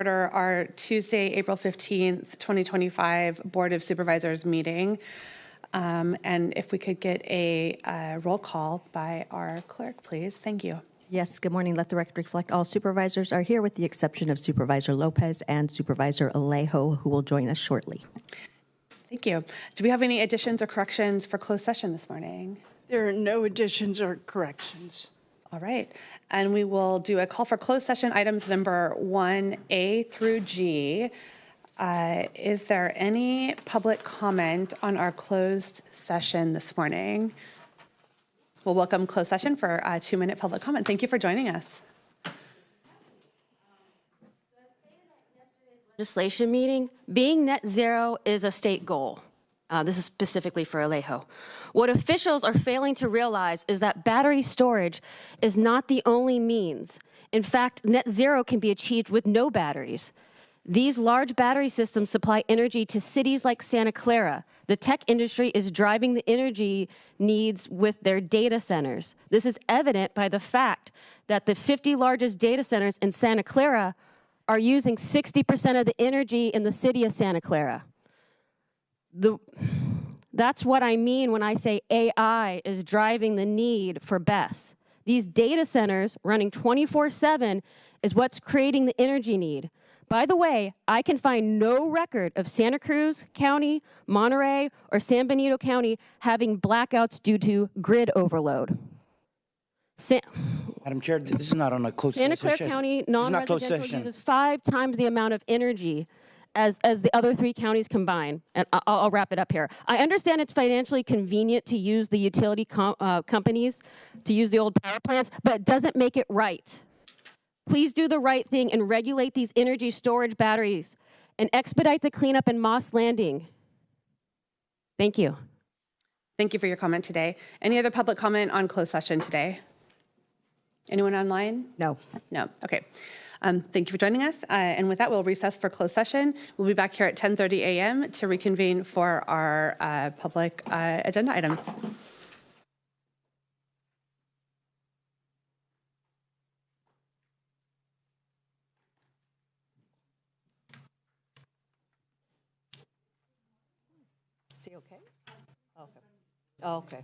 order our Tuesday, April 15th, 2025 Board of Supervisors meeting. And if we could get a roll call by our clerk, please. Thank you. Yes, good morning. Let the record reflect all supervisors are here with the exception of Supervisor Lopez and Supervisor Alejo, who will join us shortly. Thank you. Do we have any additions or corrections for closed session this morning? There are no additions or corrections. All right. And we will do a call for closed session items number 1A through G. Is there any public comment on our closed session this morning? We'll welcome closed session for a 2-minute public comment. Thank you for joining us. Legislation meeting, being net zero is a state goal. This is specifically for Alejo. What officials are failing to realize is that battery storage is not the only means. In fact, net zero can be achieved with no batteries. These large battery systems supply energy to cities like Santa Clara. The tech industry is driving the energy needs with their data centers. This is evident by the fact that the 50 largest data centers in Santa Clara are using 60% of the energy in the city of Santa Clara. That's what I mean when I say AI is driving the need for BESS. These data centers running 24/7 is what's creating the energy need. By the way, I can find no record of Santa Cruz County, Monterey, or San Benito County having blackouts due to grid overload. Madam Chair, this is not on a closed session. Santa Clara County non-residential uses 5 times the amount of energy as the other 3 counties combined. And I'll wrap it up here. I understand it's financially convenient to use the utility companies, to use the old power plants, but it doesn't make it right. Please do the right thing and regulate these energy storage batteries and expedite the cleanup in Moss Landing. Thank you. Thank you for your comment today. Any other public comment on closed session today? Anyone online? No. No. Okay. Thank you for joining us. And with that, we'll recess for closed session. We'll be back here at 10:30 a.m. to reconvene for our public agenda items. Is he okay? Okay. Oh, okay.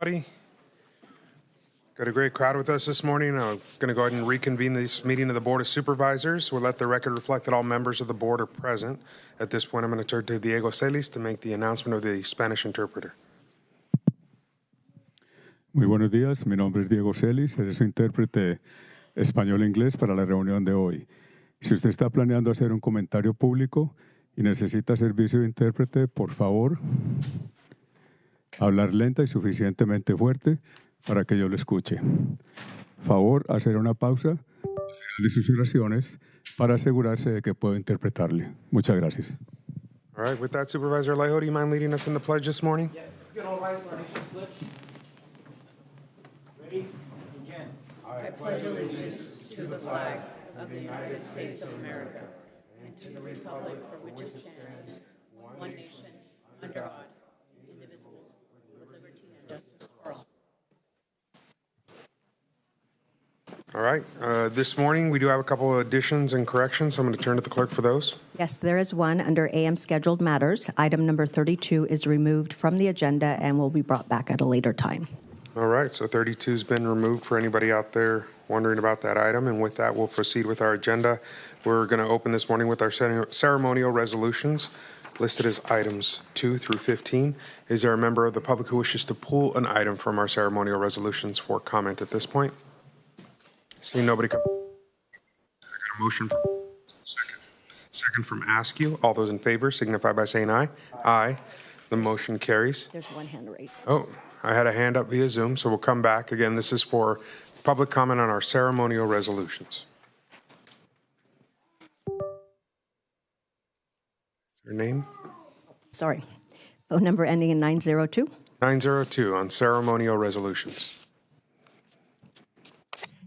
Everybody. Got a great crowd with us this morning. I'm going to go ahead and reconvene this meeting of the Board of Supervisors. We'll let the record reflect that all members of the board are present. At this point, I'm going to turn to Diego Celis to make the announcement of the Spanish interpreter. Muy buenos días, mi nombre es Diego Celis, seré su intérprete español-inglés para la reunión de hoy. Si usted está planeando hacer un comentario público y necesita servicio de intérprete, por favor, hablar lenta y suficientemente fuerte para que yo lo escuche. Favor, hacer una pausa al final de sus oraciones para asegurarse de que puedo interpretarle. Muchas gracias. All right, with that, Supervisor Alejo, do you mind leading us in the pledge this morning? Yeah, you get all rise for our nation's pledge. Ready? Begin. I pledge allegiance to the flag of the United States of America and to the republic for which it stands, one nation, under God, indivisible, with liberty and justice for all. All right, this morning we do have a couple of additions and corrections. I'm going to turn to the clerk for those. Yes, there is one under AM Scheduled Matters. Item number 32 is removed from the agenda and will be brought back at a later time. All right, so 32 has been removed for anybody out there wondering about that item. And with that, we'll proceed with our agenda. We're going to open this morning with our ceremonial resolutions listed as items 2 through 15. Is there a member of the public who wishes to pull an item from our ceremonial resolutions for comment at this point? Seeing nobody come. I got a motion from second from Askew. All those in favor signify by saying aye. Aye. The motion carries. There's one hand raised. Oh, I had a hand up via Zoom, so we'll come back. Again, this is for public comment on our ceremonial resolutions. Your name? Sorry. Phone number ending in 902. 902 on ceremonial resolutions.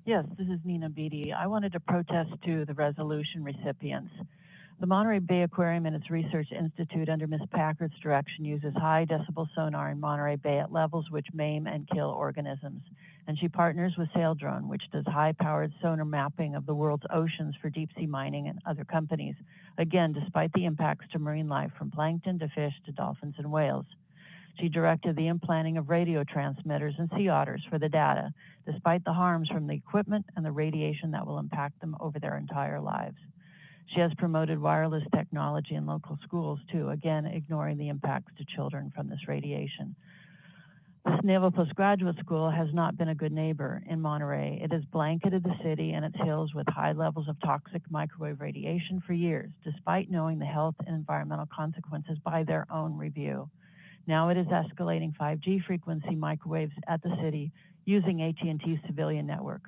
Yes, this is Nina Beatty. I wanted to protest to the resolution recipients. The Monterey Bay Aquarium and its research institute under Ms. Packard's direction uses high decibel sonar in Monterey Bay at levels which maim and kill organisms. And she partners with Saildrone, which does high-powered sonar mapping of the world's oceans for deep-sea mining and other companies. Again, despite the impacts to marine life from plankton to fish to dolphins and whales. She directed the implanting of radio transmitters in sea otters for the data, despite the harms from the equipment and the radiation that will impact them over their entire lives. She has promoted wireless technology in local schools, too, again, ignoring the impacts to children from this radiation. This Naval Postgraduate School has not been a good neighbor in Monterey. It has blanketed the city and its hills with high levels of toxic microwave radiation for years, despite knowing the health and environmental consequences by their own review. Now it is escalating 5G frequency microwaves at the city using AT&T's civilian network.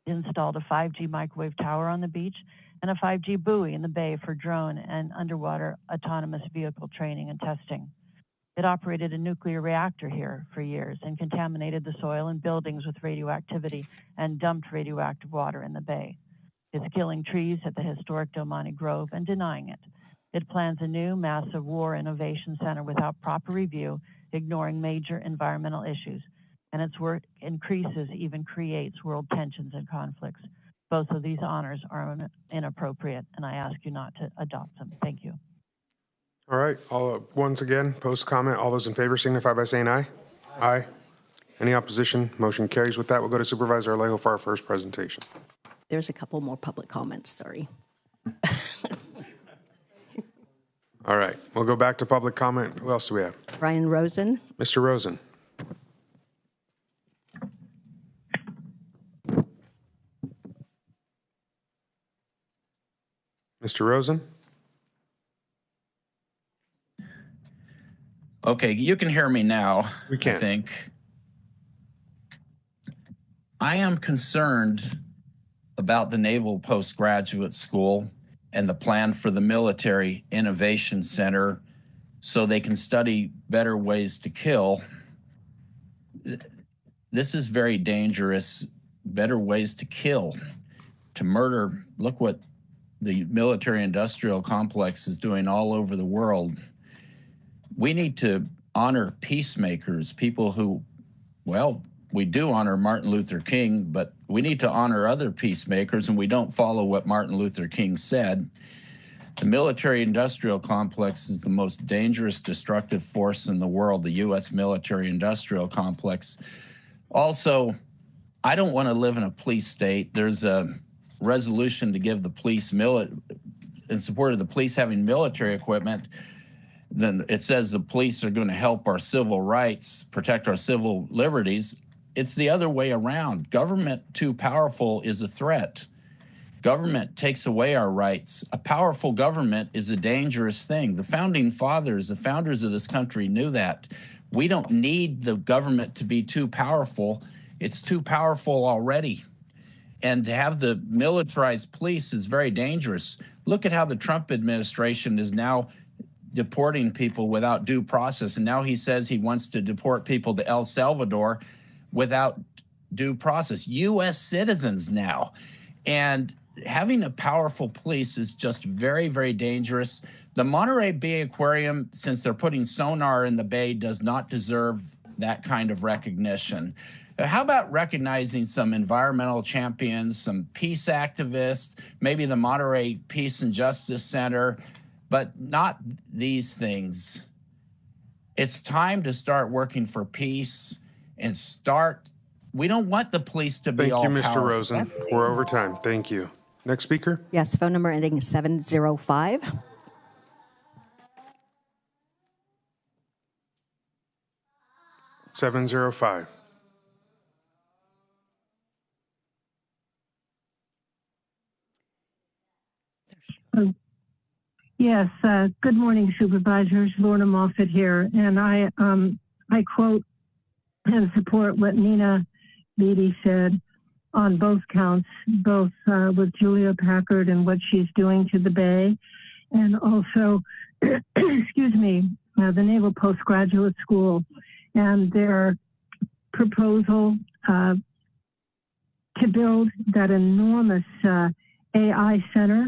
It installed a 5G microwave tower on the beach and a 5G buoy in the bay for drone and underwater autonomous vehicle training and testing. It operated a nuclear reactor here for years and contaminated the soil and buildings with radioactivity and dumped radioactive water in the bay. It's killing trees at the historic Domani Grove and denying it. It plans a new massive war innovation center without proper review, ignoring major environmental issues. And its work increases, even creates world tensions and conflicts. Both of these honors are inappropriate, and I ask you not to adopt them. Thank you. All right, once again, post comment. All those in favor signify by saying aye. Aye. Any opposition? Motion carries. With that, we'll go to Supervisor Alejo for our first presentation. There's a couple more public comments, sorry. All right, we'll go back to public comment. Who else do we have? Brian Rosen. Mr. Rosen. Mr. Rosen? Okay, you can hear me now. We can. I think. I am concerned about the Naval Postgraduate School and the plan for the Military Innovation Center so they can study better ways to kill. This is very dangerous. Better ways to kill, to murder. Look what the military-industrial complex is doing all over the world. We need to honor peacemakers, people who, well, we do honor Martin Luther King, but we need to honor other peacemakers, and we don't follow what Martin Luther King said. The military-industrial complex is the most dangerous, destructive force in the world, the U.S. military-industrial complex. Also, I don't want to live in a police state. There's a resolution to give the police, in support of the police having military equipment. Then it says the police are going to help our civil rights, protect our civil liberties. It's the other way around. Government too powerful is a threat. Government takes away our rights. A powerful government is a dangerous thing. The founding fathers, the founders of this country knew that. We don't need the government to be too powerful. It's too powerful already. And to have the militarized police is very dangerous. Look at how the Trump administration is now deporting people without due process. And now he says he wants to deport people to El Salvador without due process. U.S. citizens now. And having a powerful police is just very, very dangerous. The Monterey Bay Aquarium, since they're putting sonar in the bay, does not deserve that kind of recognition. How about recognizing some environmental champions, some peace activists, maybe the Monterey Peace and Justice Center, but not these things. It's time to start working for peace and we don't want the police to be all Thank you, Mr. powerful. Rosen. We're over time. Thank you. Next speaker. Yes, phone number ending 705. $705. Yes, good morning, Supervisors. Lorna Moffett here, and I quote and support what Nina Beatty said on both counts, both with Julia Packard and what she's doing to the Bay, and also, excuse me, the Naval Postgraduate School and their proposal to build that enormous AI center.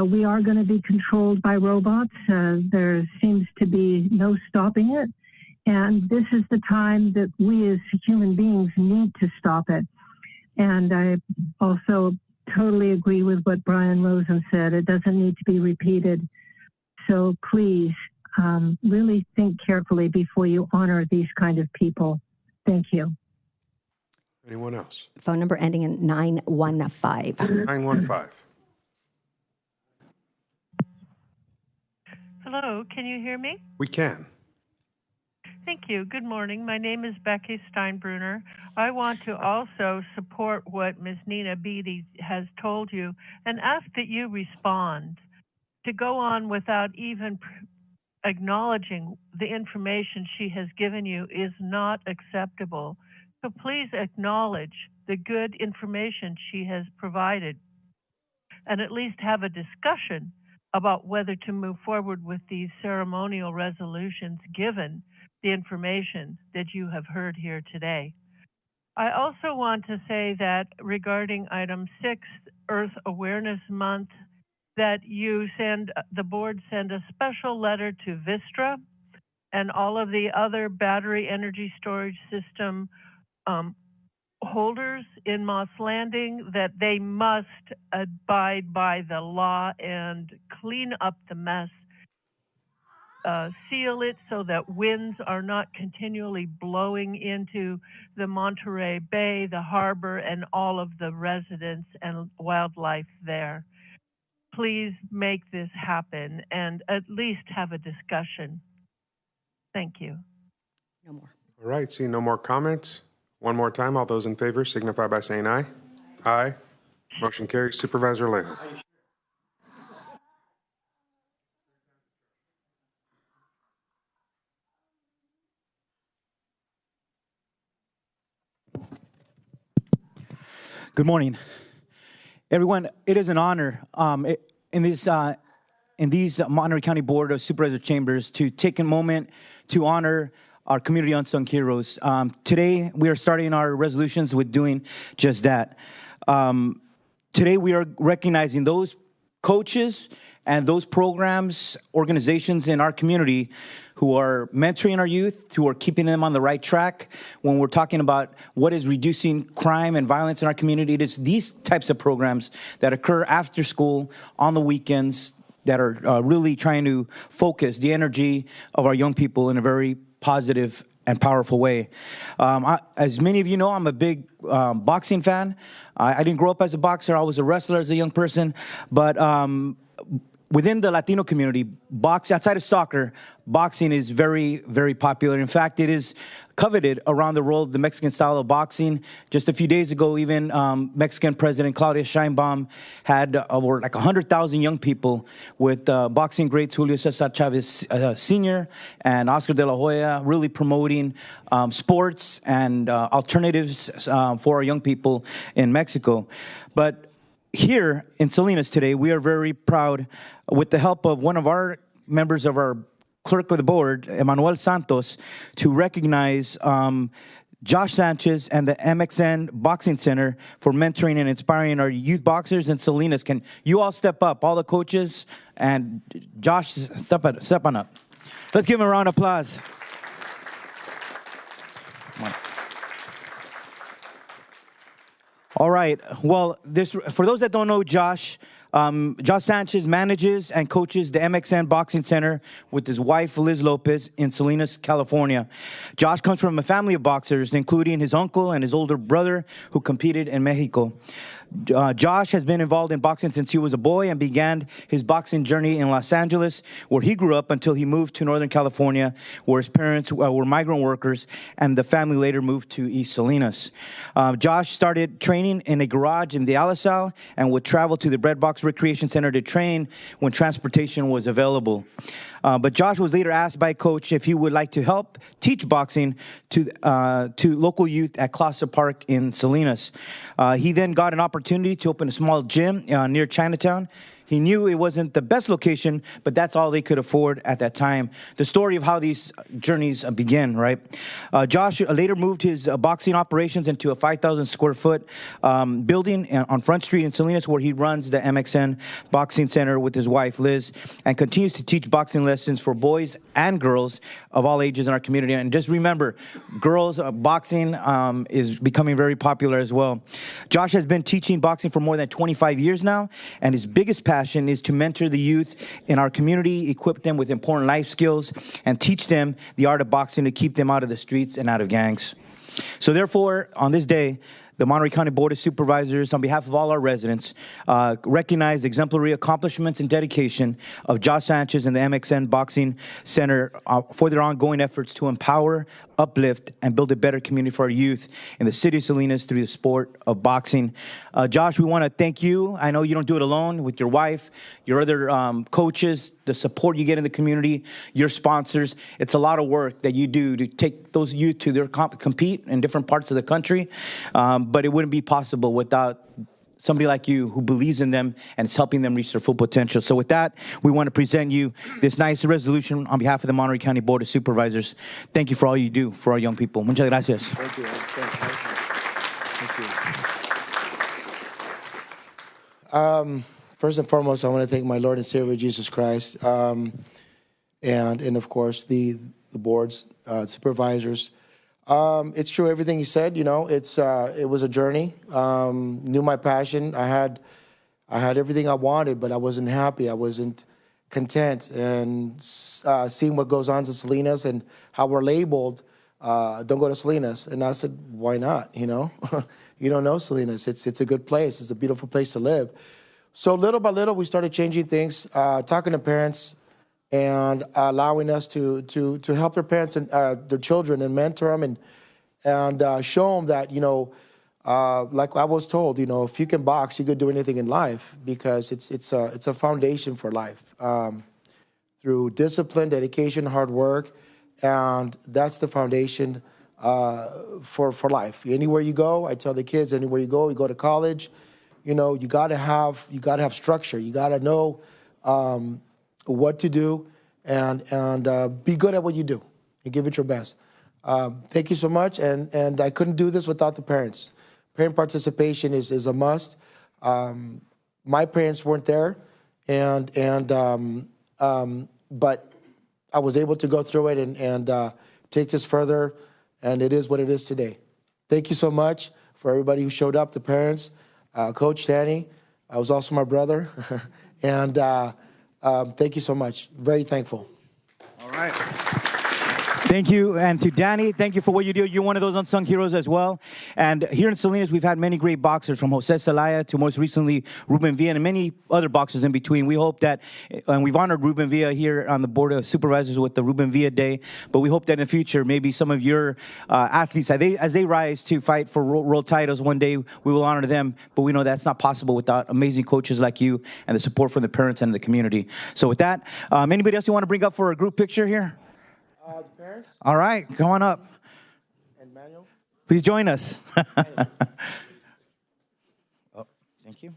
We are going to be controlled by robots. There seems to be no stopping it. And this is the time that we as human beings need to stop it. And I also totally agree with what Brian Rosen said. It doesn't need to be repeated. So please, really think carefully before you honor these kind of people. Thank you. Anyone else? Phone number ending in 915. 915. Hello, can you hear me? We can. Thank you. Good morning. My name is Becky Steinbrunner. I want to also support what Ms. Nina Beatty has told you and ask that you respond. To go on without even acknowledging the information she has given you is not acceptable. So please acknowledge the good information she has provided and at least have a discussion about whether to move forward with these ceremonial resolutions given the information that you have heard here today. I also want to say that regarding item 6, Earth Awareness Month, that the board send a special letter to Vistra and all of the other battery energy storage system holders in Moss Landing that they must abide by the law and clean up the mess, seal it so that winds are not continually blowing into the Monterey Bay, the harbor, and all of the residents and wildlife there. Please make this happen and at least have a discussion. Thank you. No more. All right, seeing no more comments. One more time, all those in favor signify by saying aye. Aye. Motion carries. Supervisor Alejo. Good morning, everyone. It is an honor in these Monterey County Board of Supervisor chambers to take a moment to honor our community unsung heroes. Today, we are starting our resolutions with doing just that. Today, we are recognizing those coaches and those programs, organizations in our community who are mentoring our youth, who are keeping them on the right track. When we're talking about what is reducing crime and violence in our community, it is these types of programs that occur after school, on the weekends, that are really trying to focus the energy of our young people in a very positive and powerful way. As many of you know, I'm a big boxing fan. I didn't grow up as a boxer. I was a wrestler as a young person. But within the Latino community, outside of soccer, boxing is very, very popular. In fact, it is coveted around the world, the Mexican style of boxing. Just a few days ago, even Mexican President Claudia Sheinbaum had over like 100,000 young people with boxing greats Julio Cesar Chavez Sr. and Oscar de la Hoya really promoting sports and alternatives for our young people in Mexico. But here in Salinas today, we are very proud, with the help of one of our members of our clerk of the board, Emmanuel Santos, to recognize Josh Sanchez and the MXN Boxing Center for mentoring and inspiring our youth boxers in Salinas. Can you all step up, all the coaches, and Josh, step on up. Let's give him a round of applause. All right. Well, for those that don't know Josh, Josh Sanchez manages and coaches the MXN Boxing Center with his wife, Liz Lopez, in Salinas, California. Josh comes from a family of boxers, including his uncle and his older brother, who competed in Mexico. Josh has been involved in boxing since he was a boy and began his boxing journey in Los Angeles, where he grew up until he moved to Northern California, where his parents were migrant workers, and the family later moved to East Salinas. Josh started training in a garage in the Alisal and would travel to the Bread Box Recreation Center to train when transportation was available. But Josh was later asked by a coach if he would like to help teach boxing to local youth at Clausa Park in Salinas. He then got an opportunity to open a small gym near Chinatown. He knew it wasn't the best location, but that's all they could afford at that time. The story of how these journeys begin, right? Josh later moved his boxing operations into a 5,000 square foot building on Front Street in Salinas, where he runs the MXN Boxing Center with his wife, Liz, and continues to teach boxing lessons for boys and girls of all ages in our community. And just remember, girls boxing is becoming very popular as well. Josh has been teaching boxing for more than 25 years now, and his biggest passion is to mentor the youth in our community, equip them with important life skills, and teach them the art of boxing to keep them out of the streets and out of gangs. So therefore, on this day, the Monterey County Board of Supervisors, on behalf of all our residents, recognize the exemplary accomplishments and dedication of Josh Sanchez and the MXN Boxing Center for their ongoing efforts to empower, uplift, and build a better community for our youth in the city of Salinas through the sport of boxing. Josh, we want to thank you. I know you don't do it alone, with your wife, your other coaches, the support you get in the community, your sponsors. It's a lot of work that you do to take those youth to their compete in different parts of the country. But it wouldn't be possible without somebody like you who believes in them and is helping them reach their full potential. So with that, we want to present you this nice resolution on behalf of the Monterey County Board of Supervisors. Thank you for all you do for our young people. Muchas gracias. Thank you. Thank you. First and foremost, I want to thank my Lord and Savior, Jesus Christ, and of course, the board's supervisors. It's true, everything he said. You know, it was a journey. Knew my passion. I had everything I wanted, but I wasn't happy. I wasn't content. And seeing what goes on in Salinas and how we're labeled, don't go to Salinas. And I said, why not? You know, you don't know Salinas. It's a good place. It's a beautiful place to live. So little by little, we started changing things, talking to parents, and allowing us to help their parents and their children and mentor them and show them that, you know, like I was told, you know, if you can box, you could do anything in life, because it's a foundation for life through discipline, dedication, hard work, and that's the foundation for life. Anywhere you go, I tell the kids, anywhere you go to college, you know, you gotta have structure. You gotta know what to do, and be good at what you do and give it your best. Thank you so much, and I couldn't do this without the parents. Parent participation is a must. My parents weren't there, but I was able to go through it and take this further, and it is what it is today. Thank you so much for everybody who showed up, the parents, Coach Danny, was also my brother, and Thank you so much. Very thankful. All right. Thank you. And to Danny, thank you for what you do. You're one of those unsung heroes as well. And here in Salinas, we've had many great boxers, from Jose Zelaya to most recently Ruben Villa and many other boxers in between. We hope that, and we've honored Ruben Villa here on the Board of Supervisors with the Ruben Villa Day, but we hope that in the future, maybe some of your athletes, as they rise to fight for world titles one day, we will honor them. But we know that's not possible without amazing coaches like you and the support from the parents and the community. So with that, anybody else you want to bring up for a group picture here? The parents? All right, come on up. And Manuel? Please join us. Oh, thank you.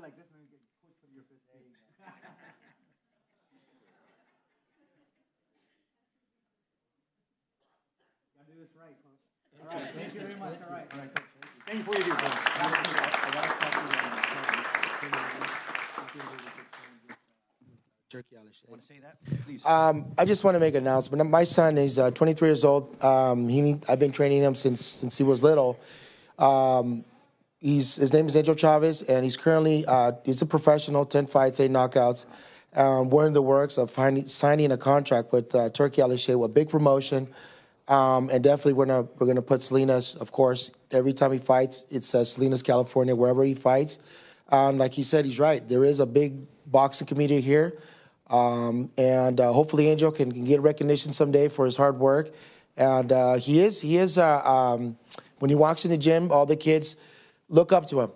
Like this, and then get pushed from your fist. Gotta do this right, Coach. All right, thank you very much. All right, Coach. Thank you for what you do, Coach. Turkey Alice. Want to say that? Please. I just want to make an announcement. My son is 23 years old. I've been training him since he was little. His name is Angel Chavez, and he's currently he's a professional, 10 fights, 8 knockouts. We're in the works of signing a contract with Turkey Alice, a big promotion, and definitely we're gonna put Salinas. Of course, every time he fights, it says Salinas, California, wherever he fights. Like he said, he's right. There is a big boxing community here, and hopefully Angel can get recognition someday for his hard work. And he is. When he walks in the gym, all the kids look up to him.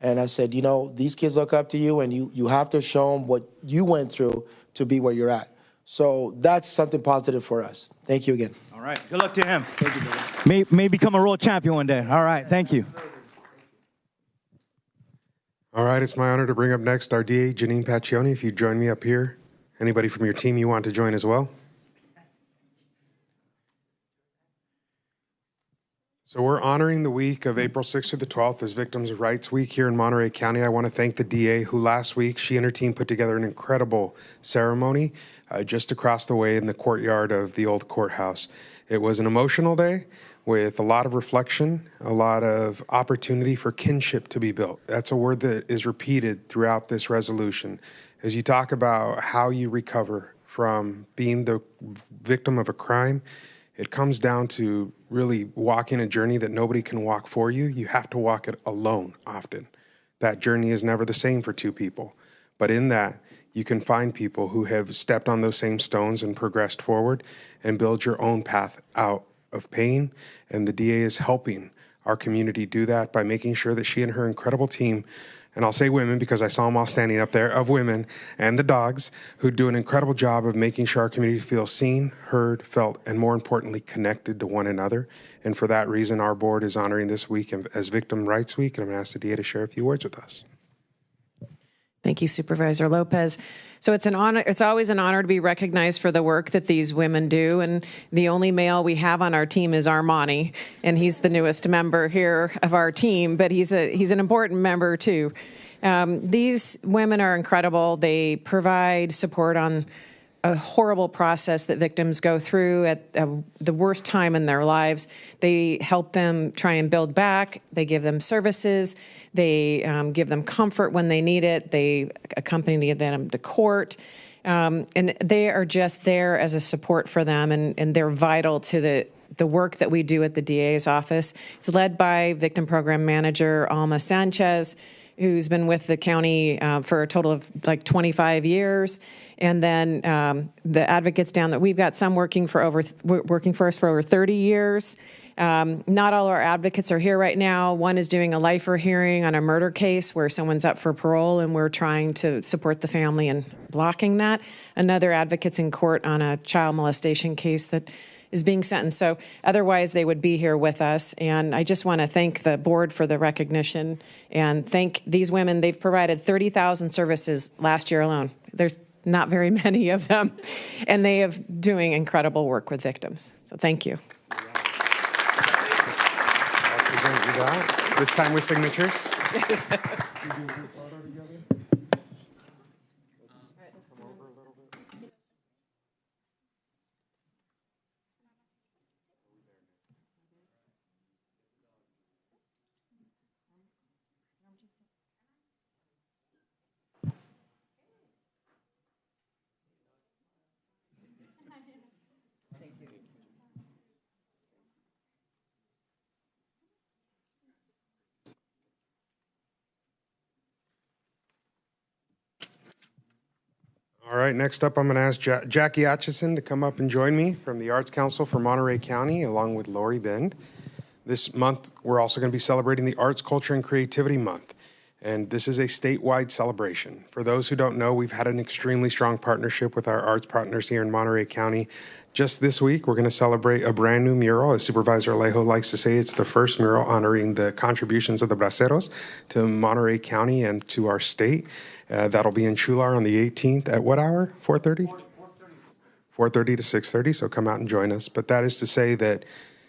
And I said, these kids look up to you, and you have to show them what you went through to be where you're at. So that's something positive for us. Thank you again. All right. Good luck to him. Thank you, brother. May become a world champion one day. All right. Thank you. All right, it's my honor to bring up next our DA, Janine Paccioni. If you'd join me up here. Anybody from your team you want to join as well? So we're honoring the week of April 6th to the 12th as Victims' Rights Week here in Monterey County. I want to thank the DA who last week, she and her team put together an incredible ceremony just across the way in the courtyard of the old courthouse. It was an emotional day with a lot of reflection, a lot of opportunity for kinship to be built. That's a word that is repeated throughout this resolution. As you talk about how you recover from being the victim of a crime, it comes down to really walking a journey that nobody can walk for you. You have to walk it alone often. That journey is never the same for two people. But in that, you can find people who have stepped on those same stones and progressed forward and build your own path out of pain. And the DA is helping our community do that by making sure that she and her incredible team, and I'll say women because I saw them all standing up there, of women and the dogs, who do an incredible job of making sure our community feels seen, heard, felt, and more importantly, connected to one another. And for that reason, our board is honoring this week as Victim Rights Week, and I'm going to ask the DA to share a few words with us. Thank you, Supervisor Lopez. So it's an honor. It's always an honor to be recognized for the work that these women do. And the only male we have on our team is Armani, and he's the newest member here of our team. But he's an important member too. These women are incredible. They provide support on a horrible process that victims go through at the worst time in their lives. They help them try and build back. They give them services. They give them comfort when they need it. They accompany them to court. And they are just there as a support for them, and they're vital to the work that we do at the DA's office. It's led by Victim Program Manager Alma Sanchez, who's been with the county for a total of like 25 years. And then the advocates down there, we've got some working for us for over 30 years. Not all our advocates are here right now. One is doing a lifer hearing on a murder case where someone's up for parole, and we're trying to support the family in blocking that. Another advocate's in court on a child molestation case that is being sentenced. So otherwise, they would be here with us. And I just want to thank the board for the recognition and thank these women. They've provided 30,000 services last year alone. There's not very many of them, and they are doing incredible work with victims. So thank you. I'll present you that, this time with signatures. All right, next up, I'm going to ask Jackie Atchison to come up and join me from the Arts Council for Monterey County, along with Lori Bend. This month, we're also going to be celebrating the Arts, Culture, and Creativity Month, and this is a statewide celebration. For those who don't know, we've had an extremely strong partnership with our arts partners here in Monterey County. Just this week, we're going to celebrate a brand new mural. As Supervisor Alejo likes to say, it's the first mural honoring the contributions of the braceros to Monterey County and to our state. That'll be in Chular on the 18th at what hour? 4:30? 4:30 to 6:30, so come out and join us. But that is to say that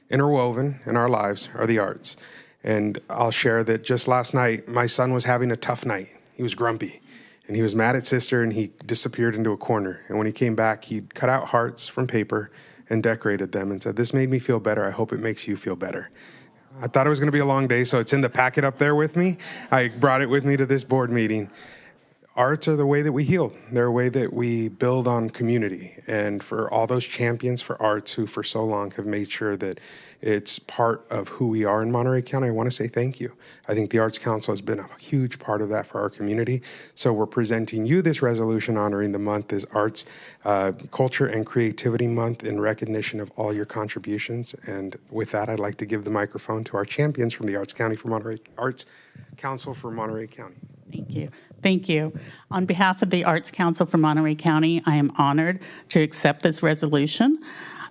interwoven in our lives are the arts. And I'll share that just last night, my son was having a tough night. He was grumpy, and he was mad at sister, and he disappeared into a corner. And when he came back, he cut out hearts from paper and decorated them and said, "This made me feel better. I hope it makes you feel better." I thought it was going to be a long day, so it's in the packet up there with me. I brought it with me to this board meeting. Arts are the way that we heal. They're a way that we build on community. And for all those champions for arts who for so long have made sure that it's part of who we are in Monterey County, I want to say thank you. I think the Arts Council has been a huge part of that for our community. So we're presenting you this resolution honoring the month as Arts, Culture, and Creativity Month in recognition of all your contributions. And with that, I'd like to give the microphone to our champions from the Arts Council for Monterey County. Thank you. Thank you. On behalf of the Arts Council for Monterey County, I am honored to accept this resolution.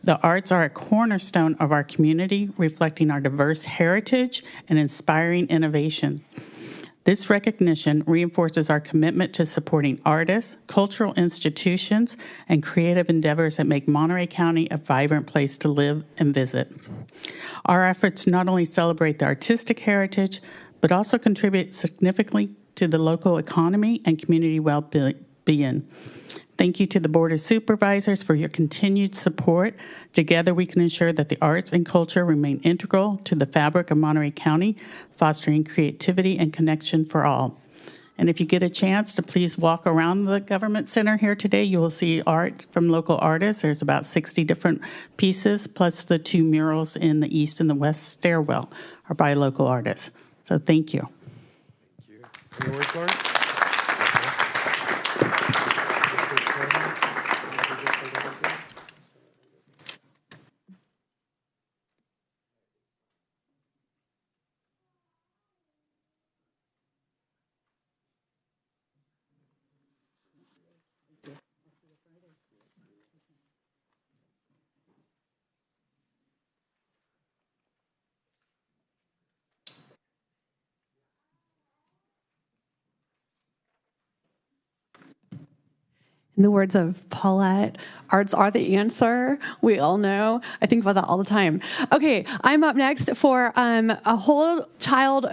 The arts are a cornerstone of our community, reflecting our diverse heritage and inspiring innovation. This recognition reinforces our commitment to supporting artists, cultural institutions, and creative endeavors that make Monterey County a vibrant place to live and visit. Our efforts not only celebrate the artistic heritage, but also contribute significantly to the local economy and community well-being. Thank you to the Board of Supervisors for your continued support. Together, we can ensure that the arts and culture remain integral to the fabric of Monterey County, fostering creativity and connection for all. And if you get a chance to please walk around the Government Center here today, you will see art from local artists. There's about 60 different pieces, plus the 2 murals in the east and the west stairwell are by local artists. So thank you. Any words, Lauren? In the words of Paulette, arts are the answer. We all know. I think about that all the time. Okay, I'm up next for a whole child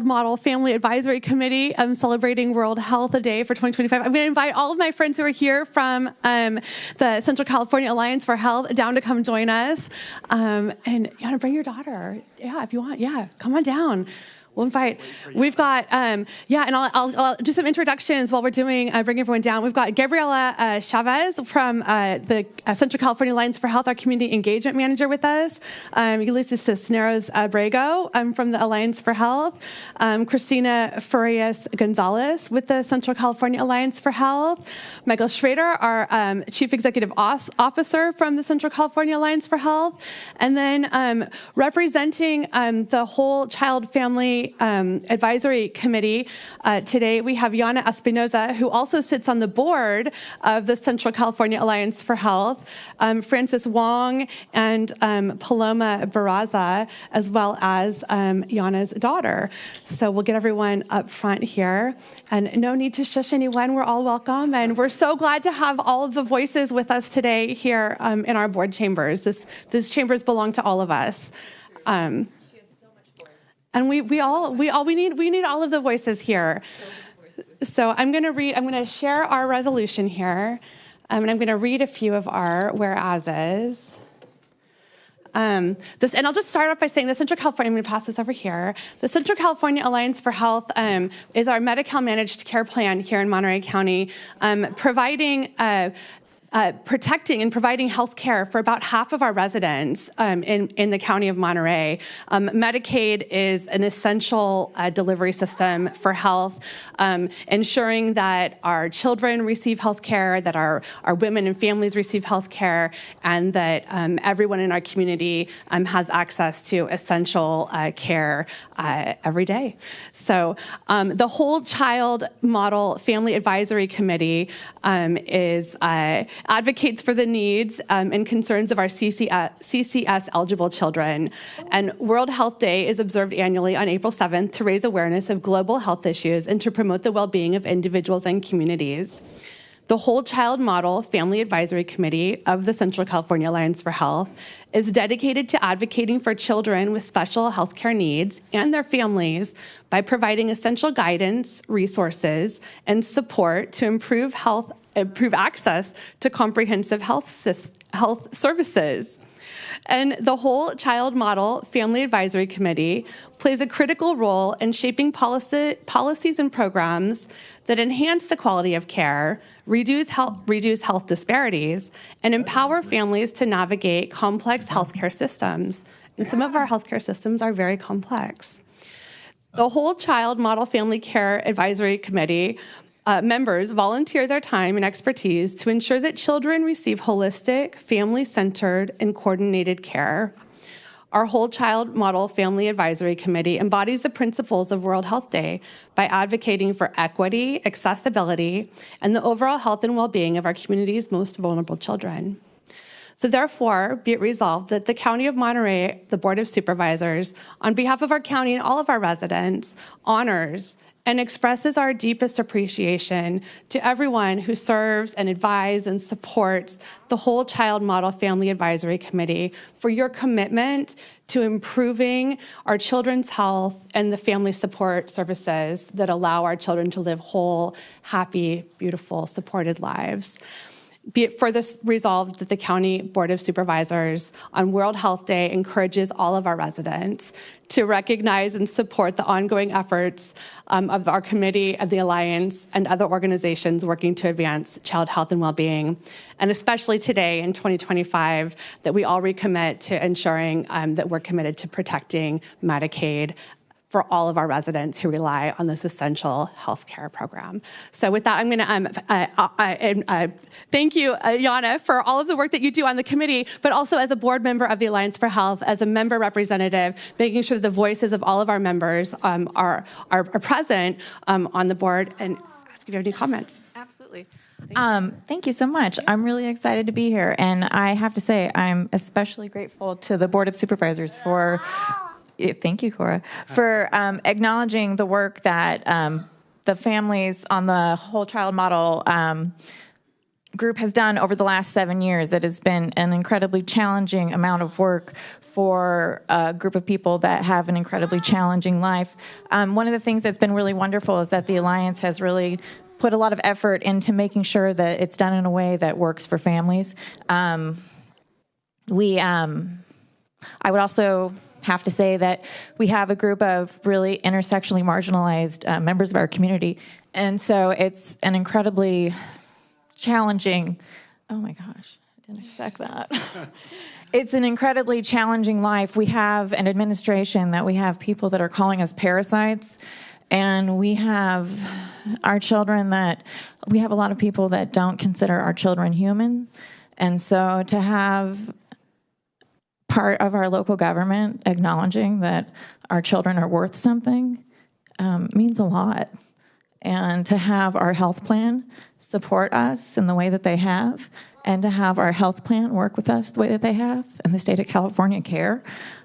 model family advisory committee celebrating World Health Day for 2025. I'm going to invite all of my friends who are here from the Central California Alliance for Health down to come join us. And you want to bring your daughter. Yeah, if you want. Yeah, come on down. We'll invite, we've got, and I'll do some introductions while we're doing, bring everyone down. We've got Gabriela Chavez from the Central California Alliance for Health, our community engagement manager with us. Ulysses Cisneros Abrego from the Alliance for Health. Christina Farias Gonzalez with the Central California Alliance for Health. Michael Schrader, our Chief Executive Officer from the Central California Alliance for Health. And then representing the whole child family Family Advisory Committee. Today we have Yana Espinoza, who also sits on the board of the Central California Alliance for Health, Francis Wong, and Paloma Barraza, as well as Yana's daughter. So we'll get everyone up front here. And no need to shush anyone. We're all welcome. And we're so glad to have all of the voices with us today here in our board chambers. This chambers belong to all of us. And we need all of the voices here. So I'm going to share our resolution here. And I'm going to read a few of our whereases. And I'll just start off by saying the Central California, I'm going to pass this over here. The Central California Alliance for Health is our Medi-Cal managed care plan here in Monterey County, protecting and providing health care for about half of our residents in the county of Monterey. Medicaid is an essential delivery system for health, ensuring that our children receive health care, that our women and families receive health care, and that everyone in our community has access to essential care every day. So the Whole Child Model Family Advisory Committee advocates for the needs and concerns of our CCS-eligible children. And World Health Day is observed annually on April 7th to raise awareness of global health issues and to promote the well-being of individuals and communities. The Whole Child Model Family Advisory Committee of the Central California Alliance for Health is dedicated to advocating for children with special healthcare needs and their families by providing essential guidance, resources, and support to improve access to comprehensive health services. And the Whole Child Model Family Advisory Committee plays a critical role in shaping policies and programs that enhance the quality of care, reduce health disparities, and empower families to navigate complex healthcare systems. And some of our healthcare systems are very complex. The Whole Child Model Family Care Advisory Committee members volunteer their time and expertise to ensure that children receive holistic, family-centered, and coordinated care. Our Whole Child Model Family Advisory Committee embodies the principles of World Health Day by advocating for equity, accessibility, and the overall health and well-being of our community's most vulnerable children. So therefore, be it resolved that the County of Monterey, the Board of Supervisors, on behalf of our county and all of our residents, honors and expresses our deepest appreciation to everyone who serves and advises and supports the Whole Child Model Family Advisory Committee for your commitment to improving our children's health and the family support services that allow our children to live whole, happy, beautiful, supported lives. Be it further resolved that the County Board of Supervisors on World Health Day encourages all of our residents to recognize and support the ongoing efforts of our committee, of the Alliance, and other organizations working to advance child health and well-being. And especially today in 2025, that we all recommit to ensuring that we're committed to protecting Medicaid for all of our residents who rely on this essential healthcare program. So with that, I'm going to thank you, Yana, for all of the work that you do on the committee, but also as a board member of the Alliance for Health, as a member representative, making sure that the voices of all of our members are present on the board, and ask if you have any comments. Absolutely. Thank you so much. I'm really excited to be here, and I have to say I'm especially grateful to the Board of Supervisors for thank you, Cora, for acknowledging the work that the families on the Whole Child Model group has done over the last 7 years. It has been an incredibly challenging amount of work for a group of people that have an incredibly challenging life. One of the things that's been really wonderful is that the Alliance has really put a lot of effort into making sure that it's done in a way that works for families. I would also have to say that we have a group of really intersectionally marginalized members of our community. And so it's an incredibly challenging, oh my gosh, I didn't expect that. It's an incredibly challenging life. We have an administration that we have people that are calling us parasites. And we have our children we have a lot of people that don't consider our children human. And so to have part of our local government acknowledging that our children are worth something means a lot. And to have our health plan support us in the way that they have, and to have our health plan work with us the way that they have, and the state of California care,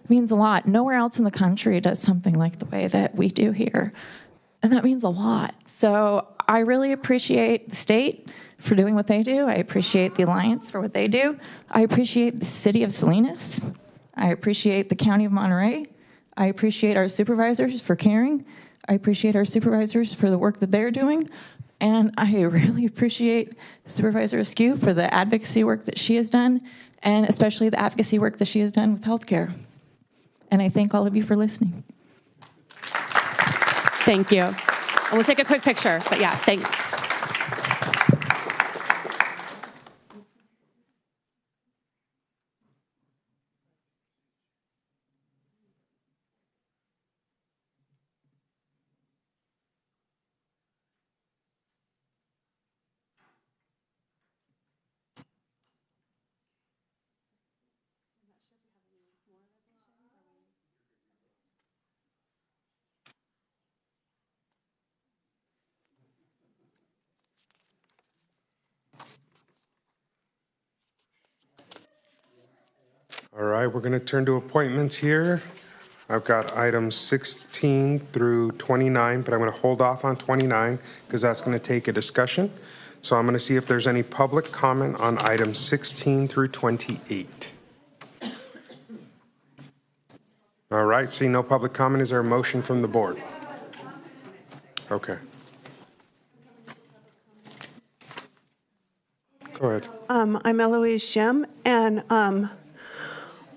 means a lot. Nowhere else in the country does something like the way that we do here. And that means a lot. So I really appreciate the state for doing what they do. I appreciate the Alliance for what they do. I appreciate the city of Salinas. I appreciate the county of Monterey. I appreciate our supervisors for caring. I appreciate our supervisors for the work that they're doing. And I really appreciate Supervisor Askew for the advocacy work that she has done, and especially the advocacy work that she has done with healthcare. And I thank all of you for listening. Thank you. And we'll take a quick picture, but yeah, thanks. All right, we're going to turn to appointments here. I've got items 16 through 29, but I'm going to hold off on 29 because that's going to take a discussion. So I'm going to see if there's any public comment on items 16 through 28. All right, see no public comment. Is there a motion from the board? Okay. Go ahead. I'm Eloise Shem, and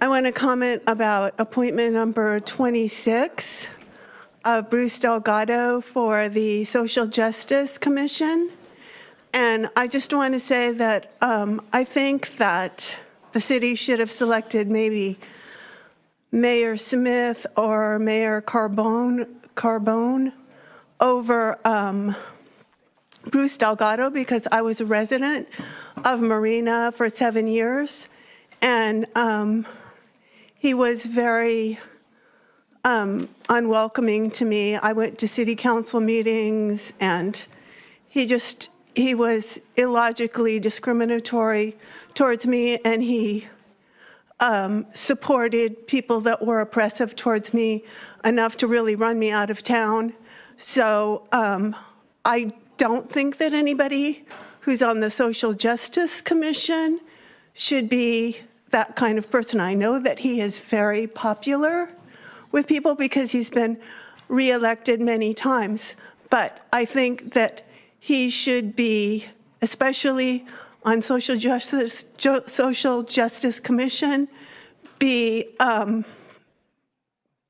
I want to comment about appointment number 26 of Bruce Delgado for the Social Justice Commission. And I just want to say that I think that the city should have selected maybe Mayor Smith or Mayor Carbone over Bruce Delgado, because I was a resident of Marina for 7 years, and he was very unwelcoming to me. I went to city council meetings, and he was illogically discriminatory towards me, and he supported people that were oppressive towards me enough to really run me out of town. So I don't think that anybody who's on the Social Justice Commission should be that kind of person. I know that he is very popular with people because he's been reelected many times, but I think that he should be, especially on Social Justice Commission, be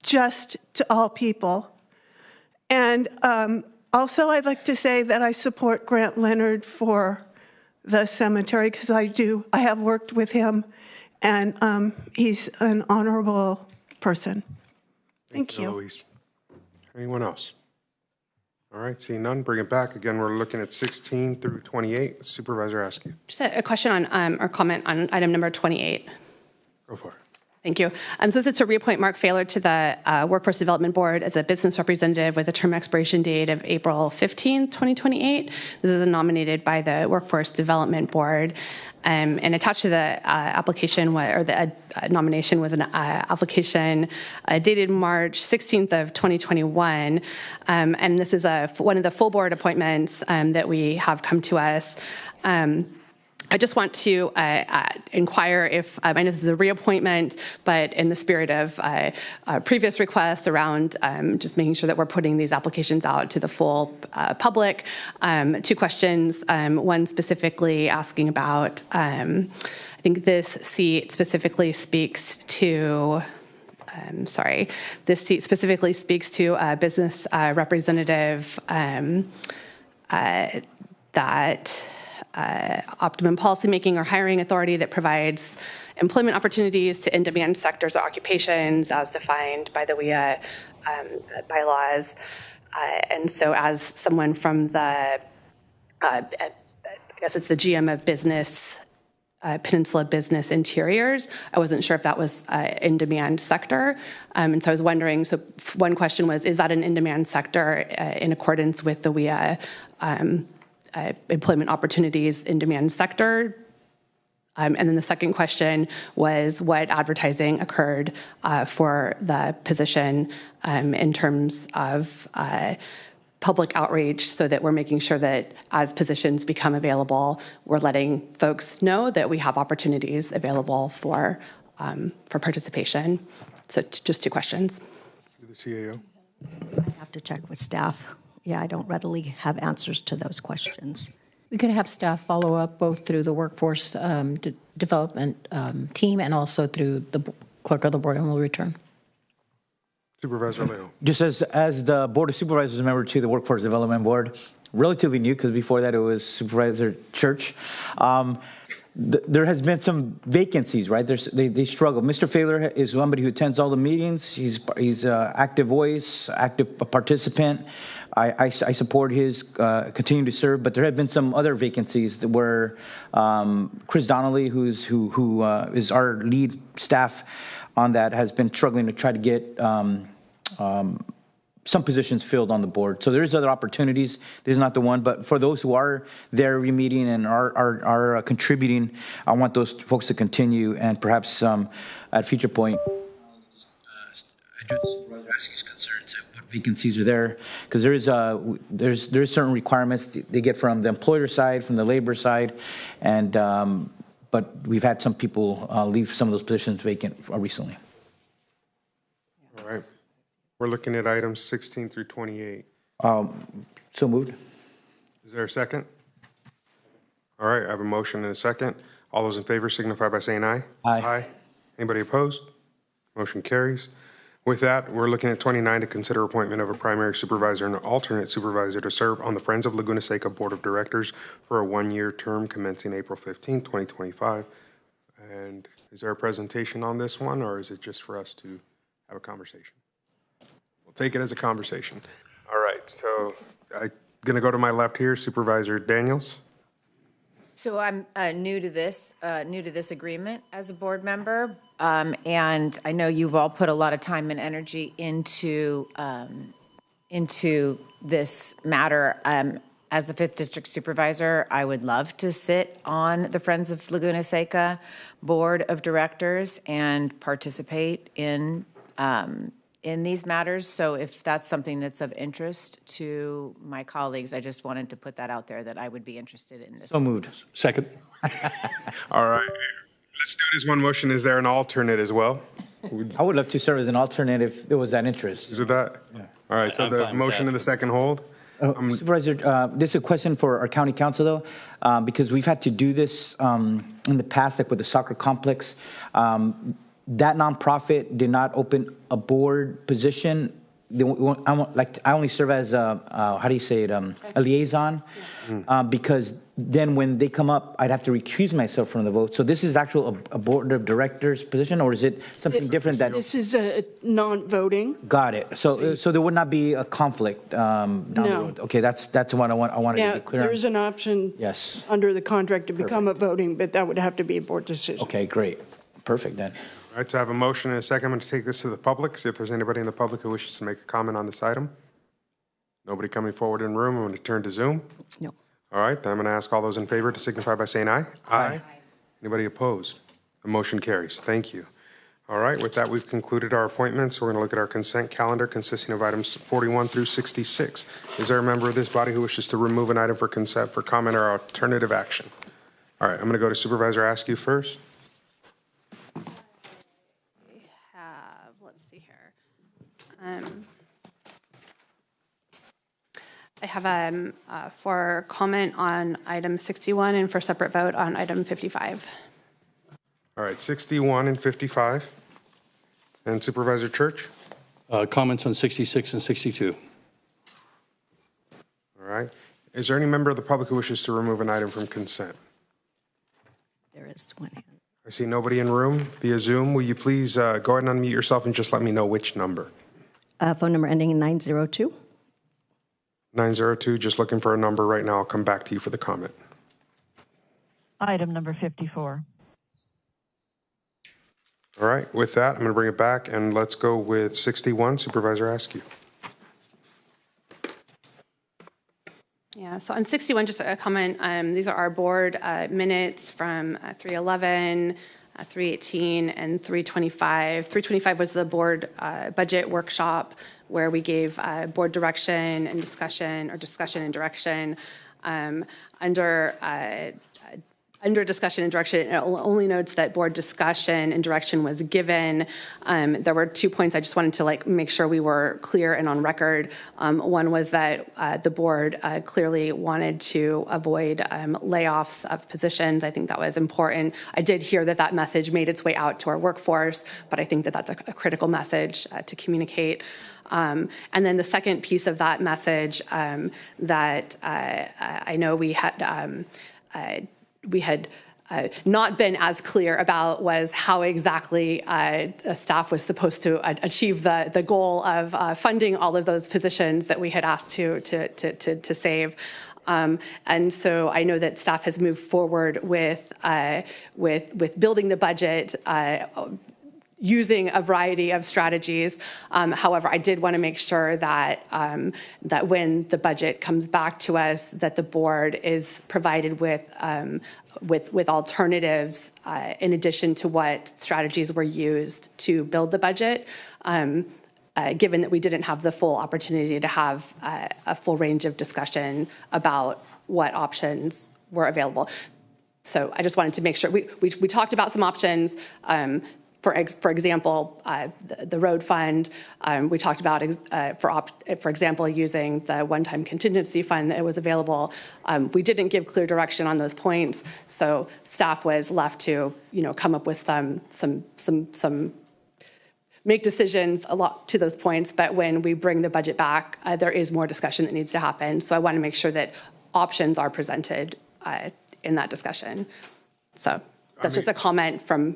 just to all people. And also, I'd like to say that I support Grant Leonard for the cemetery because I have worked with him, and he's an honorable person. Thank you. Eloise. Anyone else? All right, seeing none, bring it back. Again, we're looking at 16 through 28. Supervisor Askew. Just a question on, or comment on item number 28. Go for it. Thank you. So this is to reappoint Mark Failer to the Workforce Development Board as a business representative with a term expiration date of April 15, 2028. This is nominated by the Workforce Development Board. And attached to the application, or the nomination, was an application dated March 16th of 2021. And this is one of the full board appointments that we have come to us. I just want to inquire if, I know this is a reappointment, but in the spirit of previous requests around just making sure that we're putting these applications out to the full public. 2 questions, one specifically asking about, I think this seat specifically speaks to, this seat specifically speaks to a business representative that optimum policymaking or hiring authority that provides employment opportunities to in-demand sectors or occupations as defined by the WIA bylaws. And so as someone from the, I guess it's the GM of business Peninsula Business Interiors. I wasn't sure if that was in-demand sector. And so I was wondering, so one question was, is that an in-demand sector in accordance with the WIA employment opportunities in-demand sector? And then the second question was what advertising occurred for the position in terms of public outreach, so that we're making sure that as positions become available, we're letting folks know that we have opportunities available for participation. So just two questions. To the CAO. I have to check with staff. Yeah, I don't readily have answers to those questions. We could have staff follow up both through the workforce development team and also through the clerk of the board, and we'll return. Supervisor Leo. Just as the Board of Supervisors member to the Workforce Development Board, relatively new because before that it was Supervisor Church. There has been some vacancies, right? They struggle. Mr. Failer is somebody who attends all the meetings. He's an active voice, active participant. I support his continuing to serve, but there have been some other vacancies where Chris Donnelly, who is our lead staff on that, has been struggling to try to get some positions filled on the board. So there's other opportunities. This is not the one, but for those who are there every meeting and are contributing, I want those folks to continue, and perhaps at a future point, address the supervisor, ask his concerns at what vacancies are there, because there's certain requirements they get from the employer side, from the labor side, and but we've had some people leave some of those positions vacant recently. All right. We're looking at items 16 through 28. So moved. Is there a second? All right, I have a motion and a second. All those in favor signify by saying aye. Aye. Aye. Anybody opposed? Motion carries. With that, we're looking at 29 to consider appointment of a primary supervisor and an alternate supervisor to serve on the Friends of Laguna Seca Board of Directors for a one-year term commencing April 15, 2025. And is there a presentation on this one, or is it just for us to have a conversation? We'll take it as a conversation. All right, so I'm going to go to my left here, Supervisor Daniels. So I'm new to this agreement as a board member, and I know you've all put a lot of time and energy into this matter. As the 5th District Supervisor, I would love to sit on the Friends of Laguna Seca Board of Directors and participate in these matters. So if that's something that's of interest to my colleagues, I just wanted to put that out there that I would be interested in this. So moved. Second. All right, let's do it as one motion. Is there an alternate as well? I would love to serve as an alternate if there was that interest. Is it that? Yeah. All right, so the motion and the second hold. Supervisor, this is a question for our county council, though, because we've had to do this in the past, like with the soccer complex. That nonprofit did not open a board position. I only serve as a liaison, because then when they come up, I'd have to recuse myself from the vote. So this is actual a board of directors position, or is it something different? This is a non-voting. Got it. So there would not be a conflict down the road. Okay, that's what I wanted to be clear on. There is an option. Yes. Under the contract to become a voting, but that would have to be a board decision. Okay, great. Perfect then. All right, so I have a motion and a second. I'm going to take this to the public, see if there's anybody in the public who wishes to make a comment on this item. Nobody coming forward in the room. I'm going to turn to Zoom. No. All right, then I'm going to ask all those in favor to signify by saying aye. Aye. Anybody opposed? The motion carries. Thank you. All right, with that, we've concluded our appointments. We're going to look at our consent calendar consisting of items 41 through 66. Is there a member of this body who wishes to remove an item for consent for comment or alternative action? All right, I'm going to go to Supervisor Askew first. I have for comment on item 61 and for separate vote on item 55. All right, 61 and 55. And Supervisor Church? Comments on 66 and 62. All right. Is there any member of the public who wishes to remove an item from consent? There is one hand. I see nobody in room via Zoom. Will you please go ahead and unmute yourself and just let me know which number? Phone number ending in 902. 902, just looking for a number right now. I'll come back to you for the comment. Item number 54. All right, with that, I'm going to bring it back, and let's go with 61. Supervisor Askew. Yeah, so on 61, just a comment. These are our board minutes from 311, 318, and 325. 325 was the board budget workshop where we gave board direction and discussion, or discussion and direction. Under discussion and direction, it only notes that board discussion and direction was given. There were 2 points I just wanted to make sure we were clear and on record. One was that the board clearly wanted to avoid layoffs of positions. I think that was important. I did hear that that message made its way out to our workforce, but I think that that's a critical message to communicate. And then the second piece of that message that I know we had not been as clear about was how exactly staff was supposed to achieve the goal of funding all of those positions that we had asked to save. And so I know that staff has moved forward with building the budget using a variety of strategies. However, I did want to make sure that that when the budget comes back to us, that the board is provided with alternatives in addition to what strategies were used to build the budget. Given that we didn't have the full opportunity to have a full range of discussion about what options were available. So I just wanted to make sure we talked about some options. For example, the road fund, we talked about, for example, using the one-time contingency fund that was available. We didn't give clear direction on those points, so staff was left to, come up with some make decisions a lot to those points. But when we bring the budget back, there is more discussion that needs to happen. So I want to make sure that options are presented in that discussion. So that's just a comment for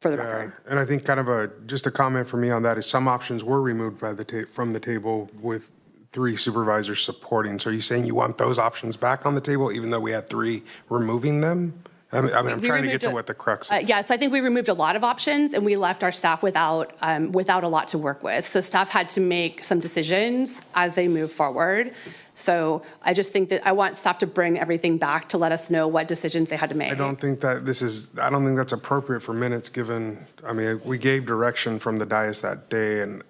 the record. And I think kind of just a comment from me on that is some options were removed from the table with 3 supervisors supporting. So are you saying you want those options back on the table even though we had 3 removing them? I'm trying to get to what the crux is. Yeah, so I think we removed a lot of options and we left our staff without a lot to work with. So staff had to make some decisions as they move forward. So I just think that I want staff to bring everything back to let us know what decisions they had to make. I don't think that's appropriate for minutes given, we gave direction from the dais that day, and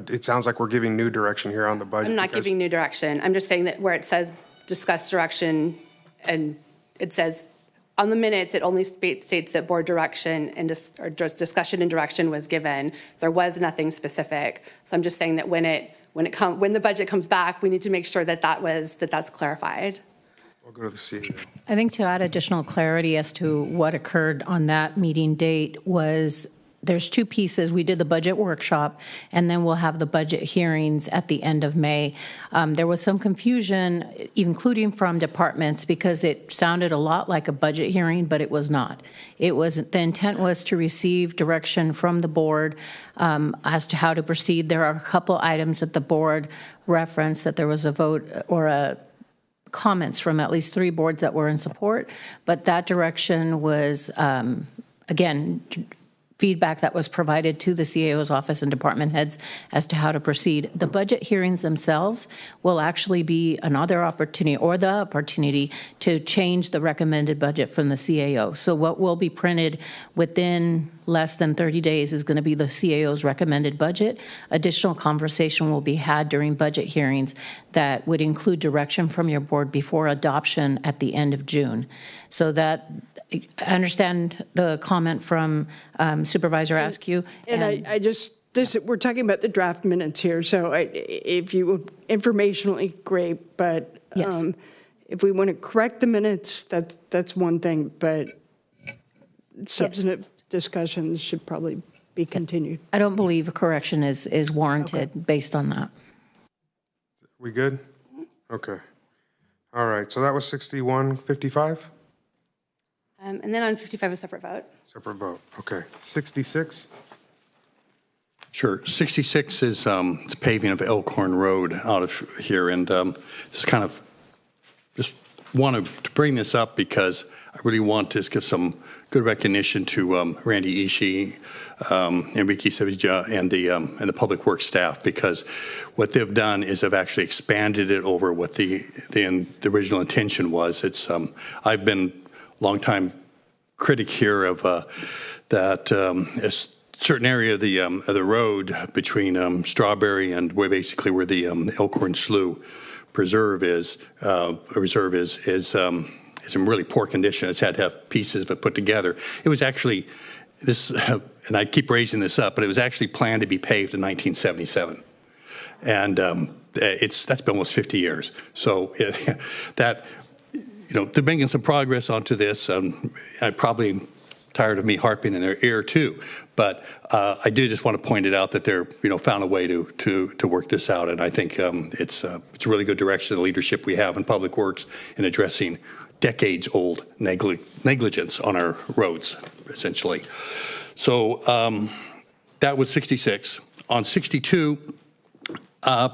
it sounds like we're giving new direction here on the budget. I'm not giving new direction. I'm just saying that where it says discuss direction, and it says on the minutes, it only states that board direction and discussion and direction was given. There was nothing specific. So I'm just saying that when the budget comes back, we need to make sure that's clarified. We'll go to the CEO. I think to add additional clarity as to what occurred on that meeting date was there's 2 pieces. We did the budget workshop, and then we'll have the budget hearings at the end of May. There was some confusion, including from departments, because it sounded a lot like a budget hearing, but it was not. The intent was to receive direction from the board as to how to proceed. There are a couple items that the board referenced that there was a vote or comments from at least 3 boards that were in support, but that direction was, again, feedback that was provided to the CAO's office and department heads as to how to proceed. The budget hearings themselves will actually be another opportunity or the opportunity to change the recommended budget from the CAO. So what will be printed within less than 30 days is going to be the CAO's recommended budget. Additional conversation will be had during budget hearings that would include direction from your board before adoption at the end of June. So that I understand the comment from Supervisor Askew. And we're talking about the draft minutes here, so if you informationally, great, but yes. If we want to correct the minutes, that's one thing, but substantive discussions should probably be continued. I don't believe a correction is warranted based on that. We good? Okay. All right, so that was 61, 55? And then on 55, a separate vote. Separate vote, okay. 66? Sure. 66 is it's paving of Elkhorn Road out of here. And just kind of just wanted to bring this up because I really want to give some good recognition to Randy Ishii, Enrique Sevilla, and the Public Works staff, because what they've done is they've actually expanded it over what the original intention was. It's I've been a long time critic here of that a certain area of the road between Strawberry and where the Elkhorn Slough reserve is in really poor condition. It's had to have pieces of it put together. It was actually this, and I keep raising this up, but it was actually planned to be paved in 1977, and that's been almost 50 years. So they're making some progress onto this. I probably tired of me harping in their ear too, but I do just want to point it out that they're found a way to work this out, and I think it's a really good direction of the leadership we have in Public Works in addressing decades-old negligence on our roads, essentially. So that was 66. On 62, I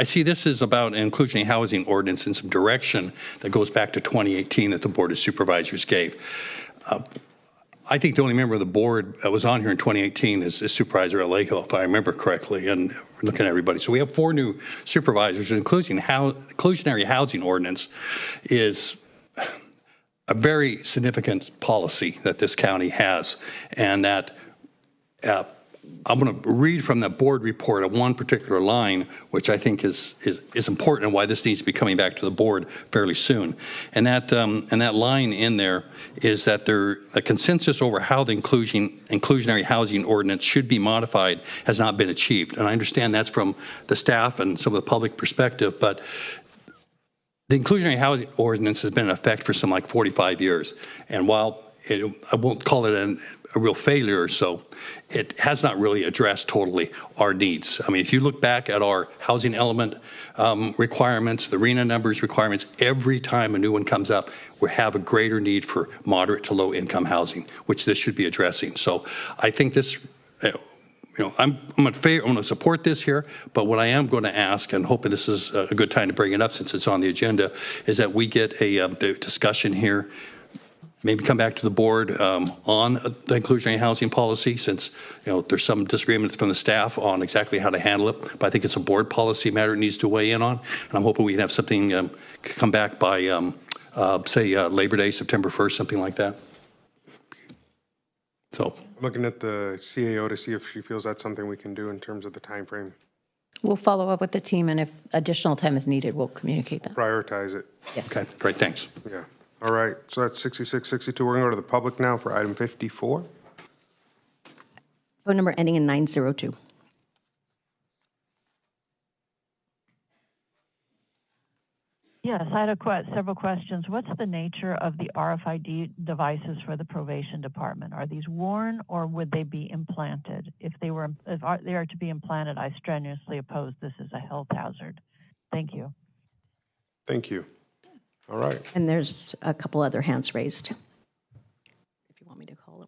see this is about an inclusionary housing ordinance and some direction that goes back to 2018 that the Board of Supervisors gave. I think the only member of the board that was on here in 2018 is Supervisor Alejo, if I remember correctly, and looking at everybody. So we have 4 new supervisors, including inclusionary housing ordinance is a very significant policy that this county has, and that I'm going to read from the board report one particular line, which I think is important and why this needs to be coming back to the board fairly soon. And that line in there is that a consensus over how the inclusionary housing ordinance should be modified has not been achieved. And I understand that's from the staff and some of the public perspective, but the inclusionary housing ordinance has been in effect for some like 45 years. And while I won't call it a real failure or so, it has not really addressed totally our needs. I mean, if you look back at our housing element requirements, the RENA numbers requirements, every time a new one comes up, we have a greater need for moderate to low income housing, which this should be addressing. So I think this, I'm going to support this here, but what I am going to ask, and hoping this is a good time to bring it up since it's on the agenda, is that we get a discussion here, maybe come back to the board on the inclusionary housing policy, since there's some disagreements from the staff on exactly how to handle it. But I think it's a board policy matter it needs to weigh in on, and I'm hoping we can have something come back by, say, Labor Day, September 1st, something like that. So I'm looking at the CAO to see if she feels that's something we can do in terms of the time frame. We'll follow up with the team, and if additional time is needed, we'll communicate that. Prioritize it. Yes. Okay, great, thanks. Yeah. All right, so that's 66, 62. We're going to go to the public now for item 54. Phone number ending in 902. Yes, I had several questions. What's the nature of the RFID devices for the probation department? Are these worn or would they be implanted? If they are to be implanted, I strenuously oppose this as a health hazard. Thank you. Thank you. All right. And there's a couple other hands raised, if you want me to call them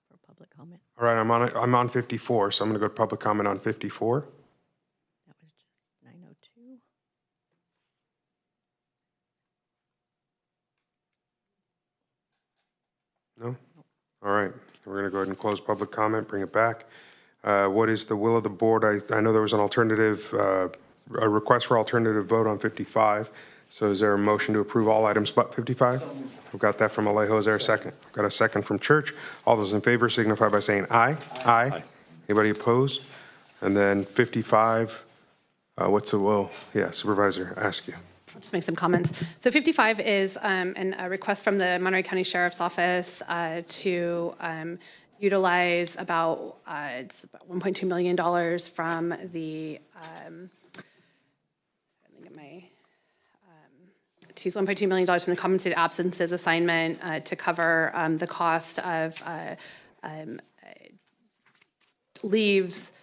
for public comment. All right, I'm on 54, so I'm going to go to public comment on 54. That was just 902. No? All right, we're going to go ahead and close public comment, bring it back. What is the will of the board? I know there was an alternative, a request for alternative vote on 55. So is there a motion to approve all items but 55? We've got that from Alejo. Is there a second? I've got a second from Church. All those in favor signify by saying aye. Aye. Anybody opposed? And then 55, what's the will? Yeah, Supervisor, ask you. I'll just make some comments. So 55 is a request from the Monterey County Sheriff's Office to utilize about $1.2 million from the to use $1.2 million from the compensated absences assignment to cover the cost of leaves,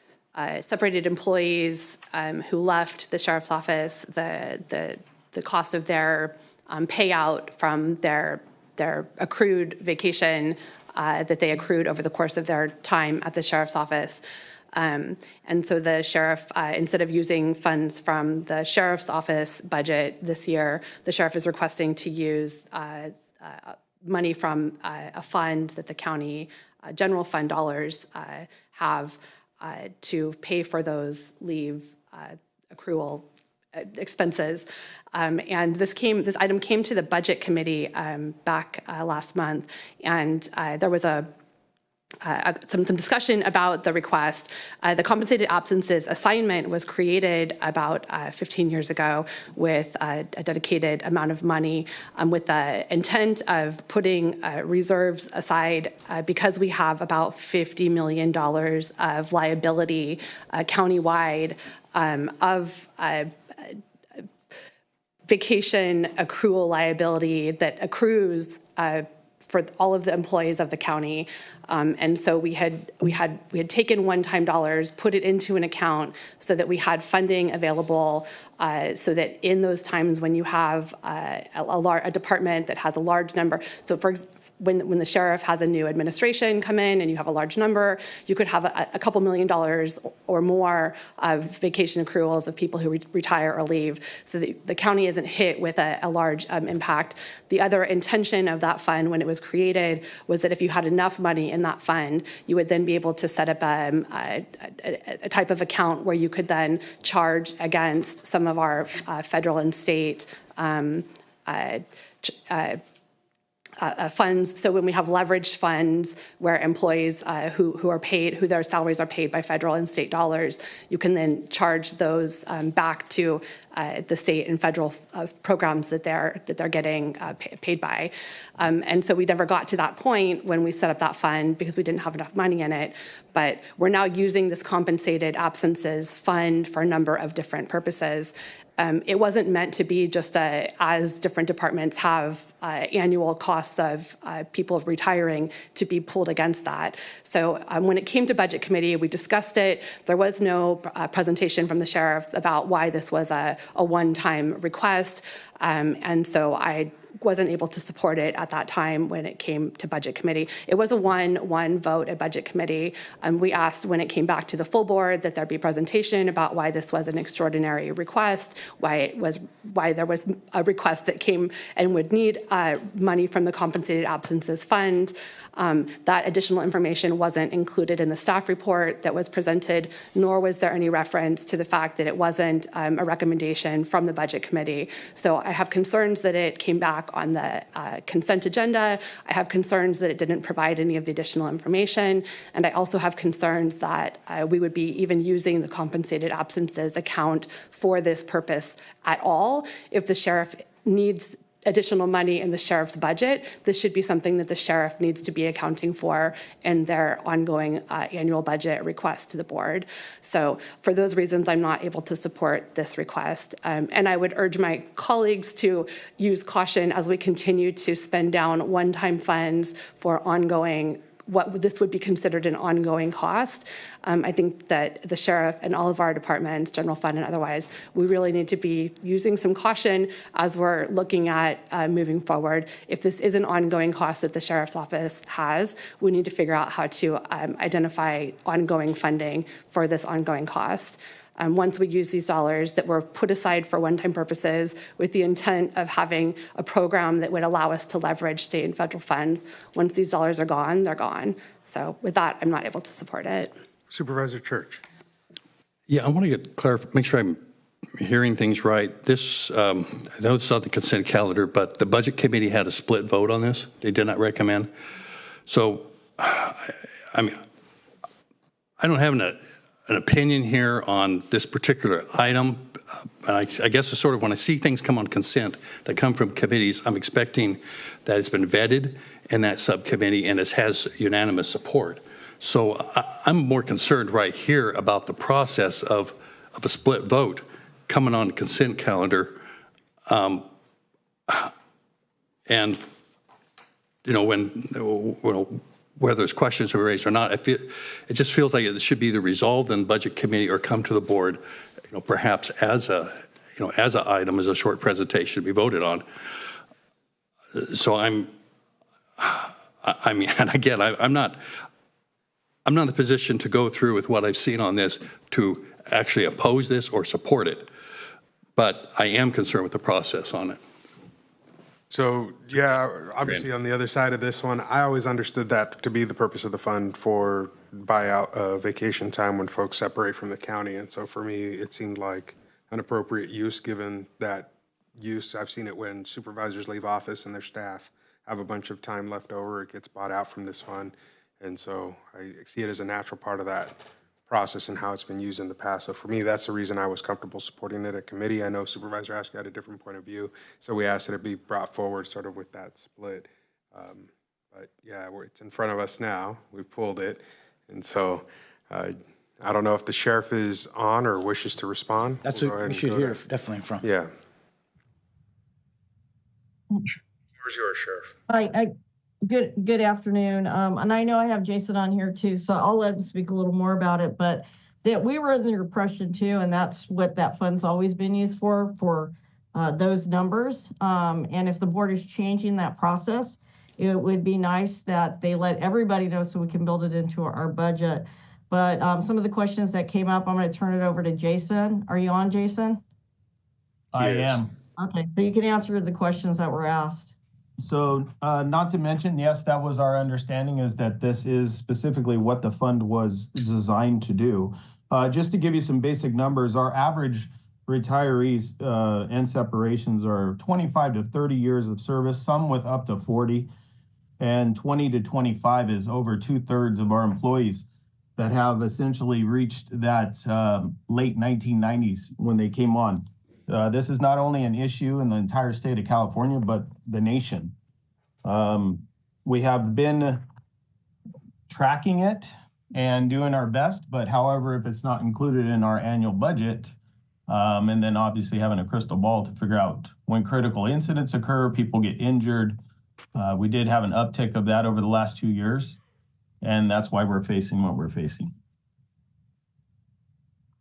separated employees who left the sheriff's office, the cost of their payout from their accrued vacation that they accrued over the course of their time at the sheriff's office. And so the sheriff, instead of using funds from the sheriff's office budget this year, the sheriff is requesting to use money from a fund that the county general fund dollars have to pay for those leave accrual expenses. And this item came to the budget committee back last month, and there was some discussion about the request. The compensated absences assignment was created about 15 years ago with a dedicated amount of money with the intent of putting reserves aside because we have about $50 million of liability countywide of vacation accrual liability that accrues for all of the employees of the county. And so we had taken one-time dollars, put it into an account so that we had funding available so that in those times when you have a department that has a large number, so when the sheriff has a new administration come in and you have a large number, you could have a couple $1 million or more of vacation accruals of people who retire or leave, so that the county isn't hit with a large impact. The other intention of that fund when it was created was that if you had enough money in that fund, you would then be able to set up a type of account where you could then charge against some of our federal and state funds. So when we have leveraged funds where employees who are paid, who their salaries are paid by federal and state dollars, you can then charge those back to the state and federal programs that they're getting paid by. And so we never got to that point when we set up that fund because we didn't have enough money in it. But we're now using this compensated absences fund for a number of different purposes. It wasn't meant to be just as different departments have annual costs of people retiring to be pulled against that. So when it came to budget committee, we discussed it. There was no presentation from the sheriff about why this was a one-time request. And so I wasn't able to support it at that time when it came to budget committee. It was a one vote at budget committee. We asked when it came back to the full board that there be presentation about why this was an extraordinary request, why there was a request that came and would need money from the compensated absences fund. That additional information wasn't included in the staff report that was presented, nor was there any reference to the fact that it wasn't a recommendation from the budget committee. So I have concerns that it came back on the consent agenda. I have concerns that it didn't provide any of the additional information. And I also have concerns that we would be even using the compensated absences account for this purpose at all. If the sheriff needs additional money in the sheriff's budget, this should be something that the sheriff needs to be accounting for in their ongoing annual budget request to the board. So for those reasons, I'm not able to support this request. And I would urge my colleagues to use caution as we continue to spend down one-time funds for ongoing what this would be considered an ongoing cost. I think that the sheriff and all of our departments, general fund and otherwise, we really need to be using some caution as we're looking at moving forward. If this is an ongoing cost that the sheriff's office has, we need to figure out how to identify ongoing funding for this ongoing cost. Once we use these dollars that were put aside for one-time purposes with the intent of having a program that would allow us to leverage state and federal funds, once these dollars are gone, they're gone. So with that, I'm not able to support it. Supervisor Church. Yeah, I want to get clarified, make sure I'm hearing things right. This, I know it's on the consent calendar, but the budget committee had a split vote on this. They did not recommend. So, I mean, I don't have an opinion here on this particular item. I guess it's sort of when I see things come on consent that come from committees, I'm expecting that it's been vetted in that subcommittee and it has unanimous support. So I'm more concerned right here about the process of a split vote coming on the consent calendar. And, you know, whether there's questions are raised or not, it just feels like it should be either resolved in budget committee or come to the board, you know, perhaps as a item, as a short presentation to be voted on. So I mean, and again, I'm not I'm not in a position to go through with what I've seen on this to actually oppose this or support it, but I am concerned with the process on it. So, yeah, obviously on the other side of this one, I always understood that to be the purpose of the fund for buyout vacation time when folks separate from the county. And so for me, it seemed like an appropriate use given that use. I've seen it when supervisors leave office and their staff have a bunch of time left over. It gets bought out from this fund. And so I see it as a natural part of that process and how it's been used in the past. So for me, that's the reason I was comfortable supporting it at committee. I know Supervisor Askey had a different point of view, so we asked that it be brought forward sort of with that split. But yeah, it's in front of us now. We've pulled it. And so I don't know if the sheriff is on or wishes to respond. That's what we should hear definitely from. Yeah. Where's yours, Sheriff? Good afternoon. And I know I have Jason on here too, so I'll let him speak a little more about it. But that we were in the impression too, and that's what that fund's always been used for those numbers. And if the board is changing that process, it would be nice that they let everybody know so we can build it into our budget. But some of the questions that came up, I'm going to turn it over to Jason. Are you on, Jason? I am. Okay, so you can answer the questions that were asked. So not to mention, yes, that was our understanding, is that this is specifically what the fund was designed to do. Just to give you some basic numbers, our average retirees and separations are 25 to 30 years of service, some with up to 40, and 20 to 25 is over 2/3 of our employees that have essentially reached that late 1990s when they came on. This is not only an issue in the entire state of California, but the nation. We have been tracking it and doing our best, but however, if it's not included in our annual budget, and then obviously having a crystal ball to figure out when critical incidents occur, people get injured. We did have an uptick of that over the last 2 years, and that's why we're facing what we're facing.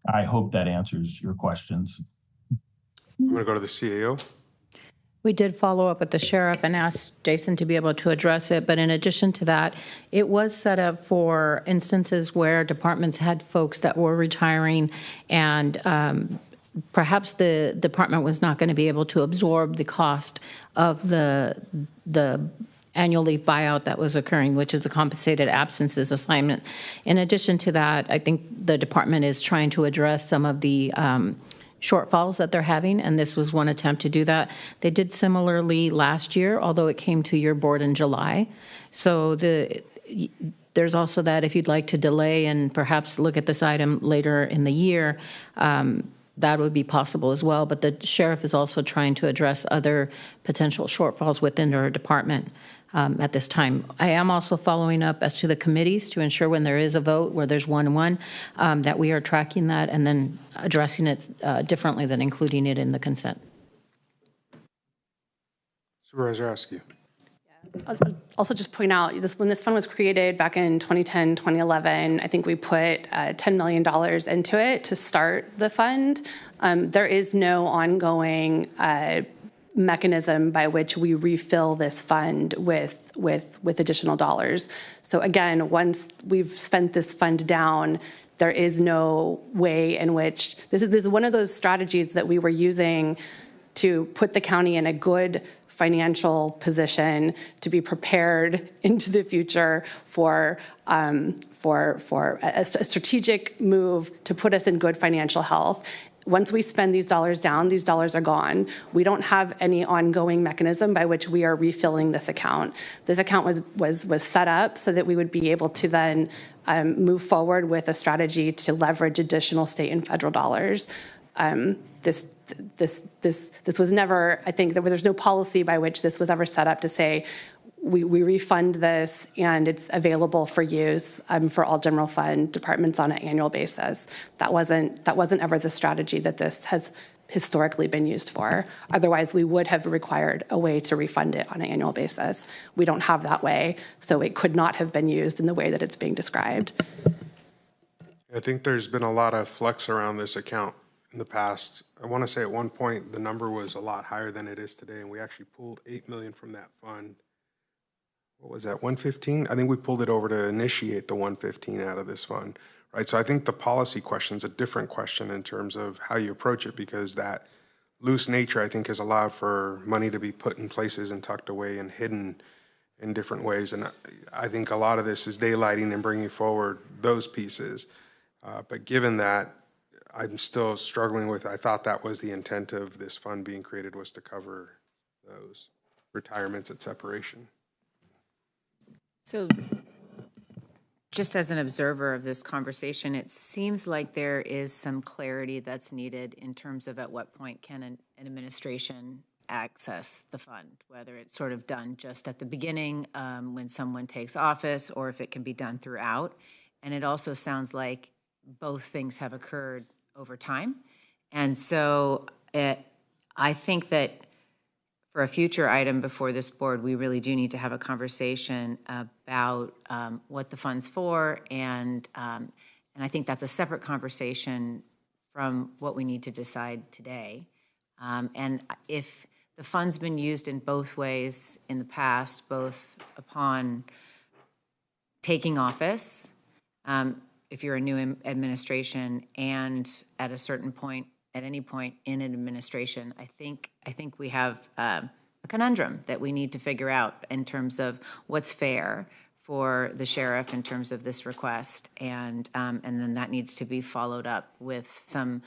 I hope that answers your questions. I'm going to go to the CAO. We did follow up with the sheriff and asked Jason to be able to address it, but in addition to that, it was set up for instances where departments had folks that were retiring and perhaps the department was not going to be able to absorb the cost of the annual leave buyout that was occurring, which is the compensated absences assignment. In addition to that, I think the department is trying to address some of the shortfalls that they're having, and this was one attempt to do that. They did similarly last year, although it came to your board in July. So there's also that if you'd like to delay and perhaps look at this item later in the year, that would be possible as well. But the sheriff is also trying to address other potential shortfalls within their department at this time. I am also following up as to the committees to ensure when there is a vote where there's 1-1, that we are tracking that and then addressing it differently than including it in the consent. Supervisor Askey. I'll also just point out, when this fund was created back in 2010, 2011, I think we put $10 million into it to start the fund. There is no ongoing mechanism by which we refill this fund with additional dollars. So again, once we've spent this fund down, there is no way in which this is one of those strategies that we were using to put the county in a good financial position to be prepared into the future for a strategic move to put us in good financial health. Once we spend these dollars down, these dollars are gone. We don't have any ongoing mechanism by which we are refilling this account. This account was set up so that we would be able to then move forward with a strategy to leverage additional state and federal dollars. This was never, I think, there's no policy by which this was ever set up to say, we refund this and it's available for use for all general fund departments on an annual basis. That wasn't ever the strategy that this has historically been used for. Otherwise, we would have required a way to refund it on an annual basis. We don't have that way, so it could not have been used in the way that it's being described. I think there's been a lot of flex around this account in the past. I want to say at one point the number was a lot higher than it is today, and we actually pulled $8 million from that fund what was that, 115? I think we pulled it over to initiate the 115 out of this fund, right? So I think the policy question is a different question in terms of how you approach it, because that loose nature, I think, has allowed for money to be put in places and tucked away and hidden in different ways. And I think a lot of this is daylighting and bringing forward those pieces. But given that, I'm still struggling with, I thought that was the intent of this fund being created, was to cover those retirements at separation. So just as an observer of this conversation, it seems like there is some clarity that's needed in terms of at what point can an administration access the fund, whether it's sort of done just at the beginning when someone takes office, or if it can be done throughout. And it also sounds like both things have occurred over time. And so I think that for a future item before this board, we really do need to have a conversation about what the fund's for, and I think that's a separate conversation from what we need to decide today. And if the fund's been used in both ways in the past, both upon taking office, if you're a new administration, and at a certain point, at any point in an administration, I think we have a conundrum that we need to figure out in terms of what's fair for the sheriff in terms of this request, and then that needs to be followed up with some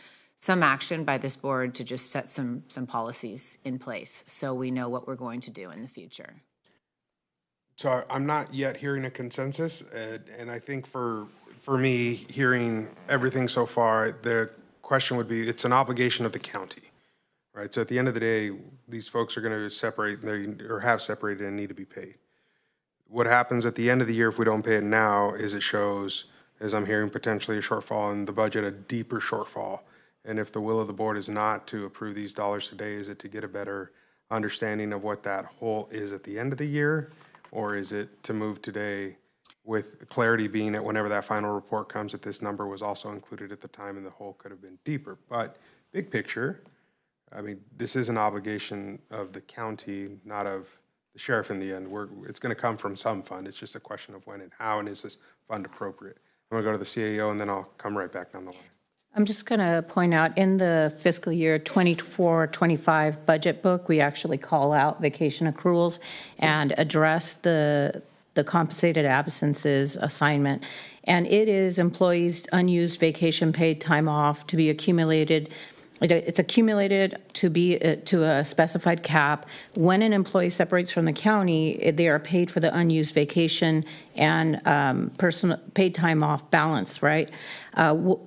action by this board to just set some policies in place so we know what we're going to do in the future. So I'm not yet hearing a consensus, and I think for me, hearing everything so far, the question would be, it's an obligation of the county, right? So at the end of the day, these folks are going to separate, or have separated, and need to be paid. What happens at the end of the year if we don't pay it now is it shows, as I'm hearing, potentially a shortfall in the budget, a deeper shortfall. And if the will of the board is not to approve these dollars today, is it to get a better understanding of what that hole is at the end of the year? Or is it to move today with clarity being that whenever that final report comes, that this number was also included at the time and the hole could have been deeper? But big picture, I mean, this is an obligation of the county, not of the sheriff in the end. It's going to come from some fund. It's just a question of when and how, and is this fund appropriate? I'm going to go to the CAO, and then I'll come right back down the line. I'm just going to point out, in the fiscal year 24-25 budget book, we actually call out vacation accruals and address the compensated absences assignment. And it is employees' unused vacation paid time off to be accumulated. It's accumulated to be to a specified cap. When an employee separates from the county, they are paid for the unused vacation and personal paid time off balance, right?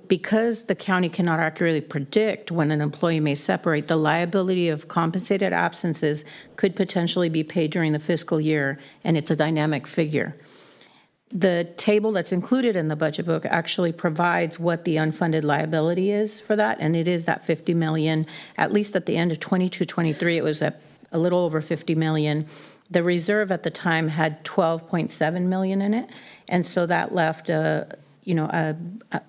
Because the county cannot accurately predict when an employee may separate, the liability of compensated absences could potentially be paid during the fiscal year, and it's a dynamic figure. The table that's included in the budget book actually provides what the unfunded liability is for that, and it is that $50 million. At least at the end of 22-23, it was a little over $50 million. The reserve at the time had $12.7 million in it, and so that left a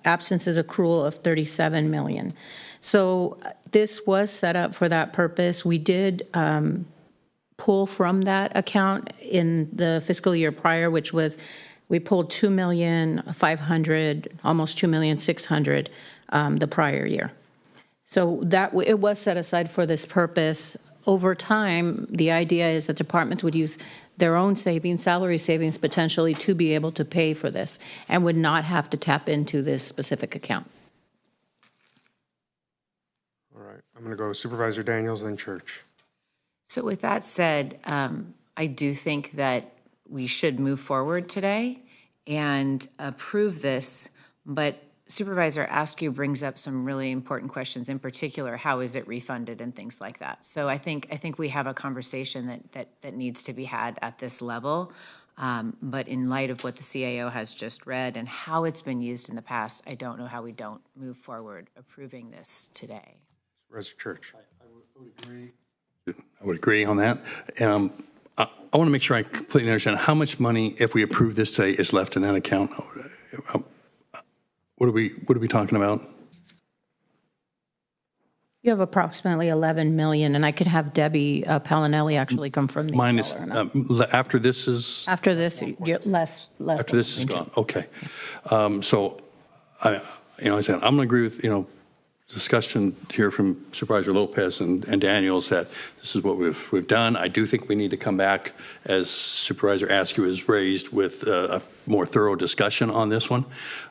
absences accrual of $37 million. So this was set up for that purpose. We did pull from that account in the fiscal year prior, which was, we pulled $2,500,000, almost $2,600,000 the prior year. So that it was set aside for this purpose. Over time, the idea is that departments would use their own savings, salary savings potentially, to be able to pay for this and would not have to tap into this specific account. All right, I'm going to go Supervisor Daniels, then Church. So with that said, I do think that we should move forward today and approve this, but Supervisor Askew brings up some really important questions, in particular, how is it refunded and things like that. So I think we have a conversation that needs to be had at this level, but in light of what the CAO has just read and how it's been used in the past, I don't know how we don't move forward approving this today. Supervisor Church. I would agree. I would agree on that. I want to make sure I completely understand how much money, if we approve this today, is left in that account. What are we talking about? You have approximately 11 million, and I could have Debbie Palinelli actually confirm the Mine is, dollar amount. after this is, After this, less. after this is gone, okay. So, I said, I'm going to agree with, discussion here from Supervisor Lopez and Daniels that this is what we've done. I do think we need to come back, as Supervisor Askew has raised, with a more thorough discussion on this one.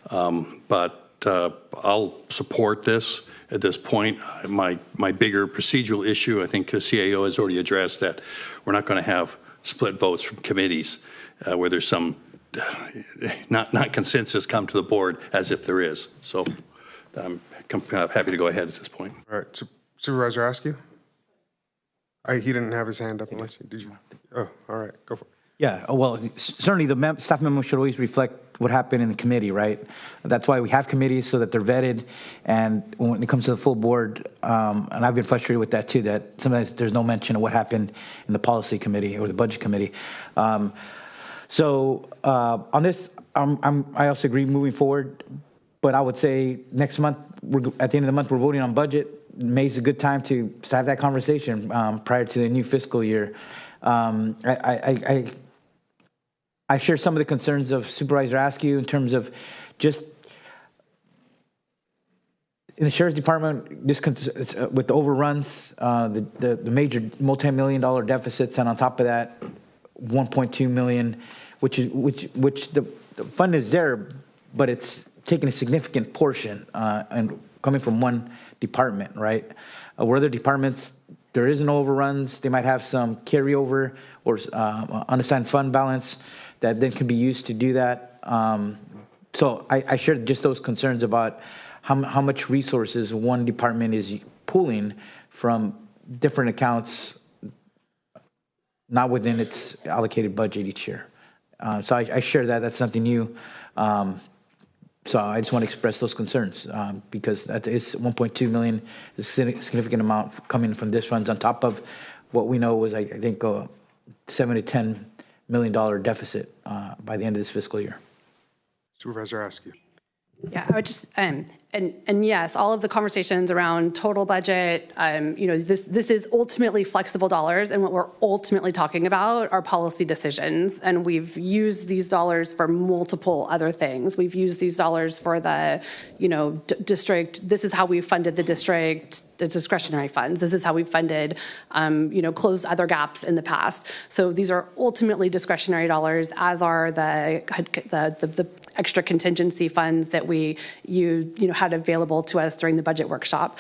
But I'll support this at this point. My bigger procedural issue, I think the CAO has already addressed, that we're not going to have split votes from committees where there's some not consensus come to the board as if there is. So I'm happy to go ahead at this point. All right, Supervisor Askew? He didn't have his hand up unless you, did you? Oh, all right, go for it. Yeah, well, certainly the staff memo should always reflect what happened in the committee, right? That's why we have committees, so that they're vetted. And when it comes to the full board, and I've been frustrated with that too, that sometimes there's no mention of what happened in the policy committee or the budget committee. So on this, I also agree moving forward. But I would say next month, at the end of the month, we're voting on budget. May's a good time to have that conversation prior to the new fiscal year. I share some of the concerns of Supervisor Askew in terms of just in the Sheriff's Department, just with the overruns, the major multi-million-dollar deficits, and on top of that, 1.2 million, which the fund is there, but it's taking a significant portion and coming from one department, right? Where other departments, there isn't overruns. They might have some carryover or unassigned fund balance that then can be used to do that. So I share just those concerns about how much resources one department is pulling from different accounts, not within its allocated budget each year. So I share that. That's something new. So I just want to express those concerns because that is 1.2 million, is a significant amount coming from this funds on top of what we know was, I think, a $7 to $10 million deficit by the end of this fiscal year. Supervisor Askew. Yeah, I would just, and yes, all of the conversations around total budget, this is ultimately flexible dollars, and what we're ultimately talking about are policy decisions. And we've used these dollars for multiple other things. We've used these dollars for the, district. This is how we funded the district, the discretionary funds. This is how we funded, closed other gaps in the past. So these are ultimately discretionary dollars, as are the extra contingency funds that we had available to us during the budget workshop.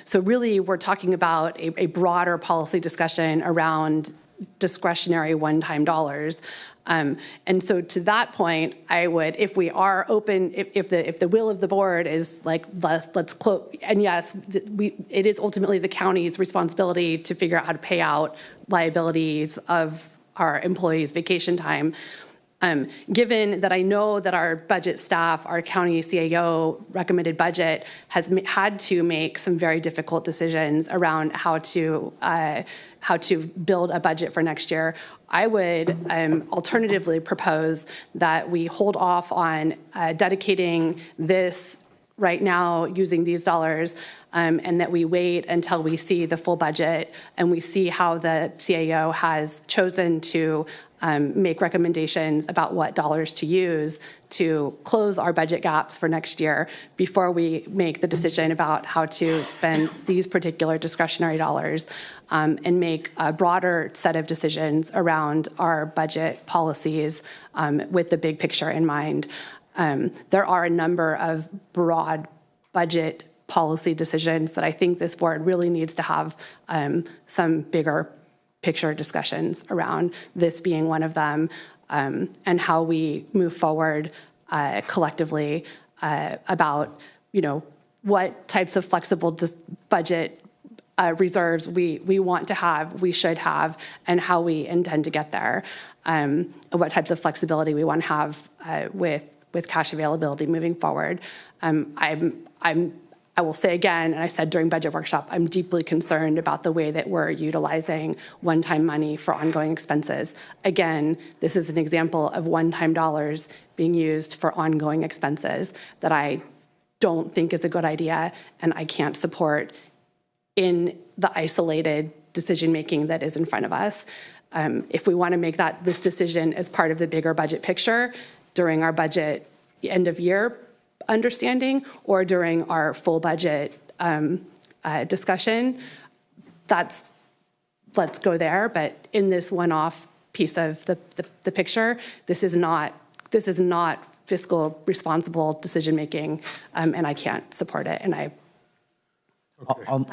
So really, we're talking about a broader policy discussion around discretionary one-time dollars. And so to that point, I would, if we are open, if the will of the board is like, let's close, and yes, it is ultimately the county's responsibility to figure out how to pay out liabilities of our employees' vacation time. Given that I know that our budget staff, our county CAO recommended budget has had to make some very difficult decisions around how to build a budget for next year, I would alternatively propose that we hold off on dedicating this right now using these dollars, and that we wait until we see the full budget and we see how the CAO has chosen to make recommendations about what dollars to use to close our budget gaps for next year before we make the decision about how to spend these particular discretionary dollars, and make a broader set of decisions around our budget policies with the big picture in mind. There are a number of broad budget policy decisions that I think this board really needs to have some bigger picture discussions around, this being one of them, and how we move forward collectively about, what types of flexible budget reserves we want to have, we should have, and how we intend to get there, what types of flexibility we want to have with cash availability moving forward. I will say again, and I said during budget workshop, I'm deeply concerned about the way that we're utilizing one-time money for ongoing expenses. Again, this is an example of one-time dollars being used for ongoing expenses that I don't think is a good idea, and I can't support in the isolated decision-making that is in front of us. If we want to make this decision as part of the bigger budget picture during our budget end of year understanding or during our full budget discussion, let's go there. But in this one-off piece of the picture, this is not fiscal responsible decision-making, and I can't support it. And I've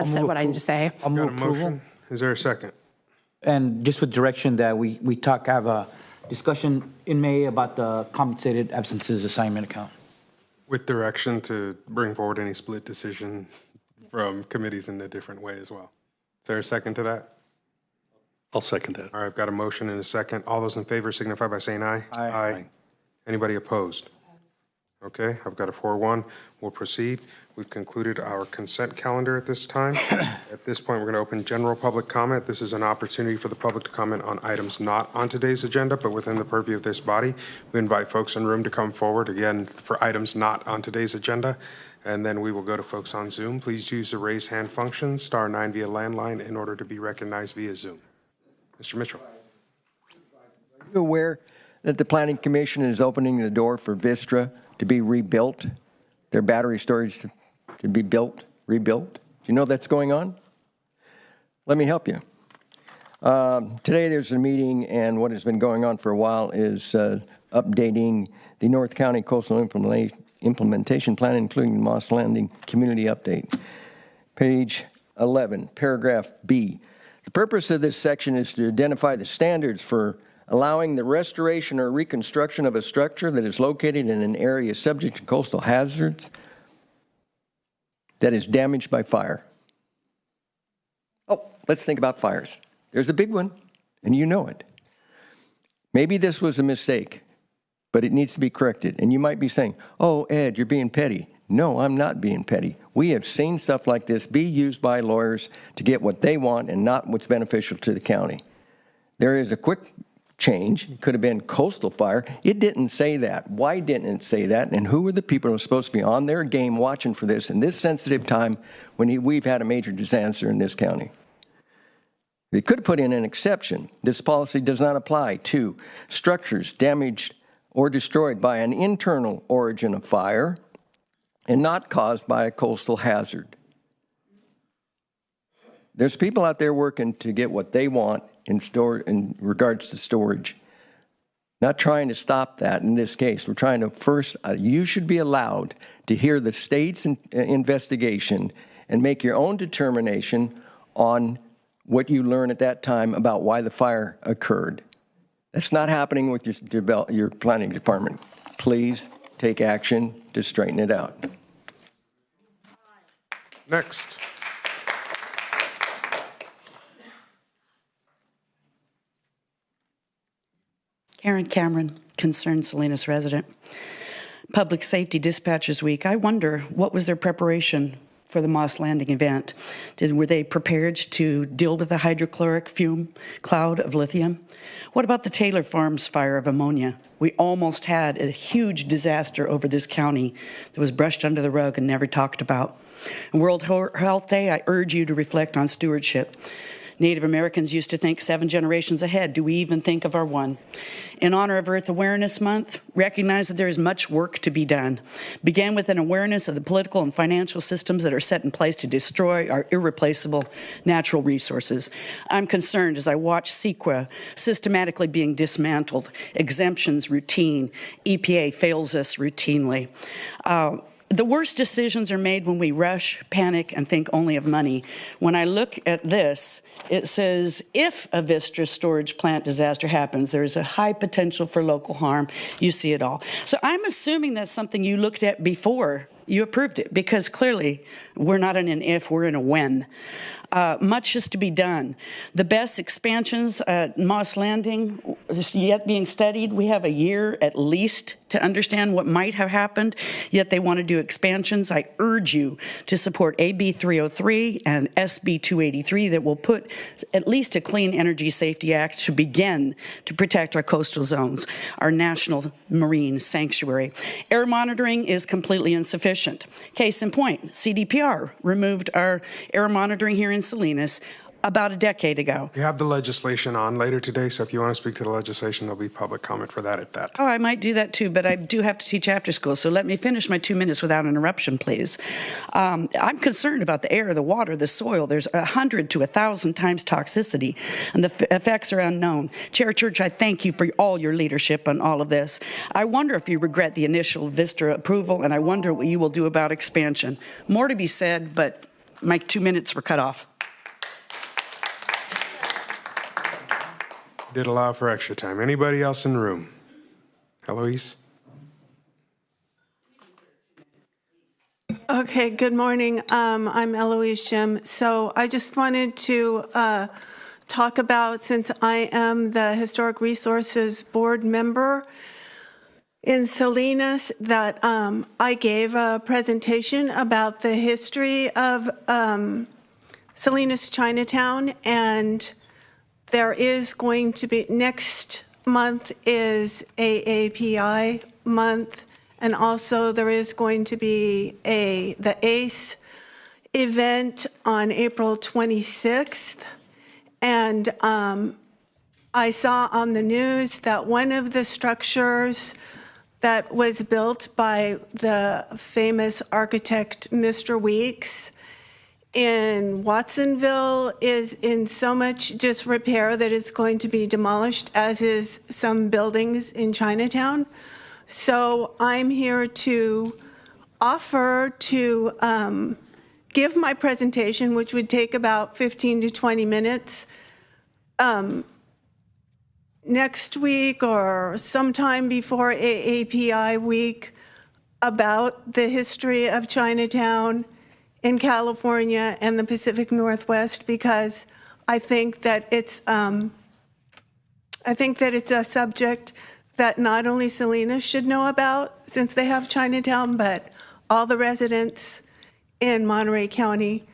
said what I need to say. Got a motion? Is there a second? And just with direction that we have a discussion in May about the compensated absences assignment account. With direction to bring forward any split decision from committees in a different way as well. Is there a second to that? I'll second that. All right, I've got a motion and a second. All those in favor signify by saying aye. Aye. Anybody opposed? Okay, I've got a 4-1. We'll proceed. We've concluded our consent calendar at this time. At this point, we're going to open general public comment. This is an opportunity for the public to comment on items not on today's agenda, but within the purview of this body. We invite folks in the room to come forward, again, for items not on today's agenda, and then we will go to folks on Zoom. Please use the raise hand function, *9 via landline, in order to be recognized via Zoom. Mr. Mitchell. Are you aware that the Planning Commission is opening the door for Vistra to be rebuilt, their battery storage to be rebuilt? Do you know that's going on? Let me help you. Today there's a meeting, and what has been going on for a while is updating the North County Coastal Implementation Plan, including the Moss Landing Community Update. Page 11, paragraph B. The purpose of this section is to identify the standards for allowing the restoration or reconstruction of a structure that is located in an area subject to coastal hazards that is damaged by fire. Oh, let's think about fires. There's a big one, and you know it. Maybe this was a mistake, but it needs to be corrected. And you might be saying, oh, Ed, you're being petty. No, I'm not being petty. We have seen stuff like this be used by lawyers to get what they want and not what's beneficial to the county. There is a quick change. It could have been coastal fire. It didn't say that. Why didn't it say that? And who are the people who are supposed to be on their game watching for this in this sensitive time when we've had a major disaster in this county? They could have put in an exception. This policy does not apply to structures damaged or destroyed by an internal origin of fire and not caused by a coastal hazard. There's people out there working to get what they want in regards to storage. Not trying to stop that in this case. We're trying to first, you should be allowed to hear the state's investigation and make your own determination on what you learn at that time about why the fire occurred. That's not happening with your planning department. Please take action to straighten it out. Next. Karen Cameron, Concerned Salinas resident. Public Safety Dispatchers Week. I wonder, what was their preparation for the Moss Landing event? Were they prepared to deal with the hydrochloric fume cloud of lithium? What about the Taylor Farms fire of ammonia? We almost had a huge disaster over this county that was brushed under the rug and never talked about. On World Health Day, I urge you to reflect on stewardship. Native Americans used to think 7 generations ahead. Do we even think of our one? In honor of Earth Awareness Month, recognize that there is much work to be done. Begin with an awareness of the political and financial systems that are set in place to destroy our irreplaceable natural resources. I'm concerned as I watch CEQA systematically being dismantled, exemptions routine, EPA fails us routinely. The worst decisions are made when we rush, panic, and think only of money. When I look at this, it says, if a Vistra storage plant disaster happens, there is a high potential for local harm. You see it all. So I'm assuming that's something you looked at before you approved it, because clearly we're not in an if, we're in a when. Much is to be done. The best expansions at Moss Landing is yet being studied. We have a year at least to understand what might have happened, yet they want to do expansions, I urge you to support AB 303 and SB 283 that will put at least a Clean Energy Safety Act to begin to protect our coastal zones, our national marine sanctuary. Air monitoring is completely insufficient. Case in point, CDPR removed our air monitoring here in Salinas about a decade ago. You have the legislation on later today, so if you want to speak to the legislation, there'll be public comment for that at that time. Oh, I might do that too, but I do have to teach after school, so let me finish my 2 minutes without interruption, please. I'm concerned about the air, the water, the soil. There's 100 to 1,000 times toxicity, and the effects are unknown. Chair Church, I thank you for all your leadership on all of this. I wonder if you regret the initial Vistra approval, and I wonder what you will do about expansion. More to be said, but my 2 minutes were cut off. Did allow for extra time. Anybody else in the room? Eloise? Okay, good morning. I'm Eloise Shim. So I just wanted to talk about, since I am the Historic Resources Board member in Salinas, that I gave a presentation about the history of Salinas Chinatown, and there is going to be, next month is AAPI month, and also there is going to be the ACE event on April 26th. And I saw on the news that one of the structures that was built by the famous architect Mr. Weeks in Watsonville is in so much disrepair that it's going to be demolished, as is some buildings in Chinatown. So I'm here to offer to give my presentation, which would take about 15 to 20 minutes, next week or sometime before AAPI week, about the history of Chinatown in California and the Pacific Northwest, because I think that it's a subject that not only Salinas should know about, since they have Chinatown, but all the residents in Monterey County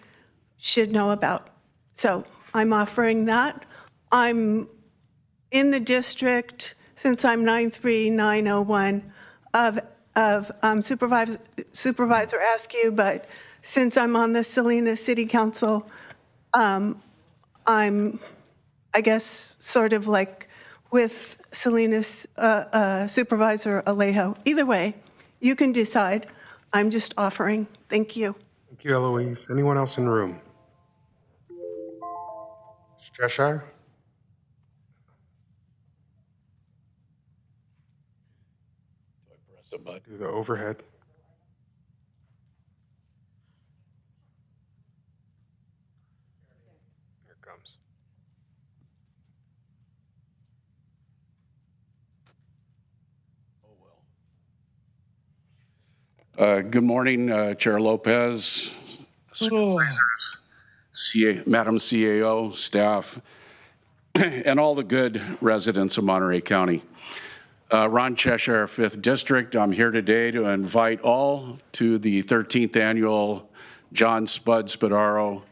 should know about. So I'm offering that. I'm in the district since I'm 93901 of Supervisor Askew, but since I'm on the Salinas City Council, I'm, I guess, sort of like with Salinas Supervisor Alejo. Either way, you can decide. I'm just offering. Thank you. Thank you, Eloise. Anyone else in the room? Cheshire? Do the overhead. Here it comes. Good morning, Chair Lopez, Supervisors, Madam CAO, staff, and all the good residents of Monterey County. Ron Cheshire, 5th District. I'm here today to invite all to the 13th annual John Spud Spadaro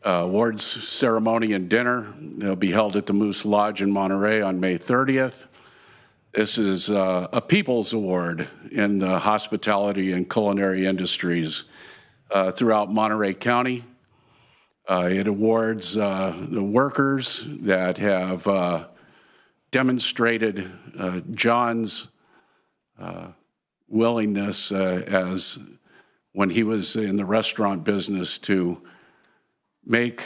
Awards Ceremony and Dinner. It'll be held at the Moose Lodge in Monterey on May 30th. This is a People's Award in the hospitality and culinary industries throughout Monterey County. It awards the workers that have demonstrated John's willingness as when he was in the restaurant business to make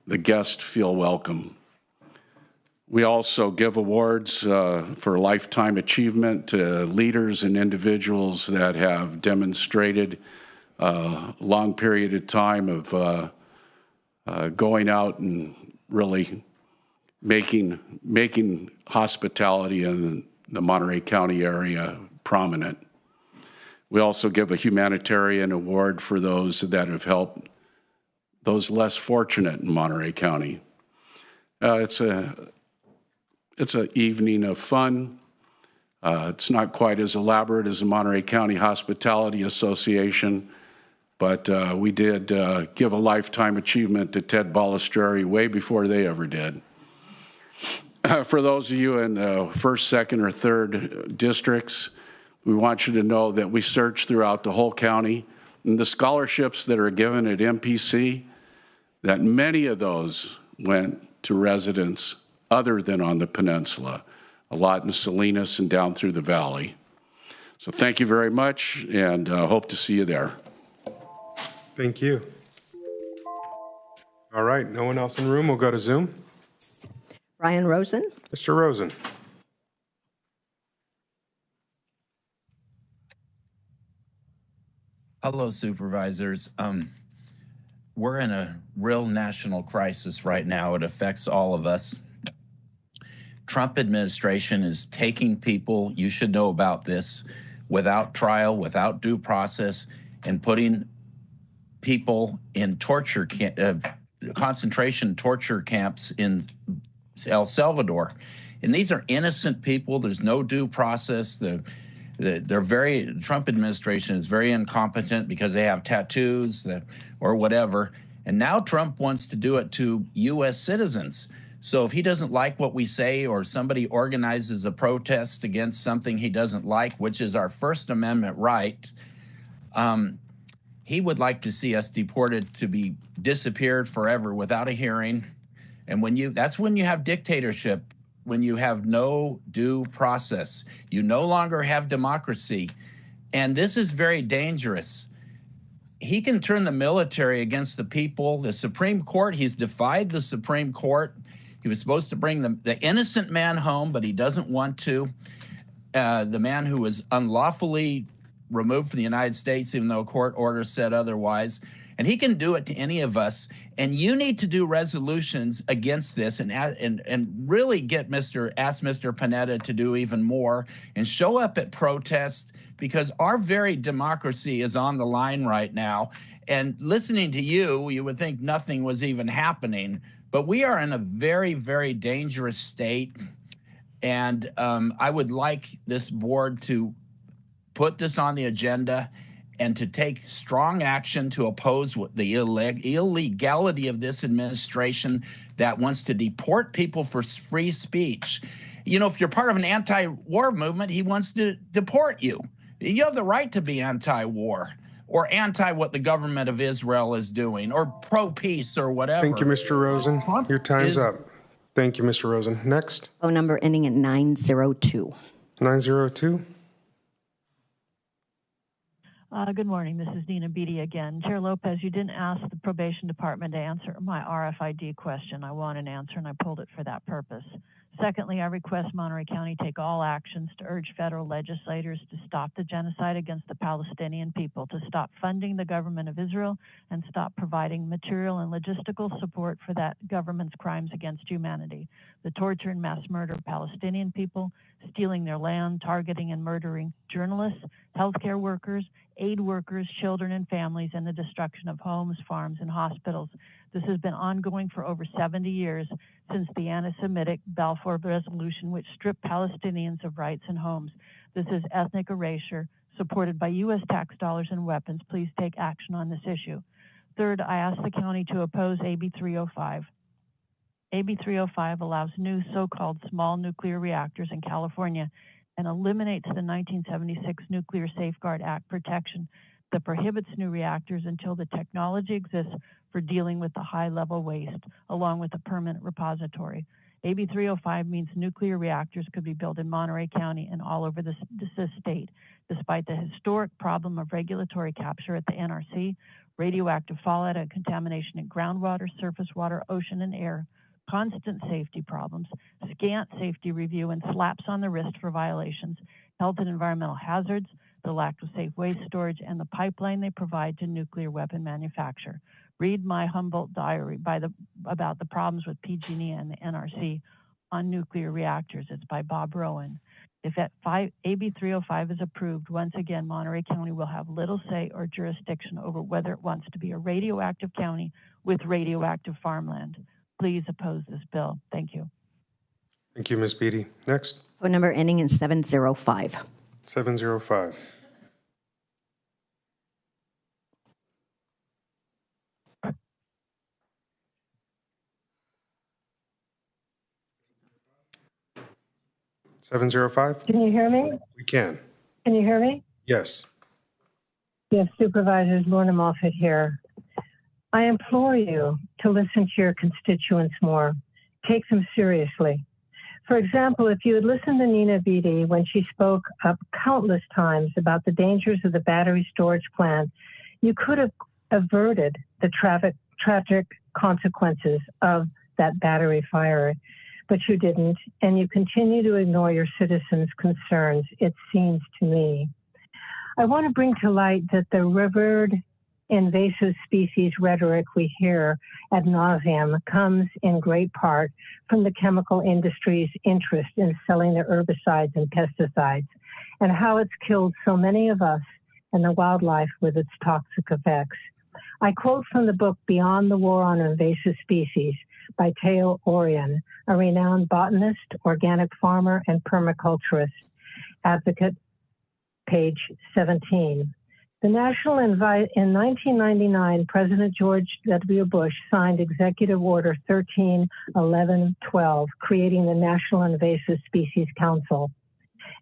the guest feel welcome. We also give awards for lifetime achievement to leaders and individuals that have demonstrated a long period of time of going out and really making hospitality in the Monterey County area prominent. We also give a humanitarian award for those that have helped those less fortunate in Monterey County. It's an evening of fun. It's not quite as elaborate as the Monterey County Hospitality Association, but we did give a lifetime achievement to Ted Balistreri way before they ever did. For those of you in the first, second, or third districts, we want you to know that we searched throughout the whole county, and the scholarships that are given at MPC, that many of those went to residents other than on the peninsula, a lot in Salinas and down through the valley. So thank you very much, and hope to see you there. Thank you. All right, no one else in the room. We'll go to Zoom. Brian Rosen. Mr. Rosen. Hello, supervisors. We're in a real national crisis right now. It affects all of us. Trump administration is taking people, you should know about this, without trial, without due process, and putting people in concentration torture camps in El Salvador. And these are innocent people. There's no due process. The Trump administration is very incompetent because they have tattoos or whatever. And now Trump wants to do it to U.S. citizens. So if he doesn't like what we say, or somebody organizes a protest against something he doesn't like, which is our First Amendment right, he would like to see us deported to be disappeared forever without a hearing. And that's when you have dictatorship, when you have no due process. You no longer have democracy. And this is very dangerous. He can turn the military against the people. The Supreme Court, he's defied the Supreme Court. He was supposed to bring the innocent man home, but he doesn't want to. The man who was unlawfully removed from the United States, even though a court order said otherwise. And he can do it to any of us. And you need to do resolutions against this and really ask Mr. Panetta to do even more and show up at protests, because our very democracy is on the line right now. And listening to you would think nothing was even happening. But we are in a very, very dangerous state. And I would like this board to put this on the agenda and to take strong action to oppose the illegality of this administration that wants to deport people for free speech. You know, if you're part of an anti-war movement, he wants to deport you. You have the right to be anti-war or anti what the government of Israel is doing, or pro-peace or whatever. Thank you, Mr. Rosen. Your time's up. Thank you, Mr. Rosen. Next. Phone number ending in 902. 902. Good morning. This is Nina Beatty again. Chair Lopez, you didn't ask the probation department to answer my RFID question. I want an answer, and I pulled it for that purpose. Secondly, I request Monterey County take all actions to urge federal legislators to stop the genocide against the Palestinian people, to stop funding the government of Israel, and stop providing material and logistical support for that government's crimes against humanity. The torture and mass murder of Palestinian people, stealing their land, targeting and murdering journalists, healthcare workers, aid workers, children and families, and the destruction of homes, farms, and hospitals. This has been ongoing for over 70 years since the anti-Semitic Balfour Resolution, which stripped Palestinians of rights and homes. This is ethnic erasure supported by U.S. tax dollars and weapons. Please take action on this issue. Third, I ask the county to oppose AB 305. AB 305 allows new so-called small nuclear reactors in California and eliminates the 1976 Nuclear Safeguard Act protection that prohibits new reactors until the technology exists for dealing with the high-level waste, along with a permanent repository. AB 305 means nuclear reactors could be built in Monterey County and all over the state, despite the historic problem of regulatory capture at the NRC, radioactive fallout and contamination in groundwater, surface water, ocean, and air, constant safety problems, scant safety review, and slaps on the wrist for violations, health and environmental hazards, the lack of safe waste storage, and the pipeline they provide to nuclear weapon manufacture. Read my Humboldt diary about the problems with PG&E and the NRC on nuclear reactors. It's by Bob Rowan. If AB 305 is approved, once again, Monterey County will have little say or jurisdiction over whether it wants to be a radioactive county with radioactive farmland. Please oppose this bill. Thank you. Thank you, Ms. Beatty. Next, Phone number ending in 705. 705. Can you hear me? We can. Can you hear me? Yes. Yes, Supervisors, Lorna Moffett here. I implore you to listen to your constituents more. Take them seriously. For example, if you had listened to Nina Beatty when she spoke up countless times about the dangers of the battery storage plant, you could have averted the tragic consequences of that battery fire, but you didn't, and you continue to ignore your citizens' concerns, it seems to me. I want to bring to light that the revered invasive species rhetoric we hear ad nauseum comes in great part from the chemical industry's interest in selling their herbicides and pesticides, and how it's killed so many of us and the wildlife with its toxic effects. I quote from the book Beyond the War on Invasive Species by Teo Orion, a renowned botanist, organic farmer, and permaculturist advocate, page 17. In 1999, President George W. Bush signed Executive Order 131112, creating the National Invasive Species Council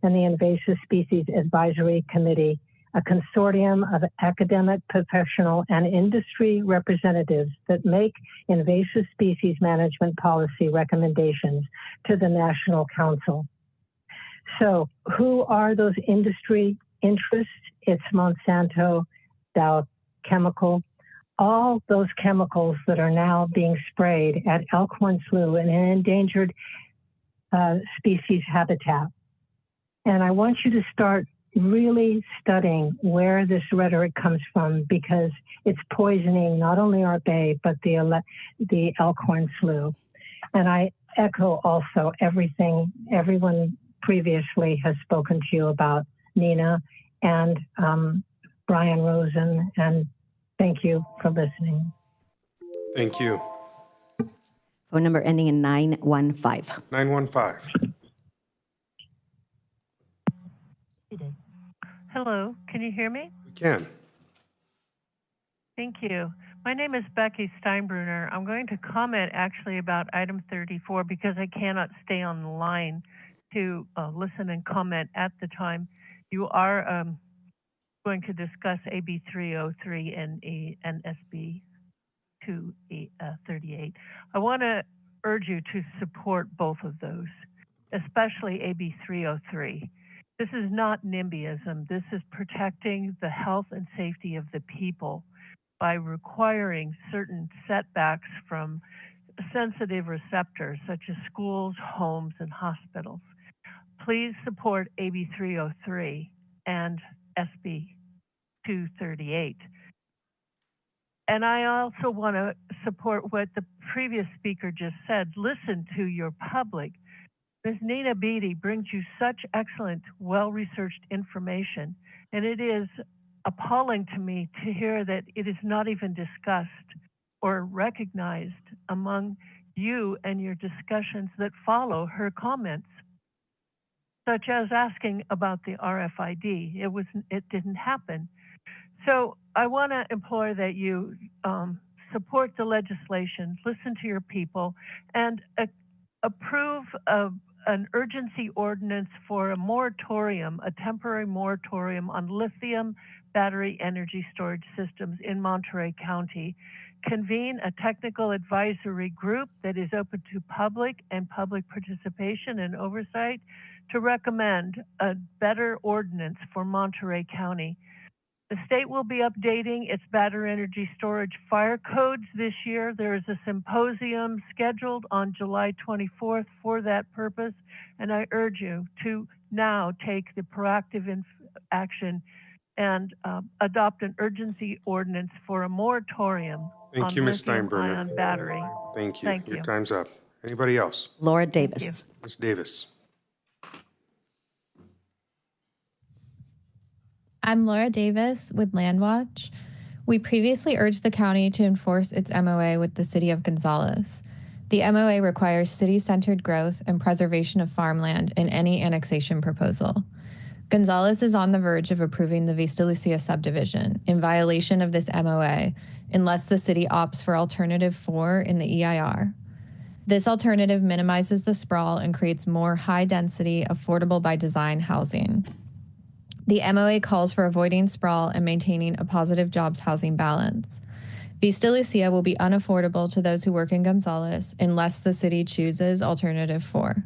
and the Invasive Species Advisory Committee, a consortium of academic, professional, and industry representatives that make invasive species management policy recommendations to the National Council. So who are those industry interests? It's Monsanto, Dow Chemical, all those chemicals that are now being sprayed at Elkhorn Slough, an endangered species habitat. And I want you to start really studying where this rhetoric comes from, because it's poisoning not only our bay, but the Elkhorn Slough. And I echo also everything everyone previously has spoken to you about, Nina and Brian Rosen, and thank you for listening. Thank you. Phone number ending in 915. 915. Hello, can you hear me? We can. Thank you. My name is Becky Steinbruner. I'm going to comment actually about item 34 because I cannot stay on the line to listen and comment at the time. You are going to discuss AB 303 and SB 238. I want to urge you to support both of those, especially AB 303. This is not NIMBYism. This is protecting the health and safety of the people by requiring certain setbacks from sensitive receptors such as schools, homes, and hospitals. Please support AB 303 and SB 238. And I also want to support what the previous speaker just said. Listen to your public. Ms. Nina Beatty brings you such excellent, well-researched information, and it is appalling to me to hear that it is not even discussed or recognized among you and your discussions that follow her comments, such as asking about the RFID. It didn't happen. So I want to implore that you support the legislation, listen to your people, and approve of an urgency ordinance for a moratorium, a temporary moratorium on lithium battery energy storage systems in Monterey County. Convene a technical advisory group that is open to public and public participation and oversight to recommend a better ordinance for Monterey County. The state will be updating its battery energy storage fire codes this year. There is a symposium scheduled on July 24th for that purpose, and I urge you to now take the proactive action and adopt an urgency ordinance for a moratorium Thank on you, Ms. lithium-ion battery. Thank you. Thank Your you. time's up. Anybody else? Laura Davis. Ms. Davis. I'm Laura Davis with Landwatch. We previously urged the county to enforce its MOA with the city of Gonzales. The MOA requires city-centered growth and preservation of farmland in any annexation proposal. Gonzales is on the verge of approving the Vista Lucia subdivision in violation of this MOA unless the city opts for alternative 4 in the EIR. This alternative minimizes the sprawl and creates more high-density, affordable by design housing. The MOA calls for avoiding sprawl and maintaining a positive jobs housing balance. Vista Lucia will be unaffordable to those who work in Gonzales unless the city chooses alternative 4.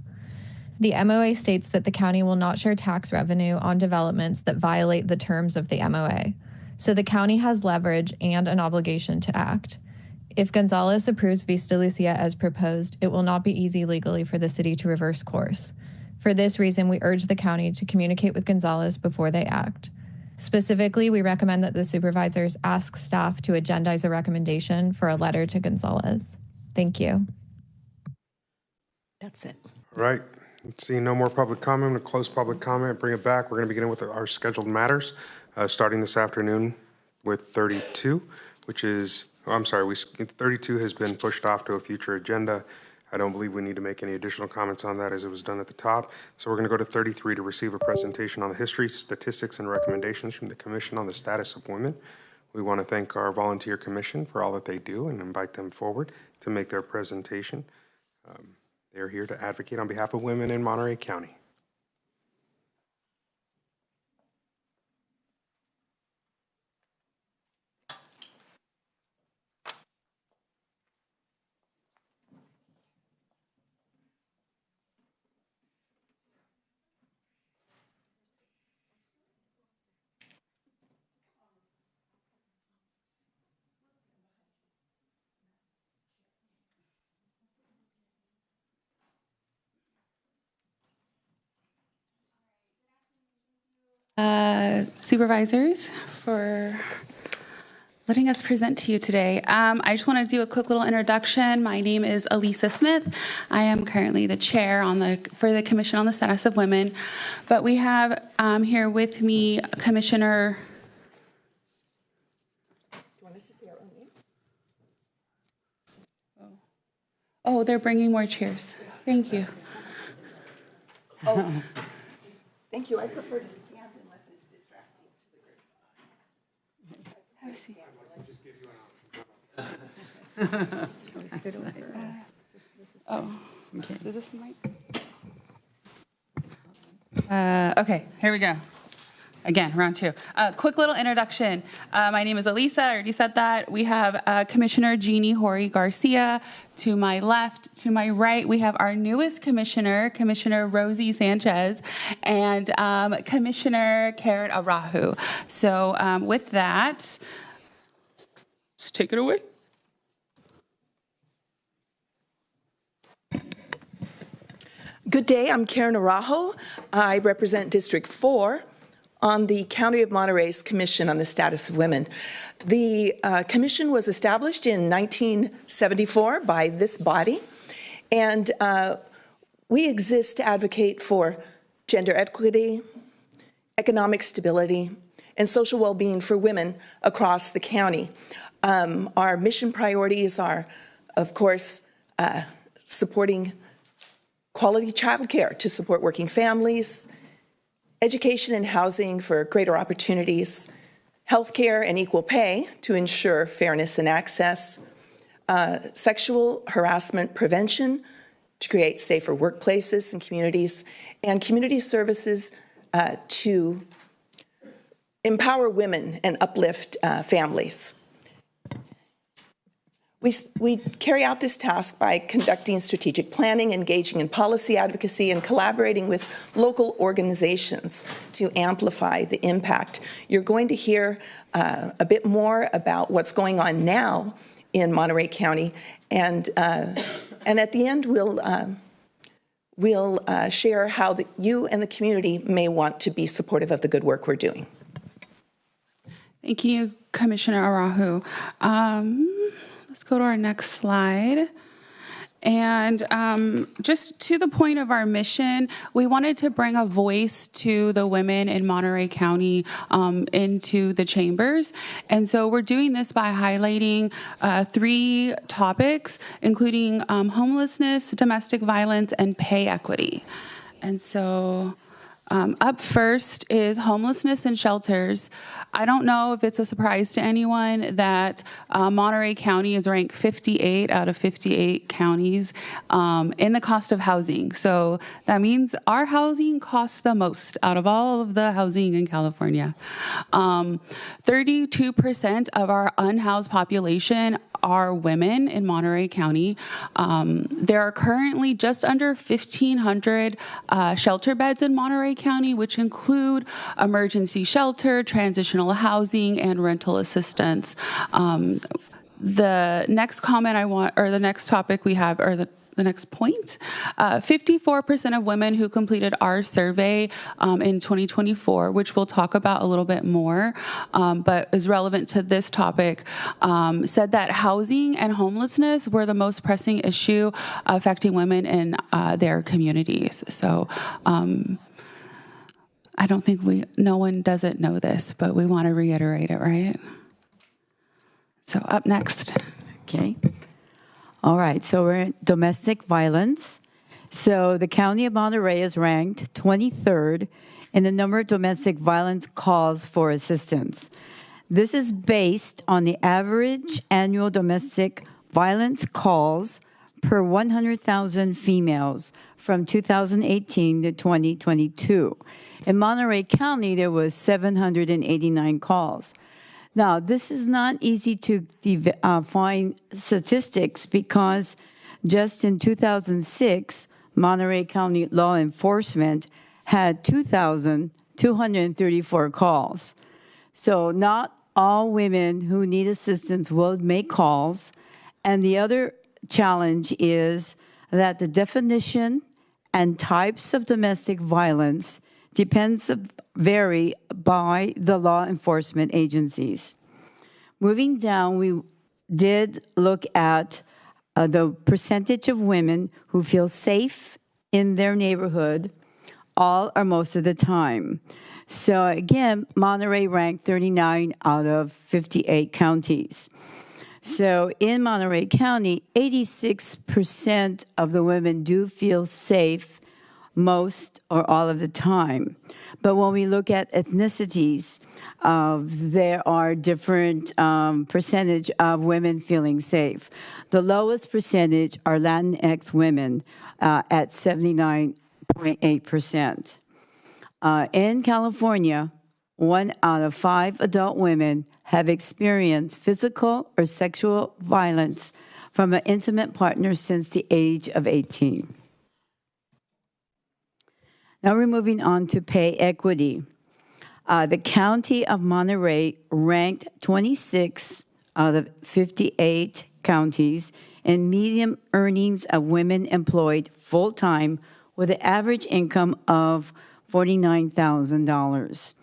The MOA states that the county will not share tax revenue on developments that violate the terms of the MOA, so the county has leverage and an obligation to act. If Gonzales approves Vista Lucia as proposed, it will not be easy legally for the city to reverse course. For this reason, we urge the county to communicate with Gonzales before they act. Specifically, we recommend that the supervisors ask staff to agendize a recommendation for a letter to Gonzales. Thank you. That's it. All right. Seeing no more public comment, I'm going to close public comment, bring it back. We're going to begin with our scheduled matters, starting this afternoon with 32, which is, 32 has been pushed off to a future agenda. I don't believe we need to make any additional comments on that as it was done at the top. So we're going to go to 33 to receive a presentation on the history, statistics, and recommendations from the Commission on the Status of Women. We want to thank our volunteer commission for all that they do and invite them forward to make their presentation. They're here to advocate on behalf of women in Monterey County. Supervisors, for letting us present to you today. I just want to do a quick little introduction. My name is Elisa Smith. I am currently the chair for the Commission on the Status of Women. But we have here with me Commissioner. Do you want us to say our own names? Oh, they're bringing more chairs. Thank you. Oh, thank you. I prefer to stand unless it's distracting to the group. Have a seat. Oh, okay. Is this mic? Okay, here we go. Again, round 2. Quick little introduction. My name is Elisa. I already said that. We have Commissioner Jeannie Hori Garcia to my left. To my right, we have our newest commissioner, Commissioner Rosie Sanchez, and Commissioner Karen Arahu. So with that, let's take it away. Good day. I'm Karen Arahu. I represent District 4 on the County of Monterey's Commission on the Status of Women. The commission was established in 1974 by this body, and we exist to advocate for gender equity, economic stability, and social well-being for women across the county. Our mission priorities are, of course, supporting quality childcare to support working families, education and housing for greater opportunities, healthcare and equal pay to ensure fairness and access, sexual harassment prevention to create safer workplaces and communities, and community services to empower women and uplift families. We carry out this task by conducting strategic planning, engaging in policy advocacy, and collaborating with local organizations to amplify the impact. You're going to hear a bit more about what's going on now in Monterey County, and at the end we'll share how you and the community may want to be supportive of the good work we're doing. Thank you, Commissioner Arahu. Let's go to our next slide. And just to the point of our mission, we wanted to bring a voice to the women in Monterey County into the chambers. And so we're doing this by highlighting 3 topics, including homelessness, domestic violence, and pay equity. And so up first is homelessness and shelters. I don't know if it's a surprise to anyone that Monterey County is ranked 58 out of 58 counties in the cost of housing. So that means our housing costs the most out of all of the housing in California. 32% of our unhoused population are women in Monterey County. There are currently just under 1,500 shelter beds in Monterey County, which include emergency shelter, transitional housing, and rental assistance. The next comment the next topic we have, or the next point, 54% of women who completed our survey in 2024, which we'll talk about a little bit more, but is relevant to this topic, said that housing and homelessness were the most pressing issue affecting women in their communities. So I don't think no one doesn't know this, but we want to reiterate it, right? So up next. Okay. All right, so we're in domestic violence. So the County of Monterey is ranked 23rd in the number of domestic violence calls for assistance. This is based on the average annual domestic violence calls per 100,000 females from 2018 to 2022. In Monterey County, there was 789 calls. Now, this is not easy to find statistics because just in 2006, Monterey County law enforcement had 2,234 calls. So not all women who need assistance will make calls. And the other challenge is that the definition and types of domestic violence vary by the law enforcement agencies. Moving down, we did look at the percentage of women who feel safe in their neighborhood all or most of the time. So again, Monterey ranked 39 out of 58 counties. So in Monterey County, 86% of the women do feel safe most or all of the time. But when we look at ethnicities, there are different percentage of women feeling safe. The lowest percentage are Latinx women at 79.8%. In California, 1 out of 5 adult women have experienced physical or sexual violence from an intimate partner since the age of 18. Now we're moving on to pay equity. The County of Monterey ranked 26 out of 58 counties in median earnings of women employed full-time with an average income of $49,000.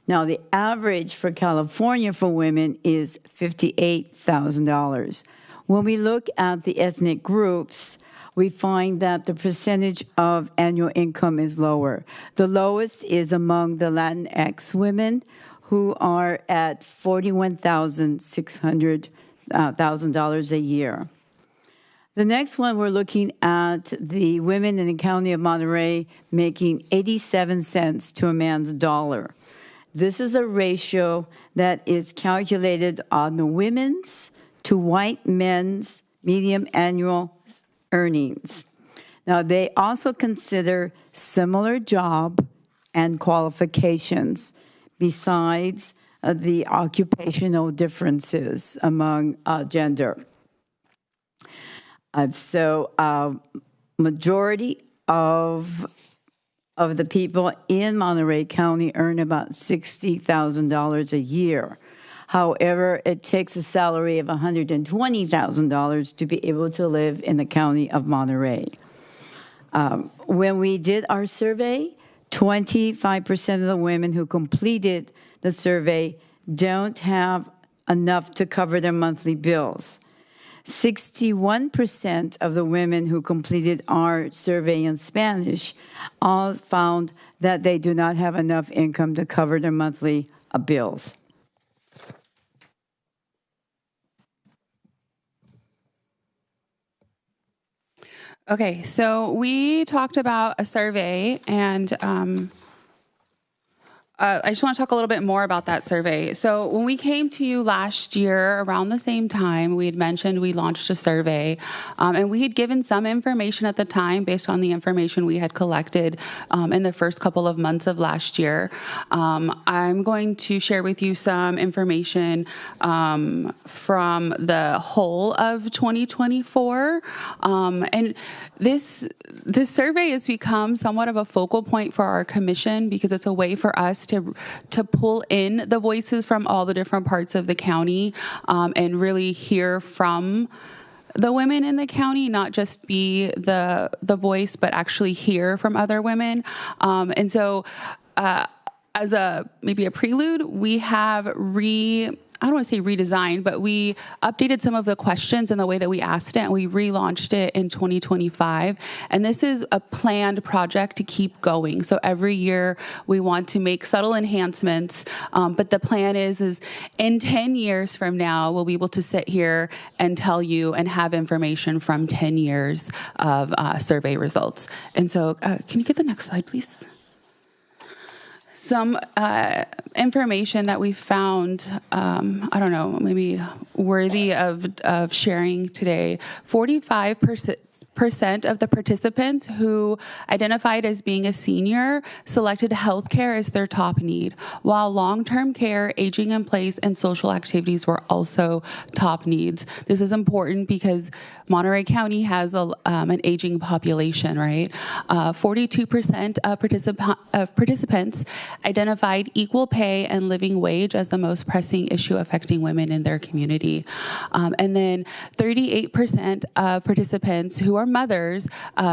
Now, the average for California for women is $58,000. When we look at the ethnic groups, we find that the percentage of annual income is lower. The lowest is among the Latinx women, who are at $41,600 a year. The next one, we're looking at the women in the County of Monterey making 87 cents to a man's dollar. This is a ratio that is calculated on the women's to white men's median annual earnings. Now, they also consider similar job and qualifications besides the occupational differences among gender. Majority of the people in Monterey County earn about $60,000 a year. However, it takes a salary of $120,000 to be able to live in the County of Monterey. When we did our survey, 25% of the women who completed the survey don't have enough to cover their monthly bills. 61% of the women who completed our survey in Spanish all found that they do not have enough income to cover their monthly bills. Okay, so we talked about a survey, and I just want to talk a little bit more about that survey. So when we came to you last year around the same time, we had mentioned we launched a survey, and we had given some information at the time based on the information we had collected in the first couple of months of last year. I'm going to share with you some information from the whole of 2024. And this survey has become somewhat of a focal point for our commission because it's a way for us to pull in the voices from all the different parts of the county and really hear from the women in the county, not just be the voice, but actually hear from other women. And so as maybe a prelude, we have I don't want to say redesigned, but we updated some of the questions and the way that we asked it, and we relaunched it in 2025. And this is a planned project to keep going. So every year we want to make subtle enhancements, but the plan is in 10 years from now, we'll be able to sit here and tell you and have information from 10 years of survey results. And so can you get the next slide, please? Some information that we found, I don't know, maybe worthy of sharing today. 45% of the participants who identified as being a senior selected healthcare as their top need, while long-term care, aging in place, and social activities were also top needs. This is important because Monterey County has an aging population, right? 42% of participants identified equal pay and living wage as the most pressing issue affecting women in their community. And then 38% of participants who are mothers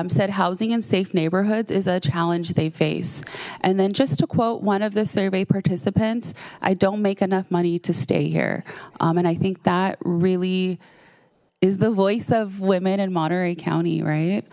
said housing in safe neighborhoods is a challenge they face. And then just to quote one of the survey participants, "I don't make enough money to stay here." And I think that really is the voice of women in Monterey County, right?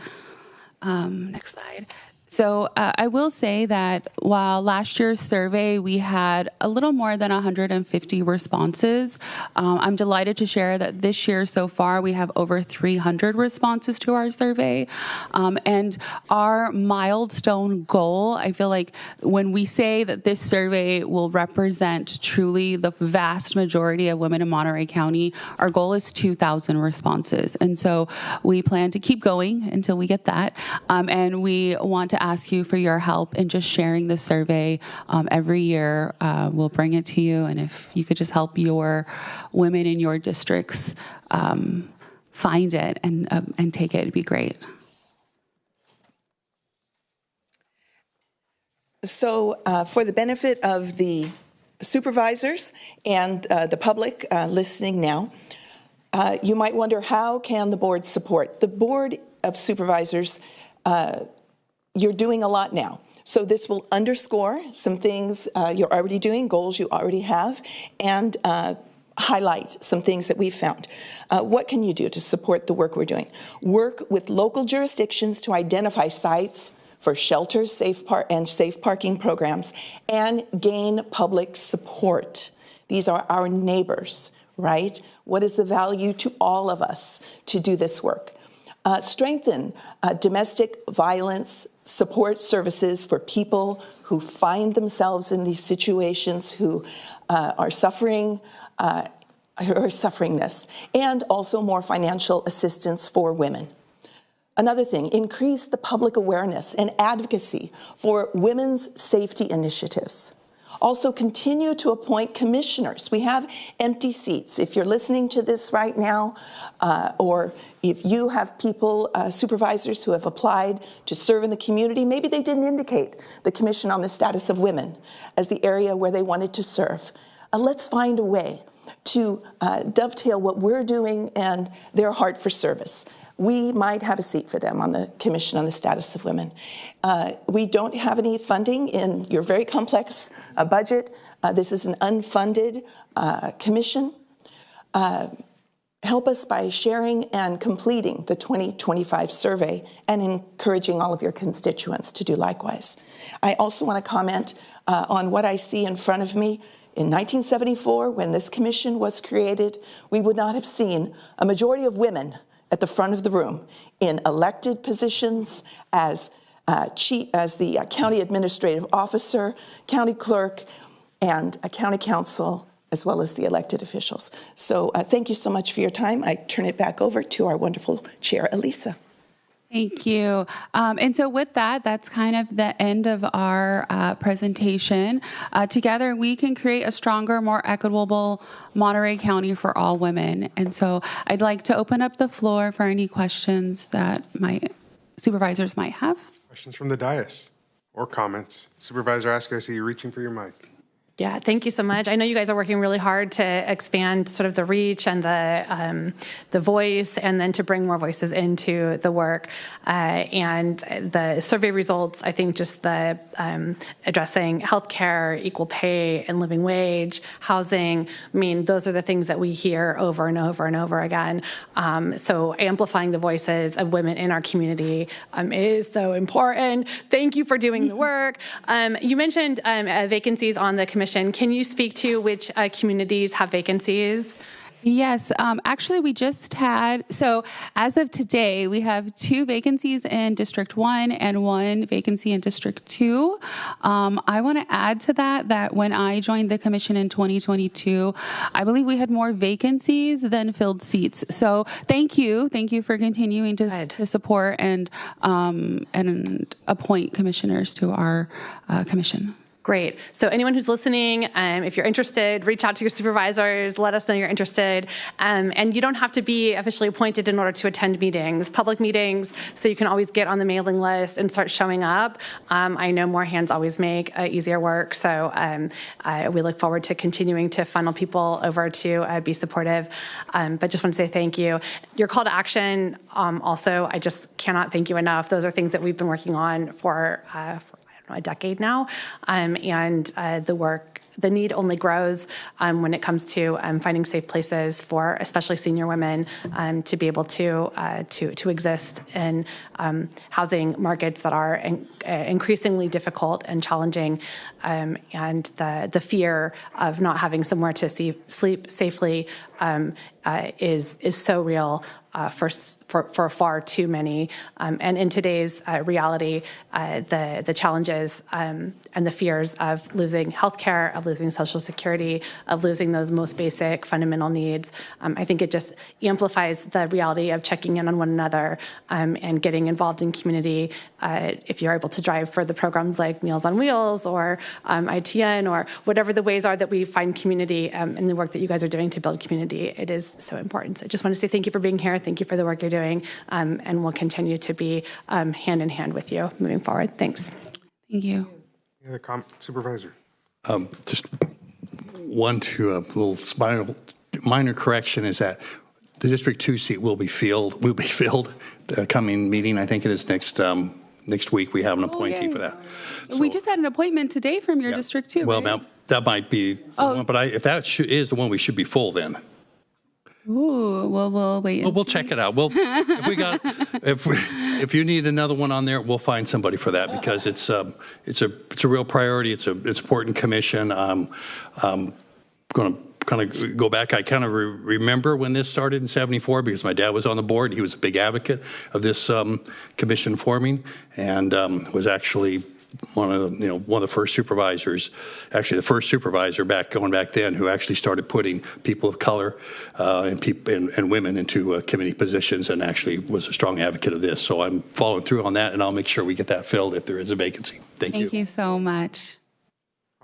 Next slide. So I will say that while last year's survey, we had a little more than 150 responses, I'm delighted to share that this year so far, we have over 300 responses to our survey. And our milestone goal, I feel like when we say that this survey will represent truly the vast majority of women in Monterey County, our goal is 2,000 responses. And so we plan to keep going until we get that. And we want to ask you for your help in just sharing the survey every year. We'll bring it to you, and if you could just help your women in your districts find it and take it, it'd be great. So for the benefit of the supervisors and the public listening now, you might wonder, how can the board support? The Board of Supervisors, you're doing a lot now. So this will underscore some things you're already doing, goals you already have, and highlight some things that we've found. What can you do to support the work we're doing? Work with local jurisdictions to identify sites for shelters, safe parking programs, and gain public support. These are our neighbors, right? What is the value to all of us to do this work? Strengthen domestic violence support services for people who find themselves in these situations, who are suffering this, and also more financial assistance for women. Another thing, increase the public awareness and advocacy for women's safety initiatives. Also, continue to appoint commissioners. We have empty seats. If you're listening to this right now, or if you have people, supervisors who have applied to serve in the community, maybe they didn't indicate the Commission on the Status of Women as the area where they wanted to serve. Let's find a way to dovetail what we're doing and their heart for service. We might have a seat for them on the Commission on the Status of Women. We don't have any funding in your very complex budget. This is an unfunded commission. Help us by sharing and completing the 2025 survey and encouraging all of your constituents to do likewise. I also want to comment on what I see in front of me. In 1974, when this commission was created, we would not have seen a majority of women at the front of the room in elected positions as the county administrative officer, county clerk, and a county council, as well as the elected officials. So thank you so much for your time. I turn it back over to our wonderful chair, Elisa. Thank you. And so with that, that's kind of the end of our presentation. Together, we can create a stronger, more equitable Monterey County for all women. And so I'd like to open up the floor for any questions that my supervisors might have. Questions from the dais or comments? Supervisor Ask, I see you reaching for your mic. Yeah, thank you so much. I know you guys are working really hard to expand sort of the reach and the voice, and then to bring more voices into the work. And the survey results, I think just the addressing healthcare, equal pay, and living wage, housing, I mean, those are the things that we hear over and over and over again. So amplifying the voices of women in our community is so important. Thank you for doing the work. You mentioned vacancies on the commission. Can you speak to which communities have vacancies? Yes, actually we just had, so as of today, we have 2 vacancies in District 1 and 1 vacancy in District 2. I want to add to that when I joined the commission in 2022, I believe we had more vacancies than filled seats. So thank you for continuing to support and appoint commissioners to our commission. Great. So anyone who's listening, if you're interested, reach out to your supervisors, let us know you're interested. And you don't have to be officially appointed in order to attend meetings, public meetings, so you can always get on the mailing list and start showing up. I know more hands always make easier work, so we look forward to continuing to funnel people over to be supportive. But just want to say thank you. Your call to action, also, I just cannot thank you enough. Those are things that we've been working on for a decade now, and the need only grows when it comes to finding safe places for especially senior women to be able to exist in housing markets that are increasingly difficult and challenging, and the fear of not having somewhere to sleep safely is so real for far too many. And in today's reality, the challenges and the fears of losing healthcare, of losing Social Security, of losing those most basic fundamental needs, I think it just amplifies the reality of checking in on one another and getting involved in community. If you're able to drive for the programs like Meals on Wheels or ITN or whatever the ways are that we find community in the work that you guys are doing to build community, it is so important. So I just want to say thank you for being here. Thank you for the work you're doing, and we'll continue to be hand in hand with you moving forward. Thanks. Thank you. Any other Supervisor? Just one to a little minor correction is that the District 2 seat will be filled. The coming meeting, I think it is next week. We have an appointee for that. We just had an appointment today from your District 2. Well, right? that might be the one, but if that is the one, we should be full then. Ooh, well, we'll wait. We'll check it out. If you need another one on there, we'll find somebody for that, because it's a real priority. It's an important commission. I'm going to kind of go back. I kind of remember when this started in '74 because my dad was on the board. He was a big advocate of this commission forming, and was actually one of the first supervisors, actually the first supervisor going back then, who actually started putting people of color and women into committee positions, and actually was a strong advocate of this. So I'm following through on that, and I'll make sure we get that filled if there is a vacancy. Thank you. Thank you so much.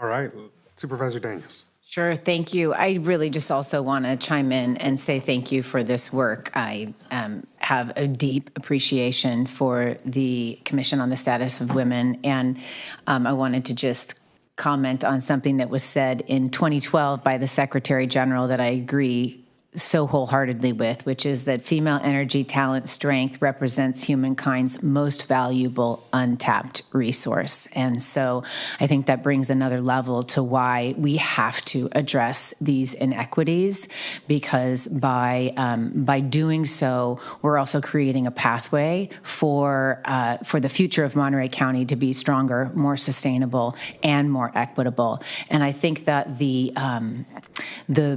All right, Supervisor Daniels. Sure, thank you. I really just also want to chime in and say thank you for this work. I have a deep appreciation for the Commission on the Status of Women, and I wanted to just comment on something that was said in 2012 by the Secretary General that I agree so wholeheartedly with, which is that female energy, talent, strength represents humankind's most valuable untapped resource. And so I think that brings another level to why we have to address these inequities, because by doing so, we're also creating a pathway for the future of Monterey County to be stronger, more sustainable, and more equitable. And I think that the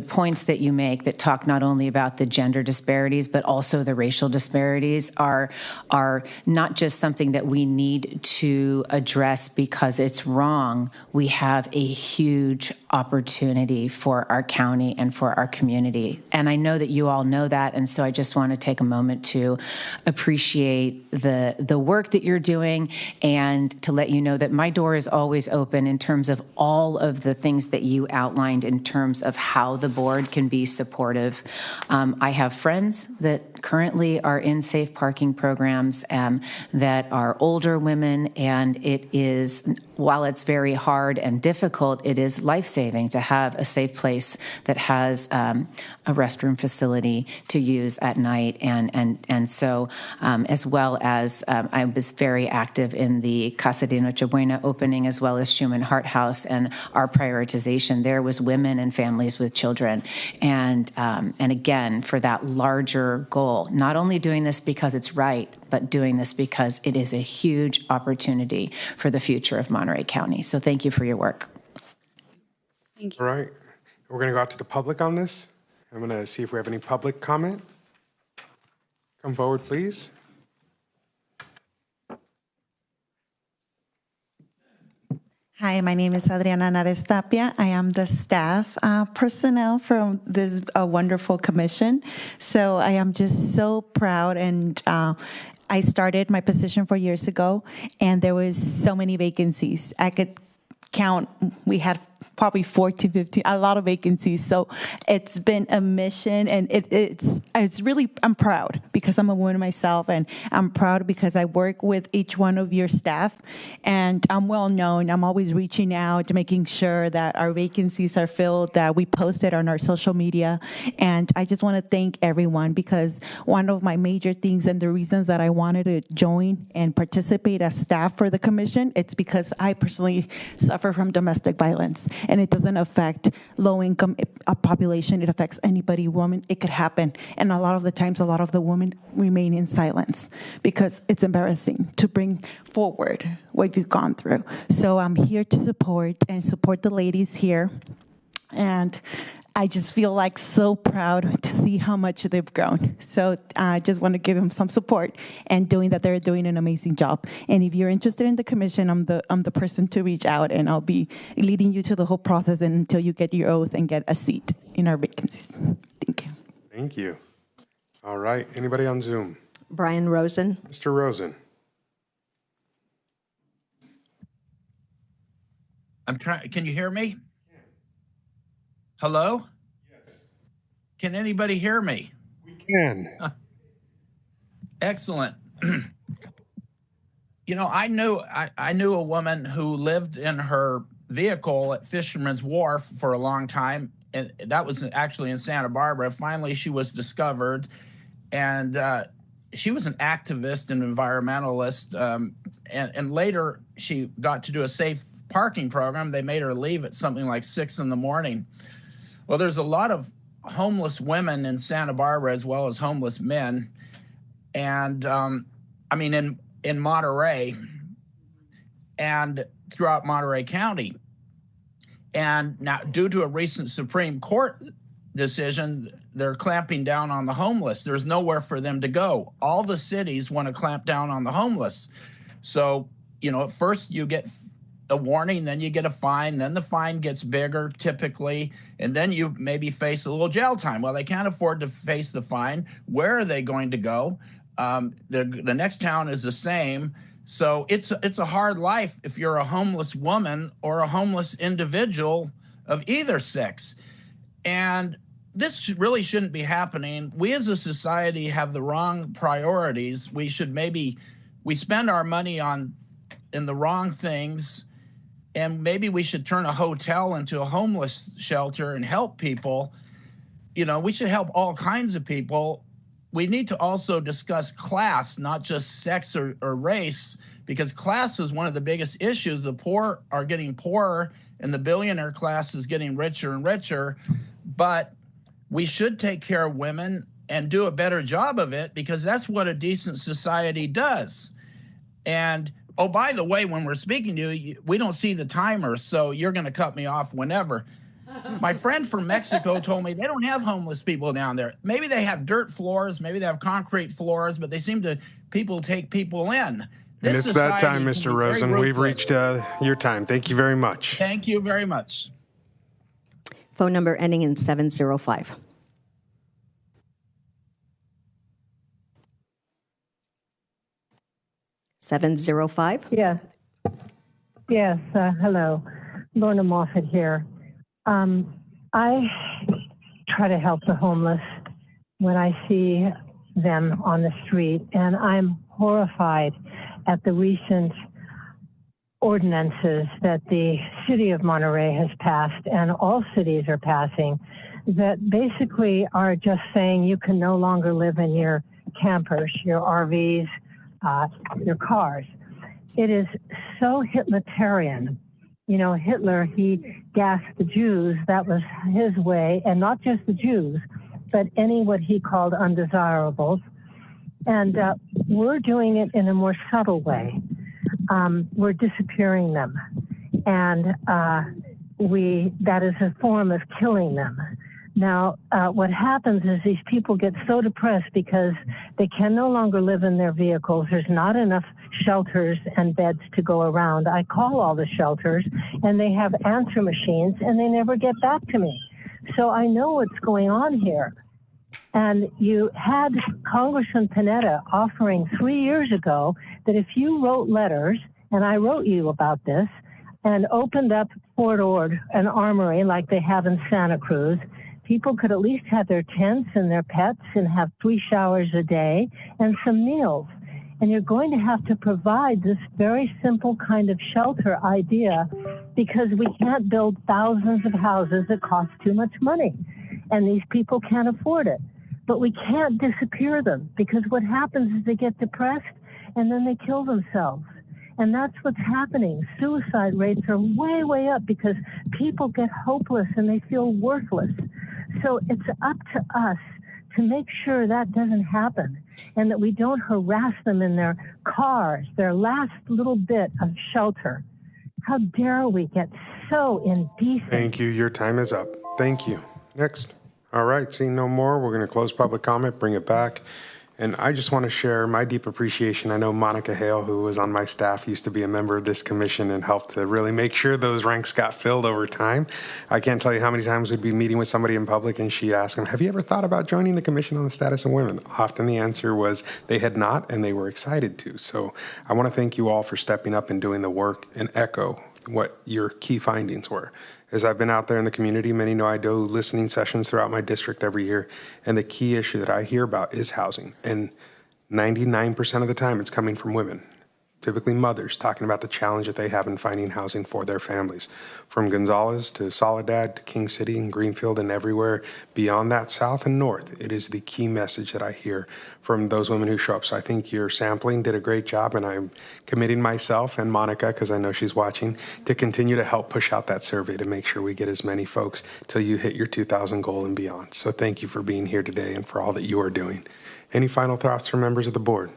points that you make that talk not only about the gender disparities, but also the racial disparities are not just something that we need to address because it's wrong. We have a huge opportunity for our county and for our community. And I know that you all know that, and so I just want to take a moment to appreciate the work that you're doing and to let you know that my door is always open in terms of all of the things that you outlined in terms of how the board can be supportive. I have friends that currently are in safe parking programs that are older women, and it is, while it's very hard and difficult, it is life-saving to have a safe place that has a restroom facility to use at night. And so, as well as I was very active in the Casa de Noche Buena opening, as well as Schumann Hart House, and our prioritization there was women and families with children. And again, for that larger goal, not only doing this because it's right, but doing this because it is a huge opportunity for the future of Monterey County. So thank you for your work. Thank you. All right. We're going to go out to the public on this. I'm going to see if we have any public comment. Come forward, please. Hi, my name is Adriana Nares Tapia. I am the staff personnel from this wonderful commission. So I am just so proud, and I started my position 4 years ago, and there was so many vacancies. I could count, we had probably 14, 15, a lot of vacancies. So it's been a mission, and it's really, I'm proud because I'm a woman myself, and I'm proud because I work with each one of your staff, and I'm well known. I'm always reaching out, making sure that our vacancies are filled, that we post it on our social media. And I just want to thank everyone, because one of my major things and the reasons that I wanted to join and participate as staff for the commission, it's because I personally suffer from domestic violence. And it doesn't affect low-income population. It affects anybody, woman. It could happen. And a lot of the times, a lot of the women remain in silence because it's embarrassing to bring forward what you've gone through. So I'm here to support the ladies here. And I just feel like so proud to see how much they've grown. So I just want to give them some support and doing that. They're doing an amazing job. And if you're interested in the commission, I'm the person to reach out, and I'll be leading you to the whole process until you get your oath and get a seat in our vacancies. Thank you. Thank you. All right. Anybody on Zoom? Brian Rosen. Mr. Rosen. I'm trying. Can you hear me? Hello? Yes. Can anybody hear me? We can. Excellent. You know, I knew a woman who lived in her vehicle at Fisherman's Wharf for a long time, and that was actually in Santa Barbara. Finally, she was discovered, and she was an activist and environmentalist, and later she got to do a safe parking program. They made her leave at something like 6 in the morning. Well, there's a lot of homeless women in Santa Barbara as well as homeless men. And I mean, in Monterey and throughout Monterey County. And now, due to a recent Supreme Court decision, they're clamping down on the homeless. There's nowhere for them to go. All the cities want to clamp down on the homeless. So, you know, at first you get a warning, then you get a fine, then the fine gets bigger typically, and then you maybe face a little jail time. Well, they can't afford to face the fine. Where are they going to go? The next town is the same. So it's a hard life if you're a homeless woman or a homeless individual of either sex. And this really shouldn't be happening. We as a society have the wrong priorities. We spend our money in the wrong things. And maybe we should turn a hotel into a homeless shelter and help people. we should help all kinds of people. We need to also discuss class, not just sex or race, because class is one of the biggest issues. The poor are getting poorer and the billionaire class is getting richer and richer. But we should take care of women and do a better job of it, because that's what a decent society does. And, oh, by the way, when we're speaking to you, we don't see the timer, so you're going to cut me off whenever. My friend from Mexico told me they don't have homeless people down there. Maybe they have dirt floors, maybe they have concrete floors, but they seem to take people in. And it's that time, Mr. Rosen. We've reached your time. Thank you very much. Thank you very much. Phone number ending in 705. Yes. Yes. Hello. Lorna Moffett here. I try to help the homeless when I see them on the street, and I'm horrified at the recent ordinances that the city of Monterey has passed, and all cities are passing, that basically are just saying you can no longer live in your campers, your RVs, your cars. It is so Hitlerian. Hitler, he gassed the Jews. That was his way, and not just the Jews, but any what he called undesirables. And we're doing it in a more subtle way. We're disappearing them. And that is a form of killing them. Now, what happens is these people get so depressed because they can no longer live in their vehicles. There's not enough shelters and beds to go around. I call all the shelters, and they have answer machines, and they never get back to me. So I know what's going on here. And you had Congressman Panetta offering 3 years ago that if you wrote letters, and I wrote you about this, and opened up Fort Ord, an armory like they have in Santa Cruz, people could at least have their tents and their pets and have 3 showers a day and some meals. And you're going to have to provide this very simple kind of shelter idea, because we can't build thousands of houses that cost too much money. And these people can't afford it. But we can't disappear them, because what happens is they get depressed and then they kill themselves. And that's what's happening. Suicide rates are way, way up because people get hopeless and they feel worthless. So it's up to us to make sure that doesn't happen, and that we don't harass them in their cars, their last little bit of shelter. How dare we get so indecent? Thank you. Your time is up. Thank you. Next. All right. Seeing no more, we're going to close public comment, bring it back. And I just want to share my deep appreciation. I know Monica Hale, who was on my staff, used to be a member of this commission and helped to really make sure those ranks got filled over time. I can't tell you how many times we'd be meeting with somebody in public and she'd ask them, have you ever thought about joining the Commission on the Status of Women? Often the answer was they had not, and they were excited to. So I want to thank you all for stepping up and doing the work and echo what your key findings were. As I've been out there in the community, many know I do listening sessions throughout my district every year, and the key issue that I hear about is housing. And 99% of the time, it's coming from women, typically mothers, talking about the challenge that they have in finding housing for their families. From Gonzales to Soledad to King City and Greenfield and everywhere beyond that, south and north, it is the key message that I hear from those women who show up. So I think your sampling did a great job, and I'm committing myself and Monica, because I know she's watching, to continue to help push out that survey to make sure we get as many folks till you hit your 2,000 goal and beyond. So thank you for being here today and for all that you are doing. Any final thoughts from members of the board?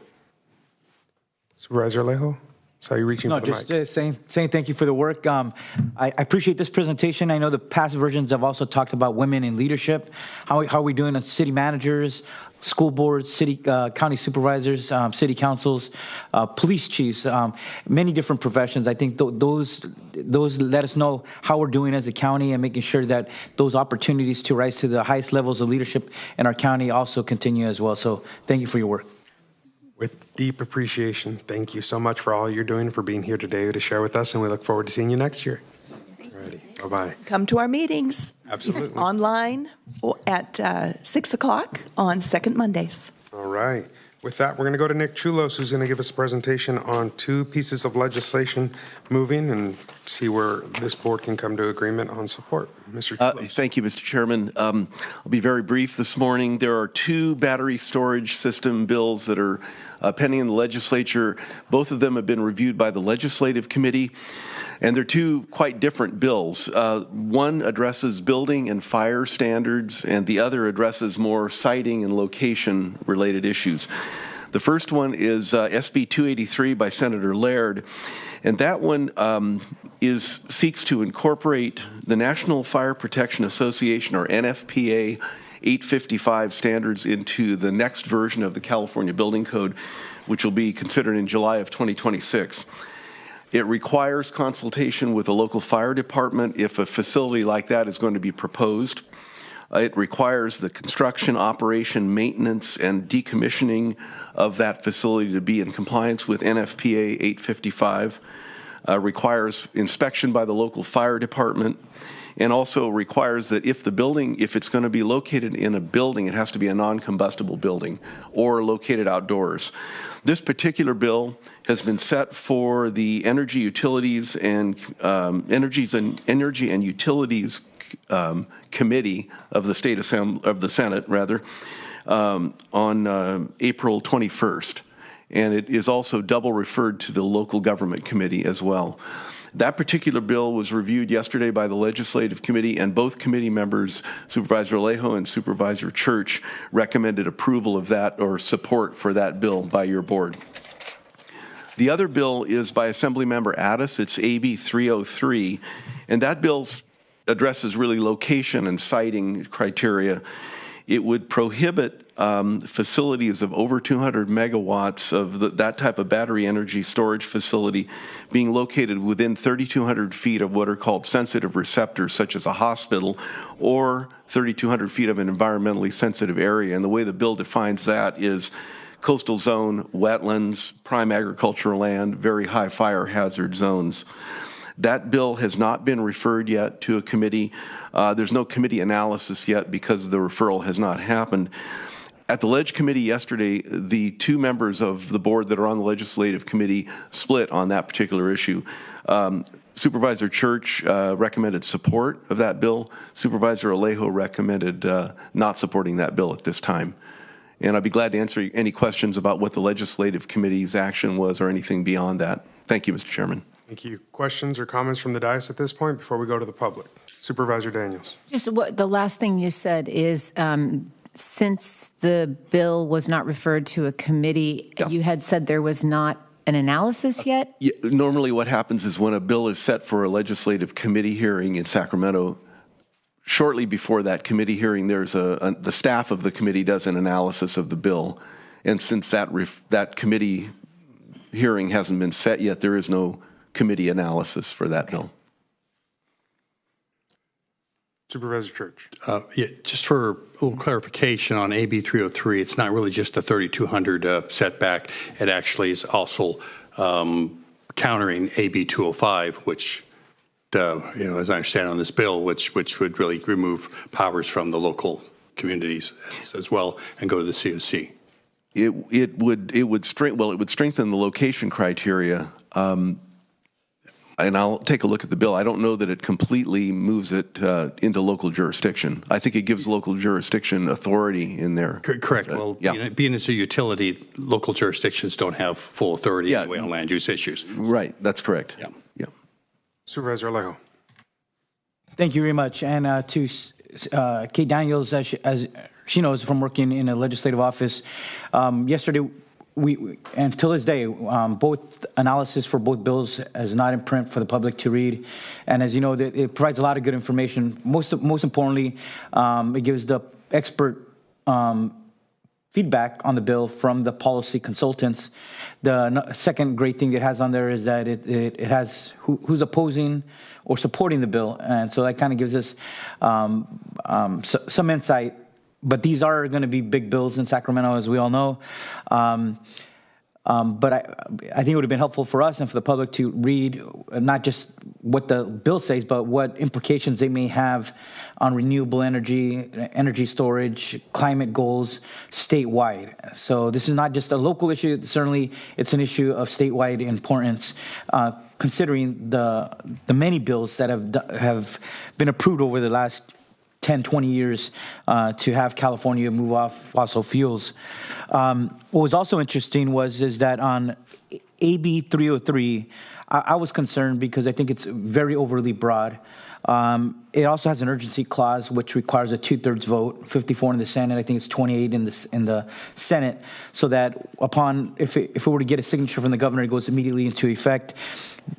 Supervisor Alejo, saw you reaching for the mic. No, just saying thank you for the work. I appreciate this presentation. I know the past versions have also talked about women in leadership. How are we doing as city managers, school boards, county supervisors, city councils, police chiefs, many different professions. I think those let us know how we're doing as a county and making sure that those opportunities to rise to the highest levels of leadership in our county also continue as well. So thank you for your work. With deep appreciation, thank you so much for all you're doing, for being here today to share with us, and we look forward to seeing you next year. Alrighty, bye-bye. Come to our meetings. Absolutely. Online at 6 o'clock on second Mondays. All right. With that, we're going to go to Nick Chulos, who's going to give us a presentation on 2 pieces of legislation moving and see where this board can come to agreement on support. Mr. Chulos. Thank you, Mr. Chairman. I'll be very brief this morning. There are 2 battery storage system bills that are pending in the legislature. Both of them have been reviewed by the Legislative Committee, and they're 2 quite different bills. One addresses building and fire standards, and the other addresses more siting and location-related issues. The first one is SB 283 by Senator Laird, and that one seeks to incorporate the National Fire Protection Association, or NFPA, 855 standards into the next version of the California Building Code, which will be considered in July of 2026. It requires consultation with a local fire department if a facility like that is going to be proposed. It requires the construction, operation, maintenance, and decommissioning of that facility to be in compliance with NFPA 855. Requires inspection by the local fire department, and also requires that if it's going to be located in a building, it has to be a non-combustible building or located outdoors. This particular bill has been set for the Energy Utilities and Energy and Utilities Committee of the the Senate, on April 21st, and it is also double referred to the Local Government Committee as well. That particular bill was reviewed yesterday by the Legislative Committee, and both committee members, Supervisor Alejo and Supervisor Church, recommended approval of that or support for that bill by your board. The other bill is by Assemblymember Addis. It's AB 303, and that bill addresses really location and siting criteria. It would prohibit facilities of over 200 megawatts of that type of battery energy storage facility being located within 3,200 feet of what are called sensitive receptors, such as a hospital, or 3,200 feet of an environmentally sensitive area. And the way the bill defines that is coastal zone, wetlands, prime agricultural land, very high fire hazard zones. That bill has not been referred yet to a committee. There's no committee analysis yet because the referral has not happened. At the Leg Committee yesterday, the 2 members of the board that are on the Legislative Committee split on that particular issue. Supervisor Church recommended support of that bill. Supervisor Alejo recommended not supporting that bill at this time. And I'd be glad to answer any questions about what the Legislative Committee's action was or anything beyond that. Thank you, Mr. Chairman. Thank you. Questions or comments from the dais at this point before we go to the public? Supervisor Daniels. Just what the last thing you said is, since the bill was not referred to a committee, you had said there was not an analysis yet? Yeah, normally what happens is when a bill is set for a legislative committee hearing in Sacramento, shortly before that committee hearing, there's the staff of the committee does an analysis of the bill. And since that committee hearing hasn't been set yet, there is no committee analysis for that bill. Supervisor Church. Yeah, just for a little clarification on AB 303, it's not really just the 3,200 setback. It actually is also countering AB 205, which, as I understand on this bill, which would really remove powers from the local communities as well and go to the COC. It would strengthen the location criteria. And I'll take a look at the bill. I don't know that it completely moves it into local jurisdiction. I think it gives local jurisdiction authority in there. Correct. Well, being as a utility, local jurisdictions don't have full authority anyway on land use issues. Right. That's correct. Yeah. Supervisor Alejo. Thank you very much. And to Kate Daniels, as she knows from working in a legislative office, yesterday, and till this day, both analysis for both bills is not in print for the public to read. And as you know, it provides a lot of good information. Most importantly, it gives the expert feedback on the bill from the policy consultants. The second great thing it has on there is that it has who's opposing or supporting the bill. And so that kind of gives us some insight. But these are going to be big bills in Sacramento, as we all know. But I think it would have been helpful for us and for the public to read not just what the bill says, but what implications they may have on renewable energy, energy storage, climate goals statewide. So this is not just a local issue. Certainly, it's an issue of statewide importance, considering the many bills that have been approved over the last 10, 20 years to have California move off fossil fuels. What was also interesting is that on AB 303, I was concerned because I think it's very overly broad. It also has an urgency clause, which requires a 2/3 vote, 54 in the Senate. I think it's 28 in the Senate, so that if it were to get a signature from the governor, it goes immediately into effect.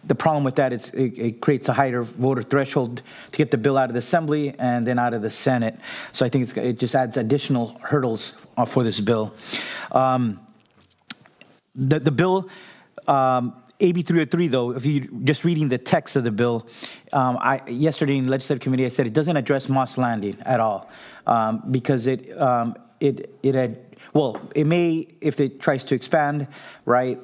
The problem with that is it creates a higher voter threshold to get the bill out of the Assembly and then out of the Senate. So I think it just adds additional hurdles for this bill. The bill. AB 303, though, if you're just reading the text of the bill, yesterday in Legislative Committee, I said it doesn't address Moss Landing at all because it may, if it tries to expand, right,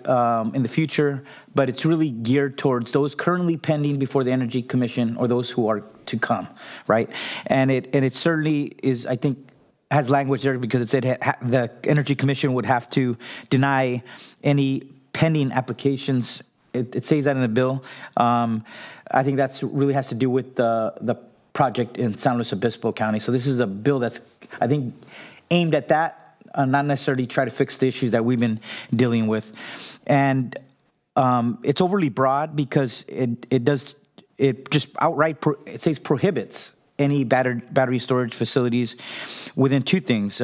in the future, but it's really geared towards those currently pending before the Energy Commission or those who are to come, right? And it certainly is, I think, has language there because it said the Energy Commission would have to deny any pending applications. It says that in the bill. I think that's really has to do with the project in San Luis Obispo County. So this is a bill that's, I think, aimed at that, not necessarily try to fix the issues that we've been dealing with. And it's overly broad because it just outright it says prohibits any battery storage facilities within two things: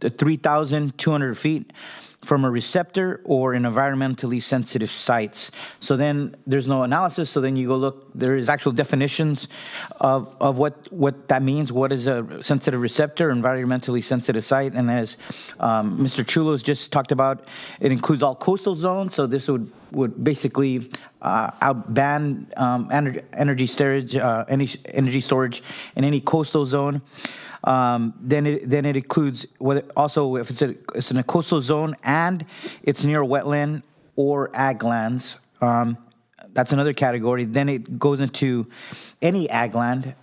3,200 feet from a receptor or in environmentally sensitive sites. So then there's no analysis. So then you go look, there is actual definitions of what that means. What is a sensitive receptor, environmentally sensitive site? And as Mr. Chulo's just talked about, it includes all coastal zones. So this would basically ban energy storage in any coastal zone. Then it includes also if it's in a coastal zone and it's near a wetland or ag lands. That's another category. Then it goes into any ag land,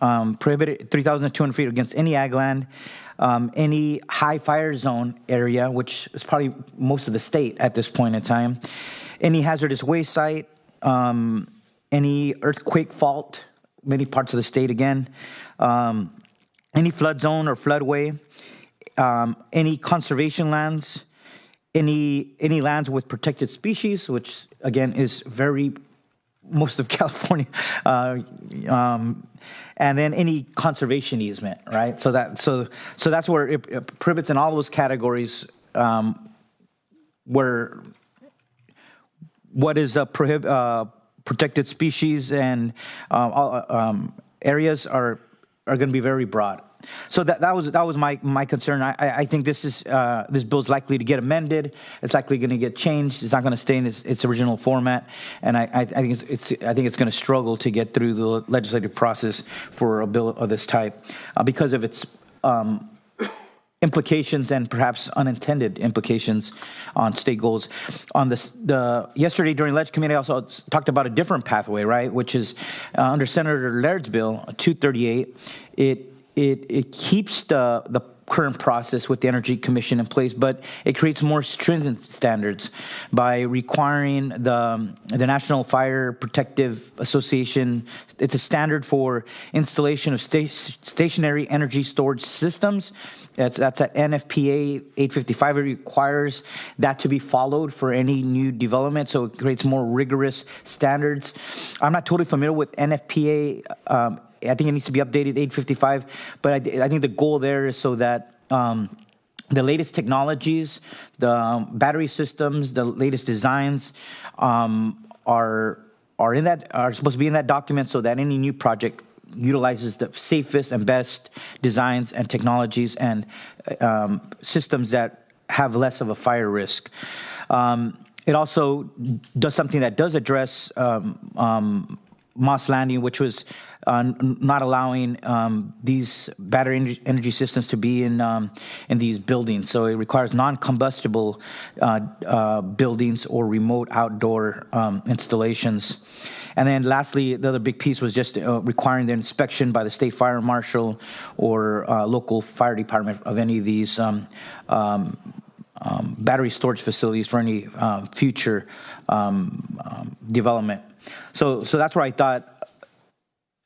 prohibited 3,200 feet against any ag land, any high fire zone area, which is probably most of the state at this point in time, any hazardous waste site, any earthquake fault, many parts of the state again. Any flood zone or floodway, any conservation lands, any lands with protected species, which again is most of California, and then any conservation easement, right? So that's where it prohibits in all those categories where what is a protected species and areas are going to be very broad. So that was my concern. I think this bill is likely to get amended. It's likely going to get changed. It's not going to stay in its original format. And I think it's going to struggle to get through the legislative process for a bill of this type because of its implications and perhaps unintended implications on state goals. On yesterday during Leg Committee, I also talked about a different pathway, right? Which is under Senator Laird's bill 238. It keeps the current process with the Energy Commission in place, but it creates more stringent standards by requiring the National Fire Protective Association. It's a standard for installation of stationary energy storage systems. That's at NFPA 855. It requires that to be followed for any new development, so it creates more rigorous standards. I'm not totally familiar with NFPA. I think it needs to be updated 855, but I think the goal there is so that the latest technologies, the battery systems, the latest designs are supposed to be in that document, so that any new project utilizes the safest and best designs and technologies and systems that have less of a fire risk. It also does something that does address Moss Landing, which was not allowing these battery energy systems to be in these buildings. So it requires non-combustible buildings or remote outdoor installations. And then lastly, the other big piece was just requiring the inspection by the state fire marshal or local fire department of any of these battery storage facilities for any future development. So that's where I thought,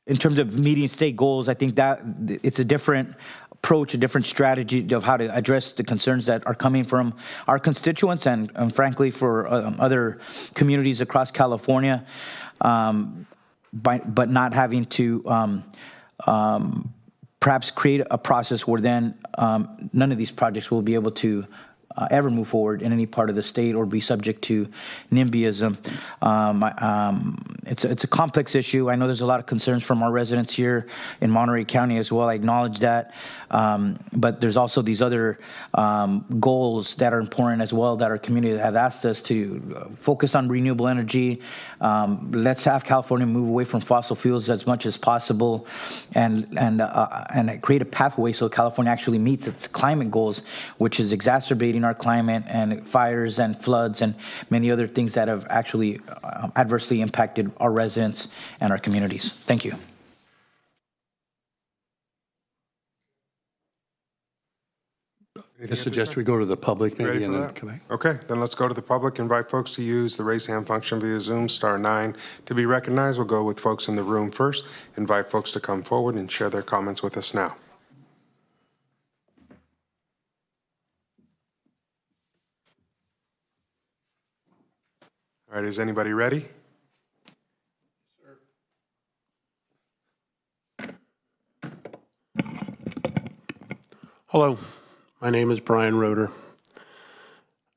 in terms of meeting state goals, I think that it's a different approach, a different strategy of how to address the concerns that are coming from our constituents and frankly for other communities across California, but not having to perhaps create a process where then none of these projects will be able to ever move forward in any part of the state or be subject to NIMBYism. It's a complex issue. I know there's a lot of concerns from our residents here in Monterey County as well. I acknowledge that. But there's also these other goals that are important as well that our community have asked us to focus on renewable energy. Let's have California move away from fossil fuels as much as possible and create a pathway so California actually meets its climate goals, which is exacerbating our climate and fires and floods and many other things that have actually adversely impacted our residents and our communities. Thank you. I suggest we go to the public maybe and then come back. Okay, then let's go to the public. Invite folks to use the raise hand function via Zoom, *9. To be recognized, we'll go with folks in the room first. Invite folks to come forward and share their comments with us now. All right, is anybody ready? Hello, my name is Brian Roeder.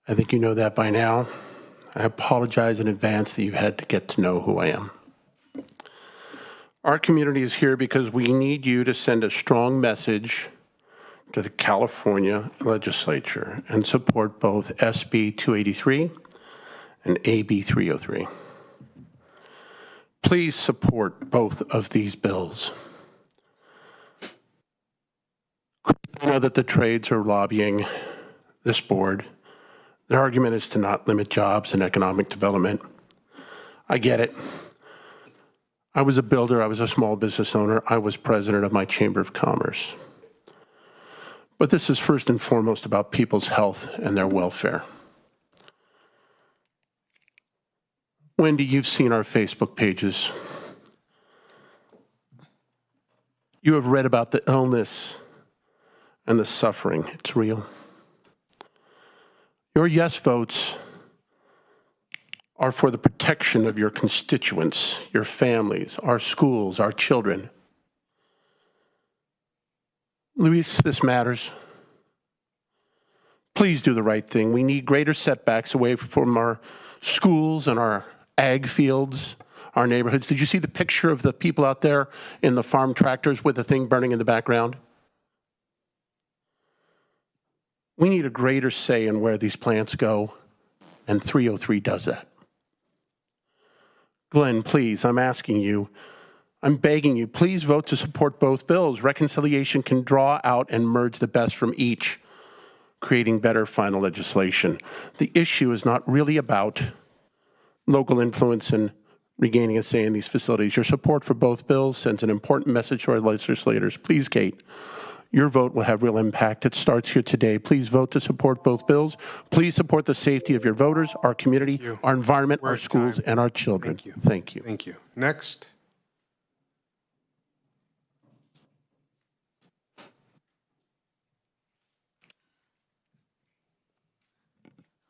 I think you know that by now. I apologize in advance that you've had to get to know who I am. Our community is here because we need you to send a strong message to the California legislature and support both SB 283 and AB 303. Please support both of these bills. I know that the trades are lobbying this board. Their argument is to not limit jobs and economic development. I get it. I was a builder, I was a small business owner, I was president of my Chamber of Commerce. But this is first and foremost about people's health and their welfare. Wendy, you've seen our Facebook pages. You have read about the illness and the suffering. It's real. Your yes votes are for the protection of your constituents, your families, our schools, our children. Luis, this matters. Please do the right thing. We need greater setbacks away from our schools and our ag fields, our neighborhoods. Did you see the picture of the people out there in the farm tractors with the thing burning in the background? We need a greater say in where these plants go, and 303 does that. Glenn, please, I'm asking you, I'm begging you, please vote to support both bills. Reconciliation can draw out and merge the best from each, creating better final legislation. The issue is not really about local influence and regaining a say in these facilities. Your support for both bills sends an important message to our legislators. Please, Kate, your vote will have real impact. It starts here today. Please vote to support both bills. Please support the safety of your voters, our community, our environment, our schools, and our children. Thank you. Thank you. Thank you. Next.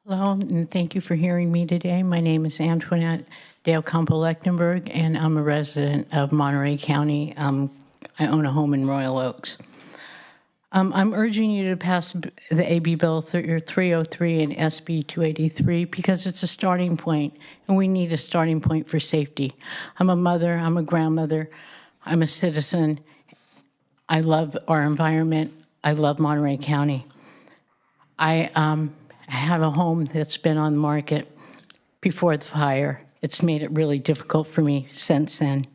Hello, and thank you for hearing me today. My name is Antoinette Dale Campo-Lechtenberg, and I'm a resident of Monterey County. I own a home in Royal Oaks. I'm urging you to pass the AB Bill 303 and SB 283 because it's a starting point, and we need a starting point for safety. I'm a mother, I'm a grandmother, I'm a citizen. I love our environment. I love Monterey County. I have a home that's been on the market before the fire. It's made it really difficult for me since then.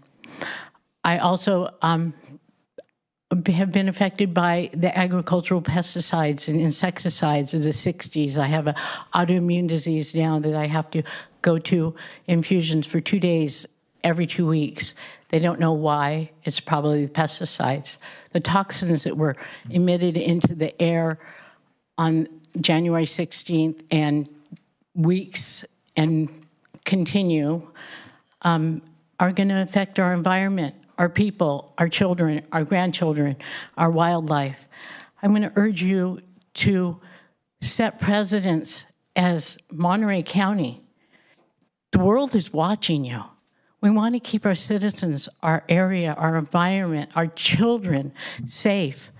I also have been affected by the agricultural pesticides and insecticides of the 60s. I have an autoimmune disease now that I have to go to infusions for 2 days every 2 weeks. They don't know why. It's probably the pesticides. The toxins that were emitted into the air on January 16th and weeks and continue are going to affect our environment, our people, our children, our grandchildren, our wildlife. I'm going to urge you to set precedents as Monterey County. The world is watching you. We want to keep our citizens, our area, our environment, our children safe,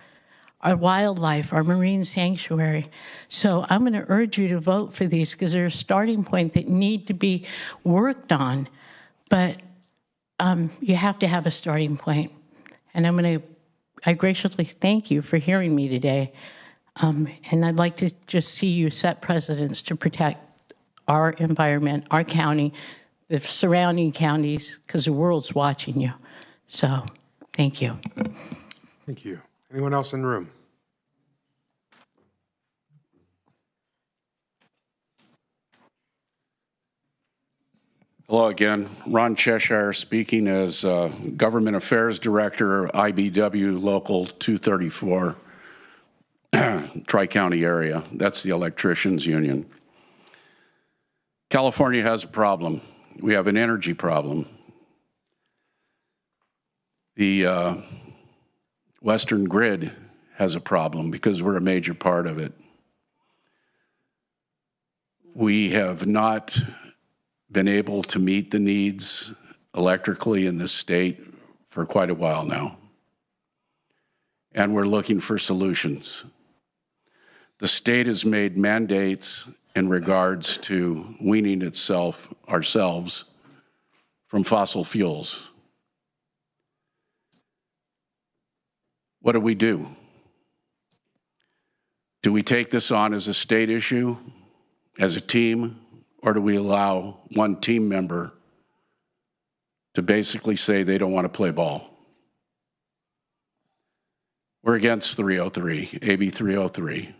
our wildlife, our marine sanctuary. So I'm going to urge you to vote for these because they're a starting point that need to be worked on. But you have to have a starting point. And I graciously thank you for hearing me today. And I'd like to just see you set precedents to protect our environment, our county, the surrounding counties, because the world's watching you. So, thank you. Thank you. Anyone else in the room? Hello again. Ron Cheshire speaking as Government Affairs Director, IBW Local 234, Tri-County area. That's the Electricians Union. California has a problem. We have an energy problem. The Western grid has a problem because we're a major part of it. We have not been able to meet the needs electrically in this state for quite a while now. And we're looking for solutions. The state has made mandates in regards to weaning ourselves from fossil fuels. What do? Do we take this on as a state issue, as a team, or do we allow one team member to basically say they don't want to play ball? We're against 303, AB 303.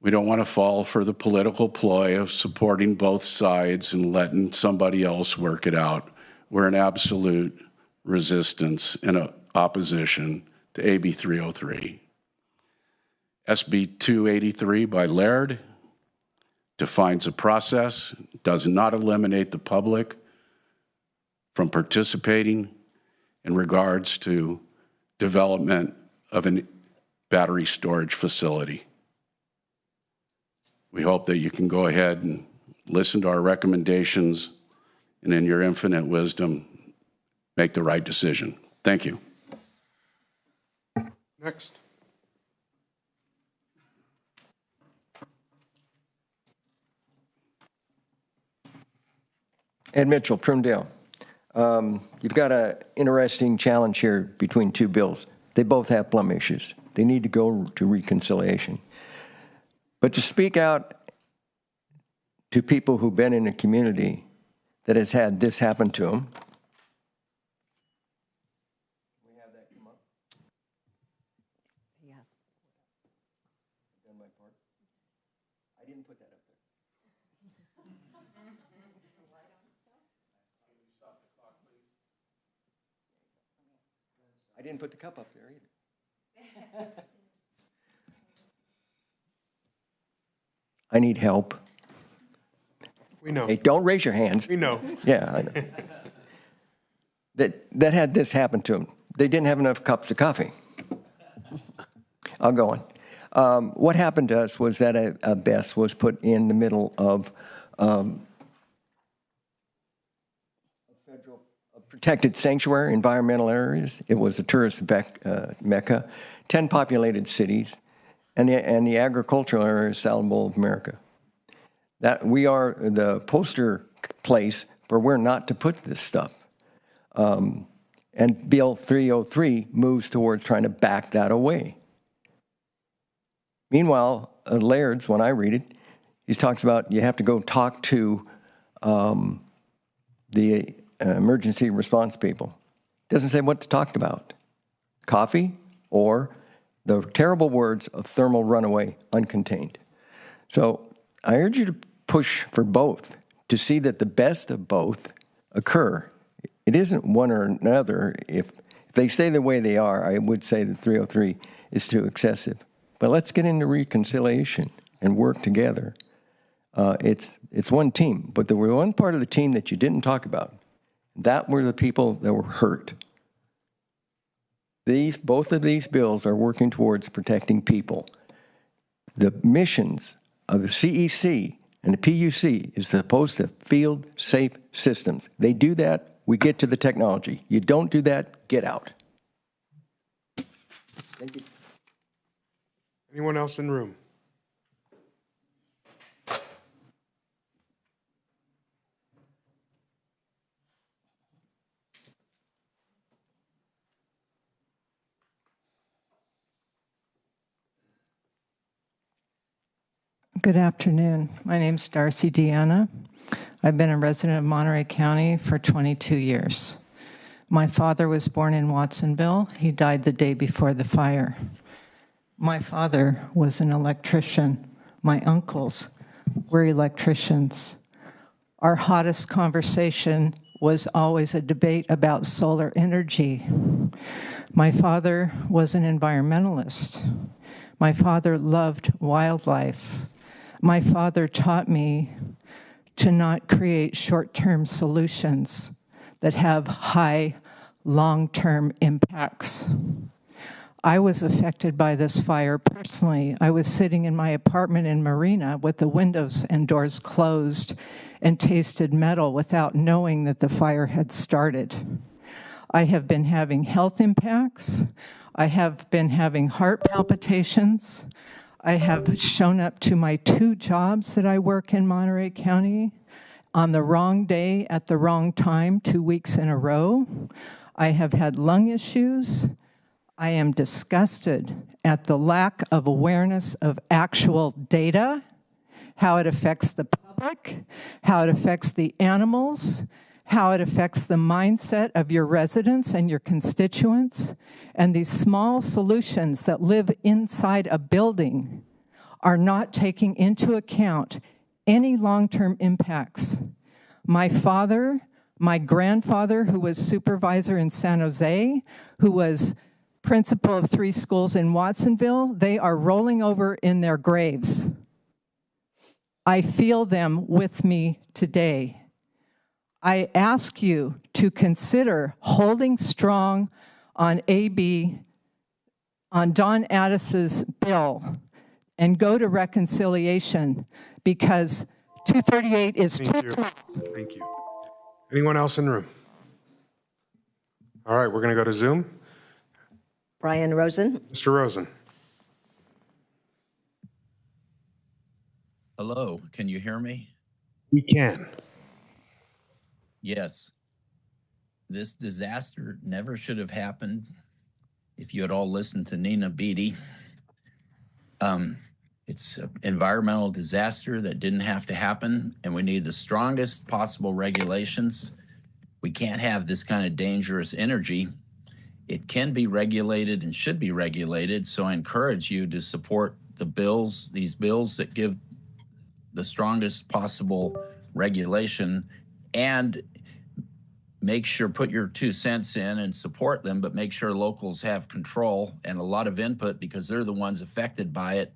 We don't want to fall for the political ploy of supporting both sides and letting somebody else work it out. We're in absolute resistance and opposition to AB 303. SB 283 by Laird defines a process, does not eliminate the public from participating in regards to development of a battery storage facility. We hope that you can go ahead and listen to our recommendations and in your infinite wisdom, make the right decision. Thank you. Next. Ed Mitchell, Primdale. You've got an interesting challenge here between two bills. They both have plum issues. They need to go to reconciliation. But to speak out to people who've been in a community that has had this happen to them. We have that come up? Yes. Done my part. I didn't put that up there. I didn't put the cup up there either. I need help. We know. Hey, don't raise your hands. We know. Yeah, I know. that had this happen to them. They didn't have enough cups of coffee. I'll go on. What happened to us was that a BESS was put in the middle of a protected sanctuary, environmental areas. It was a tourist mecca, 10 populated cities, and the agricultural area is Salad Bowl of America. That we are the poster place where we're not to put this stuff. And Bill 303 moves towards trying to back that away. Meanwhile, Laird's, when I read it, he talks about you have to go talk to the emergency response people. Doesn't say what to talk about. Coffee or the terrible words of thermal runaway uncontained. So I urge you to push for both to see that the best of both occur. It isn't one or another. If they stay the way they are, I would say that 303 is too excessive. But let's get into reconciliation and work together. It's one team, but there were one part of the team that you didn't talk about. That were the people that were hurt. Both of these bills are working towards protecting people. The missions of the CEC and the PUC is opposed to field safe systems. They do that, we get to the technology. You don't do that, get out. Thank you. Anyone else in the room? Good afternoon. My name's Darcy Deanna. I've been a resident of Monterey County for 22 years. My father was born in Watsonville. He died the day before the fire. My father was an electrician. My uncles were electricians. Our hottest conversation was always a debate about solar energy. My father was an environmentalist. My father loved wildlife. My father taught me to not create short-term solutions that have high long-term impacts. I was affected by this fire personally. I was sitting in my apartment in Marina with the windows and doors closed and tasted metal without knowing that the fire had started. I have been having health impacts. I have been having heart palpitations. I have shown up to my 2 jobs that I work in Monterey County on the wrong day at the wrong time 2 weeks in a row. I have had lung issues. I am disgusted at the lack of awareness of actual data, how it affects the public, how it affects the animals, how it affects the mindset of your residents and your constituents, and these small solutions that live inside a building are not taking into account any long-term impacts. My father, my grandfather, who was supervisor in San Jose, who was principal of 3 schools in Watsonville, they are rolling over in their graves. I feel them with me today. I ask you to consider holding strong on Don Addis's bill and go to reconciliation because 238 is too small. Thank you. Anyone else in the room? All right, we're going to go to Zoom. Brian Rosen. Mr. Rosen. Hello, can you hear me? We can. Yes. This disaster never should have happened if you had all listened to Nina Beatty. It's an environmental disaster that didn't have to happen, and we need the strongest possible regulations. We can't have this kind of dangerous energy. It can be regulated and should be regulated, so I encourage you to support the bills, these bills that give the strongest possible regulation, and make sure, put your 2 cents in and support them, but make sure locals have control and a lot of input because they're the ones affected by it.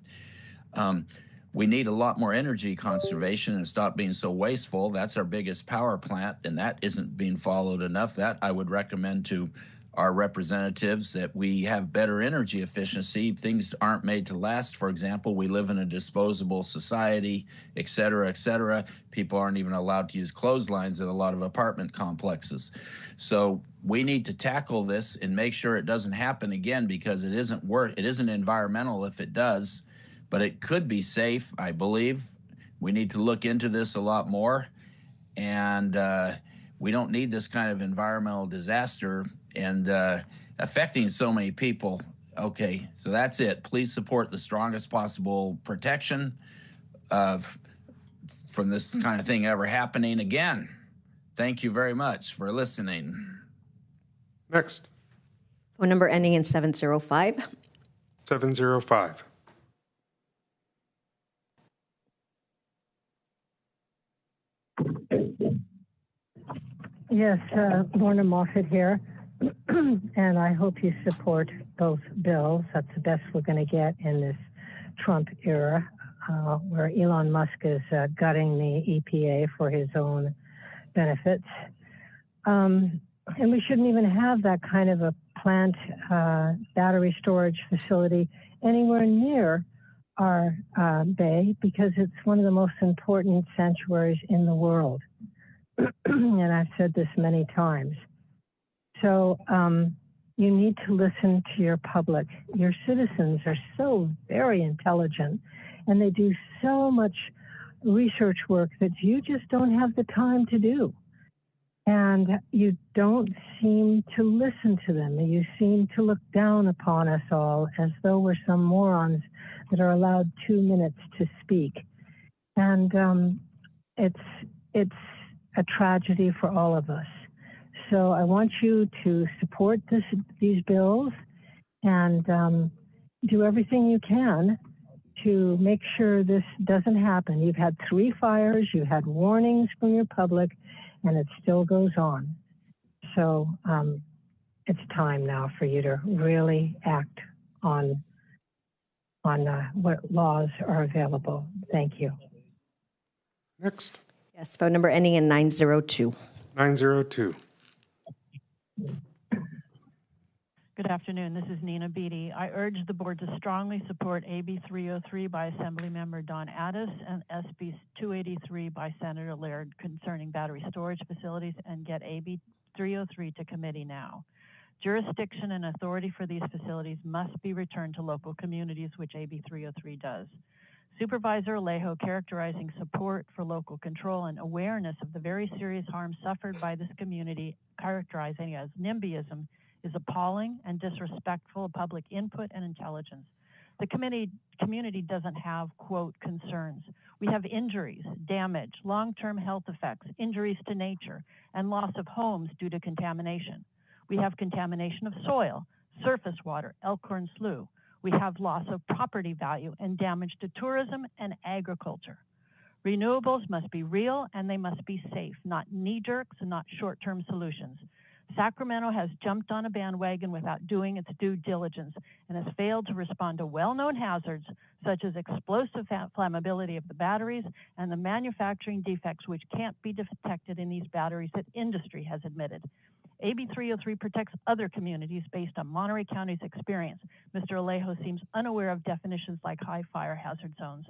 We need a lot more energy conservation and stop being so wasteful. That's our biggest power plant, and that isn't being followed enough. That I would recommend to our representatives, that we have better energy efficiency. Things aren't made to last. For example, we live in a disposable society, et cetera, et cetera. People aren't even allowed to use clotheslines in a lot of apartment complexes. So we need to tackle this and make sure it doesn't happen again, because it isn't environmental if it does, but it could be safe, I believe. We need to look into this a lot more, and we don't need this kind of environmental disaster and affecting so many people. Okay, so that's it. Please support the strongest possible protection from this kind of thing ever happening again. Thank you very much for listening. Next. Phone number ending in 705. 705. Yes, Lorna Moffett here, and I hope you support both bills. That's the best we're going to get in this Trump era, where Elon Musk is gutting the EPA for his own benefits. And we shouldn't even have that kind of a plant battery storage facility anywhere near our bay, because it's one of the most important sanctuaries in the world. And I've said this many times. So you need to listen to your public. Your citizens are so very intelligent, and they do so much research work that you just don't have the time to do. And you don't seem to listen to them. You seem to look down upon us all as though we're some morons that are allowed 2 minutes to speak. And it's a tragedy for all of us. So I want you to support these bills and do everything you can to make sure this doesn't happen. You've had 3 fires, you had warnings from your public, and it still goes on. So it's time now for you to really act on what laws are available. Thank you. Next. Yes, phone number ending in 902. 902. Good afternoon. This is Nina Beatty. I urge the board to strongly support AB 303 by Assemblymember Don Addis and SB 283 by Senator Laird concerning battery storage facilities, and get AB 303 to committee now. Jurisdiction and authority for these facilities must be returned to local communities, which AB 303 does. Supervisor Alejo characterizing support for local control and awareness of the very serious harm suffered by this community, characterizing as NIMBYism, is appalling and disrespectful of public input and intelligence. The community doesn't have, quote, concerns. We have injuries, damage, long-term health effects, injuries to nature, and loss of homes due to contamination. We have contamination of soil, surface water, Elkhorn Slough. We have loss of property value and damage to tourism and agriculture. Renewables must be real and they must be safe, not knee-jerks and not short-term solutions. Sacramento has jumped on a bandwagon without doing its due diligence and has failed to respond to well-known hazards such as explosive flammability of the batteries and the manufacturing defects which can't be detected in these batteries that industry has admitted. AB 303 protects other communities based on Monterey County's experience. Mr. Alejo seems unaware of definitions like high fire hazard zones.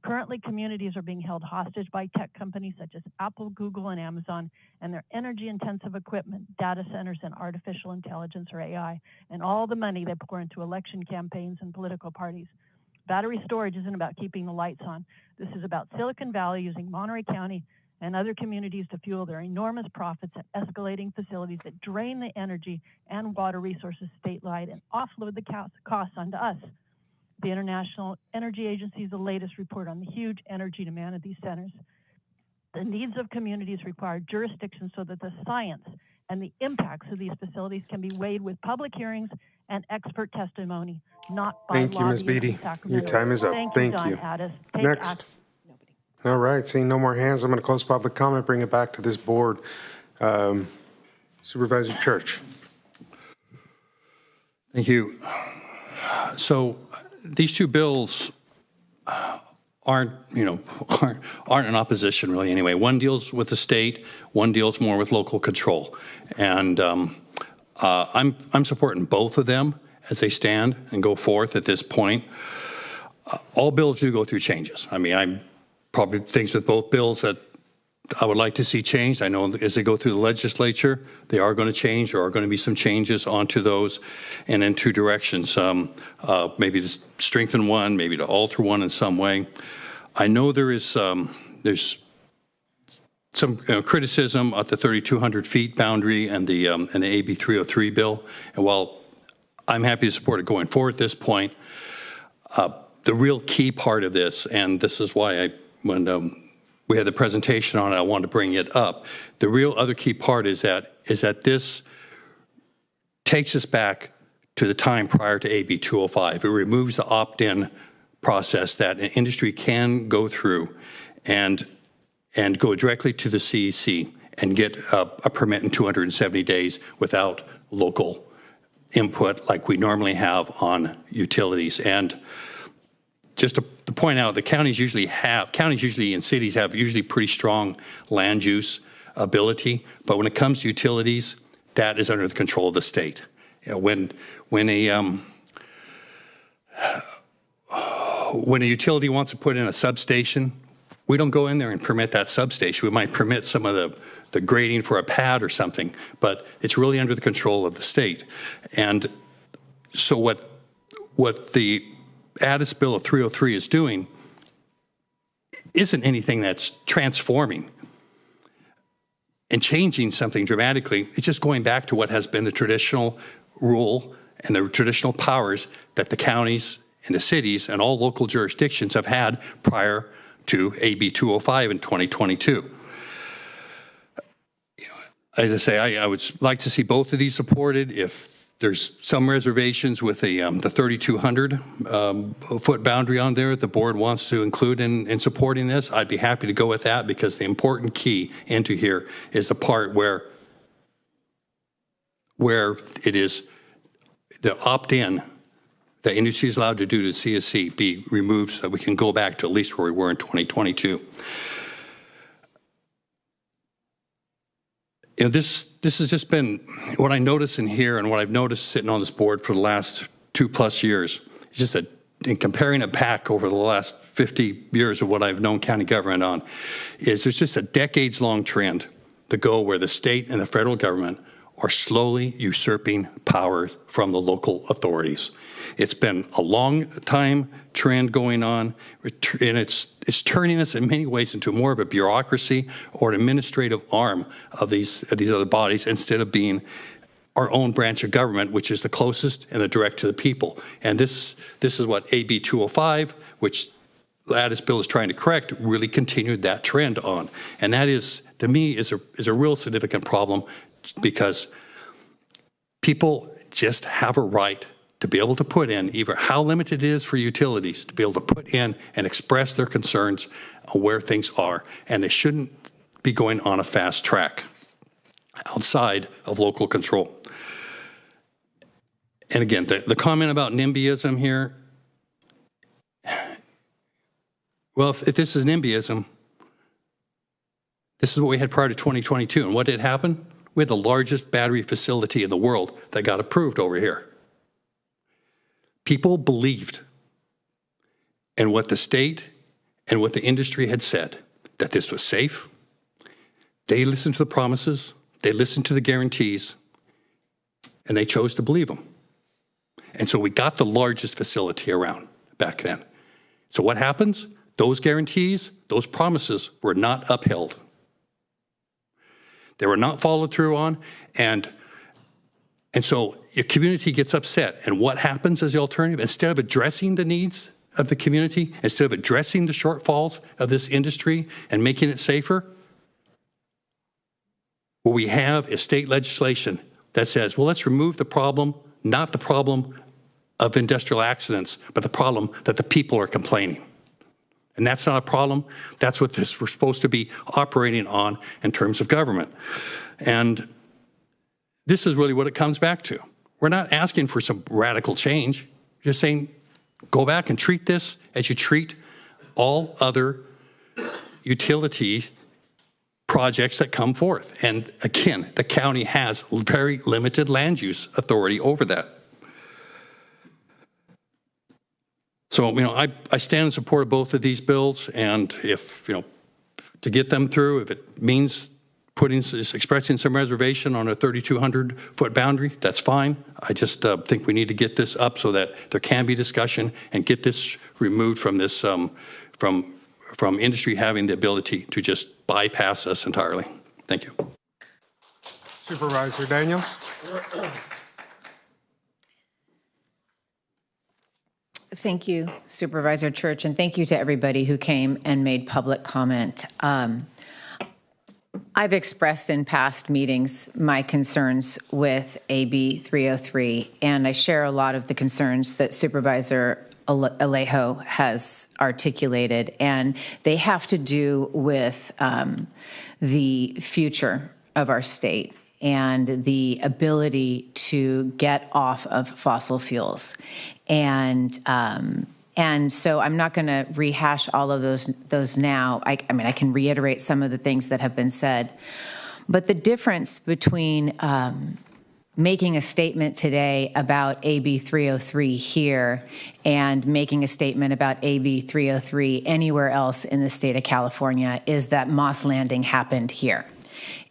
Currently, communities are being held hostage by tech companies such as Apple, Google, and Amazon, and their energy-intensive equipment, data centers, and artificial intelligence, or AI, and all the money they pour into election campaigns and political parties. Battery storage isn't about keeping the lights on. This is about Silicon Valley using Monterey County and other communities to fuel their enormous profits at escalating facilities that drain the energy and water resources statewide and offload the costs onto us. The International Energy Agency's latest report on the huge energy demand at these centers. The needs of communities require jurisdiction so that the science and the impacts of these facilities can be weighed with public hearings and expert testimony, not by Thank you, Ms. Beatty. Your time is up. Thank you. Next. All right, seeing no more hands, I'm going to close public comment, bring it back to this board. Supervisor Church. Thank you. So these 2 bills aren't in opposition really anyway. One deals with the state, one deals more with local control. And I'm supporting both of them as they stand and go forth at this point. All bills do go through changes. I mean, I'm probably things with both bills that I would like to see changed. I know as they go through the legislature, they are going to change. There are going to be some changes onto those and in 2 directions. Maybe to strengthen one, maybe to alter one in some way. I know there's some criticism at the 3,200 feet boundary and the AB 303 bill. And while I'm happy to support it going forward at this point, the real key part of this, and this is why when we had the presentation on it. I wanted to bring it up. The real other key part is that this takes us back to the time prior to AB 205. It removes the opt-in process that an industry can go through and go directly to the CEC and get a permit in 270 days without local input like we normally have on utilities. And just to point out, the counties usually and cities have usually pretty strong land use ability, but when it comes to utilities, that is under the control of the state. You know, when a utility wants to put in a substation, we don't go in there and permit that substation. We might permit some of the grading for a pad or something, but it's really under the control of the state. And so what the Addis Bill of 303 is doing isn't anything that's transforming and changing something dramatically. It's just going back to what has been the traditional rule and the traditional powers that the counties and the cities and all local jurisdictions have had prior to AB 205 in 2022. As I say, I would like to see both of these supported. If there's some reservations with the 3,200 foot boundary on there the board wants to include in supporting this, I'd be happy to go with that, because the important key into here is the part where it is the opt-in that industry is allowed to do to CSC be removed so that we can go back to at least where we were in 2022. You know, this has just been what I notice in here, and what I've noticed sitting on this board for the last 2+ years. It's just in comparing it back over the last 50 years of what I've known county government on, is there's just a decades-long trend to go where the state and the federal government are slowly usurping power from the local authorities. It's been a long time trend going on, and it's turning us in many ways into more of a bureaucracy or an administrative arm of these other bodies, instead of being our own branch of government, which is the closest and the direct to the people. And this is what AB 205, which the Addis Bill is trying to correct, really continued that trend on. And that is, to me, is a real significant problem, because people just have a right to be able to put in, either how limited it is for utilities, to be able to put in and express their concerns on where things are. And they shouldn't be going on a fast track outside of local control. And again, the comment about NIMBYism here, well, if this is NIMBYism, this is what we had prior to 2022. And what did happen? We had the largest battery facility in the world that got approved over here. People believed in what the state and what the industry had said, that this was safe. They listened to the promises, they listened to the guarantees, and they chose to believe them. And so we got the largest facility around back then. So what happens? Those guarantees, those promises were not upheld. They were not followed through on, and so your community gets upset. And what happens as the alternative? Instead of addressing the needs of the community, instead of addressing the shortfalls of this industry and making it safer, what we have is state legislation that says, well, let's remove the problem, not the problem of industrial accidents, but the problem that the people are complaining. And that's not a problem. That's what we're supposed to be operating on in terms of government. And this is really what it comes back to. We're not asking for some radical change. We're just saying, go back and treat this as you treat all other utility projects that come forth. And again, the county has very limited land use authority over that. So, you know, I stand in support of both of these bills, and if, you know, to get them through, if it means expressing some reservation on a 3,200 foot boundary, that's fine. I just think we need to get this up so that there can be discussion and get this removed from this, from industry having the ability to just bypass us entirely. Thank you. Supervisor Daniels. Thank you, Supervisor Church, and thank you to everybody who came and made public comment. I've expressed in past meetings my concerns with AB 303, and I share a lot of the concerns that Supervisor Alejo has articulated, and they have to do with the future of our state and the ability to get off of fossil fuels. And so I'm not going to rehash all of those now. I mean, I can reiterate some of the things that have been said. But the difference between making a statement today about AB 303 here and making a statement about AB 303 anywhere else in the state of California is that Moss Landing happened here.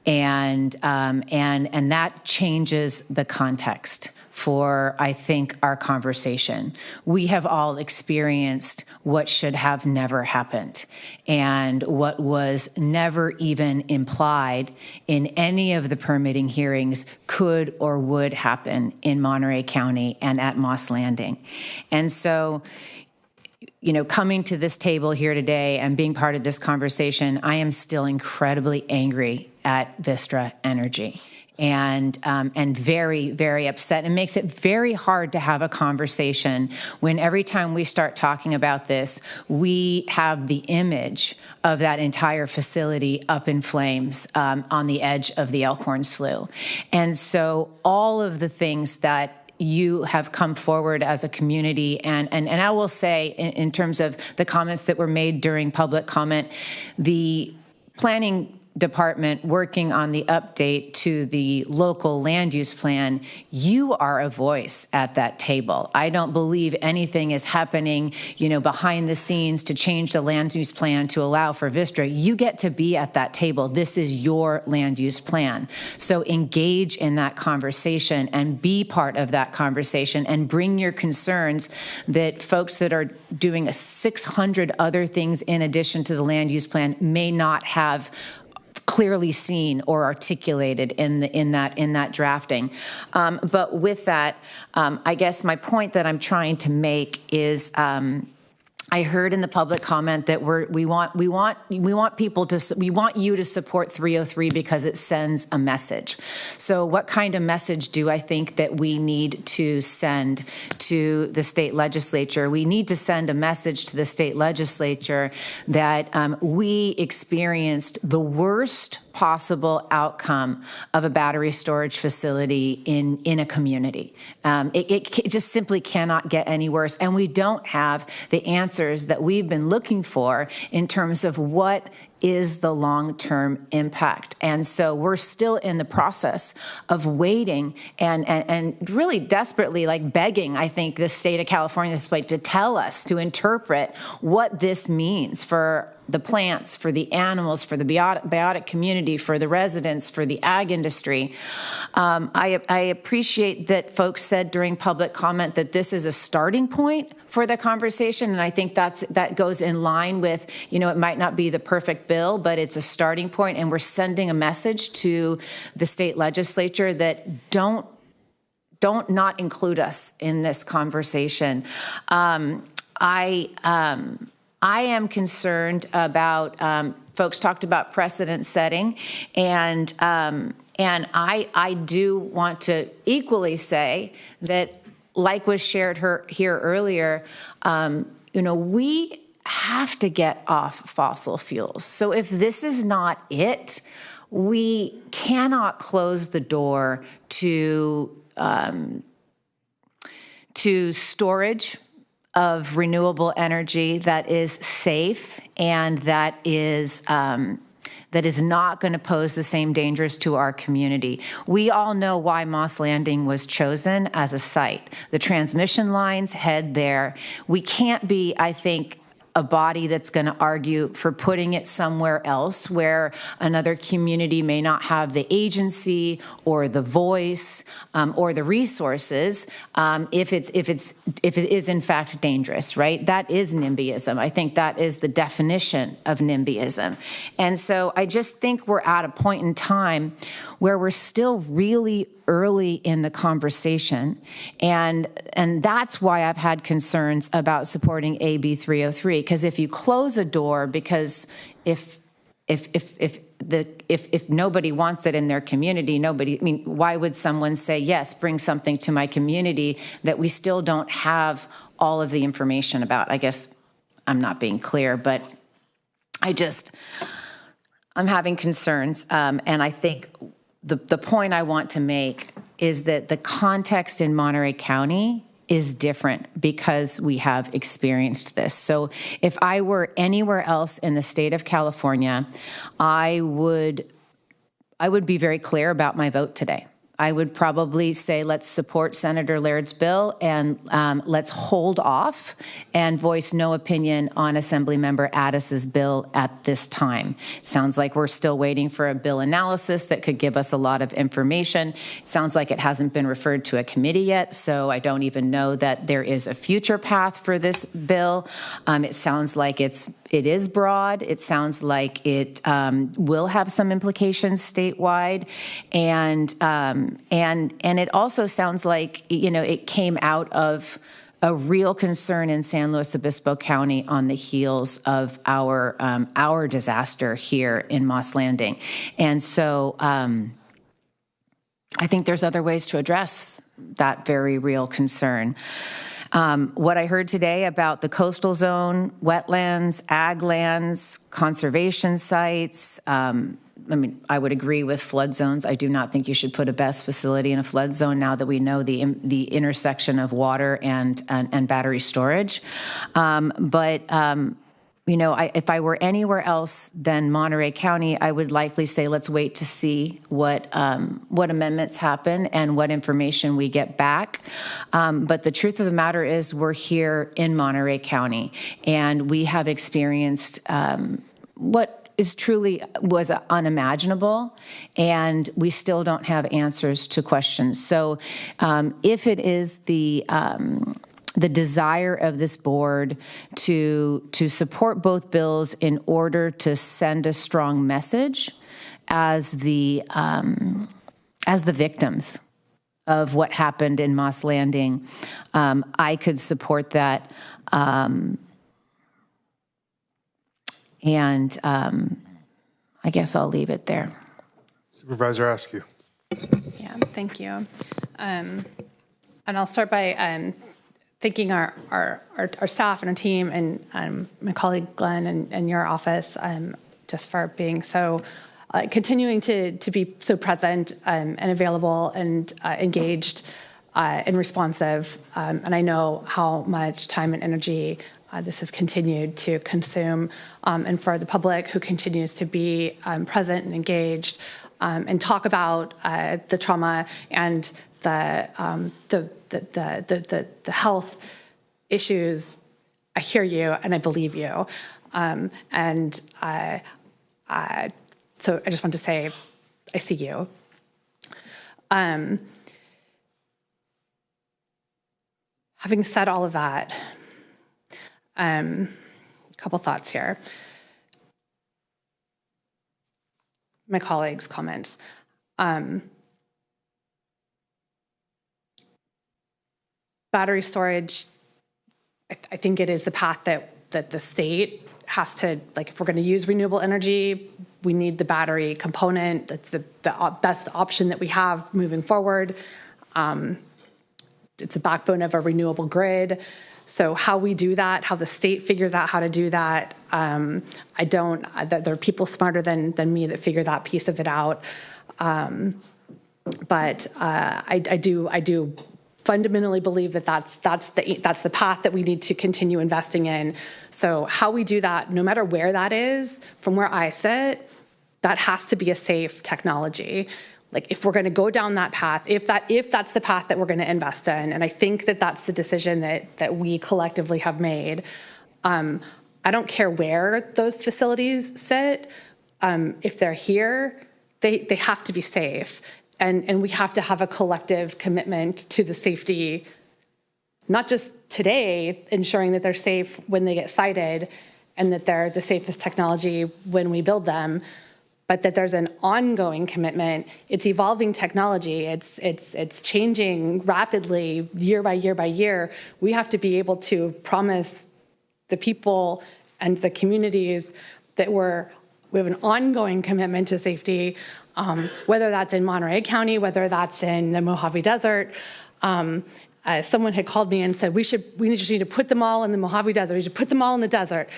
And that changes the context for, I think, our conversation. We have all experienced what should have never happened and what was never even implied in any of the permitting hearings could or would happen in Monterey County and at Moss Landing. And so, you know, coming to this table here today and being part of this conversation, I am still incredibly angry at Vistra Energy and very, very upset. It makes it very hard to have a conversation when every time we start talking about this, we have the image of that entire facility up in flames on the edge of the Elkhorn Slough. And so all of the things that you have come forward as a community. And I will say, in terms of the comments that were made during public comment, the planning department working on the update to the local land use plan, you are a voice at that table. I don't believe anything is happening, you know, behind the scenes to change the land use plan to allow for Vistra. You get to be at that table. This is your land use plan. So engage in that conversation and be part of that conversation and bring your concerns that folks that are doing 600 other things in addition to the land use plan may not have clearly seen or articulated in that drafting. But with that, I guess my point that I'm trying to make is I heard in the public comment that we want you to support 303 because it sends a message. So what kind of message do I think that we need to send to the state legislature? We need to send a message to the state legislature that we experienced the worst possible outcome of a battery storage facility in a community. It just simply cannot get any worse. And we don't have the answers that we've been looking for in terms of what is the long-term impact. And so we're still in the process of waiting and really desperately like begging, I think, the state of California to tell us, to interpret what this means for the plants, for the animals, for the biotic community, for the residents, for the ag industry. I appreciate that folks said during public comment that this is a starting point for the conversation, and I think that goes in line with, you know, it might not be the perfect bill, but it's a starting point, and we're sending a message to the state legislature that don't not include us in this conversation. I am concerned about, folks talked about precedent setting, and I do want to equally say that, like was shared here earlier, you know, we have to get off fossil fuels. So if this is not it, we cannot close the door to storage of renewable energy that is safe and that is not going to pose the same dangers to our community. We all know why Moss Landing was chosen as a site. The transmission lines head there. We can't be, I think, a body that's going to argue for putting it somewhere else where another community may not have the agency or the voice or the resources if it is in fact dangerous, right? That is NIMBYism. I think that is the definition of NIMBYism. And so I just think we're at a point in time where we're still really early in the conversation, and that's why I've had concerns about supporting AB 303. Because if you close a door, because if nobody wants it in their community, why would someone say, yes, bring something to my community that we still don't have all of the information about? I guess I'm not being clear, but I'm having concerns. And I think the point I want to make is that the context in Monterey County is different because we have experienced this. So if I were anywhere else in the state of California, I would be very clear about my vote today. I would probably say, let's support Senator Laird's bill, and let's hold off and voice no opinion on Assemblymember Addis's bill at this time. Sounds like we're still waiting for a bill analysis that could give us a lot of information. Sounds like it hasn't been referred to a committee yet, so I don't even know that there is a future path for this bill. It sounds like it is broad. It sounds like it will have some implications statewide, and it also sounds like, it came out of a real concern in San Luis Obispo County on the heels of our disaster here in Moss Landing, and so I think there's other ways to address that very real concern. What I heard today about the coastal zone, wetlands, ag lands, conservation sites, I would agree with flood zones. I do not think you should put a BESS facility in a flood zone now that we know the intersection of water and battery storage. If I were anywhere else than Monterey County, I would likely say let's wait to see what amendments happen and what information we get back. But the truth of the matter is we're here in Monterey County, and we have experienced what is truly was unimaginable, and we still don't have answers to questions. So if it is the desire of this board to support both bills in order to send a strong message as the victims of what happened in Moss Landing, I could support that. I guess I'll leave it there. Supervisor Askew. Yeah, thank you. And I'll start by thanking our staff and our team and my colleague Glenn and your office just for being so, continuing to be so present and available and engaged and responsive. And I know how much time and energy this has continued to consume, and for the public who continues to be present and engaged and talk about the trauma and the health issues. I hear you and I believe you, so I just want to say I see you. Having said all of that, a couple thoughts here. My colleagues' comments. Battery storage, I think it is the path that the state has to, if we're going to use renewable energy, we need the battery component. That's the best option that we have moving forward. It's a backbone of a renewable grid. So how we do that, how the state figures out how to do that, there are people smarter than me that figure that piece of it out. But I do fundamentally believe that that's the path that we need to continue investing in. So how we do that, no matter where that is, from where I sit, that has to be a safe technology. If we're going to go down that path, if that's the path that we're going to invest in, and I think that that's the decision that we collectively have made. I don't care where those facilities sit. If they're here, they have to be safe, and we have to have a collective commitment to the safety, not just today, ensuring that they're safe when they get sited, and that they're the safest technology when we build them. but that there's an ongoing commitment. It's evolving technology. It's changing rapidly year by year by year. We have to be able to promise the people and the communities that we have an ongoing commitment to safety, whether that's in Monterey County, whether that's in the Mojave Desert. Someone had called me and said, we just need to put them all in the Mojave Desert. We should put them all in the desert.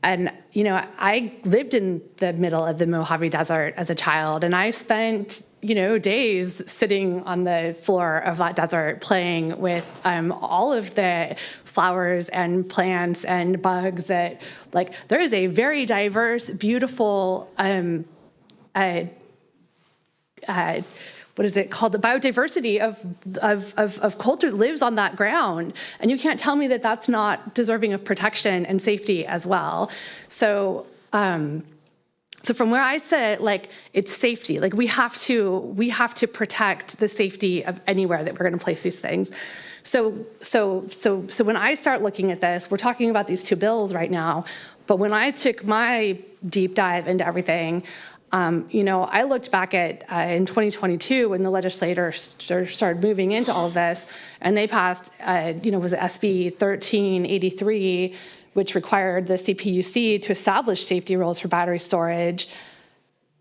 And, you know, I lived in the middle of the Mojave Desert as a child, and I spent, you know, days sitting on the floor of that desert playing with all of the flowers and plants and bugs that, like, there is a very diverse, beautiful, what is it called? The biodiversity of culture lives on that ground. And you can't tell me that that's not deserving of protection and safety as well. So, so from where I sit, like, it's safety. Like, we have to protect the safety of anywhere that we're going to place these things. So when I start looking at this, we're talking about these two bills right now, but when I took my deep dive into everything, you know, I looked back at in 2022 when the legislators started moving into all of this, and they passed, you know, was it SB 1383, which required the CPUC to establish safety rules for battery storage.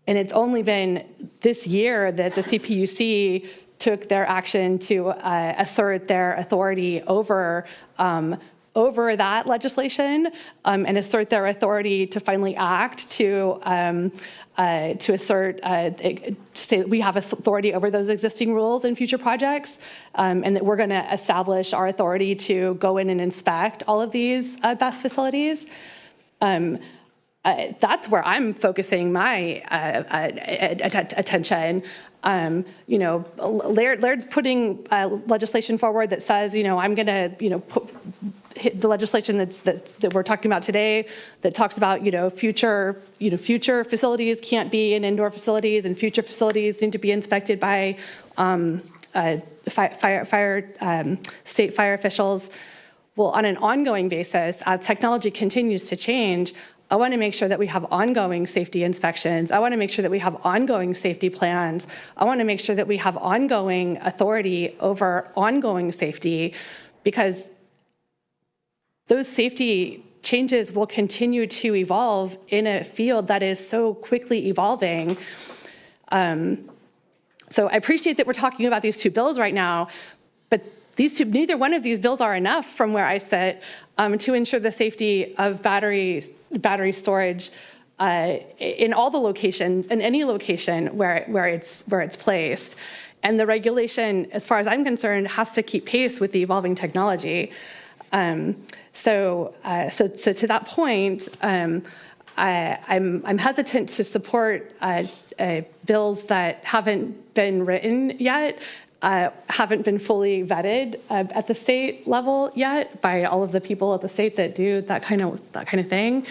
And it's only been this year that the CPUC took their action to assert their authority over that legislation and assert their authority to finally act to assert, to say that we have authority over those existing rules in future projects, and that we're going to establish our authority to go in and inspect all of these BESS facilities. That's where I'm focusing my attention. You know, Laird's putting legislation forward that says, you know, I'm going to, you know, hit the legislation that we're talking about today that talks about, future facilities can't be in indoor facilities, and future facilities need to be inspected by state fire officials. Well, on an ongoing basis, as technology continues to change, I want to make sure that we have ongoing safety inspections. I want to make sure that we have ongoing safety plans. I want to make sure that we have ongoing authority over ongoing safety, because those safety changes will continue to evolve in a field that is so quickly evolving. So I appreciate that we're talking about these two bills right now, but neither one of these bills are enough from where I sit to ensure the safety of battery storage in all the locations, in any location where it's placed. And the regulation, as far as I'm concerned, has to keep pace with the evolving technology. So to that point, I'm hesitant to support bills that haven't been written yet, haven't been fully vetted at the state level yet by all of the people at the state that do that kind of thing.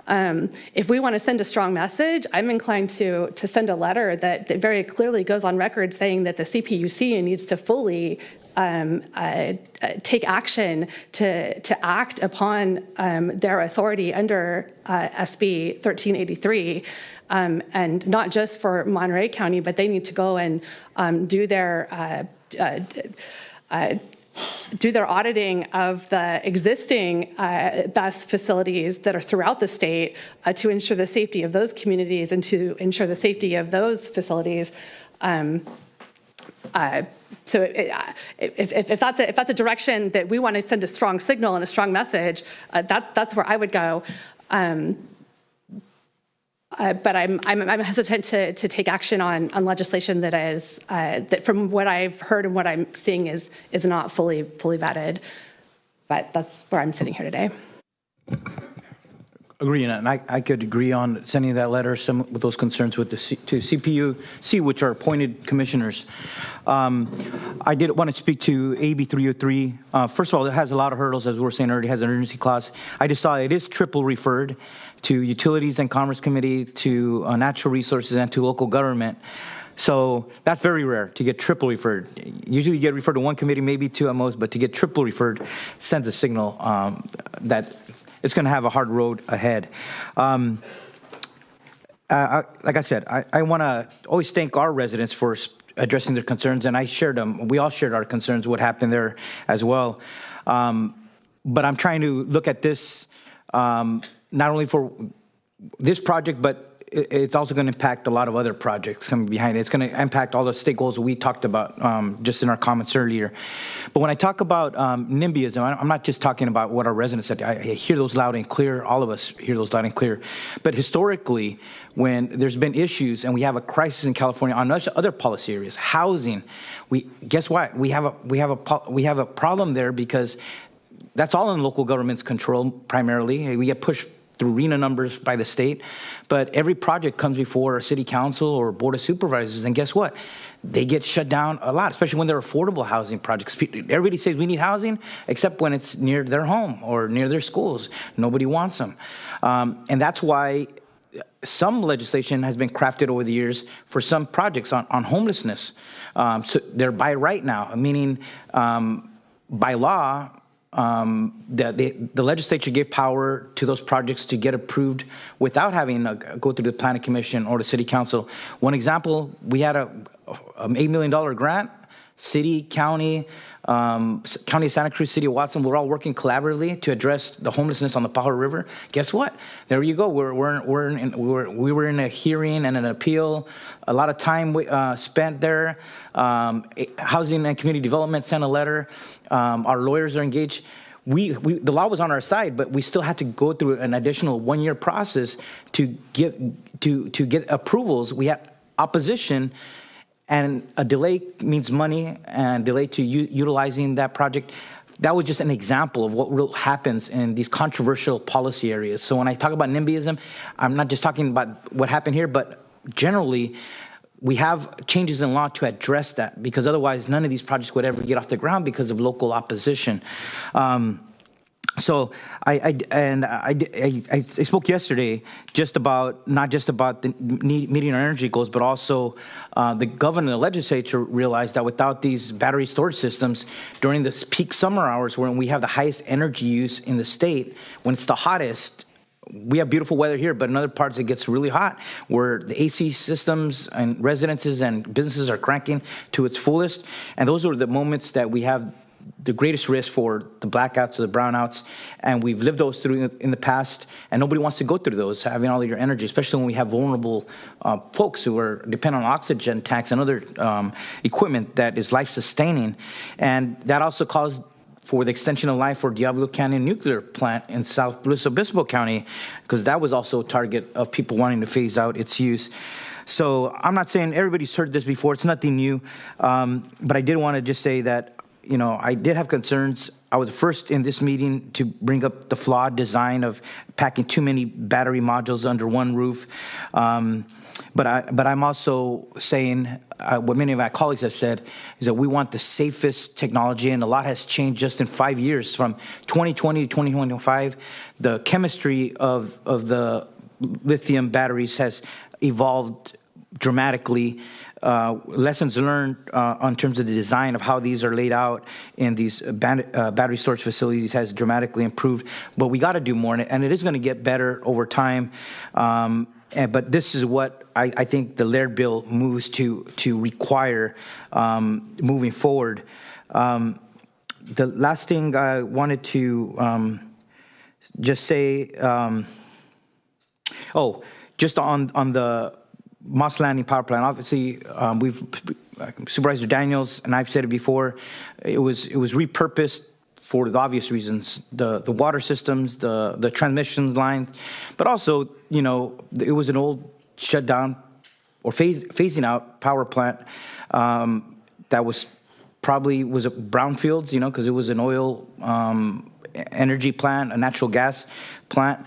If we want to send a strong message, I'm inclined to send a letter that very clearly goes on record saying that the CPUC needs to fully take action to act upon their authority under SB 1383, and not just for Monterey County, but they need to go and do their auditing of the existing BESS facilities that are throughout the state to ensure the safety of those communities and to ensure the safety of those facilities. So if that's a direction that we want to send a strong signal and a strong message, that's where I would go. But I'm hesitant to take action on legislation that is that, from what I've heard and what I'm seeing, is not fully vetted. But that's where I'm sitting here today. Agree, and I could agree on sending that letter with those concerns to CPUC, which are appointed commissioners. I did want to speak to AB 303. First of all, it has a lot of hurdles, as we were saying earlier. It has an urgency clause. I just saw it is triple referred to Utilities and Commerce Committee, to Natural Resources, and to Local Government. So that's very rare to get triple referred. Usually you get referred to one committee, maybe two at most, but to get triple referred sends a signal that it's going to have a hard road ahead. like I said, I want to always thank our residents for addressing their concerns, and I shared them. We all shared our concerns, what happened there as well. But I'm trying to look at this not only for this project, but it's also going to impact a lot of other projects coming behind it. It's going to impact all the stakeholders we talked about just in our comments earlier. But when I talk about NIMBYism, I'm not just talking about what our residents said. I hear those loud and clear. All of us hear those loud and clear. But historically, when there's been issues and we have a crisis in California on other policy areas, housing, guess what? We have a problem there because that's all in local government's control primarily. We get pushed through RENA numbers by the state, but every project comes before a city council or board of supervisors, and guess what? They get shut down a lot, especially when they're affordable housing projects. Everybody says we need housing, except when it's near their home or near their schools. Nobody wants them. And that's why some legislation has been crafted over the years for some projects on homelessness. So they're by right now, meaning by law, the legislature gave power to those projects to get approved without having to go through the planning commission or the city council. One example, we had an $8 million grant, city, county, County of Santa Cruz, City of Watson, we're all working collaboratively to address the homelessness on the Pajaro River. Guess what? There you go. We were in a hearing and an appeal. A lot of time spent there. Housing and Community Development sent a letter. Our lawyers are engaged. The law was on our side, but we still had to go through an additional 1-year process to get approvals. We had opposition. And a delay means money, and delay to utilizing that project. That was just an example of what happens in these controversial policy areas. So when I talk about NIMBYism, I'm not just talking about what happened here, but generally, we have changes in law to address that, because otherwise none of these projects would ever get off the ground because of local opposition. So I spoke yesterday not just about meeting our energy goals, but also the governor and the legislature realized that without these battery storage systems during the peak summer hours when we have the highest energy use in the state, when it's the hottest, we have beautiful weather here, but in other parts it gets really hot, where the AC systems and residences and businesses are cranking to its fullest. And those are the moments that we have the greatest risk for the blackouts or the brownouts, and we've lived those through in the past, and nobody wants to go through those, having all of your energy, especially when we have vulnerable folks who are dependent on oxygen tanks and other equipment that is life-sustaining. And that also caused for the extension of life for Diablo Canyon Nuclear Plant in South Luis Obispo County, because that was also a target of people wanting to phase out its use. So I'm not saying everybody's heard this before. It's nothing new, but I did want to just say that I did have concerns. I was first in this meeting to bring up the flawed design of packing too many battery modules under one roof. But I'm also saying what many of my colleagues have said is that we want the safest technology, and a lot has changed just in 5 years from 2020 to 2025. The chemistry of the lithium batteries has evolved dramatically. Lessons learned in terms of the design of how these are laid out in these battery storage facilities has dramatically improved. But we got to do more, and it is going to get better over time. But this is what I think the Laird bill moves to require moving forward. The last thing I wanted to just say, just on the Moss Landing power plant. Obviously, Supervisor Daniels and I've said it before. It was repurposed for the obvious reasons: the water systems, the transmission lines, but also it was an old shut down or phasing out power plant that was a brownfields, because it was an oil energy plant, a natural gas plant.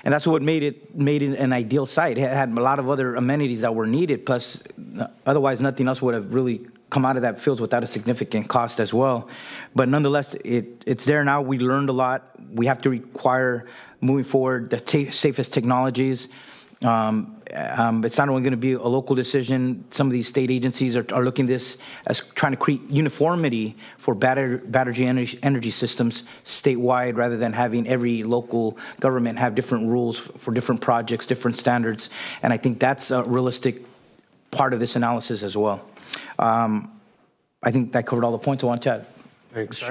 And that's what made it an ideal site. It had a lot of other amenities that were needed, plus otherwise nothing else would have really come out of that field without a significant cost as well. But nonetheless, it's there now. We learned a lot. We have to require, moving forward, the safest technologies. It's not only going to be a local decision. Some of these state agencies are looking at this as trying to create uniformity for battery energy systems statewide, rather than having every local government have different rules for different projects, different standards. And I think that's a realistic part of this analysis as well. I think that covered all the points I wanted to add. Thanks.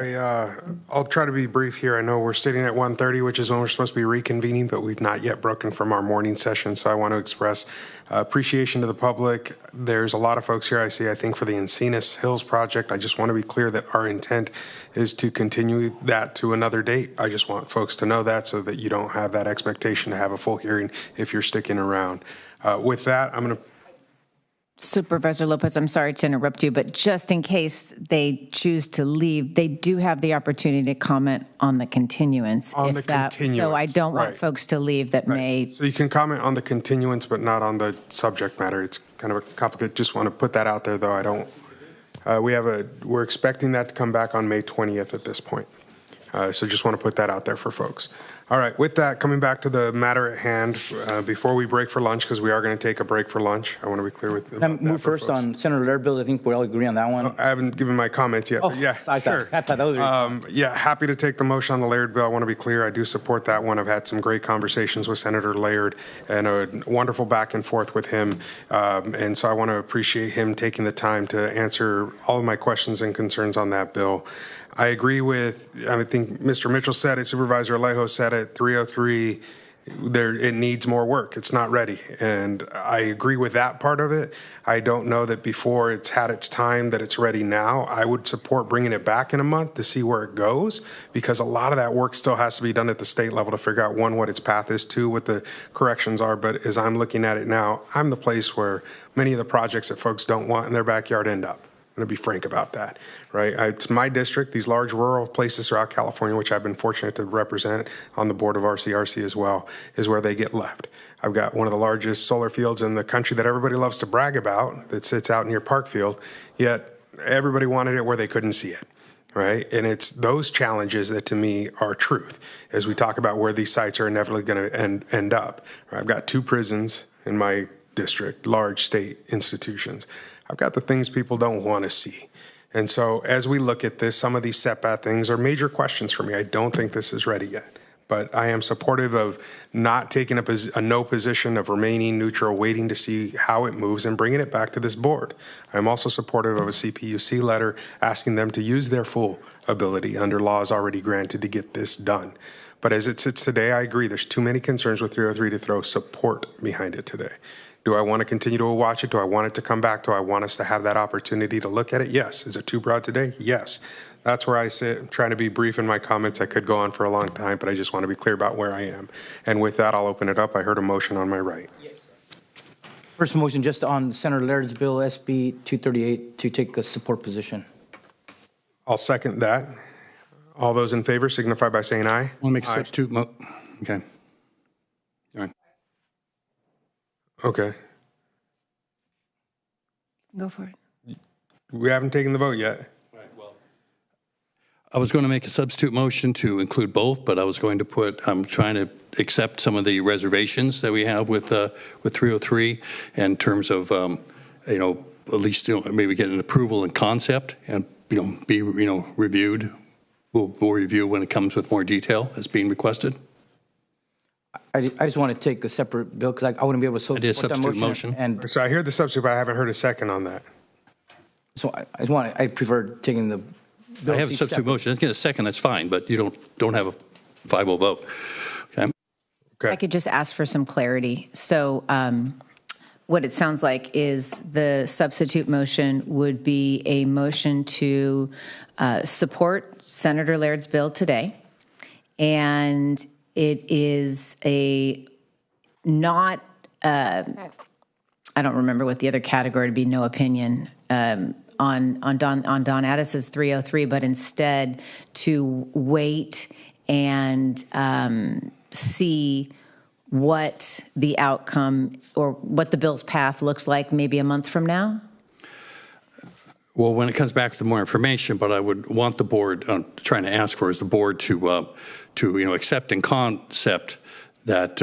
I'll try to be brief here. I know we're sitting at 1:30, which is when we're supposed to be reconvening, but we've not yet broken from our morning session. So I want to express appreciation to the public. There's a lot of folks here I see, I think, for the Encinas Hills project. I just want to be clear that our intent is to continue that to another date. I just want folks to know that so that you don't have that expectation to have a full hearing if you're sticking around. With that, I'm going to Supervisor Lopez, I'm sorry to interrupt you, but just in case they choose to leave, they do have the opportunity to comment on the continuance. On the continuance, so I don't want right. folks to leave that may. So you can comment on the continuance, but not on the subject matter. It's kind of a complicated. Just want to put that out there, though. I don't. We're expecting that to come back on May 20th at this point. So just want to put that out there for folks. All right, with that, coming back to the matter at hand, before we break for lunch, because we are going to take a break for lunch, I want to be clear with Can I move first on Senator Laird bill? I think we all agree on that one. I haven't given my comments yet, but yeah, sure. I thought that was yeah, happy to take the motion on the Laird bill. I want to be clear, I do support that one. I've had some great conversations with Senator Laird and a wonderful back and forth with him. And so I want to appreciate him taking the time to answer all of my questions and concerns on that bill. I agree with, I think Mr. Mitchell said it, Supervisor Alejo said it, 303, it needs more work. It's not ready. And I agree with that part of it. I don't know that before it's had its time that it's ready now. I would support bringing it back in a month to see where it goes, because a lot of that work still has to be done at the state level to figure out, one, what its path is, two, what the corrections are. But as I'm looking at it now, I'm the place where many of the projects that folks don't want in their backyard end up. I'm going to be frank about that, right? It's my district, these large rural places throughout California, which I've been fortunate to represent on the board of RCRC as well, is where they get left. I've got one of the largest solar fields in the country that everybody loves to brag about that sits out near Parkfield, yet everybody wanted it where they couldn't see it, right? And it's those challenges that to me are truth as we talk about where these sites are inevitably going to end up. Right? I've got 2 prisons in my district, large state institutions. I've got the things people don't want to see. And so as we look at this, some of these setback things are major questions for me. I don't think this is ready yet, but I am supportive of not taking a no position, of remaining neutral, waiting to see how it moves and bringing it back to this board. I'm also supportive of a CPUC letter asking them to use their full ability under laws already granted to get this done. But as it sits today, I agree there's too many concerns with 303 to throw support behind it today. Do I want to continue to watch it? Do I want it to come back? Do I want us to have that opportunity to look at it? Yes. Is it too broad today? Yes. That's where I sit. I'm trying to be brief in my comments. I could go on for a long time, but I just want to be clear about where I am. And with that, I'll open it up. I heard a motion on my right. Yes. First motion just on Senator Laird's bill, SB 238, to take a support position. I'll second that. All those in favor signify by saying aye. I'll make a substitute. Okay. All right. Okay. Go for it. We haven't taken the vote yet. I was going to make a substitute motion to include both, but I was going to put, I'm trying to accept some of the reservations that we have with 303 in terms of, at least, maybe get an approval and concept and, be, reviewed. We'll review when it comes with more detail as being requested. I just want to take a separate bill because I wouldn't be able to support that substitute motion. And so I hear the substitute, but I haven't heard a second on that. So I prefer taking the bill. I have a substitute motion. Let's get a second. That's fine, but you don't have a 5-0 vote. Okay. I could just ask for some clarity. So what it sounds like is the substitute motion would be a motion to support Senator Laird's bill today, and it is I don't remember what the other category would be, no opinion on Don Addis's 303, but instead to wait and see what the outcome or what the bill's path looks like maybe a month from now? Well, when it comes back to more information, but I would want the board, trying to ask for is the board to accept in concept that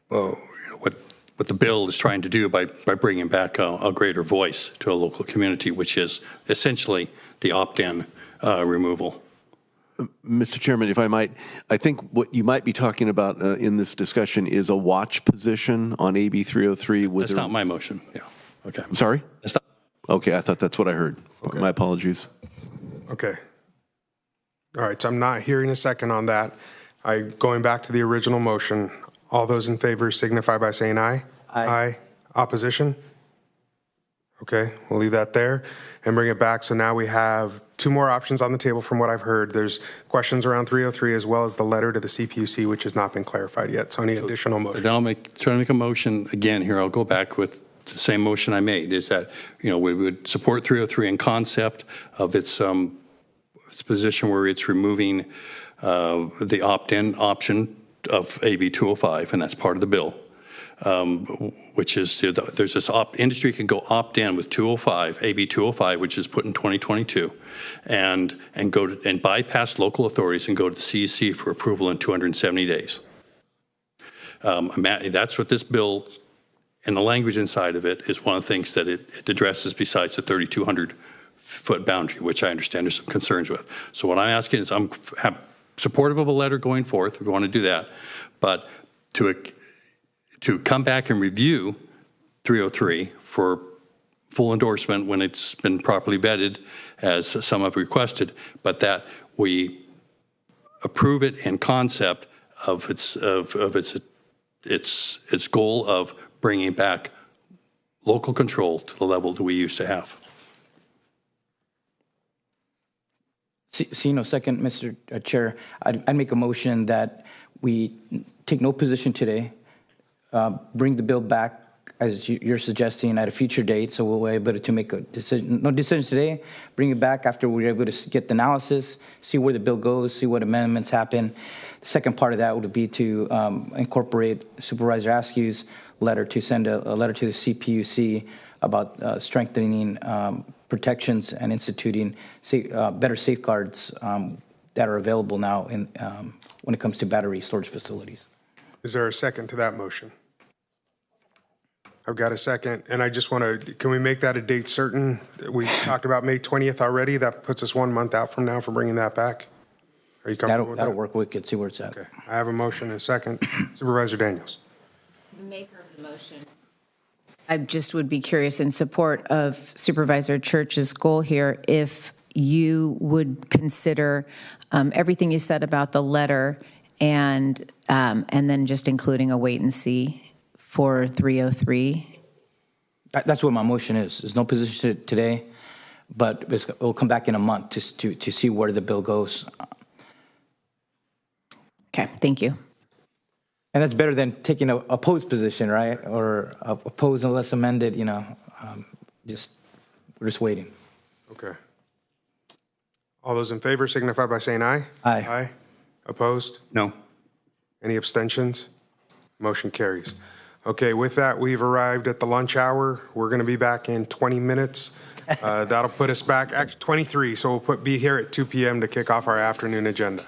what what the bill is trying to do by bringing back a greater voice to a local community, which is essentially the opt-in removal. Mr. Chairman, if I might, I think what you might be talking about in this discussion is a watch position on AB 303. That's not my motion. Yeah. Okay. I'm sorry? That's not. Okay, I thought that's what I heard. Okay. My apologies. Okay. All right, so I'm not hearing a second on that. Going back to the original motion, all those in favor signify by saying aye. Aye. Aye. Opposition? Okay, we'll leave that there and bring it back. So now we have two more options on the table from what I've heard. There's questions around 303 as well as the letter to the CPUC, which has not been clarified yet. So any additional motion? Then I'll try to make a motion again here. I'll go back with the same motion I made, is that, we would support 303 in concept of its position where it's removing the opt-in option of AB 205, and that's part of the bill, which is there's this industry can go opt-in with 205, AB 205, which is put in 2022, and go to, and bypass local authorities and go to the CEC for approval in 270 days. That's what this bill, and the language inside of it, is one of the things that it addresses besides the 3,200-foot boundary, which I understand there's some concerns with. So what I'm asking is, I'm supportive of a letter going forth if we want to do that, but to come back and review 303 for full endorsement when it's been properly vetted, as some have requested, but that we approve it in concept of its goal of bringing back local control to the level that we used to have. Second, Mr. Chair, I'd make a motion that we take no position today, bring the bill back as you're suggesting at a future date, so we'll be able to make a decision. No decision today, bring it back after we're able to get the analysis, see where the bill goes, see what amendments happen. The second part of that would be to incorporate Supervisor Askew's letter, to send a letter to the CPUC about strengthening protections and instituting better safeguards that are available now when it comes to battery storage facilities. Is there a second to that motion? I've got a second, and I just want to, can we make that a date certain? We talked about May 20th already. That puts us 1 month out from now for bringing that back. Are you comfortable with that? That'll work. We can see where it's at. Okay. I have a motion and a second. Supervisor Daniels. So the maker of the motion. I just would be curious, in support of Supervisor Church's goal here, if you would consider everything you said about the letter and then just including a wait and see for 303. That's what my motion is. There's no position today, but it'll come back in a month to see where the bill goes. Okay, thank you. And that's better than taking a opposed position, right? Or oppose unless amended, we're just waiting. Okay. All those in favor signify by saying aye. Aye. Aye. Opposed? No. Any abstentions? Motion carries. Okay, with that, we've arrived at the lunch hour. We're going to be back in 20 minutes. That'll put us back, actually 23, so we'll be here at 2 p.m. to kick off our afternoon agenda.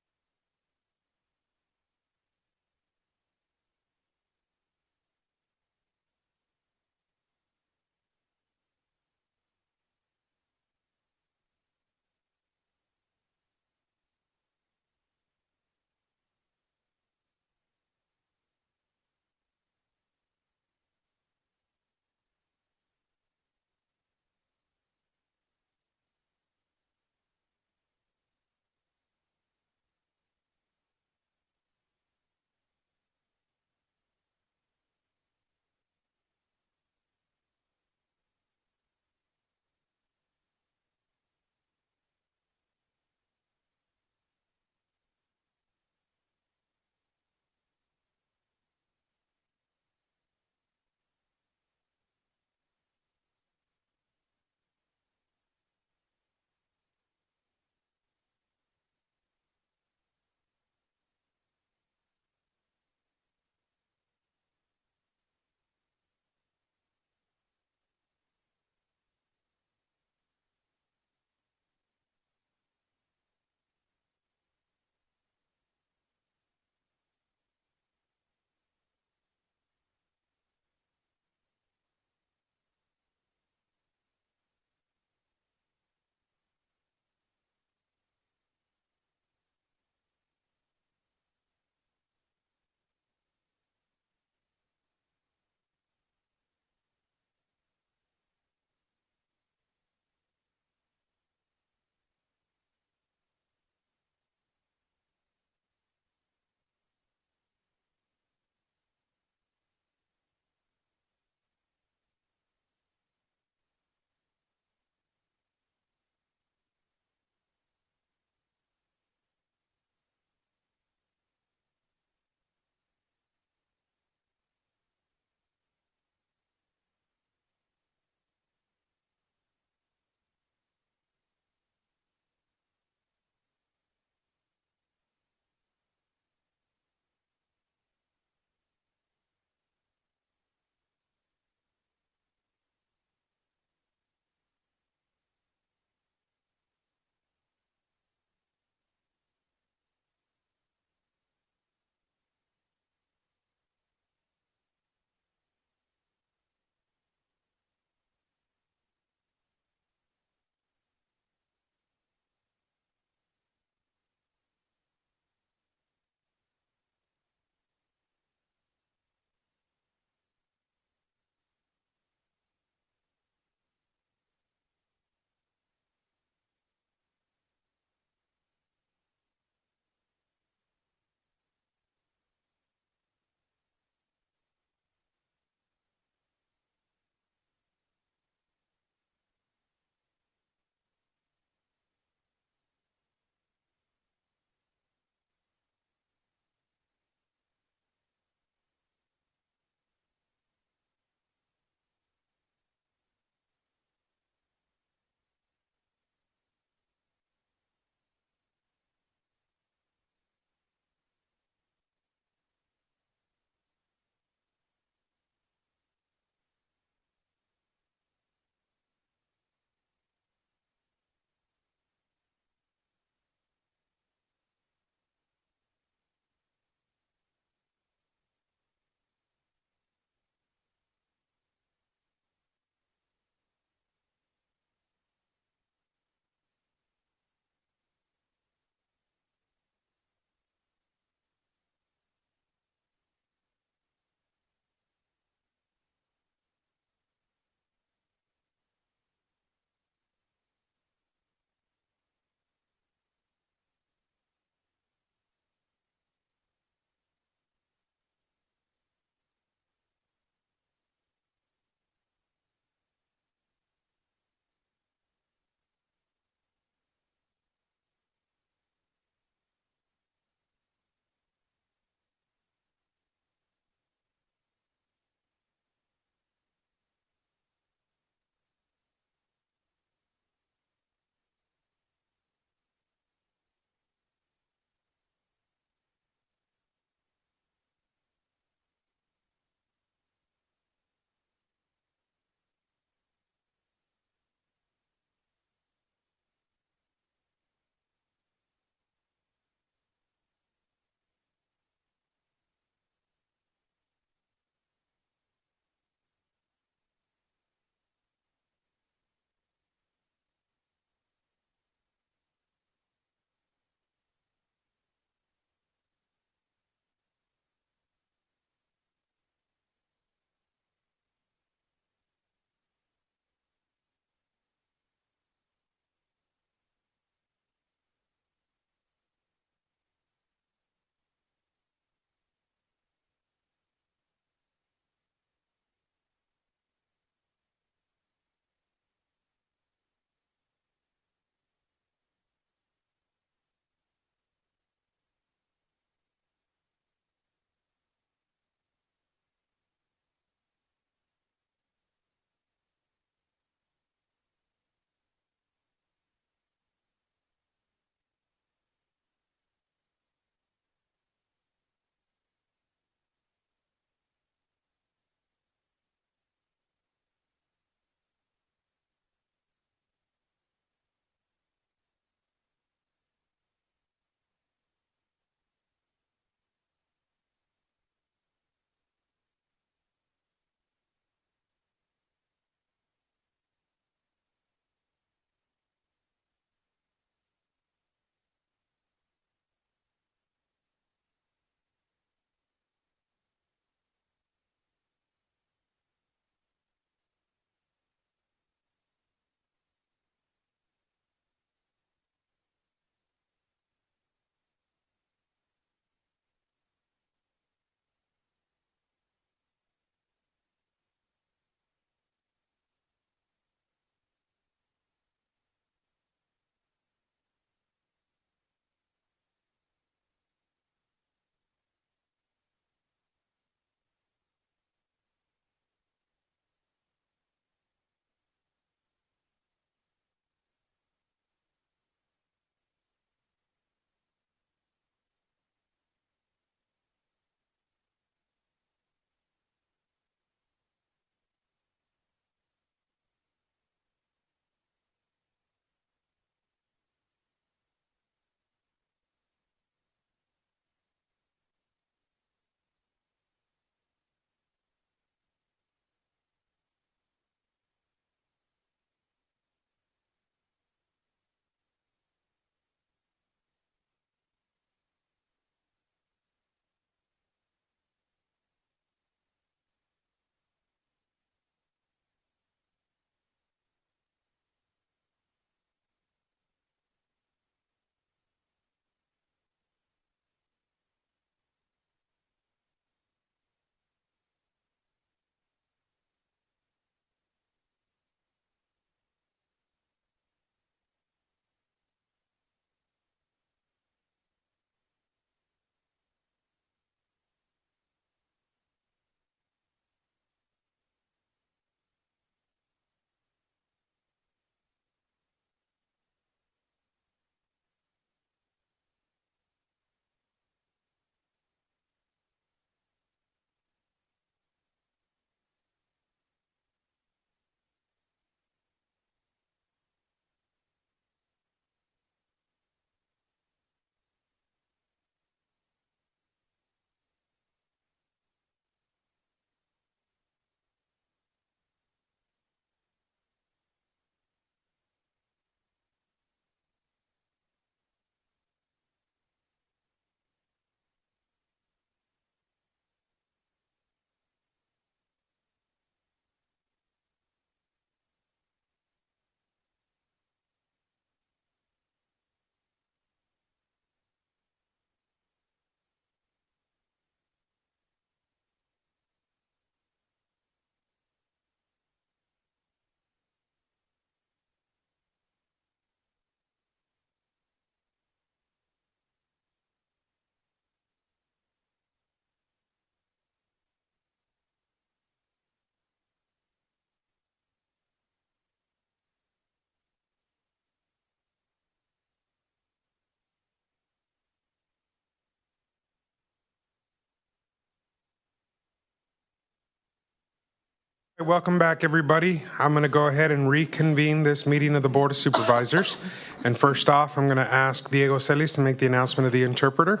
Welcome back, everybody. I'm going to go ahead and reconvene this meeting of the Board of Supervisors. And first off, I'm going to ask Diego Celis to make the announcement of the interpreter.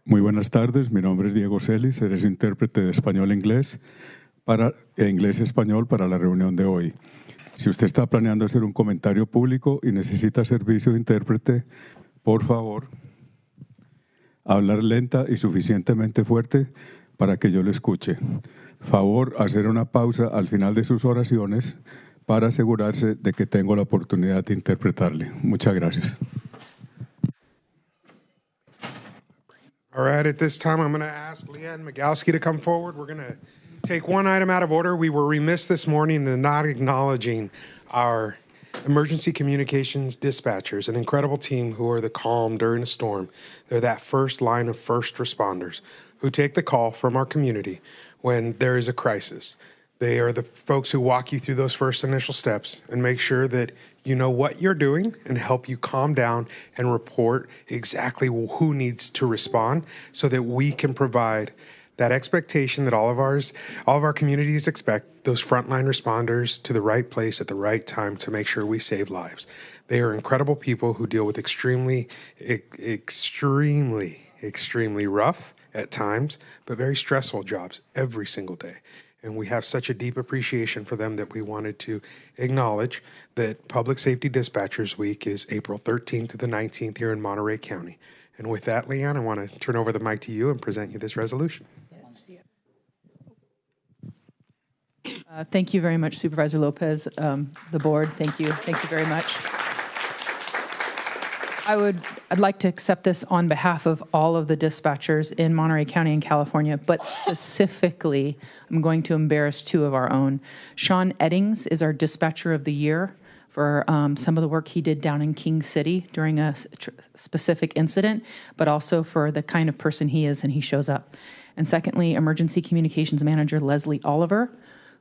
Muy buenas tardes, mi nombre es Diego Celis, eres intérprete de español-inglés e inglés-español para la reunión de hoy. Si usted está planeando hacer un comentario público y necesita servicio de intérprete, por favor, hablar lenta y suficientemente fuerte para que yo lo escuche. Favor, hacer una pausa al final de sus oraciones para asegurarse de que tengo la oportunidad de interpretarle. Muchas gracias. All right, at this time, I'm going to ask Leanne Migalski to come forward. We're going to take one item out of order. We were remiss this morning in not acknowledging our emergency communications dispatchers, an incredible team who are the calm during a storm. They're that first line of first responders who take the call from our community when there is a crisis. They are the folks who walk you through those first initial steps and make sure that you know what you're doing and help you calm down and report exactly who needs to respond so that we can provide that expectation that all of our communities expect, those frontline responders to the right place at the right time to make sure we save lives. They are incredible people who deal with extremely rough at times, but very stressful jobs every single day. And we have such a deep appreciation for them that we wanted to acknowledge that Public Safety Dispatchers Week is April 13th to the 19th here in Monterey County. And with that, Leanne, I want to turn over the mic to you and present you this resolution. Thank you very much, Supervisor Lopez, the board. Thank you. Thank you very much. I'd like to accept this on behalf of all of the dispatchers in Monterey County and California, but specifically, I'm going to embarrass two of our own. Sean Eddings is our Dispatcher of the Year for some of the work he did down in King City during a specific incident, but also for the kind of person he is and he shows up. And secondly, Emergency Communications Manager Leslie Oliver,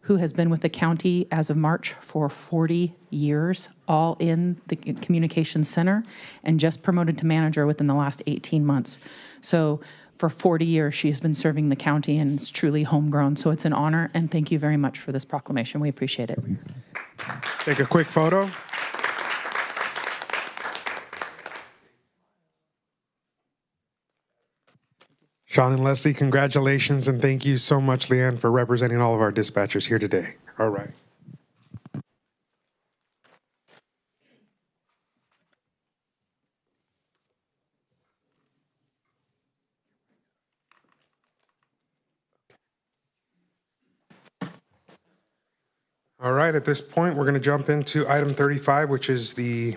who has been with the county as of March for 40 years, all in the communications center, and just promoted to manager within the last 18 months. So for 40 years, she has been serving the county and it's truly homegrown. So it's an honor, and thank you very much for this proclamation. We appreciate it. Take a quick photo. Sean and Leslie, congratulations, and thank you so much, Leanne, for representing all of our dispatchers here today. All right. All right, at this point, we're going to jump into item 35, which is the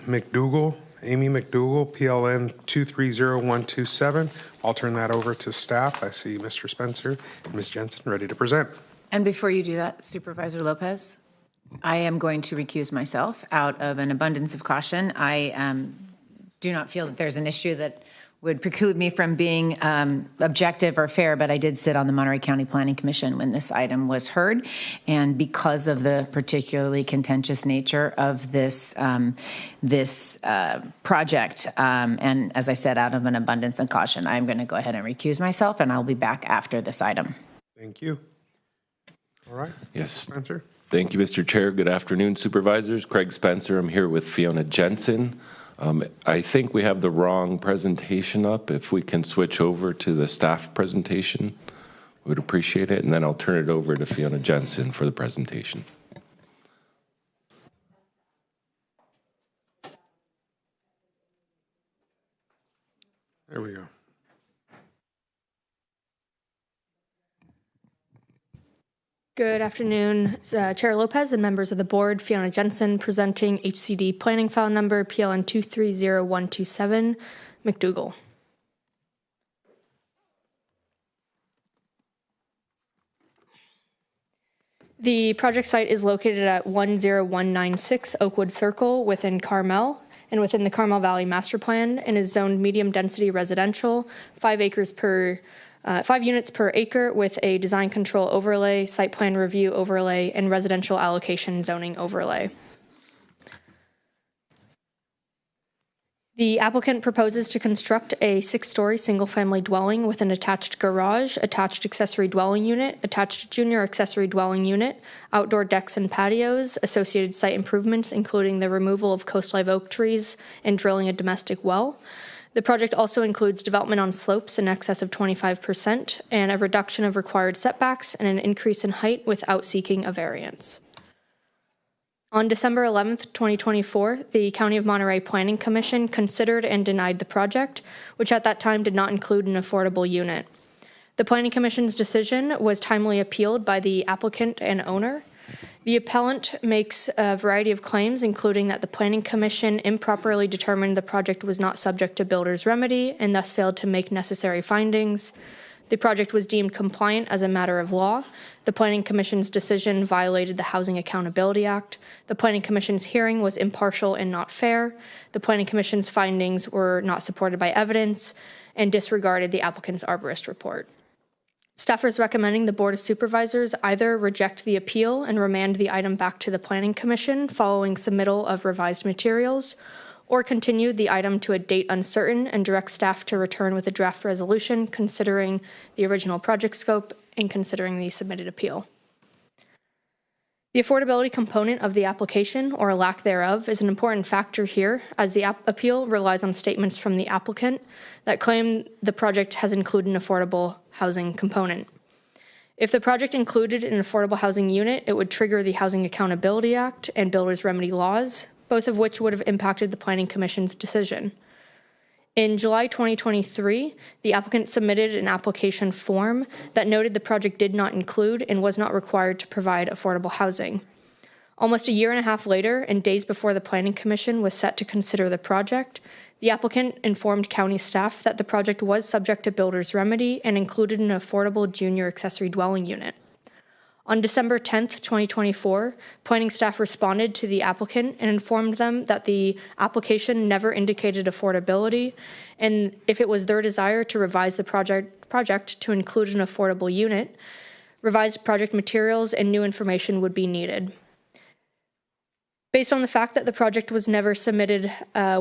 Amy McDougall, PLN 230127. I'll turn that over to staff. I see Mr. Spencer and Ms. Jensen ready to present. And before you do that, Supervisor Lopez, I am going to recuse myself out of an abundance of caution. I do not feel that there's an issue that would preclude me from being objective or fair, but I did sit on the Monterey County Planning Commission when this item was heard. And because of the particularly contentious nature of this, project, and as I said, out of an abundance of caution, I'm going to go ahead and recuse myself, and I'll be back after this item. Thank you. All right. Yes. Spencer. Thank you, Mr. Chair. Good afternoon, Supervisors. Craig Spencer. I'm here with Fiona Jensen. I think we have the wrong presentation up. If we can switch over to the staff presentation, we would appreciate it. And then I'll turn it over to Fiona Jensen for the presentation. There we go. Good afternoon, Chair Lopez and members of the board. Fiona Jensen presenting HCD planning file number PLN 230127, McDougall. The project site is located at 10196 Oakwood Circle within Carmel and within the Carmel Valley Master Plan, and is zoned medium density residential, 5 units per acre with a design control overlay, site plan review overlay, and residential allocation zoning overlay. The applicant proposes to construct a 6-story single-family dwelling with an attached garage, attached accessory dwelling unit, attached junior accessory dwelling unit, outdoor decks and patios, associated site improvements, including the removal of coast live oak trees and drilling a domestic well. The project also includes development on slopes in excess of 25% and a reduction of required setbacks and an increase in height without seeking a variance. On December 11th, 2024, the County of Monterey Planning Commission considered and denied the project, which at that time did not include an affordable unit. The Planning Commission's decision was timely appealed by the applicant and owner. The appellant makes a variety of claims, including that the Planning Commission improperly determined the project was not subject to builder's remedy and thus failed to make necessary findings. The project was deemed compliant as a matter of law. The Planning Commission's decision violated the Housing Accountability Act. The Planning Commission's hearing was impartial and not fair. The Planning Commission's findings were not supported by evidence and disregarded the applicant's arborist report. Staff is recommending the Board of Supervisors either reject the appeal and remand the item back to the Planning Commission following submittal of revised materials, or continue the item to a date uncertain and direct staff to return with a draft resolution considering the original project scope and considering the submitted appeal. The affordability component of the application, or lack thereof, is an important factor here, as the appeal relies on statements from the applicant that claim the project has included an affordable housing component. If the project included an affordable housing unit, it would trigger the Housing Accountability Act and Builder's Remedy laws, both of which would have impacted the Planning Commission's decision. In July 2023, the applicant submitted an application form that noted the project did not include and was not required to provide affordable housing. Almost a year and a half later, and days before the Planning Commission was set to consider the project, the applicant informed county staff that the project was subject to builder's remedy and included an affordable junior accessory dwelling unit. On December 10th, 2024, planning staff responded to the applicant and informed them that the application never indicated affordability, and if it was their desire to revise the project to include an affordable unit, revised project materials and new information would be needed. Based on the fact that the project was never submitted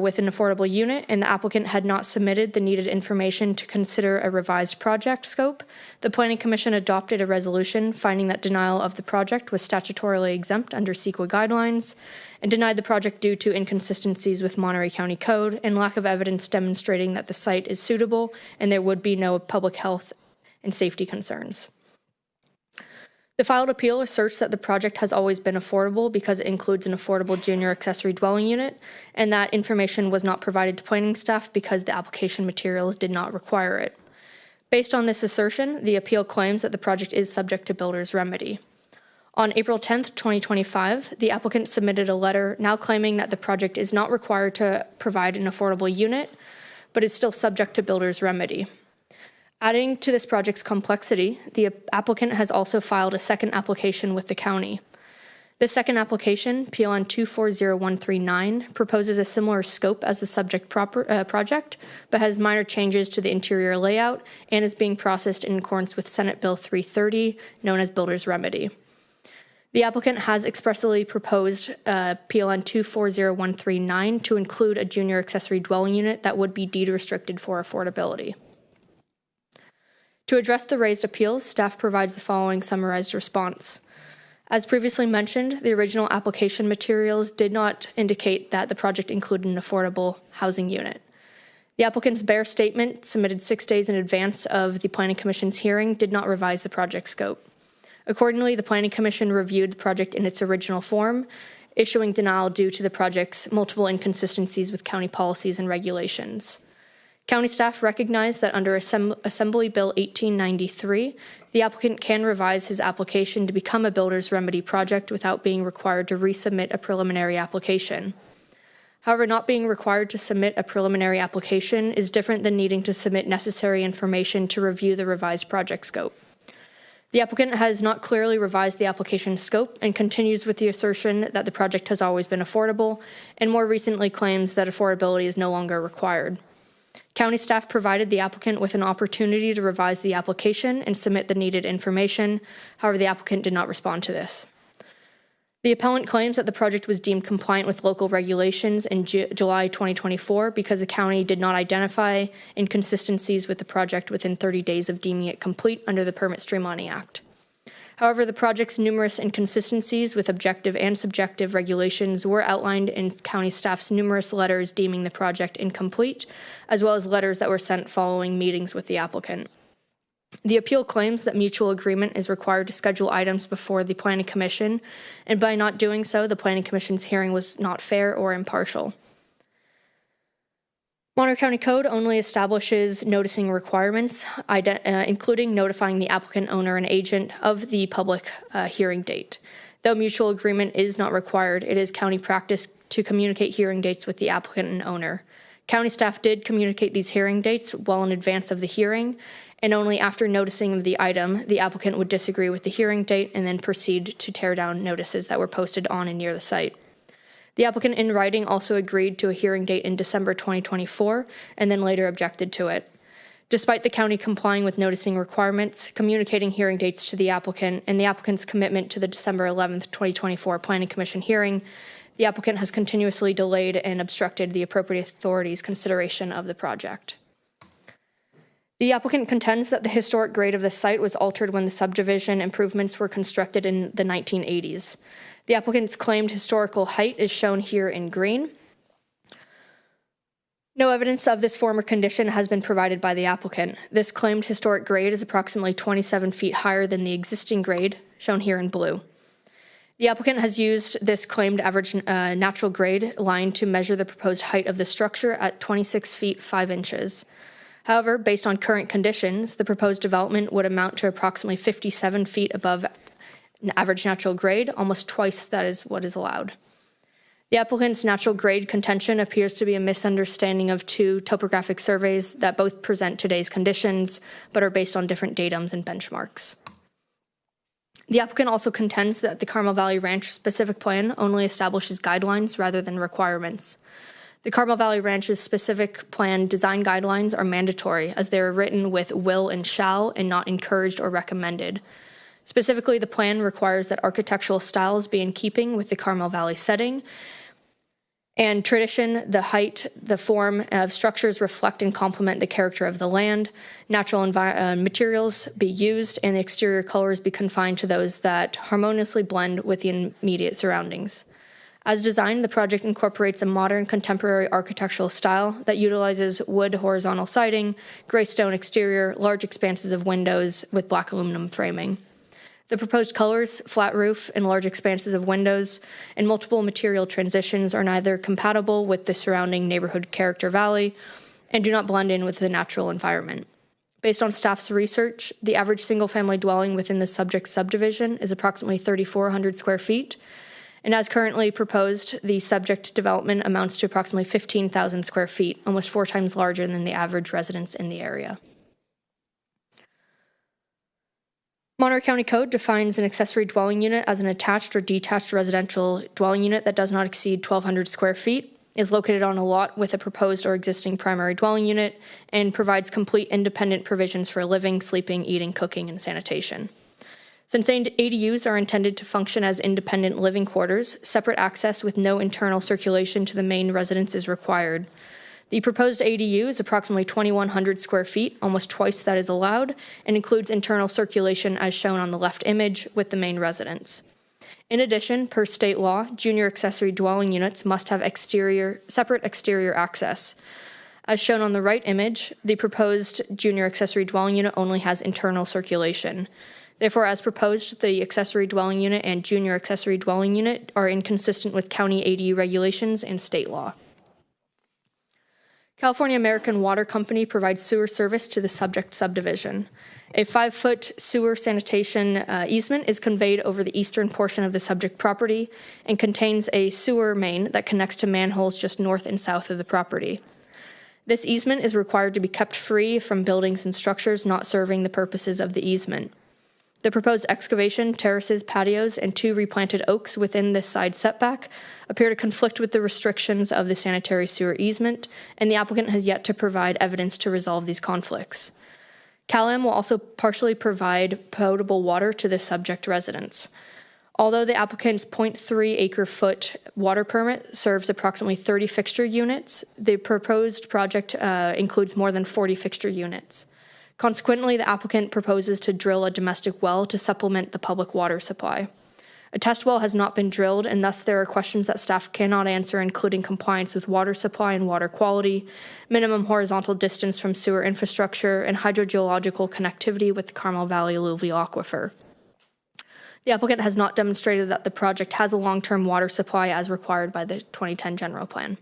with an affordable unit and the applicant had not submitted the needed information to consider a revised project scope, the Planning Commission adopted a resolution finding that denial of the project was statutorily exempt under CEQA guidelines and denied the project due to inconsistencies with Monterey County Code and lack of evidence demonstrating that the site is suitable and there would be no public health and safety concerns. The filed appeal asserts that the project has always been affordable because it includes an affordable junior accessory dwelling unit, and that information was not provided to planning staff because the application materials did not require it. Based on this assertion, the appeal claims that the project is subject to builder's remedy. On April 10th, 2025, the applicant submitted a letter now claiming that the project is not required to provide an affordable unit, but is still subject to builder's remedy. Adding to this project's complexity, the applicant has also filed a second application with the county. This second application, PLN 240139, proposes a similar scope as the subject project, but has minor changes to the interior layout and is being processed in accordance with Senate Bill 330, known as Builder's Remedy. The applicant has expressly proposed PLN 240139 to include a junior accessory dwelling unit that would be deed restricted for affordability. To address the raised appeals, staff provides the following summarized response. As previously mentioned, the original application materials did not indicate that the project included an affordable housing unit. The applicant's bare statement, submitted 6 days in advance of the Planning Commission's hearing, did not revise the project scope. Accordingly, the Planning Commission reviewed the project in its original form, issuing denial due to the project's multiple inconsistencies with county policies and regulations. County staff recognize that under Assembly Bill 1893, the applicant can revise his application to become a builder's remedy project without being required to resubmit a preliminary application. However, not being required to submit a preliminary application is different than needing to submit necessary information to review the revised project scope. The applicant has not clearly revised the application scope and continues with the assertion that the project has always been affordable, and more recently claims that affordability is no longer required. County staff provided the applicant with an opportunity to revise the application and submit the needed information. However, the applicant did not respond to this. The appellant claims that the project was deemed compliant with local regulations in July 2024 because the county did not identify inconsistencies with the project within 30 days of deeming it complete under the Permit Streamlining Act. However, the project's numerous inconsistencies with objective and subjective regulations were outlined in county staff's numerous letters deeming the project incomplete, as well as letters that were sent following meetings with the applicant. The appeal claims that mutual agreement is required to schedule items before the Planning Commission, and by not doing so, the Planning Commission's hearing was not fair or impartial. Monterey County Code only establishes noticing requirements, including notifying the applicant, owner, and agent of the public hearing date. Though mutual agreement is not required, it is county practice to communicate hearing dates with the applicant and owner. County staff did communicate these hearing dates well in advance of the hearing, and only after noticing of the item, the applicant would disagree with the hearing date and then proceed to tear down notices that were posted on and near the site. The applicant in writing also agreed to a hearing date in December 2024 and then later objected to it. Despite the county complying with noticing requirements, communicating hearing dates to the applicant, and the applicant's commitment to the December 11th, 2024 Planning Commission hearing, the applicant has continuously delayed and obstructed the appropriate authorities' consideration of the project. The applicant contends that the historic grade of the site was altered when the subdivision improvements were constructed in the 1980s. The applicant's claimed historical height is shown here in green. No evidence of this former condition has been provided by the applicant. This claimed historic grade is approximately 27 feet higher than the existing grade, shown here in blue. The applicant has used this claimed average natural grade line to measure the proposed height of the structure at 26 feet 5 inches. However, based on current conditions, the proposed development would amount to approximately 57 feet above average natural grade, almost twice that is what is allowed. The applicant's natural grade contention appears to be a misunderstanding of two topographic surveys that both present today's conditions, but are based on different datums and benchmarks. The applicant also contends that the Carmel Valley Ranch specific plan only establishes guidelines rather than requirements. The Carmel Valley Ranch's specific plan design guidelines are mandatory as they are written with will and shall and not encouraged or recommended. Specifically, the plan requires that architectural styles be in keeping with the Carmel Valley setting, and tradition, the height, the form of structures reflect and complement the character of the land, natural materials be used, and the exterior colors be confined to those that harmoniously blend with the immediate surroundings. As designed, the project incorporates a modern contemporary architectural style that utilizes wood horizontal siding, gray stone exterior, large expanses of windows with black aluminum framing. The proposed colors, flat roof, and large expanses of windows, and multiple material transitions are neither compatible with the surrounding neighborhood character valley and do not blend in with the natural environment. Based on staff's research, the average single-family dwelling within the subject subdivision is approximately 3,400 square feet, and as currently proposed, the subject development amounts to approximately 15,000 square feet, almost 4 times larger than the average residence in the area. Monterey County Code defines an accessory dwelling unit as an attached or detached residential dwelling unit that does not exceed 1,200 square feet, is located on a lot with a proposed or existing primary dwelling unit, and provides complete independent provisions for living, sleeping, eating, cooking, and sanitation. Since ADUs are intended to function as independent living quarters, separate access with no internal circulation to the main residence is required. The proposed ADU is approximately 2,100 square feet, almost twice that is allowed, and includes internal circulation as shown on the left image with the main residence. In addition, per state law, junior accessory dwelling units must have separate exterior access. As shown on the right image, the proposed junior accessory dwelling unit only has internal circulation. Therefore, as proposed, the accessory dwelling unit and junior accessory dwelling unit are inconsistent with county ADU regulations and state law. California American Water Company provides sewer service to the subject subdivision. A 5-foot sewer sanitation easement is conveyed over the eastern portion of the subject property and contains a sewer main that connects to manholes just north and south of the property. This easement is required to be kept free from buildings and structures not serving the purposes of the easement. The proposed excavation, terraces, patios, and 2 replanted oaks within this side setback appear to conflict with the restrictions of the sanitary sewer easement, and the applicant has yet to provide evidence to resolve these conflicts. CalAm will also partially provide potable water to the subject residence. Although the applicant's 0.3 acre-foot water permit serves approximately 30 fixture units, the proposed project includes more than 40 fixture units. Consequently, the applicant proposes to drill a domestic well to supplement the public water supply. A test well has not been drilled, and thus there are questions that staff cannot answer, including compliance with water supply and water quality, minimum horizontal distance from sewer infrastructure, and hydrogeological connectivity with the Carmel Valley alluvial aquifer. The applicant has not demonstrated that the project has a long-term water supply as required by the 2010 general plan.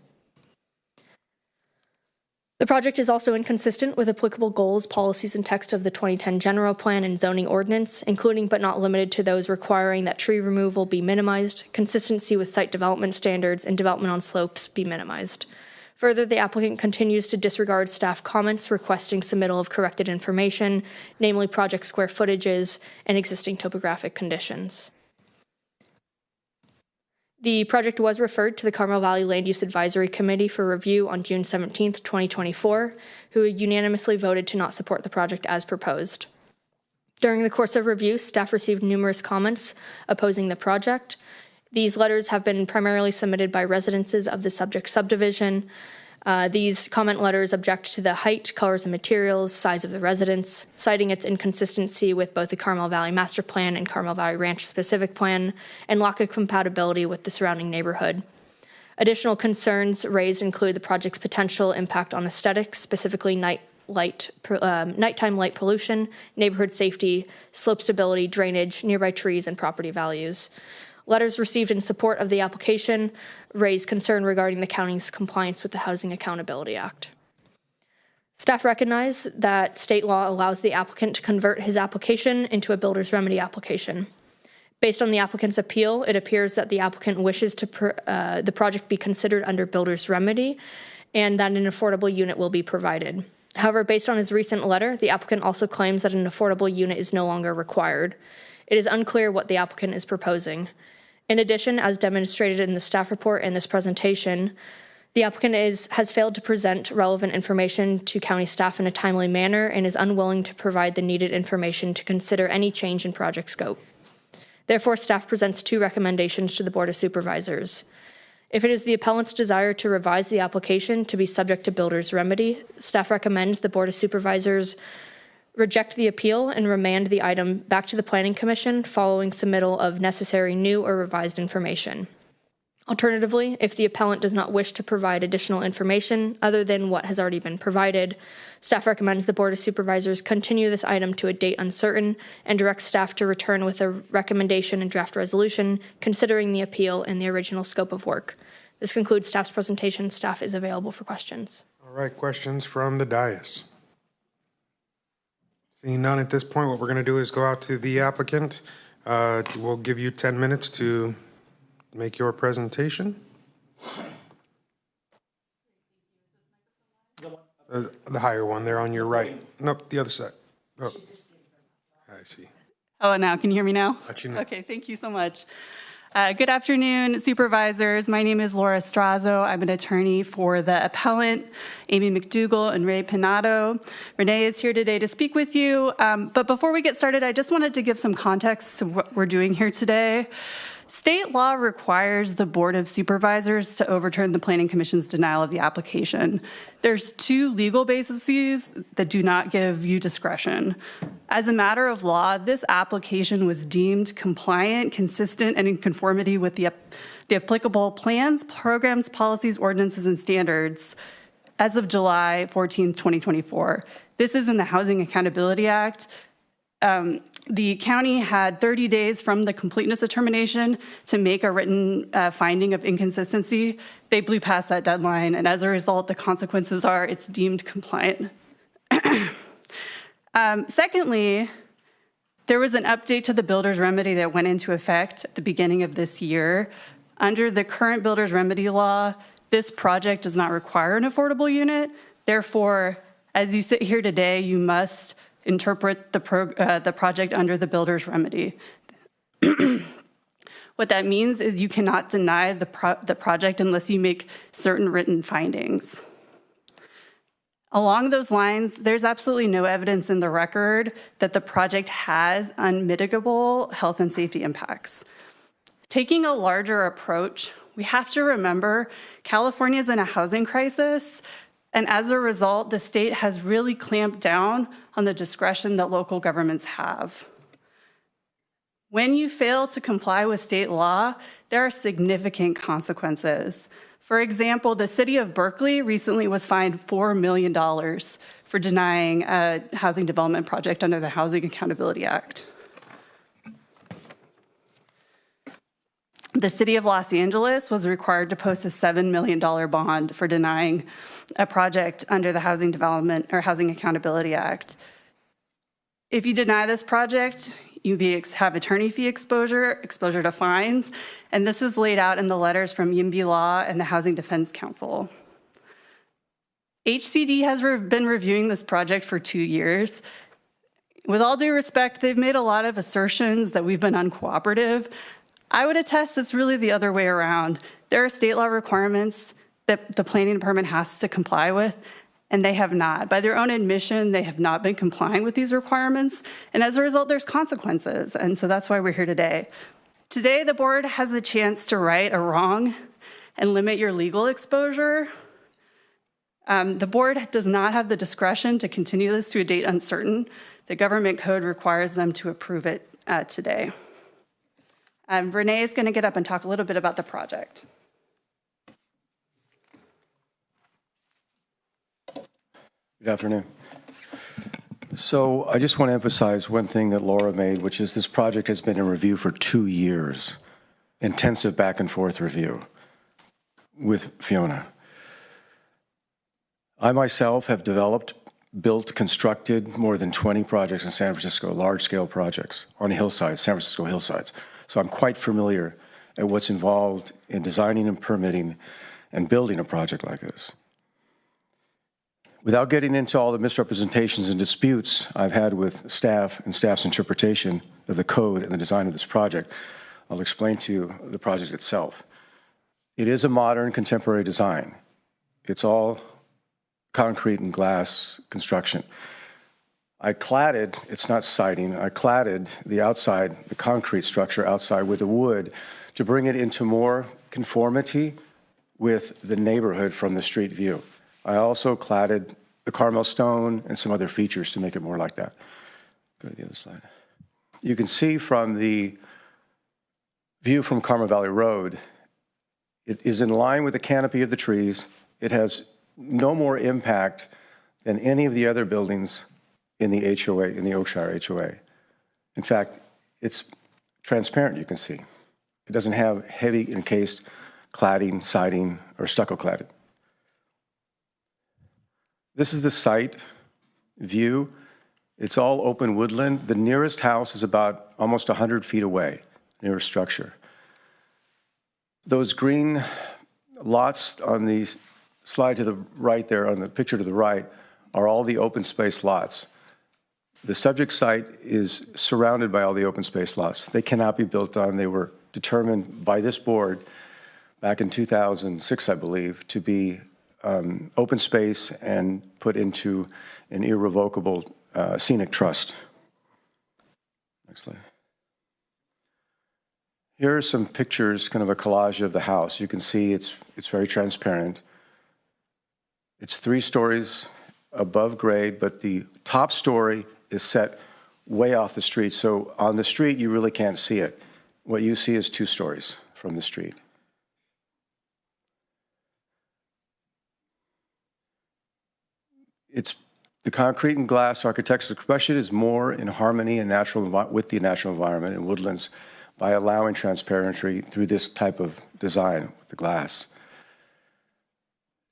The project is also inconsistent with applicable goals, policies, and text of the 2010 general plan and zoning ordinance, including but not limited to those requiring that tree removal be minimized, consistency with site development standards, and development on slopes be minimized. Further, the applicant continues to disregard staff comments requesting submittal of corrected information, namely project square footages and existing topographic conditions. The project was referred to the Carmel Valley Land Use Advisory Committee for review on June 17, 2024, who unanimously voted to not support the project as proposed. During the course of review, staff received numerous comments opposing the project. These letters have been primarily submitted by residences of the subject subdivision. These comment letters object to the height, colors, and materials, size of the residence, citing its inconsistency with both the Carmel Valley Master Plan and Carmel Valley Ranch Specific Plan, and lack of compatibility with the surrounding neighborhood. Additional concerns raised include the project's potential impact on aesthetics, specifically nighttime light pollution, neighborhood safety, slope stability, drainage, nearby trees, and property values. Letters received in support of the application raise concern regarding the county's compliance with the Housing Accountability Act. Staff recognize that state law allows the applicant to convert his application into a builder's remedy application. Based on the applicant's appeal, it appears that the applicant wishes to the project be considered under builder's remedy and that an affordable unit will be provided. However, based on his recent letter, the applicant also claims that an affordable unit is no longer required. It is unclear what the applicant is proposing. In addition, as demonstrated in the staff report and this presentation, the applicant has failed to present relevant information to county staff in a timely manner and is unwilling to provide the needed information to consider any change in project scope. Therefore, staff presents two recommendations to the Board of Supervisors. If it is the appellant's desire to revise the application to be subject to builder's remedy, staff recommends the Board of Supervisors reject the appeal and remand the item back to the Planning Commission following submittal of necessary new or revised information. Alternatively, if the appellant does not wish to provide additional information other than what has already been provided, staff recommends the Board of Supervisors continue this item to a date uncertain and direct staff to return with a recommendation and draft resolution considering the appeal and the original scope of work. This concludes staff's presentation. Staff is available for questions. All right, questions from the dais. Seeing none at this point, what we're going to do is go out to the applicant. We'll give you 10 minutes to make your presentation. The higher one there on your right. Nope, the other side. Oh, I see. Oh, now, can you hear me now? Let you know. Okay, thank you so much. Good afternoon, supervisors. My name is Laura Strazo. I'm an attorney for the appellant, Amy McDougall and Ray Pinato. Renee is here today to speak with you. But before we get started, I just wanted to give some context to what we're doing here today. State law requires the Board of Supervisors to overturn the Planning Commission's denial of the application. There's two legal bases that do not give you discretion. As a matter of law, this application was deemed compliant, consistent, and in conformity with the applicable plans, programs, policies, ordinances, and standards as of July 14, 2024. This is in the Housing Accountability Act. The county had 30 days from the completeness determination to make a written finding of inconsistency. They blew past that deadline, and as a result, the consequences are it's deemed compliant. Secondly, there was an update to the builder's remedy that went into effect at the beginning of this year. Under the current builder's remedy law, this project does not require an affordable unit. Therefore, as you sit here today, you must interpret the project under the builder's remedy. What that means is you cannot deny the project unless you make certain written findings. Along those lines, there's absolutely no evidence in the record that the project has unmitigable health and safety impacts. Taking a larger approach, we have to remember California is in a housing crisis, and as a result, the state has really clamped down on the discretion that local governments have. When you fail to comply with state law, there are significant consequences. For example, the city of Berkeley recently was fined $4 million for denying a housing development project under the Housing Accountability Act. The city of Los Angeles was required to post a $7 million bond for denying a project under the Housing Development or Housing Accountability Act. If you deny this project, you have attorney fee exposure to fines, and this is laid out in the letters from YIMBY Law and the Housing Defense Council. HCD has been reviewing this project for 2 years. With all due respect, they've made a lot of assertions that we've been uncooperative. I would attest it's really the other way around. There are state law requirements that the planning department has to comply with, and they have not. By their own admission, they have not been complying with these requirements, and as a result, there's consequences, and so that's why we're here today. Today, the board has the chance to right a wrong and limit your legal exposure. The board does not have the discretion to continue this to a date uncertain. The government code requires them to approve it today. Renee is going to get up and talk a little bit about the project. Good afternoon. So I just want to emphasize one thing that Laura made, which is this project has been in review for 2 years, intensive back and forth review with Fiona. I myself have developed, built, constructed more than 20 projects in San Francisco, large-scale projects on hillsides, San Francisco hillsides. So I'm quite familiar at what's involved in designing and permitting and building a project like this. Without getting into all the misrepresentations and disputes I've had with staff and staff's interpretation of the code and the design of this project, I'll explain to you the project itself. It is a modern contemporary design. It's all concrete and glass construction. I cladded, it's not siding, I cladded the outside, the concrete structure outside with the wood to bring it into more conformity with the neighborhood from the street view. I also cladded the Carmel stone and some other features to make it more like that. Go to the other slide. You can see from the view from Carmel Valley Road, it is in line with the canopy of the trees. It has no more impact than any of the other buildings in the HOA, in the Oakshire HOA. In fact, it's transparent, you can see. It doesn't have heavy encased cladding, siding, or stucco cladding. This is the site view. It's all open woodland. The nearest house is about almost 100 feet away, nearest structure. Those green lots on the slide to the right there, on the picture to the right, are all the open space lots. The subject site is surrounded by all the open space lots. They cannot be built on. They were determined by this board back in 2006, I believe, to be open space and put into an irrevocable scenic trust. Next slide. Here are some pictures, kind of a collage of the house. You can see it's very transparent. It's 3 stories above grade, but the top story is set way off the street. So on the street, you really can't see it. What you see is 2 stories from the street. It's the concrete and glass architectural expression is more in harmony and with the natural environment and woodlands by allowing transparency through this type of design with the glass.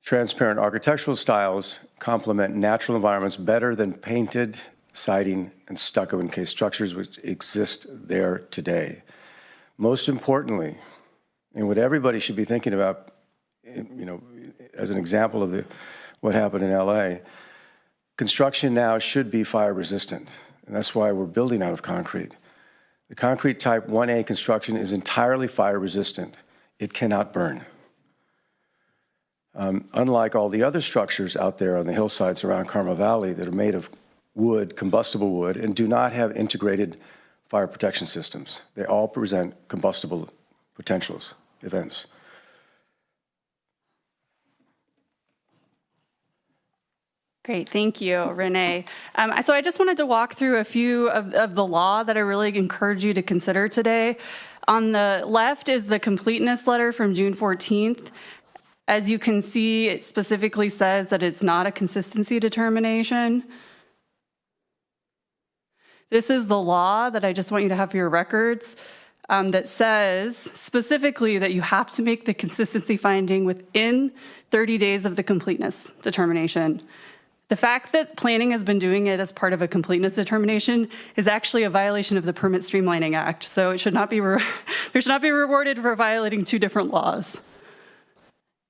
Transparent architectural styles complement natural environments better than painted siding and stucco encased structures which exist there today. Most importantly, and what everybody should be thinking about, you know, as an example of what happened in LA, construction now should be fire resistant, and that's why we're building out of concrete. The concrete type 1A construction is entirely fire resistant. It cannot burn. Unlike all the other structures out there on the hillsides around Carmel Valley that are made of wood, combustible wood, and do not have integrated fire protection systems. They all present combustible potentials, events. Great, thank you, Renee. So I just wanted to walk through a few of the law that I really encourage you to consider today. On the left is the completeness letter from June 14th. As you can see, it specifically says that it's not a consistency determination. This is the law that I just want you to have for your records that says specifically that you have to make the consistency finding within 30 days of the completeness determination. The fact that planning has been doing it as part of a completeness determination is actually a violation of the Permit Streamlining Act, so it should not be there should not be rewarded for violating two different laws.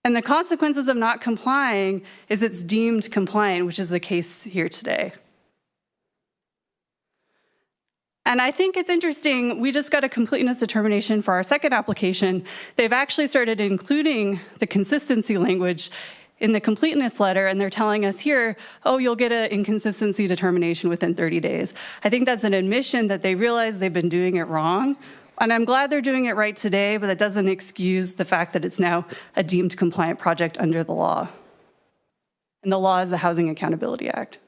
And the consequences of not complying is it's deemed compliant, which is the case here today. And I think it's interesting, we just got a completeness determination for our second application. They've actually started including the consistency language in the completeness letter, and they're telling us here, oh, you'll get an inconsistency determination within 30 days. I think that's an admission that they realize they've been doing it wrong. And I'm glad they're doing it right today, but that doesn't excuse the fact that it's now a deemed compliant project under the law. And the law is the Housing Accountability Act.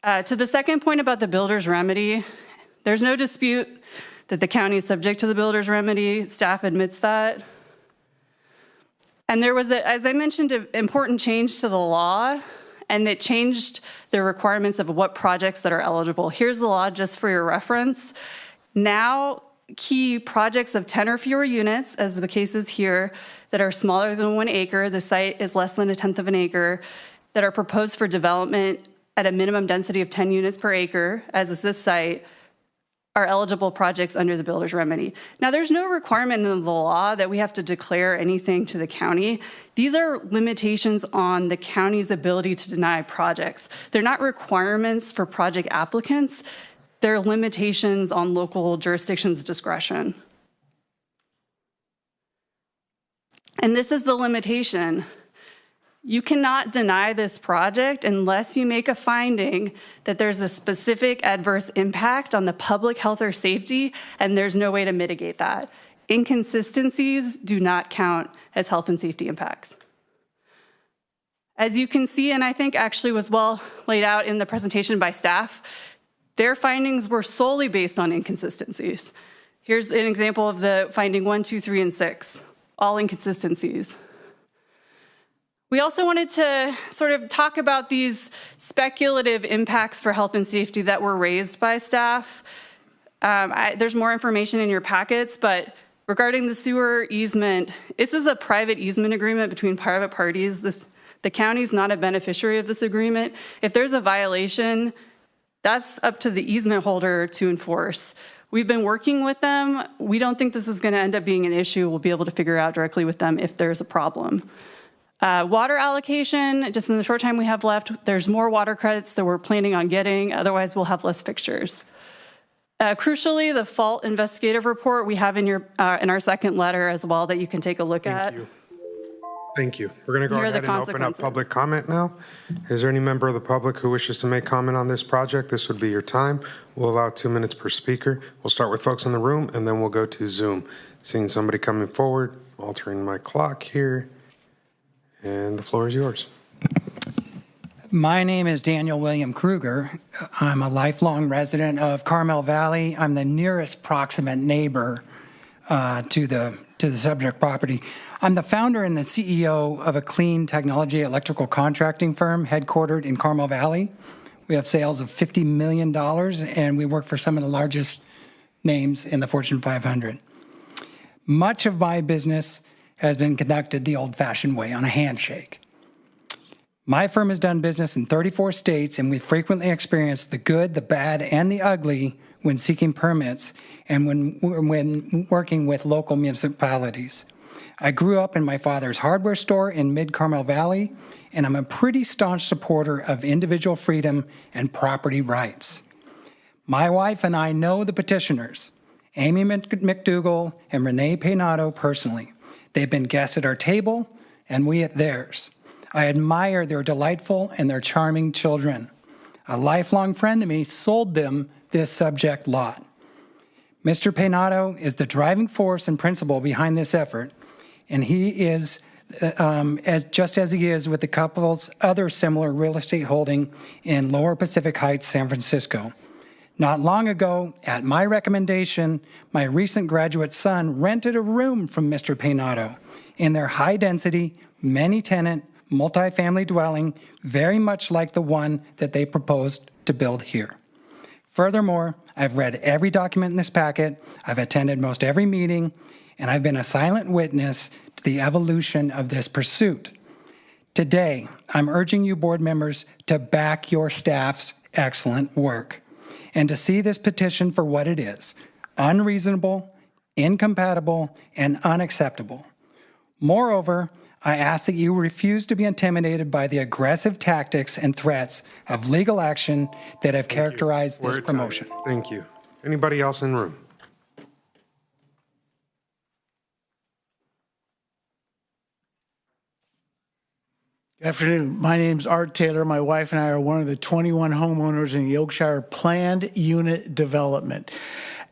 To the second point about the builder's remedy, there's no dispute that the county is subject to the builder's remedy. Staff admits that. And there was, as I mentioned, an important change to the law, and it changed the requirements of what projects that are eligible. Here's the law just for your reference. Now, key projects of 10 or fewer units, as the case is here, that are smaller than 1 acre, the site is less than 1/10 of an acre, that are proposed for development at a minimum density of 10 units per acre, as is this site, are eligible projects under the builder's remedy. Now, there's no requirement in the law that we have to declare anything to the county. These are limitations on the county's ability to deny projects. They're not requirements for project applicants. They're limitations on local jurisdictions' discretion. And this is the limitation. You cannot deny this project unless you make a finding that there's a specific adverse impact on the public health or safety, and there's no way to mitigate that. Inconsistencies do not count as health and safety impacts. As you can see, and I think actually was well laid out in the presentation by staff, their findings were solely based on inconsistencies. Here's an example of the finding 1, 2, 3, and 6, all inconsistencies. We also wanted to sort of talk about these speculative impacts for health and safety that were raised by staff. There's more information in your packets, but regarding the sewer easement, this is a private easement agreement between private parties. The county's not a beneficiary of this agreement. If there's a violation, that's up to the easement holder to enforce. We've been working with them. We don't think this is going to end up being an issue. We'll be able to figure out directly with them if there's a problem. Water allocation, just in the short time we have left, there's more water credits that we're planning on getting. Otherwise, we'll have less fixtures. Crucially, the fault investigative report we have in our second letter as well that you can take a look at. Thank you. We're going to go ahead and open up public comment now. Is there any member of the public who wishes to make comment on this project? This would be your time. We'll allow 2 minutes per speaker. We'll start with folks in the room, and then we'll go to Zoom. Seeing somebody coming forward, altering my clock here. And the floor is yours. My name is Daniel William Kruger. I'm a lifelong resident of Carmel Valley. I'm the nearest proximate neighbor to the subject property. I'm the founder and the CEO of a clean technology electrical contracting firm headquartered in Carmel Valley. We have sales of $50 million, and we work for some of the largest names in the Fortune 500. Much of my business has been conducted the old-fashioned way, on a handshake. My firm has done business in 34 states, and we frequently experience the good, the bad, and the ugly when seeking permits and when working with local municipalities. I grew up in my father's hardware store in mid-Carmel Valley, and I'm a pretty staunch supporter of individual freedom and property rights. My wife and I know the petitioners, Amy McDougall and Renee Peinado, personally. They've been guests at our table, and we at theirs. I admire their delightful and their charming children. A lifelong friend of me sold them this subject lot. Mr. Penato is the driving force and principle behind this effort, and he is, just as he is with the couple's other similar real estate holding in Lower Pacific Heights, San Francisco. Not long ago, at my recommendation, my recent graduate son rented a room from Mr. Penato in their high-density, many-tenant, multifamily dwelling, very much like the one that they proposed to build here. Furthermore, I've read every document in this packet, I've attended most every meeting, and I've been a silent witness to the evolution of this pursuit. Today, I'm urging you board members to back your staff's excellent work and to see this petition for what it is: unreasonable, incompatible, and unacceptable. Moreover, I ask that you refuse to be intimidated by the aggressive tactics and threats of legal action that have characterized this promotion. Thank you. Anybody else in the room? Good afternoon. My name's Art Taylor. My wife and I are one of the 21 homeowners in the Oakshire planned unit development.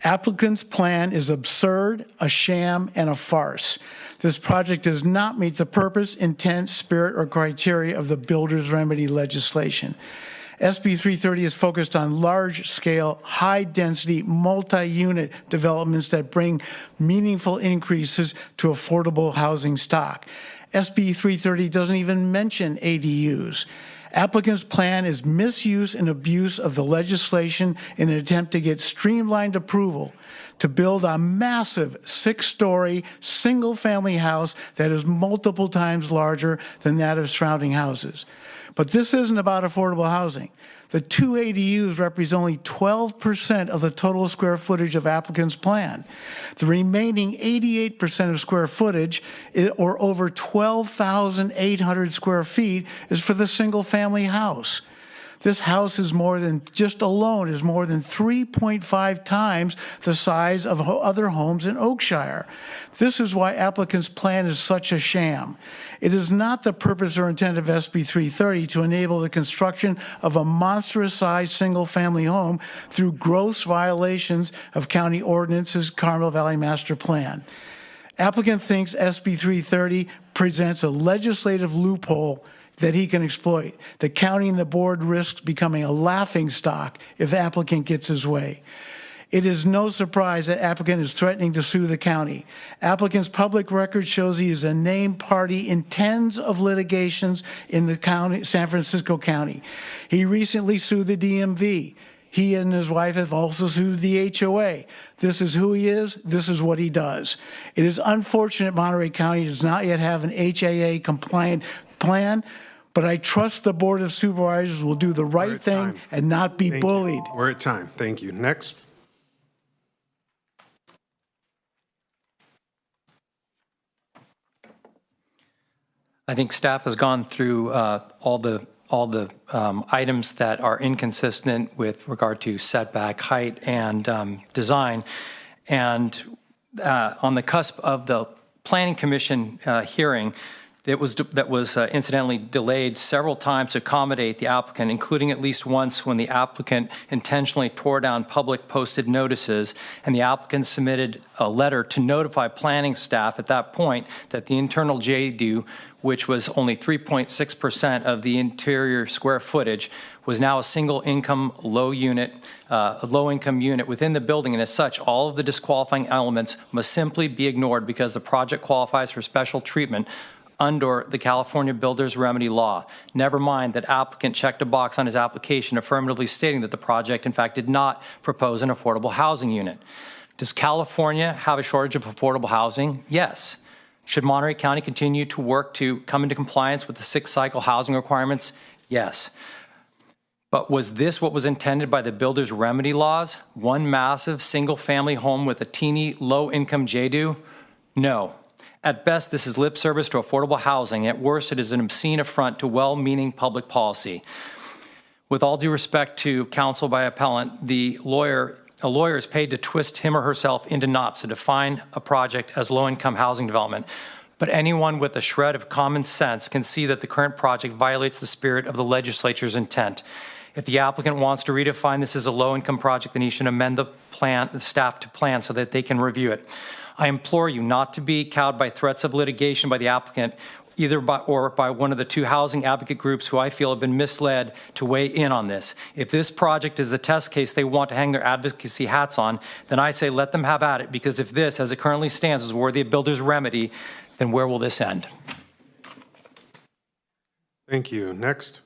Applicant's plan is absurd, a sham, and a farce. This project does not meet the purpose, intent, spirit, or criteria of the builder's remedy legislation. SB 330 is focused on large-scale, high-density, multi-unit developments that bring meaningful increases to affordable housing stock. SB 330 doesn't even mention ADUs. Applicant's plan is misuse and abuse of the legislation in an attempt to get streamlined approval to build a massive 6-story single-family house that is multiple times larger than that of surrounding houses. But this isn't about affordable housing. The 2 ADUs represent only 12% of the total square footage of applicant's plan. The remaining 88% of square footage, or over 12,800 square feet, is for the single-family house. This house is more than 3.5 times the size of other homes in Oakshire. This is why applicant's plan is such a sham. It is not the purpose or intent of SB 330 to enable the construction of a monstrous-sized single-family home through gross violations of county ordinances, Carmel Valley Master Plan. Applicant thinks SB 330 presents a legislative loophole that he can exploit. The county and the board risks becoming a laughingstock if the applicant gets his way. It is no surprise that applicant is threatening to sue the county. Applicant's public record shows he is a named party in tens of litigations in the county, San Francisco County. He recently sued the DMV. He and his wife have also sued the HOA. This is who he is. This is what he does. It is unfortunate Monterey County does not yet have an HAA compliant plan, but I trust the Board of Supervisors will do the right thing and not be bullied. We're at time. Thank you. Next. I think staff has gone through all the items that are inconsistent with regard to setback, height, and design. And on the cusp of the Planning Commission hearing, that was incidentally delayed several times to accommodate the applicant, including at least once when the applicant intentionally tore down public posted notices, and the applicant submitted a letter to notify planning staff at that point that the internal JDU, which was only 3.6% of the interior square footage, was now a single income low income unit within the building, and as such, all of the disqualifying elements must simply be ignored because the project qualifies for special treatment under the California Builders Remedy Law. Never mind that applicant checked a box on his application affirmatively stating that the project in fact did not propose an affordable housing unit. Does California have a shortage of affordable housing? Yes. Should Monterey County continue to work to come into compliance with the 6-cycle housing requirements? Yes. But was this what was intended by the Builders Remedy laws? One massive single-family home with a teeny low-income JDU? No. At best, this is lip service to affordable housing. At worst, it is an obscene affront to well-meaning public policy. With all due respect to counsel by appellant, a lawyer is paid to twist him or herself into knots to define a project as low-income housing development. But anyone with a shred of common sense can see that the current project violates the spirit of the legislature's intent. If the applicant wants to redefine this as a low-income project, then he should amend the staff to plan so that they can review it. I implore you not to be cowed by threats of litigation by the applicant, either by one of the two housing advocate groups who I feel have been misled to weigh in on this. If this project is a test case they want to hang their advocacy hats on, then I say let them have at it, because if this, as it currently stands, is worthy of builder's remedy, then where will this end? Thank you. Next.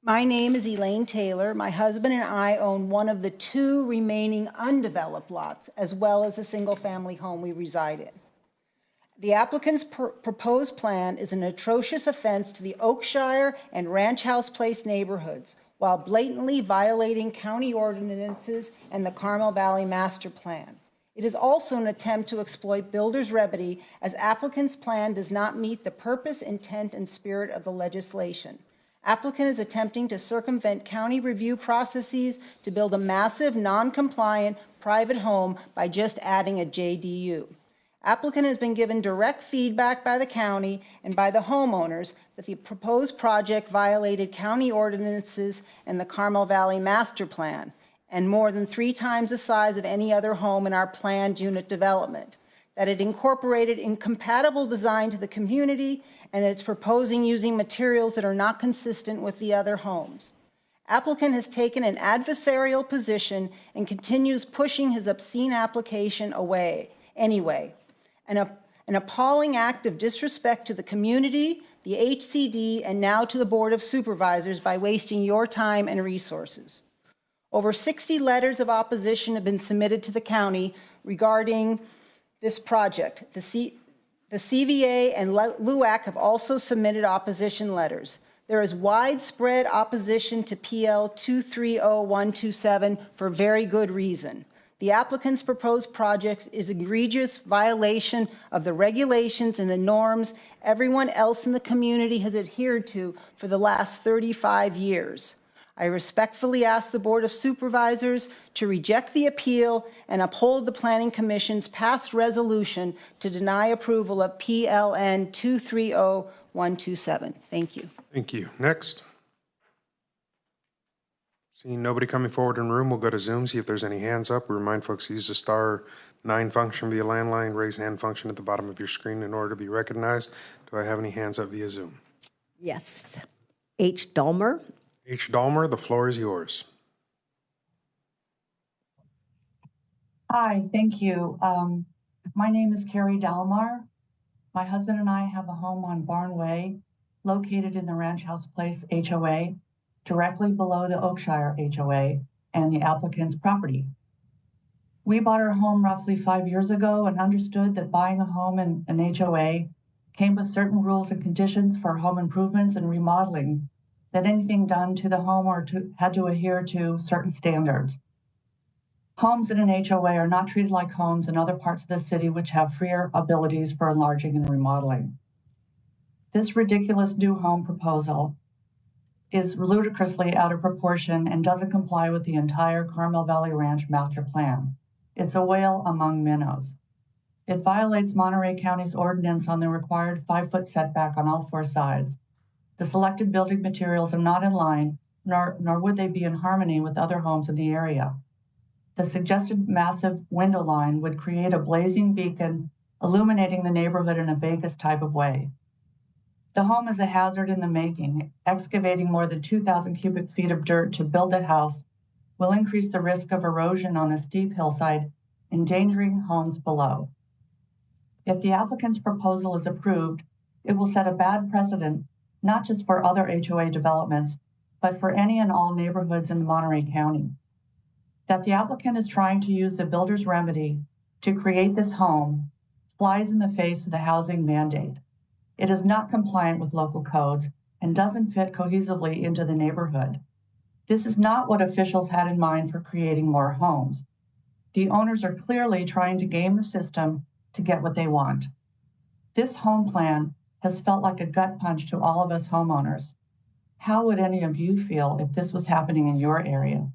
My name is Elaine Taylor. My husband and I own one of the two remaining undeveloped lots, as well as a single-family home we reside in. The applicant's proposed plan is an atrocious offense to the Oakshire and Ranch House Place neighborhoods, while blatantly violating county ordinances and the Carmel Valley Master Plan. It is also an attempt to exploit builder's remedy, as applicant's plan does not meet the purpose, intent, and spirit of the legislation. Applicant is attempting to circumvent county review processes to build a massive, non-compliant private home by just adding a JDU. Applicant has been given direct feedback by the county and by the homeowners that the proposed project violated county ordinances and the Carmel Valley Master Plan, and more than 3 times the size of any other home in our planned unit development, that it incorporated incompatible design to the community, and that it's proposing using materials that are not consistent with the other homes. Applicant has taken an adversarial position and continues pushing his obscene application away anyway. An appalling act of disrespect to the community, the HCD, and now to the Board of Supervisors by wasting your time and resources. Over 60 letters of opposition have been submitted to the county regarding this project. The CVA and LUAC have also submitted opposition letters. There is widespread opposition to PL 230127 for very good reason. The applicant's proposed project is an egregious violation of the regulations and the norms everyone else in the community has adhered to for the last 35 years. I respectfully ask the Board of Supervisors to reject the appeal and uphold the Planning Commission's past resolution to deny approval of PLN 230127. Thank you. Thank you. Next. Seeing nobody coming forward in the room, we'll go to Zoom, see if there's any hands up. We remind folks to use the *9 function via landline, raise hand function at the bottom of your screen in order to be recognized. Do I have any hands up via Zoom? Yes. H. Dahmer. H. Dahmer, the floor is yours. Hi, thank you. My name is Carrie Dalmar. My husband and I have a home on Barn Way, located in the Ranch House Place HOA, directly below the Oakshire HOA and the applicant's property. We bought our home roughly 5 years ago and understood that buying a home in an HOA came with certain rules and conditions for home improvements and remodeling, that anything done to the home had to adhere to certain standards. Homes in an HOA are not treated like homes in other parts of the city, which have freer abilities for enlarging and remodeling. This ridiculous new home proposal is ludicrously out of proportion and doesn't comply with the entire Carmel Valley Ranch Master Plan. It's a whale among minnows. It violates Monterey County's ordinance on the required 5-foot setback on all 4 sides. The selected building materials are not in line, nor would they be in harmony with other homes in the area. The suggested massive window line would create a blazing beacon, illuminating the neighborhood in a Vegas type of way. The home is a hazard in the making. Excavating more than 2,000 cubic feet of dirt to build a house will increase the risk of erosion on a steep hillside, endangering homes below. If the applicant's proposal is approved, it will set a bad precedent, not just for other HOA developments, but for any and all neighborhoods in Monterey County. That the applicant is trying to use the builder's remedy to create this home flies in the face of the housing mandate. It is not compliant with local codes and doesn't fit cohesively into the neighborhood. This is not what officials had in mind for creating more homes. The owners are clearly trying to game the system to get what they want. This home plan has felt like a gut punch to all of us homeowners. How would any of you feel if this was happening in your area?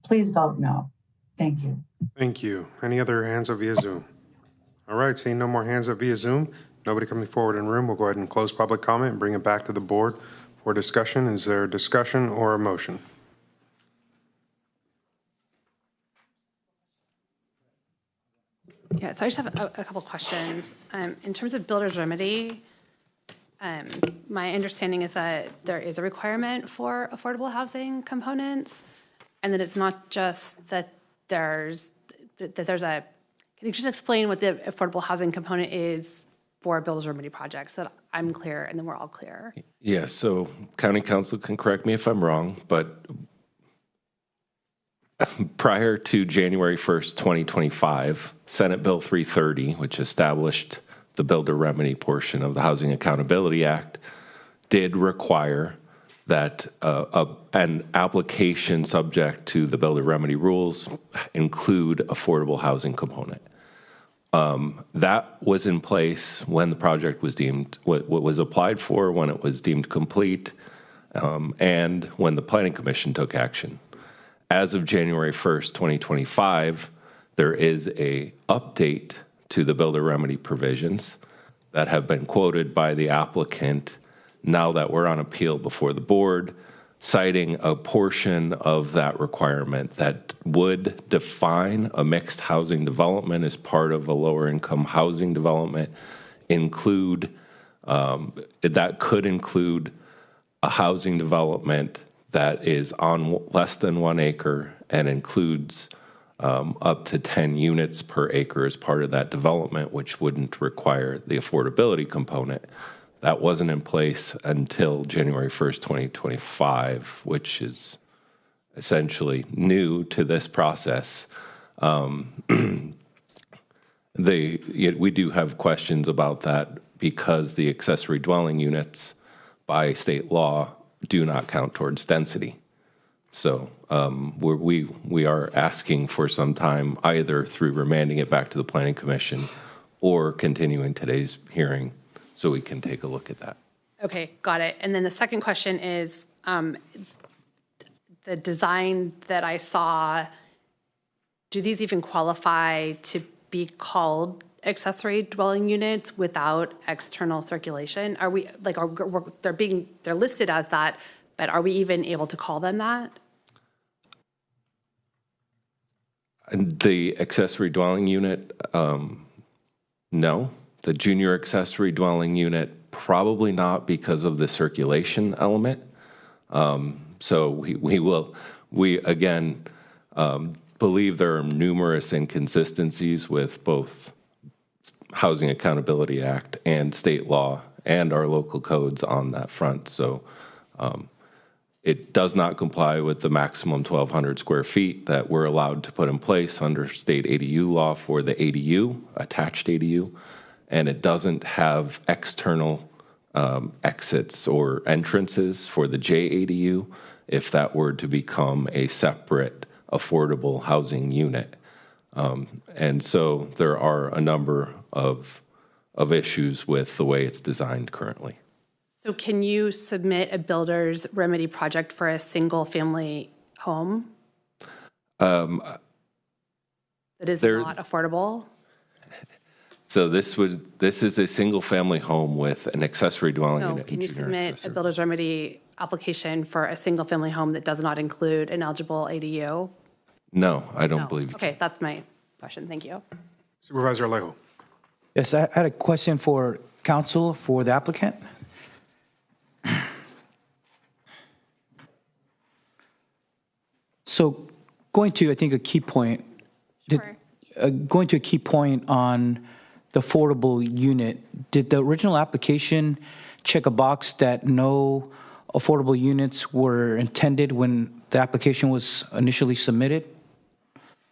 Please vote no. Thank you. Thank you. Any other hands up via Zoom? All right, seeing no more hands up via Zoom, Nobody coming forward in the room. We'll go ahead and close public comment and bring it back to the board for discussion. Is there discussion or a motion? Yeah, so I just have a couple questions. In terms of builder's remedy, my understanding is that there is a requirement for affordable housing components, and that it's not just that there's a, can you just explain what the affordable housing component is for builder's remedy projects so that I'm clear and then we're all clear? Yeah, so County Council can correct me if I'm wrong, but prior to January 1st, 2025, Senate Bill 330, which established the builder remedy portion of the Housing Accountability Act, did require that an application subject to the builder remedy rules include affordable housing component. That was in place when the project was deemed, what was applied for, when it was deemed complete, and when the Planning Commission took action. As of January 1st, 2025, there is a update to the builder remedy provisions that have been quoted by the applicant now that we're on appeal before the board, citing a portion of that requirement that would define a mixed housing development as part of a lower income housing development, that could include a housing development that is on less than 1 acre and includes up to 10 units per acre as part of that development, which wouldn't require the affordability component. That wasn't in place until January 1st, 2025, which is essentially new to this process. We do have questions about that because the accessory dwelling units by state law do not count towards density. So we are asking for some time either through remanding it back to the Planning Commission or continuing today's hearing so we can take a look at that. Okay, got it. And then the second question is the design that I saw, do these even qualify to be called accessory dwelling units without external circulation? Are we like they're listed as that, but are we even able to call them that? And the accessory dwelling unit, no. The junior accessory dwelling unit, probably not because of the circulation element. So we again believe there are numerous inconsistencies with both Housing Accountability Act and state law and our local codes on that front. So it does not comply with the maximum 1,200 square feet that we're allowed to put in place under state ADU law for the ADU, attached ADU, and it doesn't have external exits or entrances for the JADU if that were to become a separate affordable housing unit. And so there are a number of issues with the way it's designed currently. So can you submit a builder's remedy project for a single family home that is not affordable? So this is a single family home with an accessory dwelling unit. Can you submit a builder's remedy application for a single family home that does not include an eligible ADU? No, I don't believe you Okay, that's my question. Thank you. Supervisor Alejo. Yes, I had a question for counsel for the applicant. So going to, I think, a key point, going to a key point on the affordable unit, did the original application check a box that no affordable units were intended when the application was initially submitted?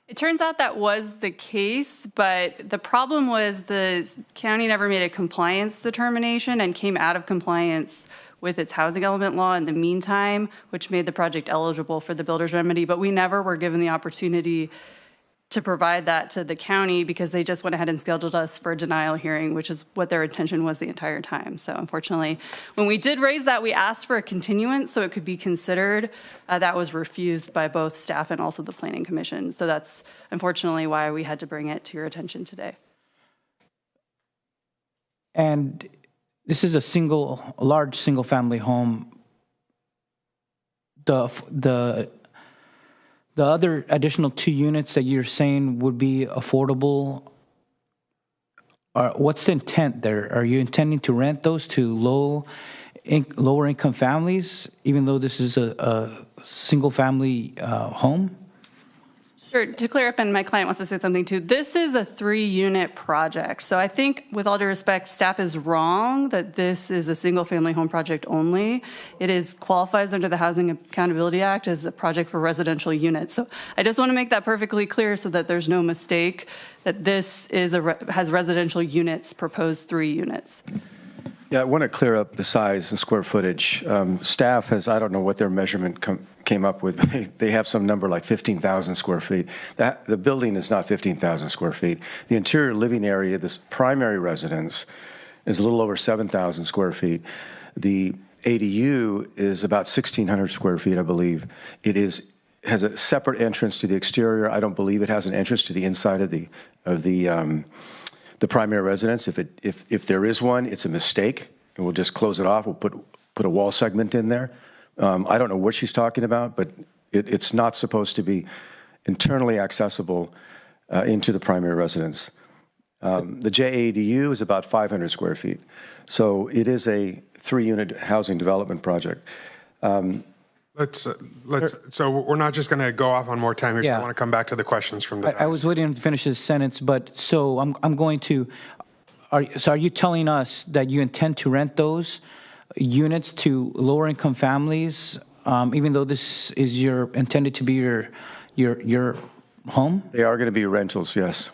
It turns out that was the case, but the problem was the county never made a compliance determination and came out of compliance with its housing element law in the meantime, which made the project eligible for the builder's remedy. But we never were given the opportunity to provide that to the county because they just went ahead and scheduled us for a denial hearing, which is what their intention was the entire time. So unfortunately, when we did raise that, we asked for a continuance so it could be considered. That was refused by both staff and also the Planning Commission. So that's unfortunately why we had to bring it to your attention today. And this is a large single-family home. The other additional 2 units that you're saying would be affordable, what's the intent there? Are you intending to rent those to lower income families, even though this is a single-family home? Sure. To clear up, and my client wants to say something too, this is a 3-unit project. So I think, with all due respect, staff is wrong that this is a single-family home project only. It qualifies under the Housing Accountability Act as a project for residential units. So I just want to make that perfectly clear so that there's no mistake that this has residential units, proposed 3 units. Yeah, I want to clear up the size and square footage. Staff has, I don't know what their measurement came up with, but they have some number like 15,000 square feet. The building is not 15,000 square feet. The interior living area, this primary residence, is a little over 7,000 square feet. The ADU is about 1,600 square feet, I believe. It has a separate entrance to the exterior. I don't believe it has an entrance to the inside of the primary residence. If there is one, it's a mistake, and we'll just close it off. We'll put a wall segment in there. I don't know what she's talking about, but it's not supposed to be internally accessible into the primary residence. The JADU is about 500 square feet. So it is a 3-unit housing development project. So we're not just going to go off on more time here. So I want to come back to the questions from the. I was waiting to finish this sentence, but so I'm going to. Are you telling us that you intend to rent those units to lower income families, even though this is intended to be your home? They are going to be rentals, yes.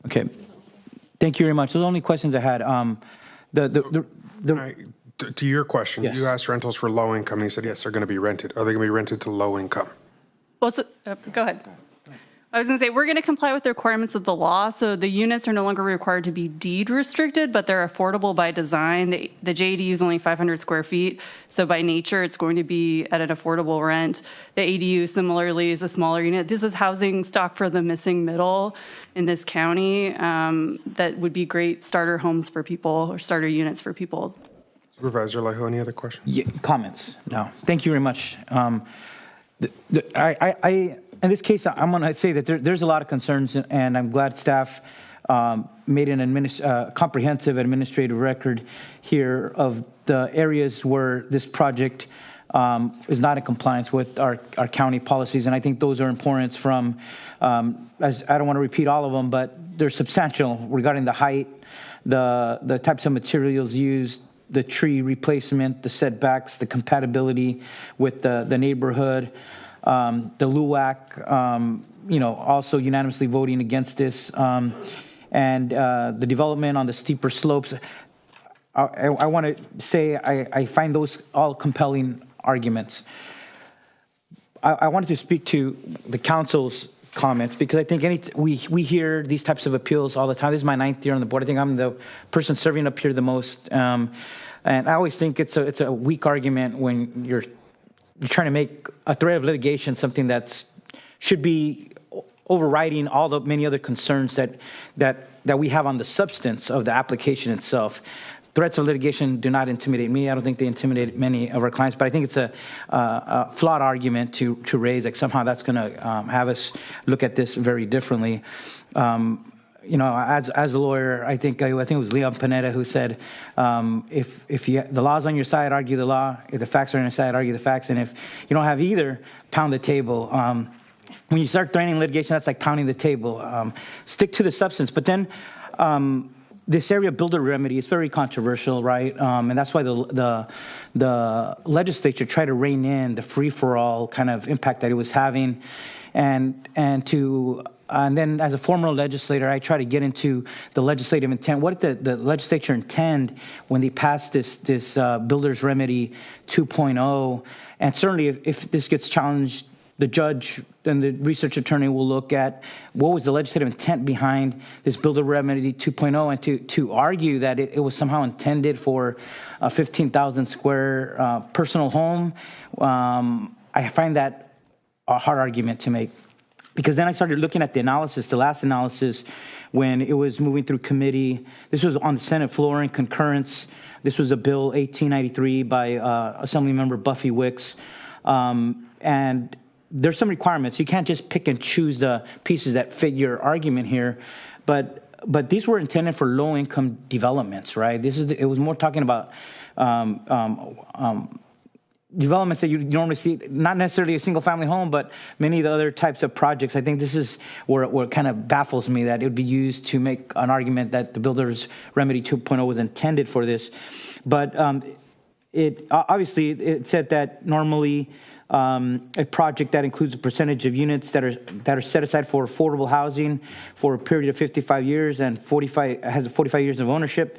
Okay. Thank you very much. Those are the only questions I had. To your question, yes. You asked rentals for low income, and you said, yes, they're going to be rented. Are they going to be rented to low income? Well, go ahead. I was going to say, we're going to comply with the requirements of the law, so the units are no longer required to be deed restricted, but they're affordable by design. The JADU is only 500 square feet, so by nature, it's going to be at an affordable rent. The ADU, similarly, is a smaller unit. This is housing stock for the missing middle in this county that would be great starter homes for people, or starter units for people. Supervisor Alejo, any other questions? Yeah, comments? No. Thank you very much. In this case, I'm going to say that there's a lot of concerns, and I'm glad staff made an comprehensive administrative record here of the areas where this project is not in compliance with our county policies, and I think those are important from, as I don't want to repeat all of them, but they're substantial regarding the height, the types of materials used, the tree replacement, the setbacks, the compatibility with the neighborhood, the LUAC, also unanimously voting against this, and the development on the steeper slopes. I want to say I find those all compelling arguments. I wanted to speak to the council's comments because I think we hear these types of appeals all the time. This is my 9th year on the board. I think I'm the person serving up here the most, and I always think it's a weak argument when you're trying to make a threat of litigation something that should be overriding all the many other concerns that we have on the substance of the application itself. Threats of litigation do not intimidate me. I don't think they intimidate many of our clients, but I think it's a flawed argument to raise, like somehow that's going to have us look at this very differently. As a lawyer, I think it was Leon Panetta who said, if the law's on your side, argue the law. If the facts are on your side, argue the facts. And if you don't have either, pound the table. When you start threatening litigation, that's like pounding the table. Stick to the substance. But then this area of builder remedy is very controversial, right? And that's why the legislature tried to rein in the free-for-all kind of impact that it was having. And then as a former legislator, I try to get into the legislative intent. What did the legislature intend when they passed this Builder's Remedy 2.0? And certainly if this gets challenged, the judge and the research attorney will look at what was the legislative intent behind this Builder Remedy 2.0 and to argue that it was somehow intended for a 15,000 square personal home. I find that a hard argument to make. because then I started looking at the analysis, the last analysis, when it was moving through committee. This was on the Senate floor in concurrence. This was a bill 1893 by Assemblymember Buffy Wicks. And there's some requirements. You can't just pick and choose the pieces that fit your argument here. But these were intended for low-income developments, right? It was more talking about developments that you normally see, not necessarily a single-family home, but many of the other types of projects. I think this is where it kind of baffles me that it would be used to make an argument that the Builder's Remedy 2.0 was intended for this. But it obviously it said that normally a project that includes a percentage of units that are set aside for affordable housing for a period of 55 years and has 45 years of ownership.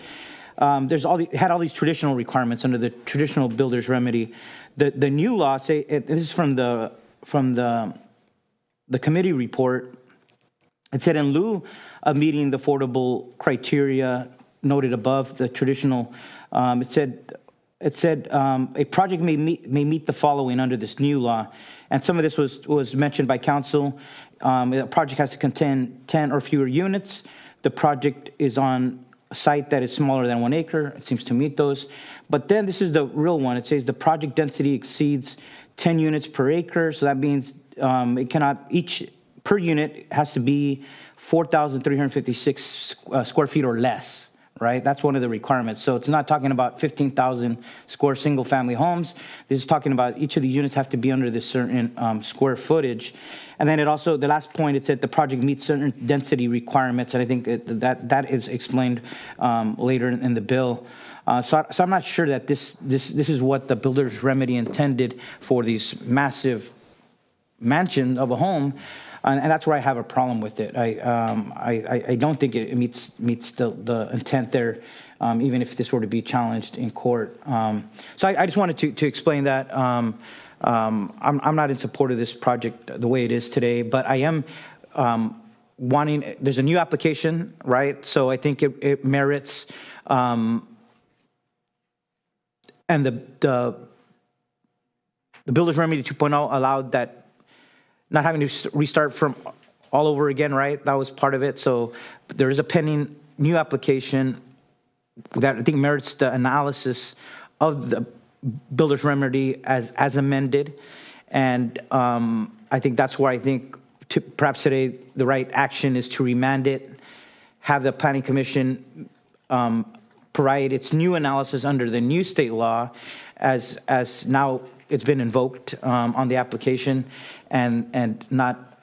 Had all these traditional requirements under the traditional Builder's Remedy. The new law this is from the committee report. It said in lieu of meeting the affordable criteria noted above the traditional, it said a project may meet the following under this new law, and some of this was mentioned by council. A project has to contain 10 or fewer units. The project is on a site that is smaller than 1 acre. It seems to meet those. But then this is the real one. It says the project density exceeds 10 units per acre. So that means it cannot, each per unit has to be 4,356 square feet or less, right? That's one of the requirements. So it's not talking about 15,000 square single-family homes. This is talking about each of these units have to be under this certain square footage. And then it also, the last point, it said the project meets certain density requirements, and I think that is explained later in the bill. So I'm not sure that this is what the Builder's Remedy intended for these massive mansion of a home. And that's where I have a problem with it. I don't think it meets the intent there, even if this were to be challenged in court. So I just wanted to explain that. I'm not in support of this project the way it is today, but I am wanting. There's a new application, right? So I think it merits. And the Builder's Remedy 2.0 allowed that. Not having to restart from all over again, right? That was part of it. So there is a pending new application that I think merits the analysis of the Builder's Remedy as amended. And I think that's where I think perhaps today the right action is to remand it, have the Planning Commission provide its new analysis under the new state law as now it's been invoked on the application, and not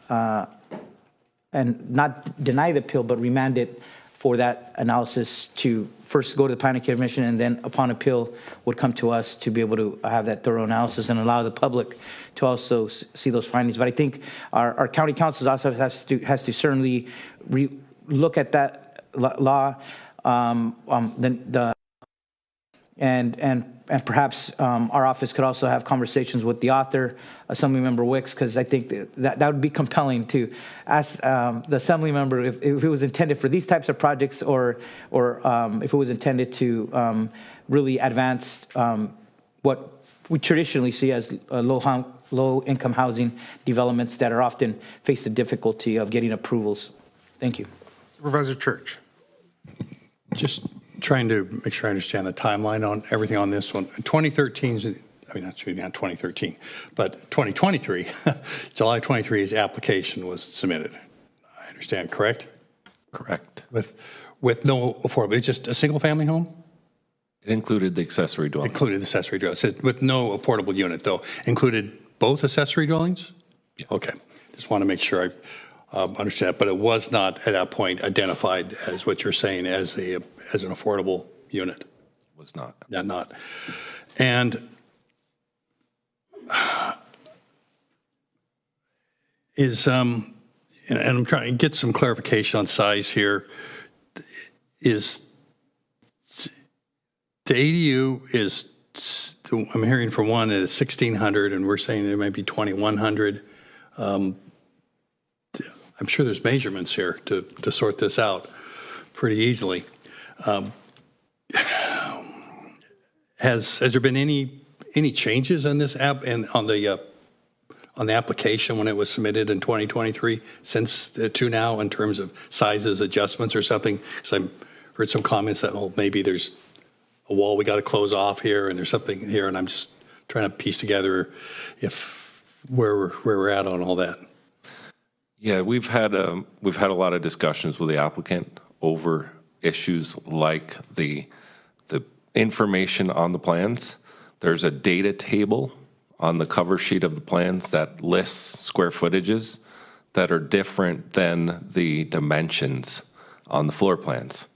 deny the appeal, but remand it for that analysis to first go to the Planning Commission, and then upon appeal would come to us to be able to have that thorough analysis and allow the public to also see those findings. But I think our county councils also has to certainly look at that law, and perhaps our office could also have conversations with the author, Assemblymember Wicks, because I think that would be compelling to ask the Assemblymember if it was intended for these types of projects, or if it was intended to really advance what we traditionally see as low-income housing developments that are often face the difficulty of getting approvals. Thank you. Supervisor Church. Just trying to make sure I understand the timeline on everything on this one. 2013, I mean, that's really not 2013, but 2023, July 23, his application was submitted. I understand, correct? Correct. With no affordable, it's just a single family home? It included the accessory dwelling. Included the accessory dwelling. It says with no affordable unit, though. Included both accessory dwellings? Yes. Okay. Just want to make sure I understand that, but it was not at that point identified as what you're saying as an affordable unit. It was not. Yeah, not. And and I'm trying to get some clarification on size here. Is the ADU is, I'm hearing for one that it's 1,600, and we're saying it might be 2,100. I'm sure there's measurements here to sort this out pretty easily. Has there been any changes on this app and on the on the application when it was submitted in 2023 since to now in terms of sizes, adjustments or something? Because I've heard some comments that, well, maybe there's a wall we got to close off here and there's something here, and I'm just trying to piece together where we're at on all that. Yeah, we've had a lot of discussions with the applicant over issues like the information on the plans. There's a data table on the cover sheet of the plans that lists square footages that are different than the dimensions on the floor plans.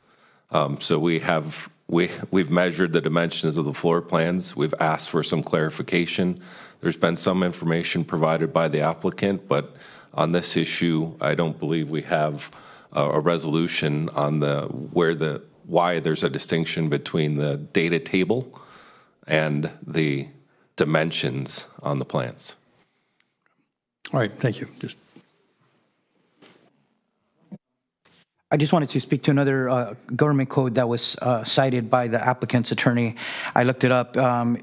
So we've measured the dimensions of the floor plans. We've asked for some clarification. There's been some information provided by the applicant, but on this issue, I don't believe we have a resolution on why there's a distinction between the data table and the dimensions on the plans. All right, thank you. I just wanted to speak to another government code that was cited by the applicant's attorney. I looked it up.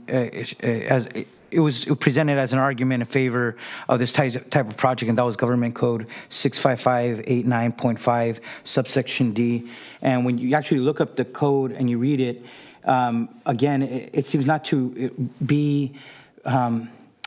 It was presented as an argument in favor of this type of project, and that was Government Code 65589.5, subsection D. And when you actually look up the code and you read it, again, it seems not to be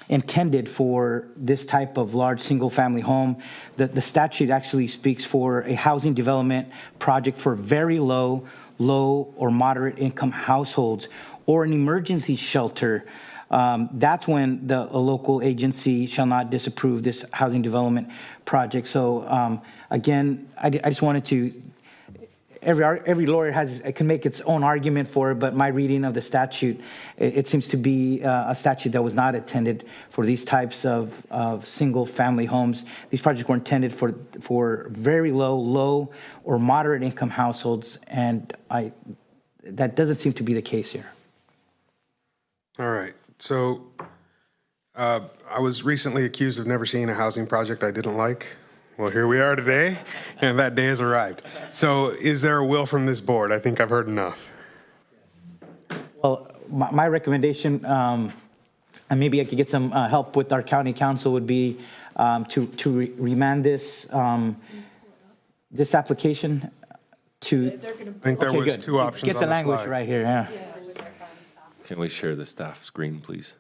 intended for this type of large single-family home. The statute actually speaks for a housing development project for very low or moderate income households, or an emergency shelter. That's when a local agency shall not disapprove this housing development project. So again, I just wanted to, every lawyer can make its own argument for it, but my reading of the statute, it seems to be a statute that was not intended for these types of single family homes. These projects were intended for very low or moderate income households, and that doesn't seem to be the case here. All right. So I was recently accused of never seeing a housing project I didn't like. Well, here we are today, and that day has arrived. So is there a will from this board? I think I've heard enough. Well, my recommendation, and maybe I could get some help with our county council, would be to remand this application to. I think there was two options. Get the language right here. Yeah. Can we share the staff screen, please?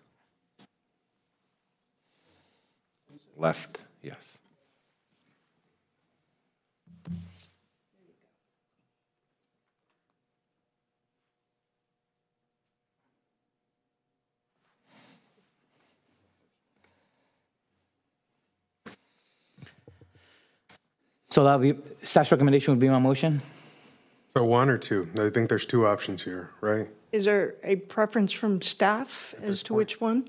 Left, yes. So that would be, staff's recommendation would be my motion? So one or two? I think there's two options here, right? Is there a preference from staff as to which one?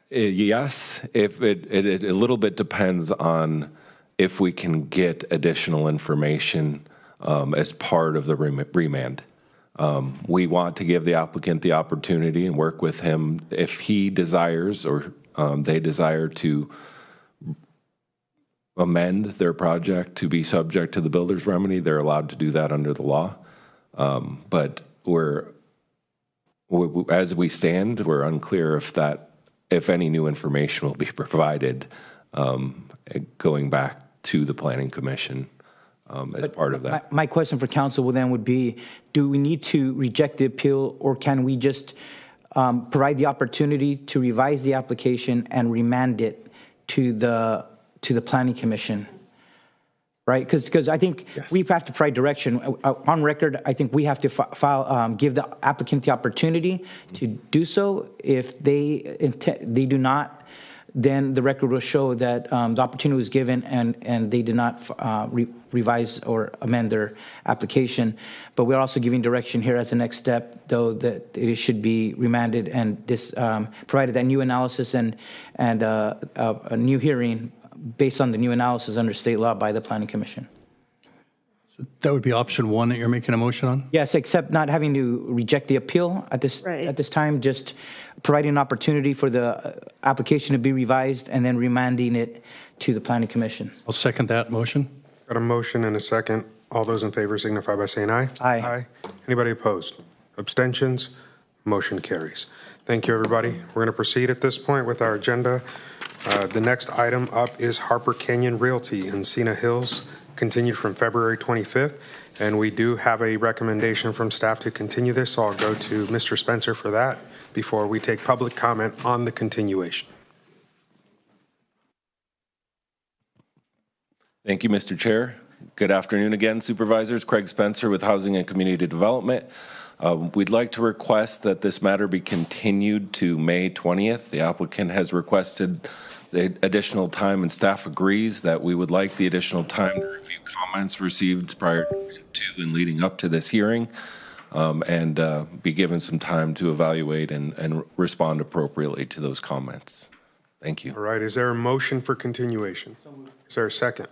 Yes, if it a little bit depends on if we can get additional information as part of the remand. We want to give the applicant the opportunity and work with him if he desires or they desire to amend their project to be subject to the builder's remedy. They're allowed to do that under the law. But as we stand, we're unclear if any new information will be provided going back to the Planning Commission as part of that. My question for council would be, do we need to reject the appeal, or can we just provide the opportunity to revise the application and remand it to the Planning Commission, right? Because I think we have to provide direction. On record, I think we have to give the applicant the opportunity to do so. If they do not, then the record will show that the opportunity was given and they did not revise or amend their application. But we're also giving direction here as a next step, though, that it should be remanded and this provided that new analysis and a new hearing based on the new analysis under state law by the Planning Commission. So that would be option one that you're making a motion on? Yes, except not having to reject the appeal at this time, just providing an opportunity for the application to be revised and then remanding it to the Planning Commission. I'll second that motion. Got a motion and a second. All those in favor signify by saying aye. Aye. Anybody opposed? Abstentions? Motion carries. Thank you, everybody. We're going to proceed at this point with our agenda. The next item up is Harper Canyon Realty in Encina Hills, continued from February 25th. And we do have a recommendation from staff to continue this, so I'll go to Mr. Spencer for that before we take public comment on the continuation. Thank you, Mr. Chair. Good afternoon again, Supervisors. Craig Spencer with Housing and Community Development. We'd like to request that this matter be continued to May 20th. The applicant has requested the additional time, and staff agrees that we would like the additional time to review comments received prior to and leading up to this hearing, and be given some time to evaluate and respond appropriately to those comments. Thank you. All right, is there a motion for continuation? Is there a second?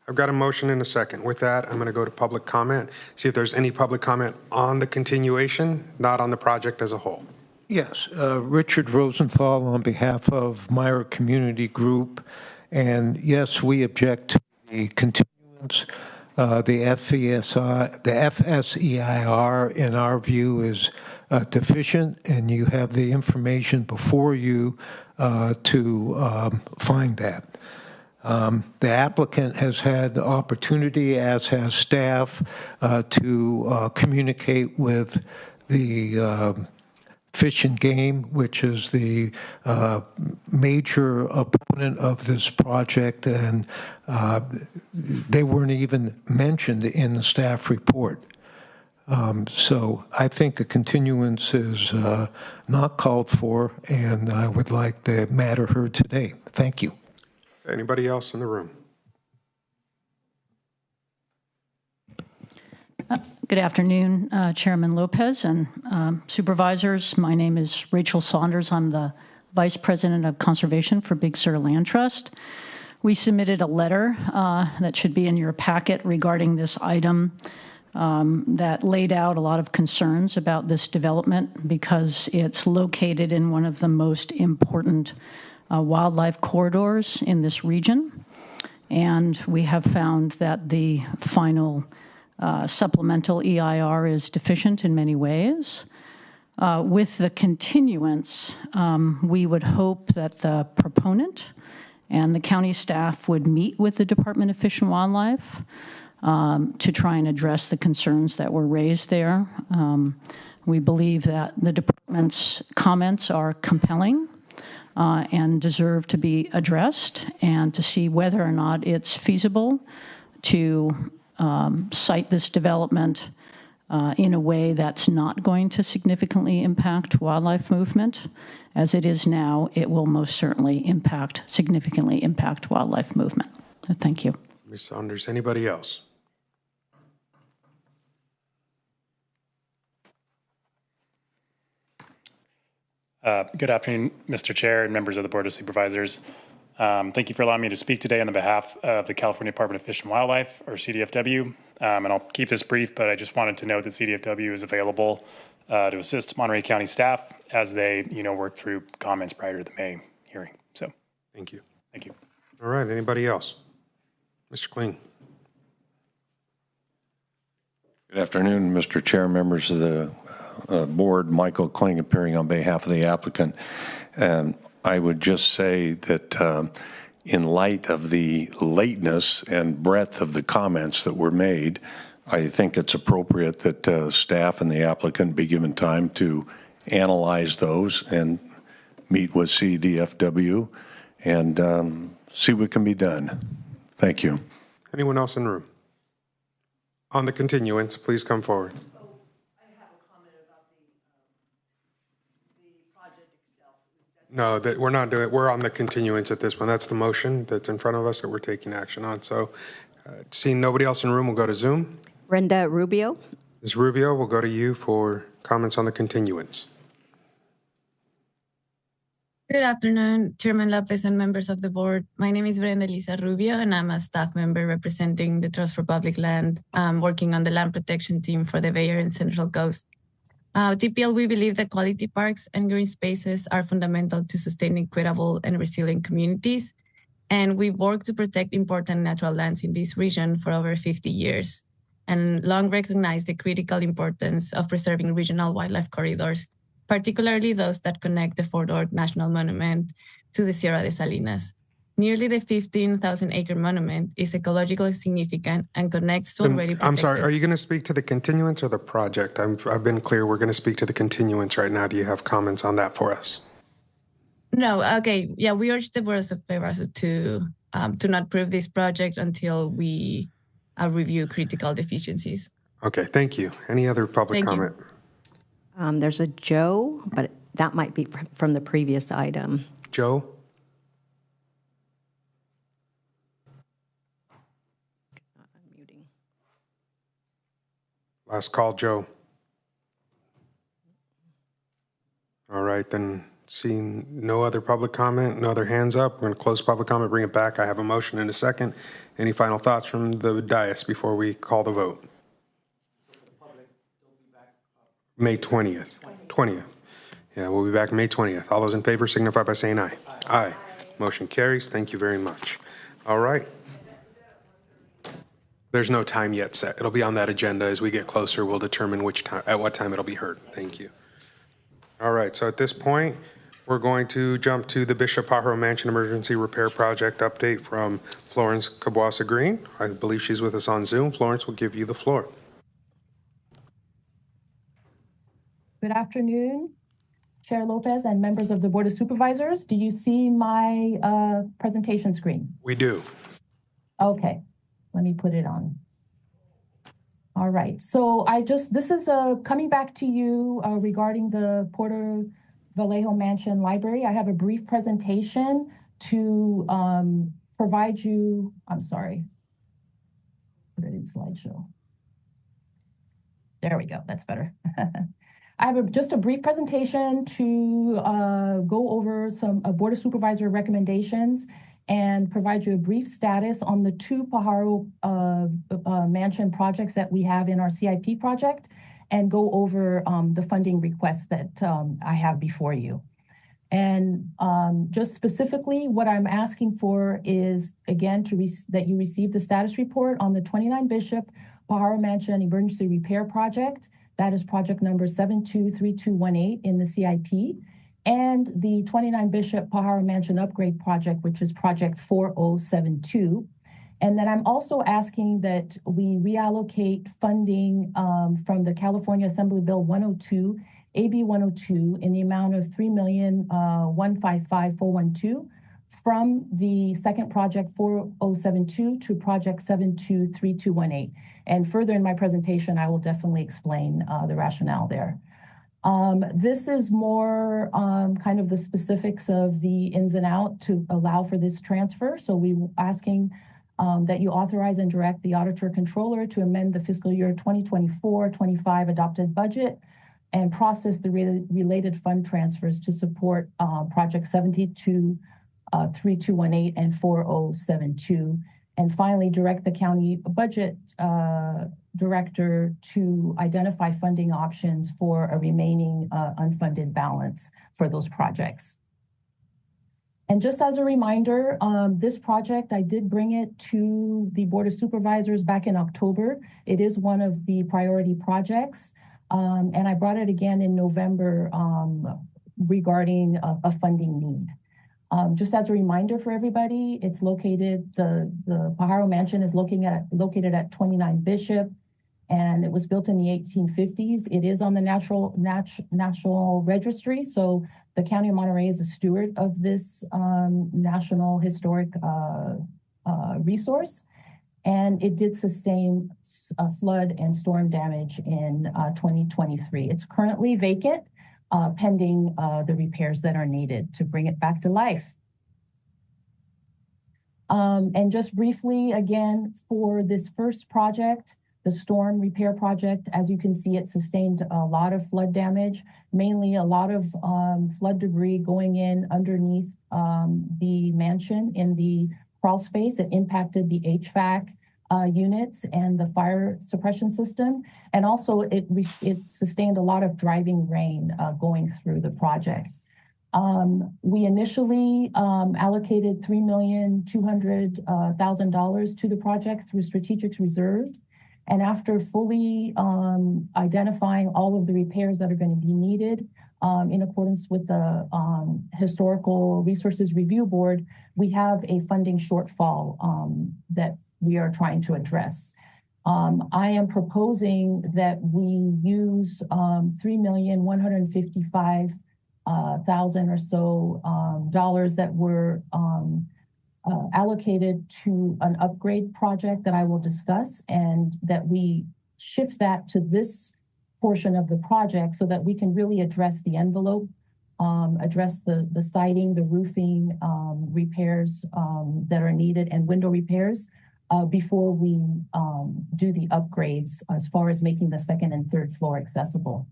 I've got a motion and a second. With that, I'm going to go to public comment, see if there's any public comment on the continuation, not on the project as a whole. Yes, Richard Rosenthal on behalf of Myra Community Group. And yes, we object to the continuance. The FSEIR, in our view, is deficient, and you have the information before you to find that. The applicant has had the opportunity, as has staff, to communicate with the Fish and Game, which is the major opponent of this project, and they weren't even mentioned in the staff report. So I think the continuance is not called for, and I would like the matter heard today. Thank you. Anybody else in the room? Good afternoon, Chairman Lopez and supervisors. My name is Rachel Saunders. I'm the Vice President of Conservation for Big Sur Land Trust. We submitted a letter that should be in your packet regarding this item that laid out a lot of concerns about this development because it's located in one of the most important wildlife corridors in this region. And we have found that the final supplemental EIR is deficient in many ways. With the continuance, we would hope that the proponent and the county staff would meet with the Department of Fish and Wildlife to try and address the concerns that were raised there. We believe that the department's comments are compelling and deserve to be addressed, and to see whether or not it's feasible to site this development in a way that's not going to significantly impact wildlife movement. As it is now, it will most certainly significantly impact wildlife movement. Thank you. Ms. Saunders, anybody else? Good afternoon, Mr. Chair and members of the Board of Supervisors. Thank you for allowing me to speak today on the behalf of the California Department of Fish and Wildlife, or CDFW. And I'll keep this brief, but I just wanted to note that CDFW is available to assist Monterey County staff as they, work through comments prior to the May hearing. So, thank you. Thank you. All right, anybody else? Mr. Kling. Good afternoon, Mr. Chair, members of the board. Michael Kling appearing on behalf of the applicant. And I would just say that in light of the lateness and breadth of the comments that were made, I think it's appropriate that staff and the applicant be given time to analyze those and meet with CDFW and see what can be done. Thank you. Anyone else in the room? On the continuance, please come forward. No, that we're not doing it. We're on the continuance at this point. That's the motion that's in front of us that we're taking action on. So seeing nobody else in the room, we'll go to Zoom. Brenda Rubio. Ms. Rubio, we'll go to you for comments on the continuance. Good afternoon, Chairman Lopez and members of the board. My name is Brenda Elisa Rubio, and I'm a staff member representing the Trust for Public Land, working on the land protection team for the Bay Area and Central Coast. TPL, we believe that quality parks and green spaces are fundamental to sustain equitable and resilient communities, and we've worked to protect important natural lands in this region for over 50 years. and long recognized the critical importance of preserving regional wildlife corridors, particularly those that connect the Fort Ord National Monument to the Sierra de Salinas. Nearly the 15,000-acre monument is ecologically significant and connects to already protected... I'm sorry, are you going to speak to the continuance or the project? I've been clear, we're going to speak to the continuance right now. Do you have comments on that for us? No, okay. Yeah, we urge the Board of Supervisors to not approve this project until we review critical deficiencies. Okay, thank you. Any other public comment? There's a Joe, but that might be from the previous item. Joe? Last call, Joe. All right, then seeing no other public comment, no other hands up, we're going to close public comment, bring it back. I have a motion and a second. Any final thoughts from the dais before we call the vote? May 20th. 20th. Yeah, we'll be back May 20th. All those in favor signify by saying aye. Aye. Motion carries. Thank you very much. All right. There's no time yet set. It'll be on that agenda. As we get closer, we'll determine which time, at what time it'll be heard. Thank you. All right, so at this point, we're going to jump to the Bishop Pajaro Mansion Emergency Repair Project update from Florence Cabuasa Green. I believe she's with us on Zoom. Florence will give you the floor. Good afternoon, Chair Lopez and members of the Board of Supervisors. Do you see my presentation screen? We do. Okay, let me put it on. All right, so this is coming back to you regarding the Porter Vallejo Mansion Library. I have a brief presentation to provide you, I'm sorry, put it in slideshow. There we go, that's better. I have just a brief presentation to go over some Board of Supervisor recommendations and provide you a brief status on the two Pajaro Mansion projects that we have in our CIP project, and go over the funding requests that I have before you. And just specifically, what I'm asking for is, again, that you receive the status report on the 29 Bishop Pajaro Mansion Emergency Repair Project. That is project number 723218 in the CIP. And the 29 Bishop Pajaro Mansion Upgrade Project, which is project 4072. And then I'm also asking that we reallocate funding from the California Assembly Bill 102, AB 102, in the amount of $3,155,412 from the second project 4072 to project 723218. And further in my presentation, I will definitely explain the rationale there. This is more kind of the specifics of the ins and out to allow for this transfer. So we're asking that you authorize and direct the auditor controller to amend the fiscal year 2024-25 adopted budget and process the related fund transfers to support project 723218 and 4072. And finally, direct the county budget director to identify funding options for a remaining unfunded balance for those projects. And just as a reminder, this project, I did bring it to the Board of Supervisors back in October. It is one of the priority projects. And I brought it again in November regarding a funding need. Just as a reminder for everybody, it's located, the Pajaro Mansion is located at 29 Bishop, and it was built in the 1850s. It is on the National Registry, so the County of Monterey is a steward of this national historic resource, and it did sustain flood and storm damage in 2023. It's currently vacant, pending the repairs that are needed to bring it back to life. And just briefly, again, for this first project, the storm repair project, as you can see, it sustained a lot of flood damage, mainly a lot of flood debris going in underneath the mansion in the crawl space. It impacted the HVAC units and the fire suppression system. And also it sustained a lot of driving rain going through the project. We initially allocated $3,200,000 to the project through strategic reserve. And after fully identifying all of the repairs that are going to be needed in accordance with the Historical Resources Review Board, we have a funding shortfall that we are trying to address. I am proposing that we use $3,155,000 or so dollars that were allocated to an upgrade project that I will discuss, and that we shift that to this portion of the project so that we can really address the envelope, address the siding, the roofing repairs that are needed, and window repairs before we do the upgrades as far as making the second and third floor accessible.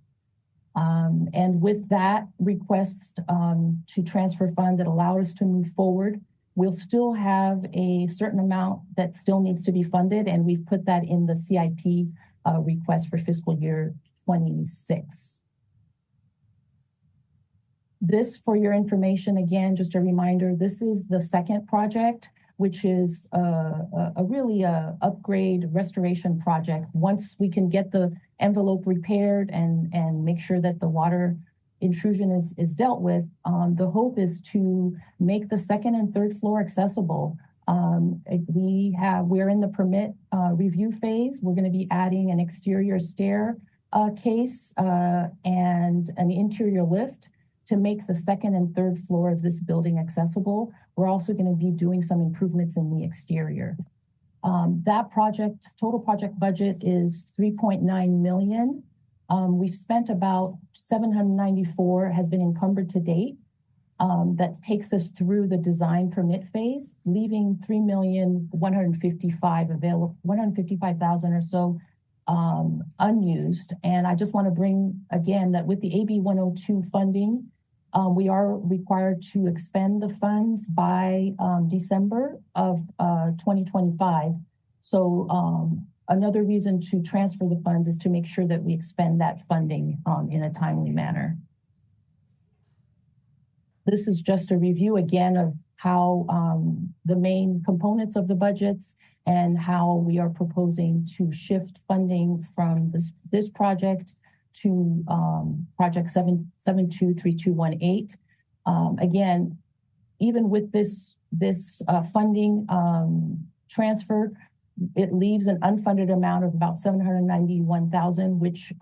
And with that request to transfer funds that allow us to move forward, we'll still have a certain amount that still needs to be funded, and we've put that in the CIP request for fiscal year 26. This, for your information, again, just a reminder, this is the second project, which is really a upgrade restoration project. Once we can get the envelope repaired and make sure that the water intrusion is dealt with, the hope is to make the second and third floor accessible. We're in the permit review phase. We're going to be adding an exterior stair case and an interior lift to make the second and third floor of this building accessible. We're also going to be doing some improvements in the exterior. That project, total project budget is $3.9 million. We've spent about $794 has been encumbered to date. That takes us through the design permit phase, leaving $155,000 or so unused. And I just want to bring again that with the AB 102 funding, we are required to expend the funds by December of 2025. So another reason to transfer the funds is to make sure that we expend that funding in a timely manner. This is just a review again of how the main components of the budgets and how we are proposing to shift funding from this project to project 723218. Again, even with this funding transfer, it leaves an unfunded amount of about $791,000, which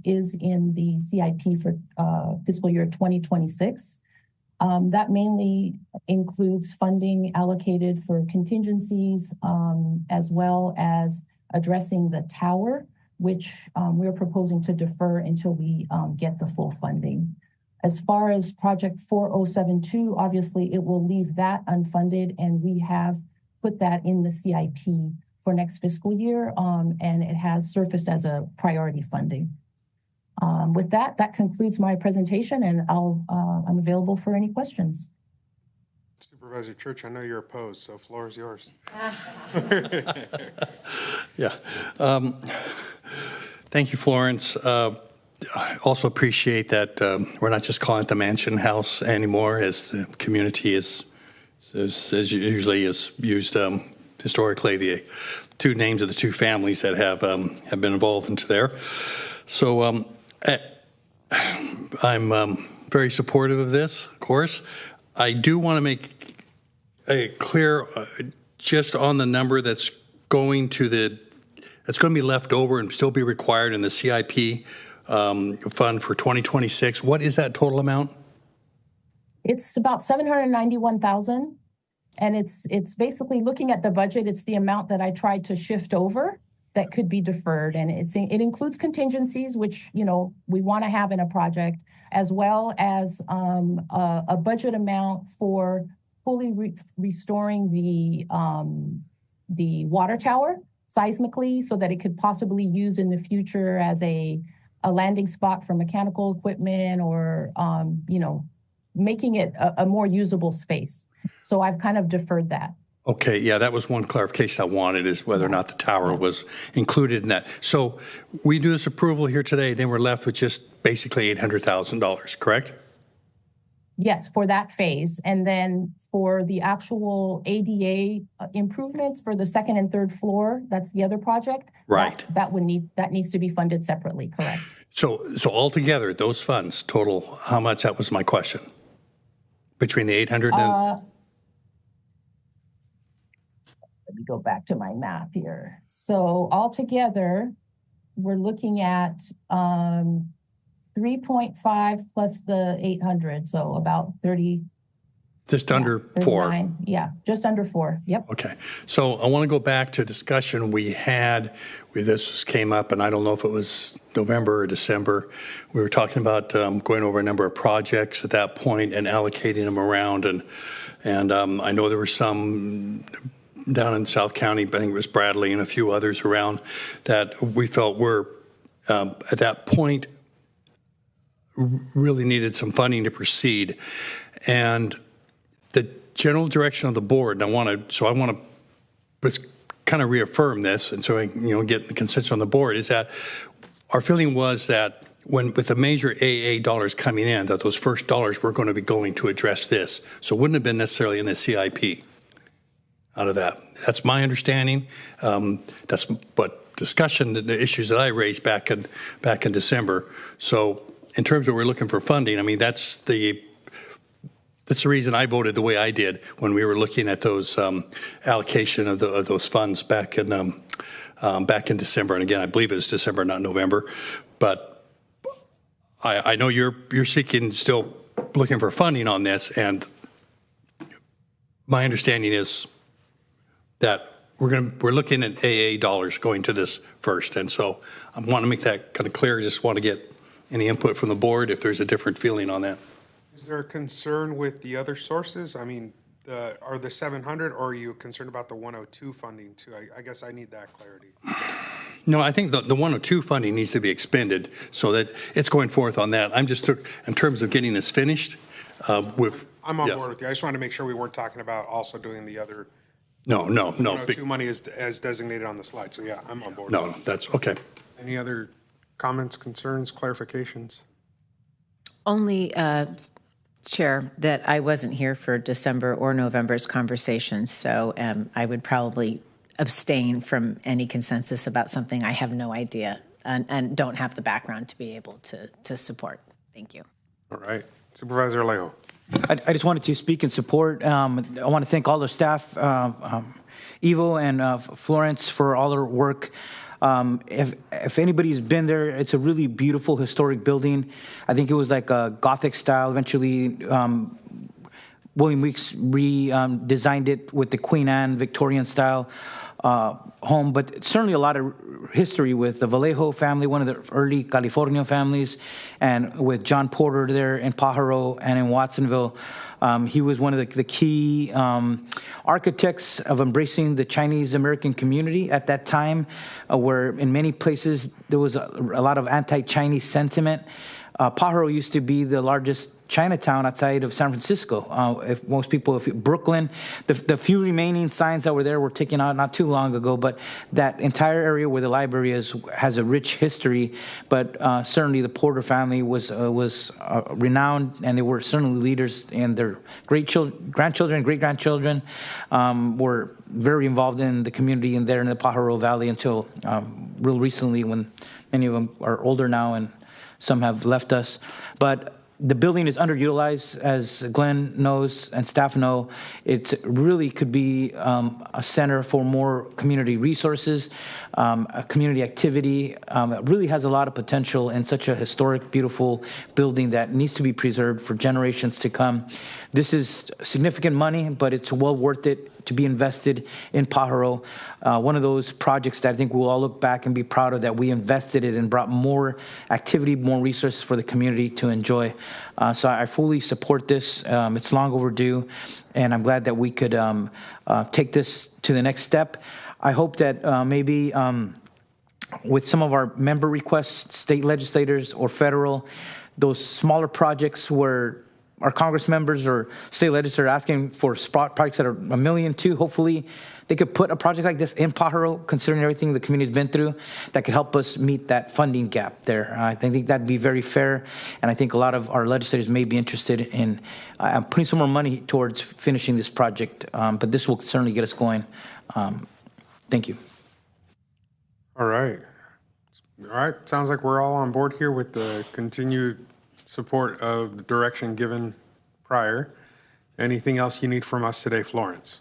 is in the CIP for fiscal year 2026. That mainly includes funding allocated for contingencies, as well as addressing the tower, which we're proposing to defer until we get the full funding. As far as project 4072, obviously it will leave that unfunded, and we have put that in the CIP for next fiscal year, and it has surfaced as a priority funding. With that concludes my presentation, and I'm available for any questions. Supervisor Church, I know you're opposed, so floor is yours. Yeah. Thank you, Florence. I also appreciate that we're not just calling it the Mansion House anymore, as the community is usually is used historically. The two names of the two families that have been involved into there. So I'm very supportive of this, of course. I do want to make a clear, just on the number that's going to that's going to be left over and still be required in the CIP fund for 2026. What is that total amount? It's about $791,000, and it's basically looking at the budget. It's the amount that I tried to shift over that could be deferred, and it includes contingencies, which we want to have in a project, as well as a budget amount for fully restoring the water tower seismically, so that it could possibly use in the future as a landing spot for mechanical equipment, or making it a more usable space. So I've kind of deferred that. Okay, yeah, that was one clarification I wanted, is whether or not the tower was included in that. So we do this approval here today, then we're left with just basically $800,000, correct? Yes, for that phase. And then for the actual ADA improvements for the second and third floor, that's the other project. Right. That needs to be funded separately, correct? So altogether, those funds total, how much? That was my question. Between the 800 and... Let me go back to my math here. So altogether, we're looking at 3.5 plus the 800, so about 30. Just under 4. Yeah, just under 4. Yep. Okay. So I want to go back to a discussion we had where this came up, and I don't know if it was November or December. We were talking about going over a number of projects at that point and allocating them around. And I know there were some down in South County, I think it was Bradley and a few others around, that we felt were at that point really needed some funding to proceed. And the general direction of the board, and I want to just kind of reaffirm this, and so I get the consensus on the board, is that our feeling was that with the major AA dollars coming in, that those first dollars were going to be going to address this. So it wouldn't have been necessarily in the CIP out of that. That's my understanding. That's what discussion, the issues that I raised back in December. So in terms of we're looking for funding, I mean, that's the reason I voted the way I did when we were looking at those allocation of those funds back in December. And again, I believe it was December, not November. But I know you're seeking, still looking for funding on this, and my understanding is that we're looking at AA dollars going to this first. And so I want to make that kind of clear. Just want to get any input from the board if there's a different feeling on that. Is there a concern with the other sources? I mean, are the 700, or are you concerned about the 102 funding too? I guess I need that clarity. No, I think the 102 funding needs to be expended so that it's going forth on that. I'm just in terms of getting this finished. I'm on board with you. I just wanted to make sure we weren't talking about also doing the other. No. 102 money is as designated on the slide. So yeah, I'm on board. No, that's okay. Any other comments, concerns, clarifications? Only, Chair, that I wasn't here for December or November's conversations, so I would probably abstain from any consensus about something I have no idea and don't have the background to be able to support. Thank you. All right. Supervisor Alejo. I just wanted to speak in support. I want to thank all the staff, Ivo and Florence, for all their work. If anybody's been there, it's a really beautiful historic building. I think it was like a Gothic style. Eventually, William Weeks redesigned it with the Queen Anne Victorian style home, but certainly a lot of history with the Vallejo family, one of the early California families, and with John Porter there in Pajaro and in Watsonville. He was one of the key architects of embracing the Chinese American community at that time, where in many places there was a lot of anti-Chinese sentiment. Pajaro used to be the largest Chinatown outside of San Francisco. Brooklyn, the few remaining signs that were there were taken out not too long ago, but that entire area where the library is has a rich history. But certainly the Porter family was renowned, and they were certainly leaders, and their grandchildren, great-grandchildren were very involved in the community and there in the Pajaro Valley until real recently, when many of them are older now and some have left us. But the building is underutilized, as Glenn knows and staff know. It really could be a center for more community resources, a community activity. It really has a lot of potential in such a historic, beautiful building that needs to be preserved for generations to come. This is significant money, but it's well worth it to be invested in Pajaro. One of those projects that I think we'll all look back and be proud of, that we invested in and brought more activity, more resources for the community to enjoy. So I fully support this. It's long overdue, and I'm glad that we could take this to the next step. I hope that maybe with some of our member requests, state legislators or federal, those smaller projects where our Congress members or state legislators are asking for spot projects that are $1 million too. Hopefully, they could put a project like this in Pajaro, considering everything the community's been through, that could help us meet that funding gap there. I think that'd be very fair, and I think a lot of our legislators may be interested in putting some more money towards finishing this project, but this will certainly get us going. Thank you. All right. All right. Sounds like we're all on board here with the continued support of the direction given prior. Anything else you need from us today, Florence?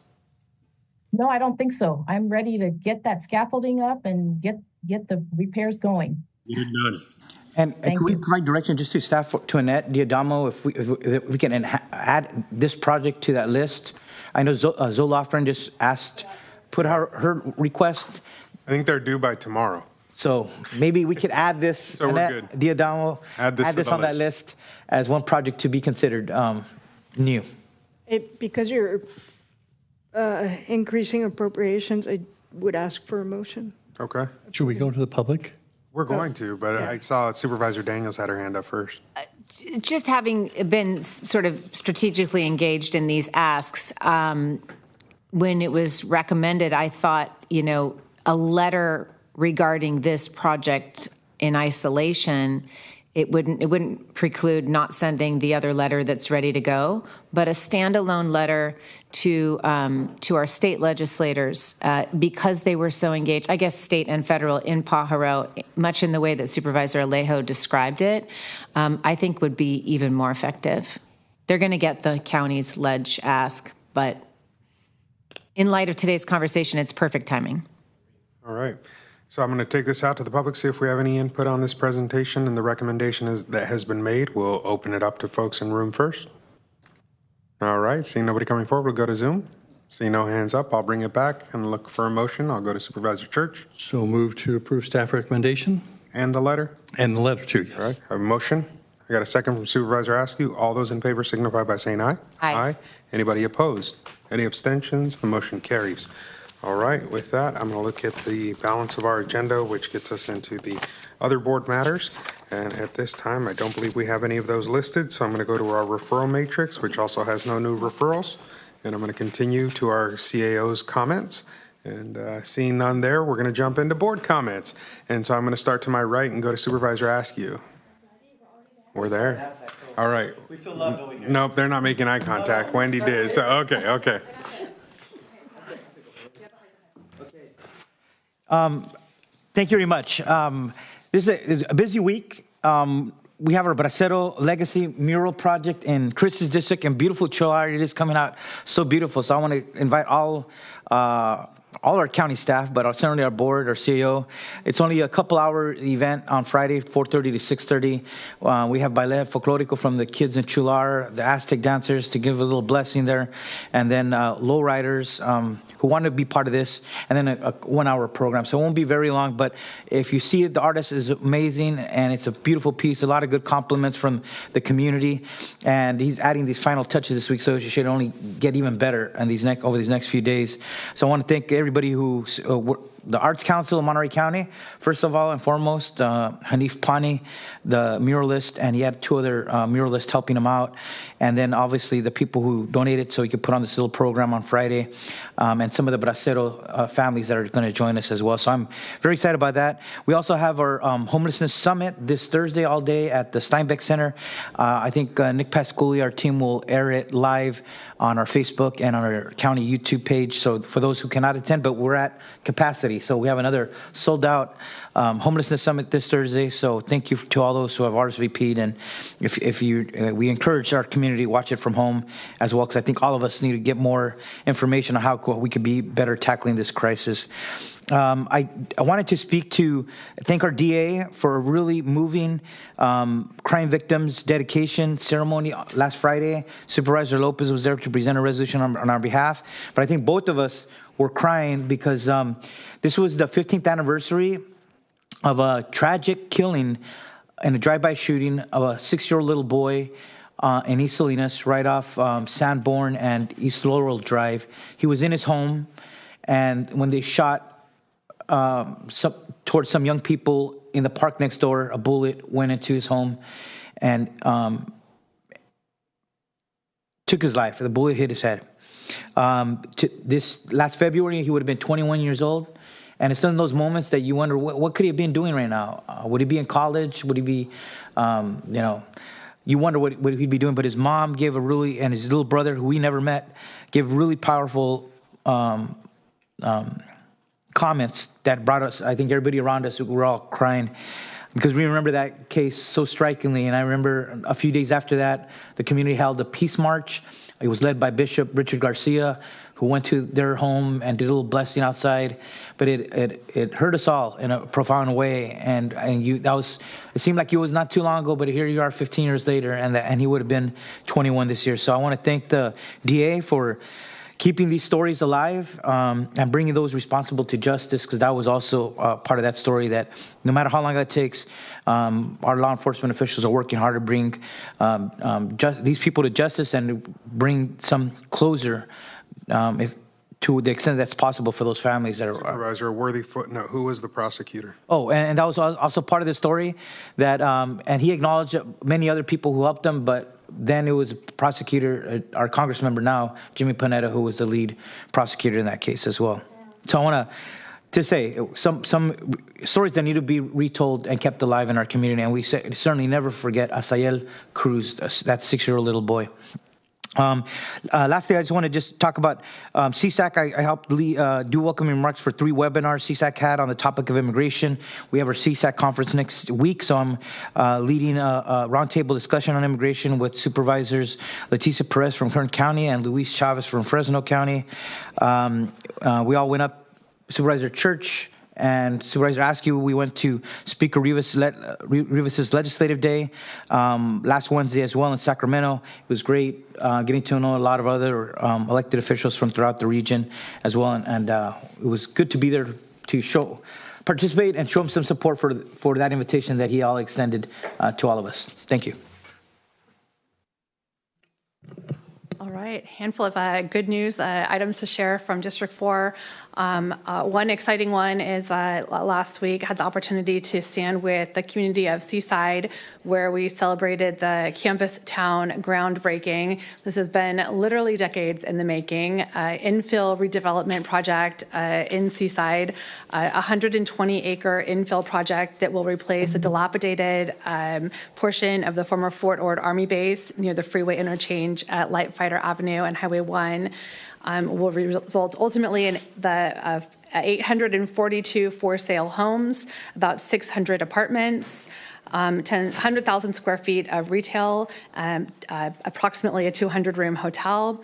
No, I don't think so. I'm ready to get that scaffolding up and get the repairs going. Get it done. And can we provide direction just to staff, to Annette Diadamo, if we can add this project to that list? I know Zoe Lofgren just asked, put her request. I think they're due by tomorrow. So maybe we could add this, so Annette we're good. Diadamo, add this on that list as one project to be considered new. Because you're increasing appropriations, I would ask for a motion. Okay. Should we go to the public? We're going to, but I saw Supervisor Daniels had her hand up first. Just having been sort of strategically engaged in these asks, when it was recommended, I thought, a letter regarding this project in isolation, it wouldn't preclude not sending the other letter that's ready to go, but a standalone letter to our state legislators because they were so engaged, I guess state and federal, in Pajaro, much in the way that Supervisor Alejo described it, I think would be even more effective. They're going to get the county's ledge ask, but in light of today's conversation, it's perfect timing. All right. So I'm going to take this out to the public, see if we have any input on this presentation, and the recommendation that has been made. We'll open it up to folks in room first. All right. Seeing nobody coming forward, we'll go to Zoom. See no hands up, I'll bring it back and look for a motion. I'll go to Supervisor Church. So move to approve staff recommendation. And the letter? And the letter too, yes. All right. I have a motion. I got a second from Supervisor Askew. All those in favor signify by saying aye. Aye. Anybody opposed? Any abstentions? The motion carries. All right, with that, I'm going to look at the balance of our agenda, which gets us into the other board matters. And at this time, I don't believe we have any of those listed, so I'm going to go to our referral matrix, which also has no new referrals. And I'm going to continue to our CAO's comments. And seeing none there, we're going to jump into board comments. And so I'm going to start to my right and go to Supervisor Askew. We're there? All right. We feel loved over here. Nope, they're not making eye contact. Wendy did. So, okay. Thank you very much. This is a busy week. We have our Bracero Legacy Mural Project in Chris's district in beautiful Cholar. It is coming out so beautiful. So I want to invite all our county staff, but certainly our board, our CEO. It's only a couple-hour event on Friday, 4:30 to 6:30. We have Baile Folklorico from the kids in Chular, the Aztec dancers to give a little blessing there, and then lowriders who want to be part of this, and then a 1-hour program. So it won't be very long, but if you see it, the artist is amazing, and it's a beautiful piece, a lot of good compliments from the community, and he's adding these final touches this week, so it should only get even better over these next few days. So I want to thank everybody who, the Arts Council of Monterey County, first of all and foremost, Hanif Pani, the muralist, and he had 2 other muralists helping him out. And then obviously the people who donated so he could put on this little program on Friday, and some of the Bracero families that are going to join us as well. So I'm very excited about that. We also have our homelessness summit this Thursday all day at the Steinbeck Center. I think Nick Pasculi, our team, will air it live on our Facebook and on our county YouTube page. So for those who cannot attend, but we're at capacity. So we have another sold out homelessness summit this Thursday. So thank you to all those who have RSVP'd. And if you, we encourage our community to watch it from home as well, because I think all of us need to get more information on how we could be better tackling this crisis. I wanted to thank our DA for a really moving crime victims dedication ceremony last Friday. Supervisor Lopez was there to present a resolution on our behalf. But I think both of us were crying because this was the 15th anniversary of a tragic killing and a drive-by shooting of a 6-year-old little boy in East Salinas, right off Sanborn and East Laurel Drive. He was in his home, and when they shot towards some young people in the park next door, a bullet went into his home, and took his life. The bullet hit his head. This last February, he would have been 21 years old. And it's one of those moments that you wonder, what could he have been doing right now? Would he be in college? Would he be, you wonder what he'd be doing. But his mom gave and his little brother, who we never met, gave really powerful comments that brought us, I think everybody around us, we were all crying because we remember that case so strikingly. And I remember a few days after that, the community held a peace march. It was led by Bishop Richard Garcia, who went to their home and did a little blessing outside. But it hurt us all in a profound way. And it seemed like it was not too long ago, but here you are 15 years later, and he would have been 21 this year. So I want to thank the DA for keeping these stories alive and bringing those responsible to justice, because that was also part of that story, that no matter how long that takes, our law enforcement officials are working hard to bring these people to justice and bring some closure to the extent that's possible for those families that are. Supervisor, a worthy footnote. Who was the prosecutor? Oh, and that was also part of the story, that and he acknowledged many other people who helped him, but then it was prosecutor, our Congress member now, Jimmy Panetta, who was the lead prosecutor in that case as well. So I want to say some stories that need to be retold and kept alive in our community, and we certainly never forget Asael Cruz, that 6-year-old little boy. Lastly, I just want to talk about CSAC. I helped do welcoming remarks for 3 webinars CSAC had on the topic of immigration. We have our CSAC conference next week, so I'm leading a roundtable discussion on immigration with Supervisors Leticia Perez from Kern County and Luis Chavez from Fresno County. We all went up, Supervisor Church and Supervisor Askew, we went to Speaker Rivas's Legislative Day last Wednesday as well in Sacramento. It was great getting to know a lot of other elected officials from throughout the region as well, and it was good to be there to participate and show them some support for that invitation that he all extended to all of us. Thank you. All right, handful of good news items to share from District 4. One exciting one is last week I had the opportunity to stand with the community of Seaside, where we celebrated the campus town groundbreaking. This has been literally decades in the making. Infill redevelopment project in Seaside, 120-acre infill project that will replace a dilapidated portion of the former Fort Ord Army Base near the freeway interchange at Light Fighter Avenue and Highway 1. Will result ultimately in the 842 for-sale homes, about 600 apartments, 100,000 square feet of retail, approximately a 200-room hotel,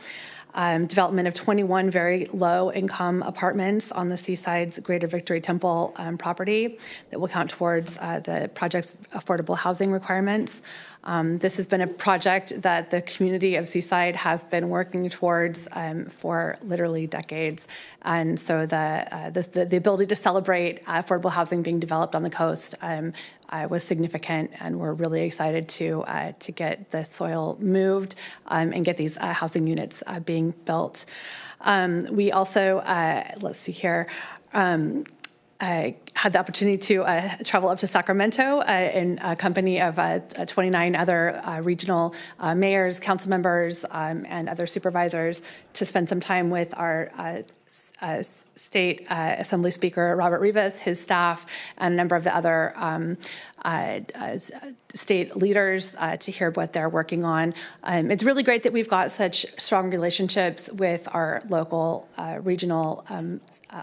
development of 21 very low-income apartments on the Seaside's Greater Victory Temple property that will count towards the project's affordable housing requirements. This has been a project that the community of Seaside has been working towards for literally decades. And so the ability to celebrate affordable housing being developed on the coast was significant, and we're really excited to get the soil moved and get these housing units being built. We also, let's see here, I had the opportunity to travel up to Sacramento in company of 29 other regional mayors, council members, and other supervisors to spend some time with our State Assembly Speaker Robert Rivas, his staff, and a number of the other state leaders to hear what they're working on. It's really great that we've got such strong relationships with our local, regional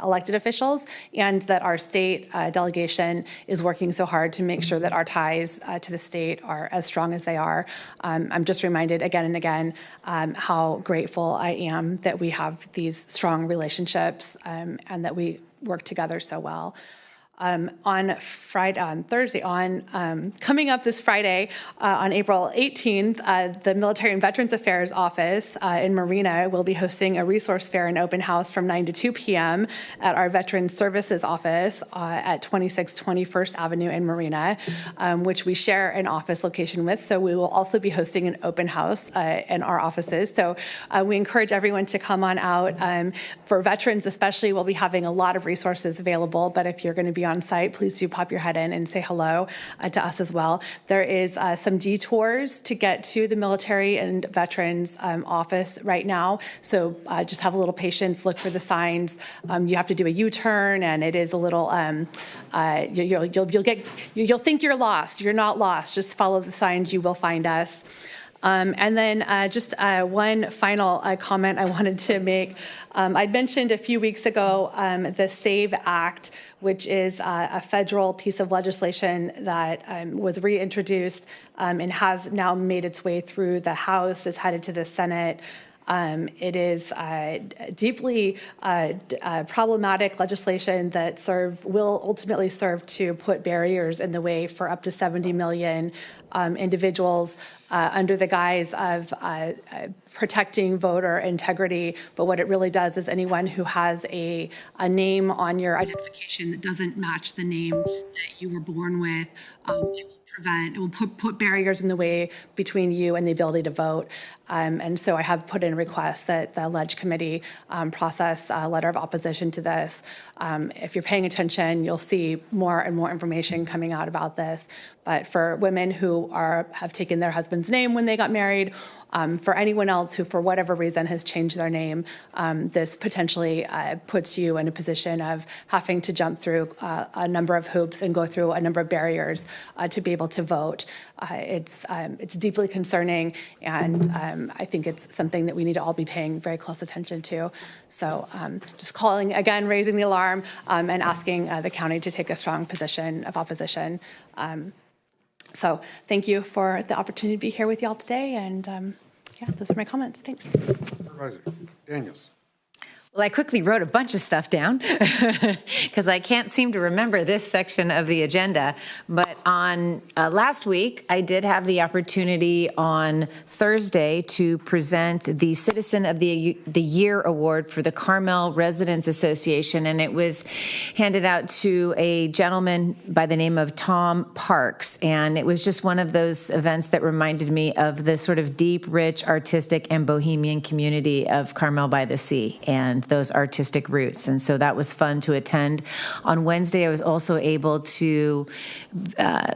elected officials, and that our state delegation is working so hard to make sure that our ties to the state are as strong as they are. I'm just reminded again and again how grateful I am that we have these strong relationships and that we work together so well. On Thursday, coming up this Friday, on April 18th, the Military and Veterans Affairs Office in Marina will be hosting a resource fair and open house from 9 to 2 p.m. at our Veterans Services Office at 2620 First Avenue in Marina, which we share an office location with. So we will also be hosting an open house in our offices. So we encourage everyone to come on out. For veterans especially, we'll be having a lot of resources available, but if you're going to be on on site, please do pop your head in and say hello to us as well. There is some detours to get to the military and veterans office right now, so just have a little patience, look for the signs. You have to do a U-turn, and it is a little, you'll think you're lost. You're not lost. Just follow the signs, you will find us. And then just one final comment I wanted to make. I'd mentioned a few weeks ago the SAVE Act, which is a federal piece of legislation that was reintroduced and has now made its way through the House, is headed to the Senate. It is deeply problematic legislation that will ultimately serve to put barriers in the way for up to 70 million individuals under the guise of protecting voter integrity. But what it really does is anyone who has a name on your identification that doesn't match the name that you were born with, it will put barriers in the way between you and the ability to vote. And so I have put in a request that the Ledge Committee process a letter of opposition to this. If you're paying attention, you'll see more and more information coming out about this. But for women who have taken their husband's name when they got married, for anyone else who, for whatever reason, has changed their name, this potentially puts you in a position of having to jump through a number of hoops and go through a number of barriers to be able to vote. It's deeply concerning, and I think it's something that we need to all be paying very close attention to. So just calling, again, raising the alarm and asking the county to take a strong position of opposition. So thank you for the opportunity to be here with y'all today, and yeah, those are my comments. Thanks. Supervisor Daniels. Well, I quickly wrote a bunch of stuff down because I can't seem to remember this section of the agenda. But on last week, I did have the opportunity on Thursday to present the Citizen of the Year Award for the Carmel Residents Association, and it was handed out to a gentleman by the name of Tom Parks. And it was just one of those events that reminded me of the sort of deep, rich, artistic, and bohemian community of Carmel by the Sea and those artistic roots. And so that was fun to attend. On Wednesday, I was also able to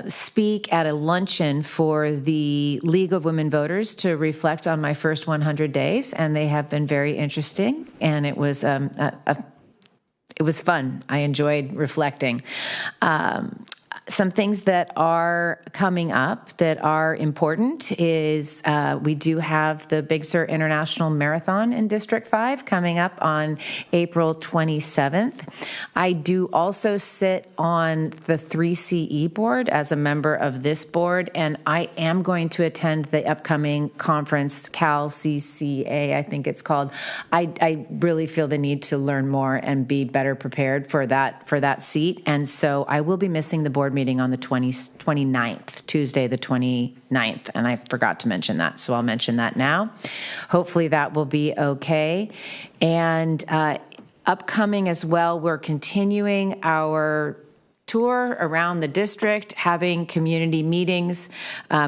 speak at a luncheon for the League of Women Voters to reflect on my first 100 days, and they have been very interesting. And it was it was fun. I enjoyed reflecting. Some things that are coming up that are important is we do have the Big Sur International Marathon in District 5 coming up on April 27th. I do also sit on the 3CE board as a member of this board, and I am going to attend the upcoming conference, CalCCA, I think it's called. I really feel the need to learn more and be better prepared for that seat, and so I will be missing the board meeting on the 29th, Tuesday the 29th, and I forgot to mention that, so I'll mention that now. Hopefully that will be okay. And upcoming as well, we're continuing our tour around the district, having community meetings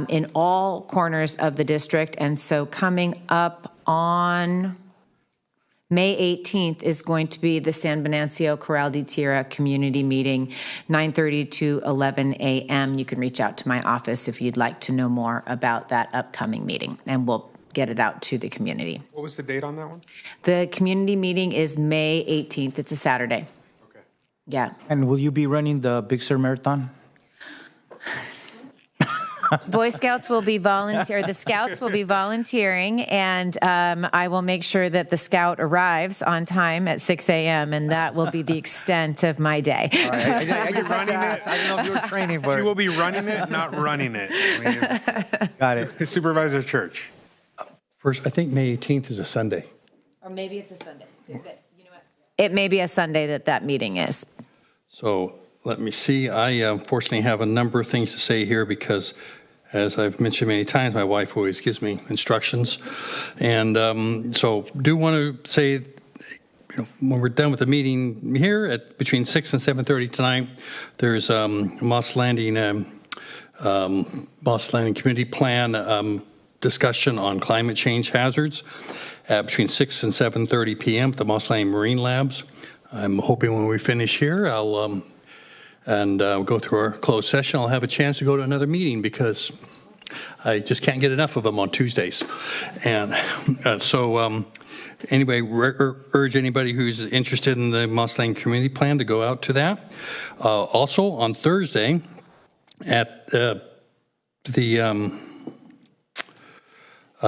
in all corners of the district, and so coming up on May 18th is going to be the San Venancio Corral de Tierra community meeting, 9:30 to 11 a.m. You can reach out to my office if you'd like to know more about that upcoming meeting, and we'll get it out to the community. What was the date on that one? The community meeting is May 18th. It's a Saturday. Okay. Yeah. And will you be running the Big Sur Marathon? Boy Scouts will be the Scouts will be volunteering, and I will make sure that the Scout arrives on time at 6 a.m., and that will be the extent of my day. All right. I don't know if you were training for it. She will be running it, not running it. Got it. Supervisor Church. First, I think May 18th is a Sunday. Or maybe it's a Sunday. You know what? It may be a Sunday that meeting is. So let me see. I unfortunately have a number of things to say here because, as I've mentioned many times, my wife always gives me instructions. And so do want to say, when we're done with the meeting here at between 6 and 7:30 tonight, there's Moss Landing Community Plan discussion on climate change hazards between 6 and 7:30 p.m. at the Moss Landing Marine Labs. I'm hoping when we finish here, I'll and go through our closed session. I'll have a chance to go to another meeting because I just can't get enough of them on Tuesdays. And anyway, urge anybody who's interested in the Moss Lane Community Plan to go out to that. Also on Thursday at the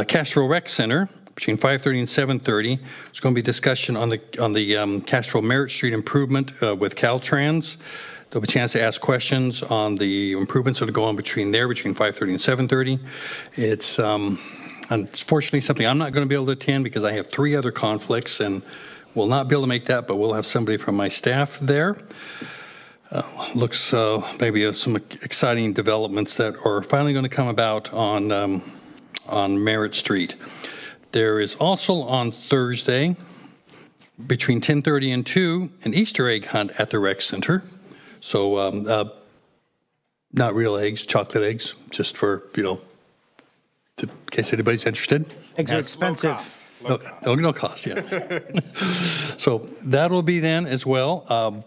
Castro Rec Center between 5:30 and 7:30, there's going to be discussion on the Castro Merritt Street improvement with Caltrans. There'll be a chance to ask questions on the improvements that are going on between 5:30 and 7:30. It's unfortunately something I'm not going to be able to attend because I have 3 other conflicts and will not be able to make that, but we'll have somebody from my staff there. Looks maybe some exciting developments that are finally going to come about on Merritt Street. There is also on Thursday between 10:30 and 2 an Easter egg hunt at the rec center. So not real eggs, chocolate eggs, just for, in case anybody's interested. Eggs are expensive. No cost, yeah. So that'll be then as well.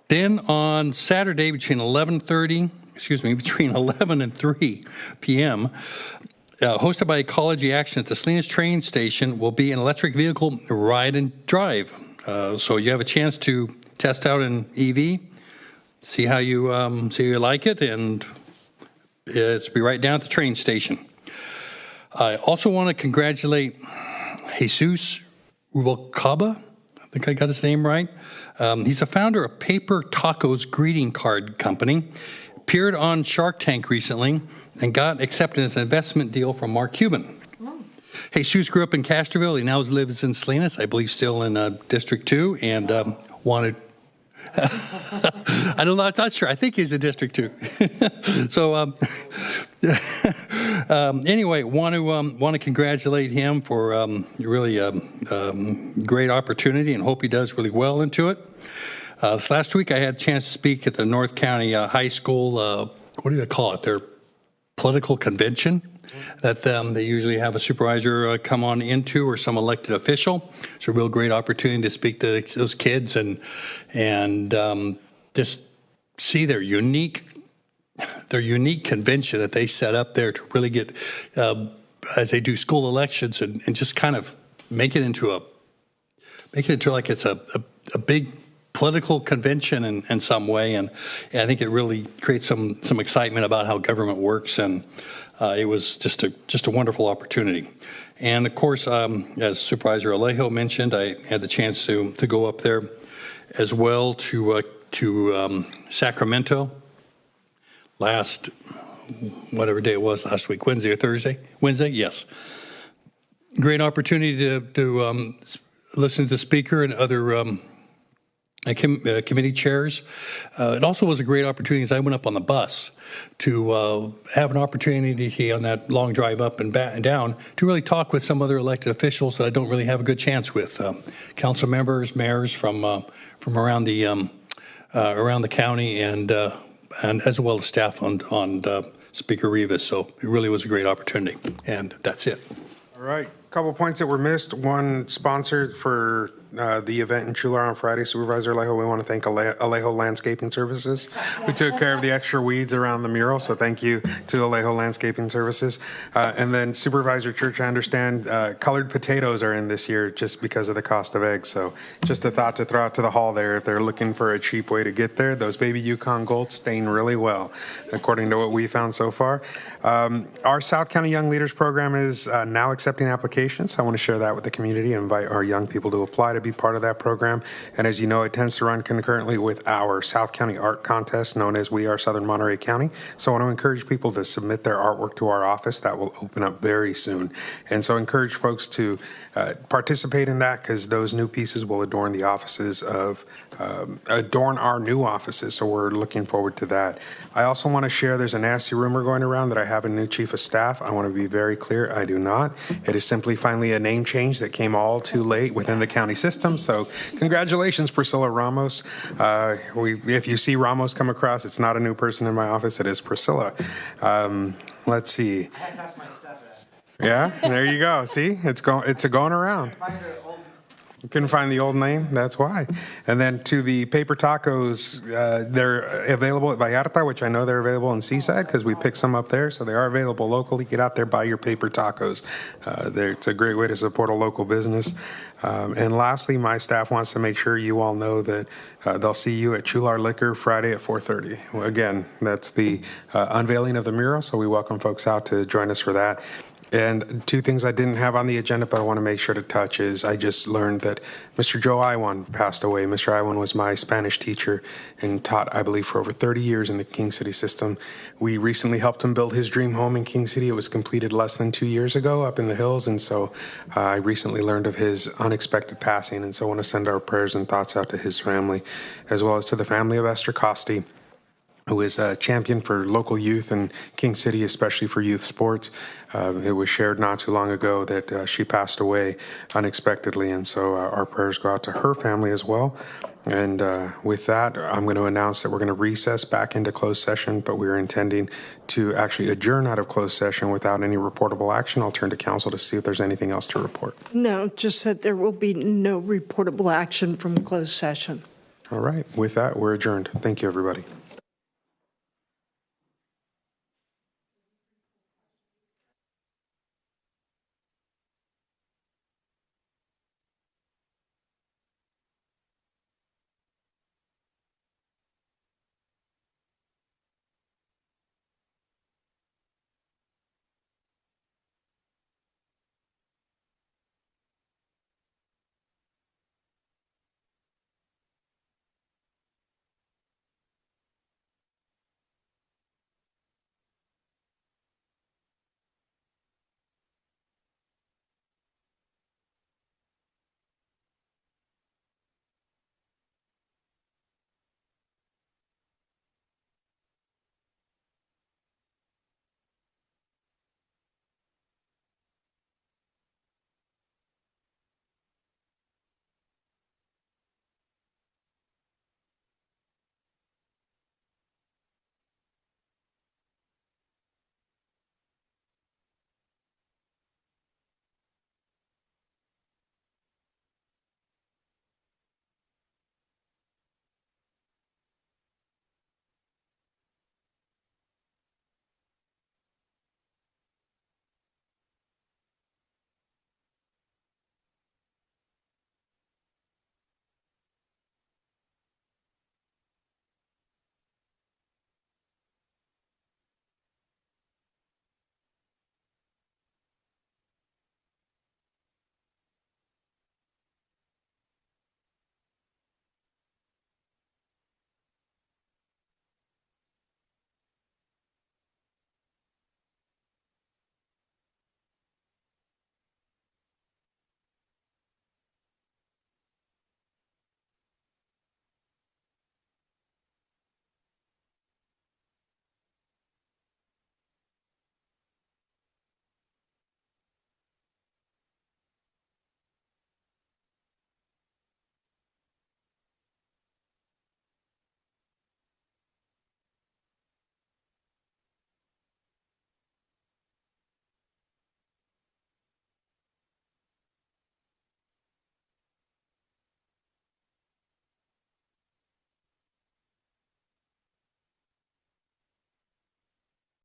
Then on Saturday between 11 and 3 p.m., hosted by Ecology Action at the Salinas train station, will be an electric vehicle ride and drive. So you have a chance to test out an EV, see how you like it, and it's be right down at the train station. I also want to congratulate Jesus Rubalcaba. I think I got his name right. He's a founder of Paper Tacos Greeting Card Company. Appeared on Shark Tank recently and got accepted as an investment deal from Mark Cuban. Jesus grew up in Castroville. He now lives in Salinas, I believe still in District 2, and wanted... I'm not sure. I think he's in District 2. So anyway, want to congratulate him for really great opportunity and hope he does really well into it. This last week I had a chance to speak at the North County High School, what do you call it, their political convention that they usually have a supervisor come on into or some elected official. It's a real great opportunity to speak to those kids and just see their unique convention that they set up there to really get, as they do school elections and just kind of make it into like it's a big political convention in some way, and I think it really creates some excitement about how government works, and it was just a wonderful opportunity. And of course, as Supervisor Alejo mentioned, I had the chance to go up there as well to Sacramento last, whatever day it was last week, Wednesday or Thursday? Wednesday, yes. Great opportunity to listen to the speaker and other committee chairs. It also was a great opportunity as I went up on the bus to have an opportunity on that long drive up and back and down to really talk with some other elected officials that I don't really have a good chance with. Council members, mayors from around the county and as well as staff on Speaker Rivas. So it really was a great opportunity, and that's it. All right. Couple points that were missed. One, sponsored for the event in Chular on Friday, Supervisor Alejo. We want to thank Alejo Landscaping Services, who took care of the extra weeds around the mural. So thank you to Alejo Landscaping Services. And then Supervisor Church, I understand colored potatoes are in this year just because of the cost of eggs. So just a thought to throw out to the hall there. If they're looking for a cheap way to get there, those baby Yukon Golds stain really well, according to what we found so far. Our South County Young Leaders Program is now accepting applications. I want to share that with the community and invite our young people to apply to be part of that program. And as you know, it tends to run concurrently with our South County Art Contest, known as We Are Southern Monterey County. So I want to encourage people to submit their artwork to our office. That will open up very soon. And so encourage folks to participate in that, because those new pieces will adorn the offices of, adorn our new offices. So we're looking forward to that. I also want to share, there's a nasty rumor going around that I have a new chief of staff. I want to be very clear, I do not. It is simply finally a name change that came all too late within the county system. So congratulations, Priscilla Ramos. If you see Ramos come across, it's not a new person in my office, it is Priscilla. Let's see. Yeah, there you go. See, it's going around. You couldn't find the old name? That's why. And then to the paper tacos, they're available at Vallarta, which I know they're available in Seaside because we picked some up there. So they are available locally. Get out there, buy your paper tacos. It's a great way to support a local business. And lastly, my staff wants to make sure you all know that they'll see you at Chular Liquor Friday at 4:30. Well, again, that's the unveiling of the mural. So we welcome folks out to join us for that. And two things I didn't have on the agenda, but I want to make sure to touch is I just learned that Mr. Joe Iwan passed away. Mr. Iwan was my Spanish teacher and taught, I believe, for over 30 years in the King City system. We recently helped him build his dream home in King City. It was completed less than 2 years ago up in the hills. And so I recently learned of his unexpected passing. And so I want to send our prayers and thoughts out to his family, as well as to the family of Esther Costi, who is a champion for local youth in King City, especially for youth sports. It was shared not too long ago that she passed away unexpectedly, and so our prayers go out to her family as well. And with that, I'm going to announce that we're going to recess back into closed session, but we're intending to actually adjourn out of closed session without any reportable action. I'll turn to council to see if there's anything else to report. No, just that there will be no reportable action from closed session. All right. With that, we're adjourned. Thank you, everybody.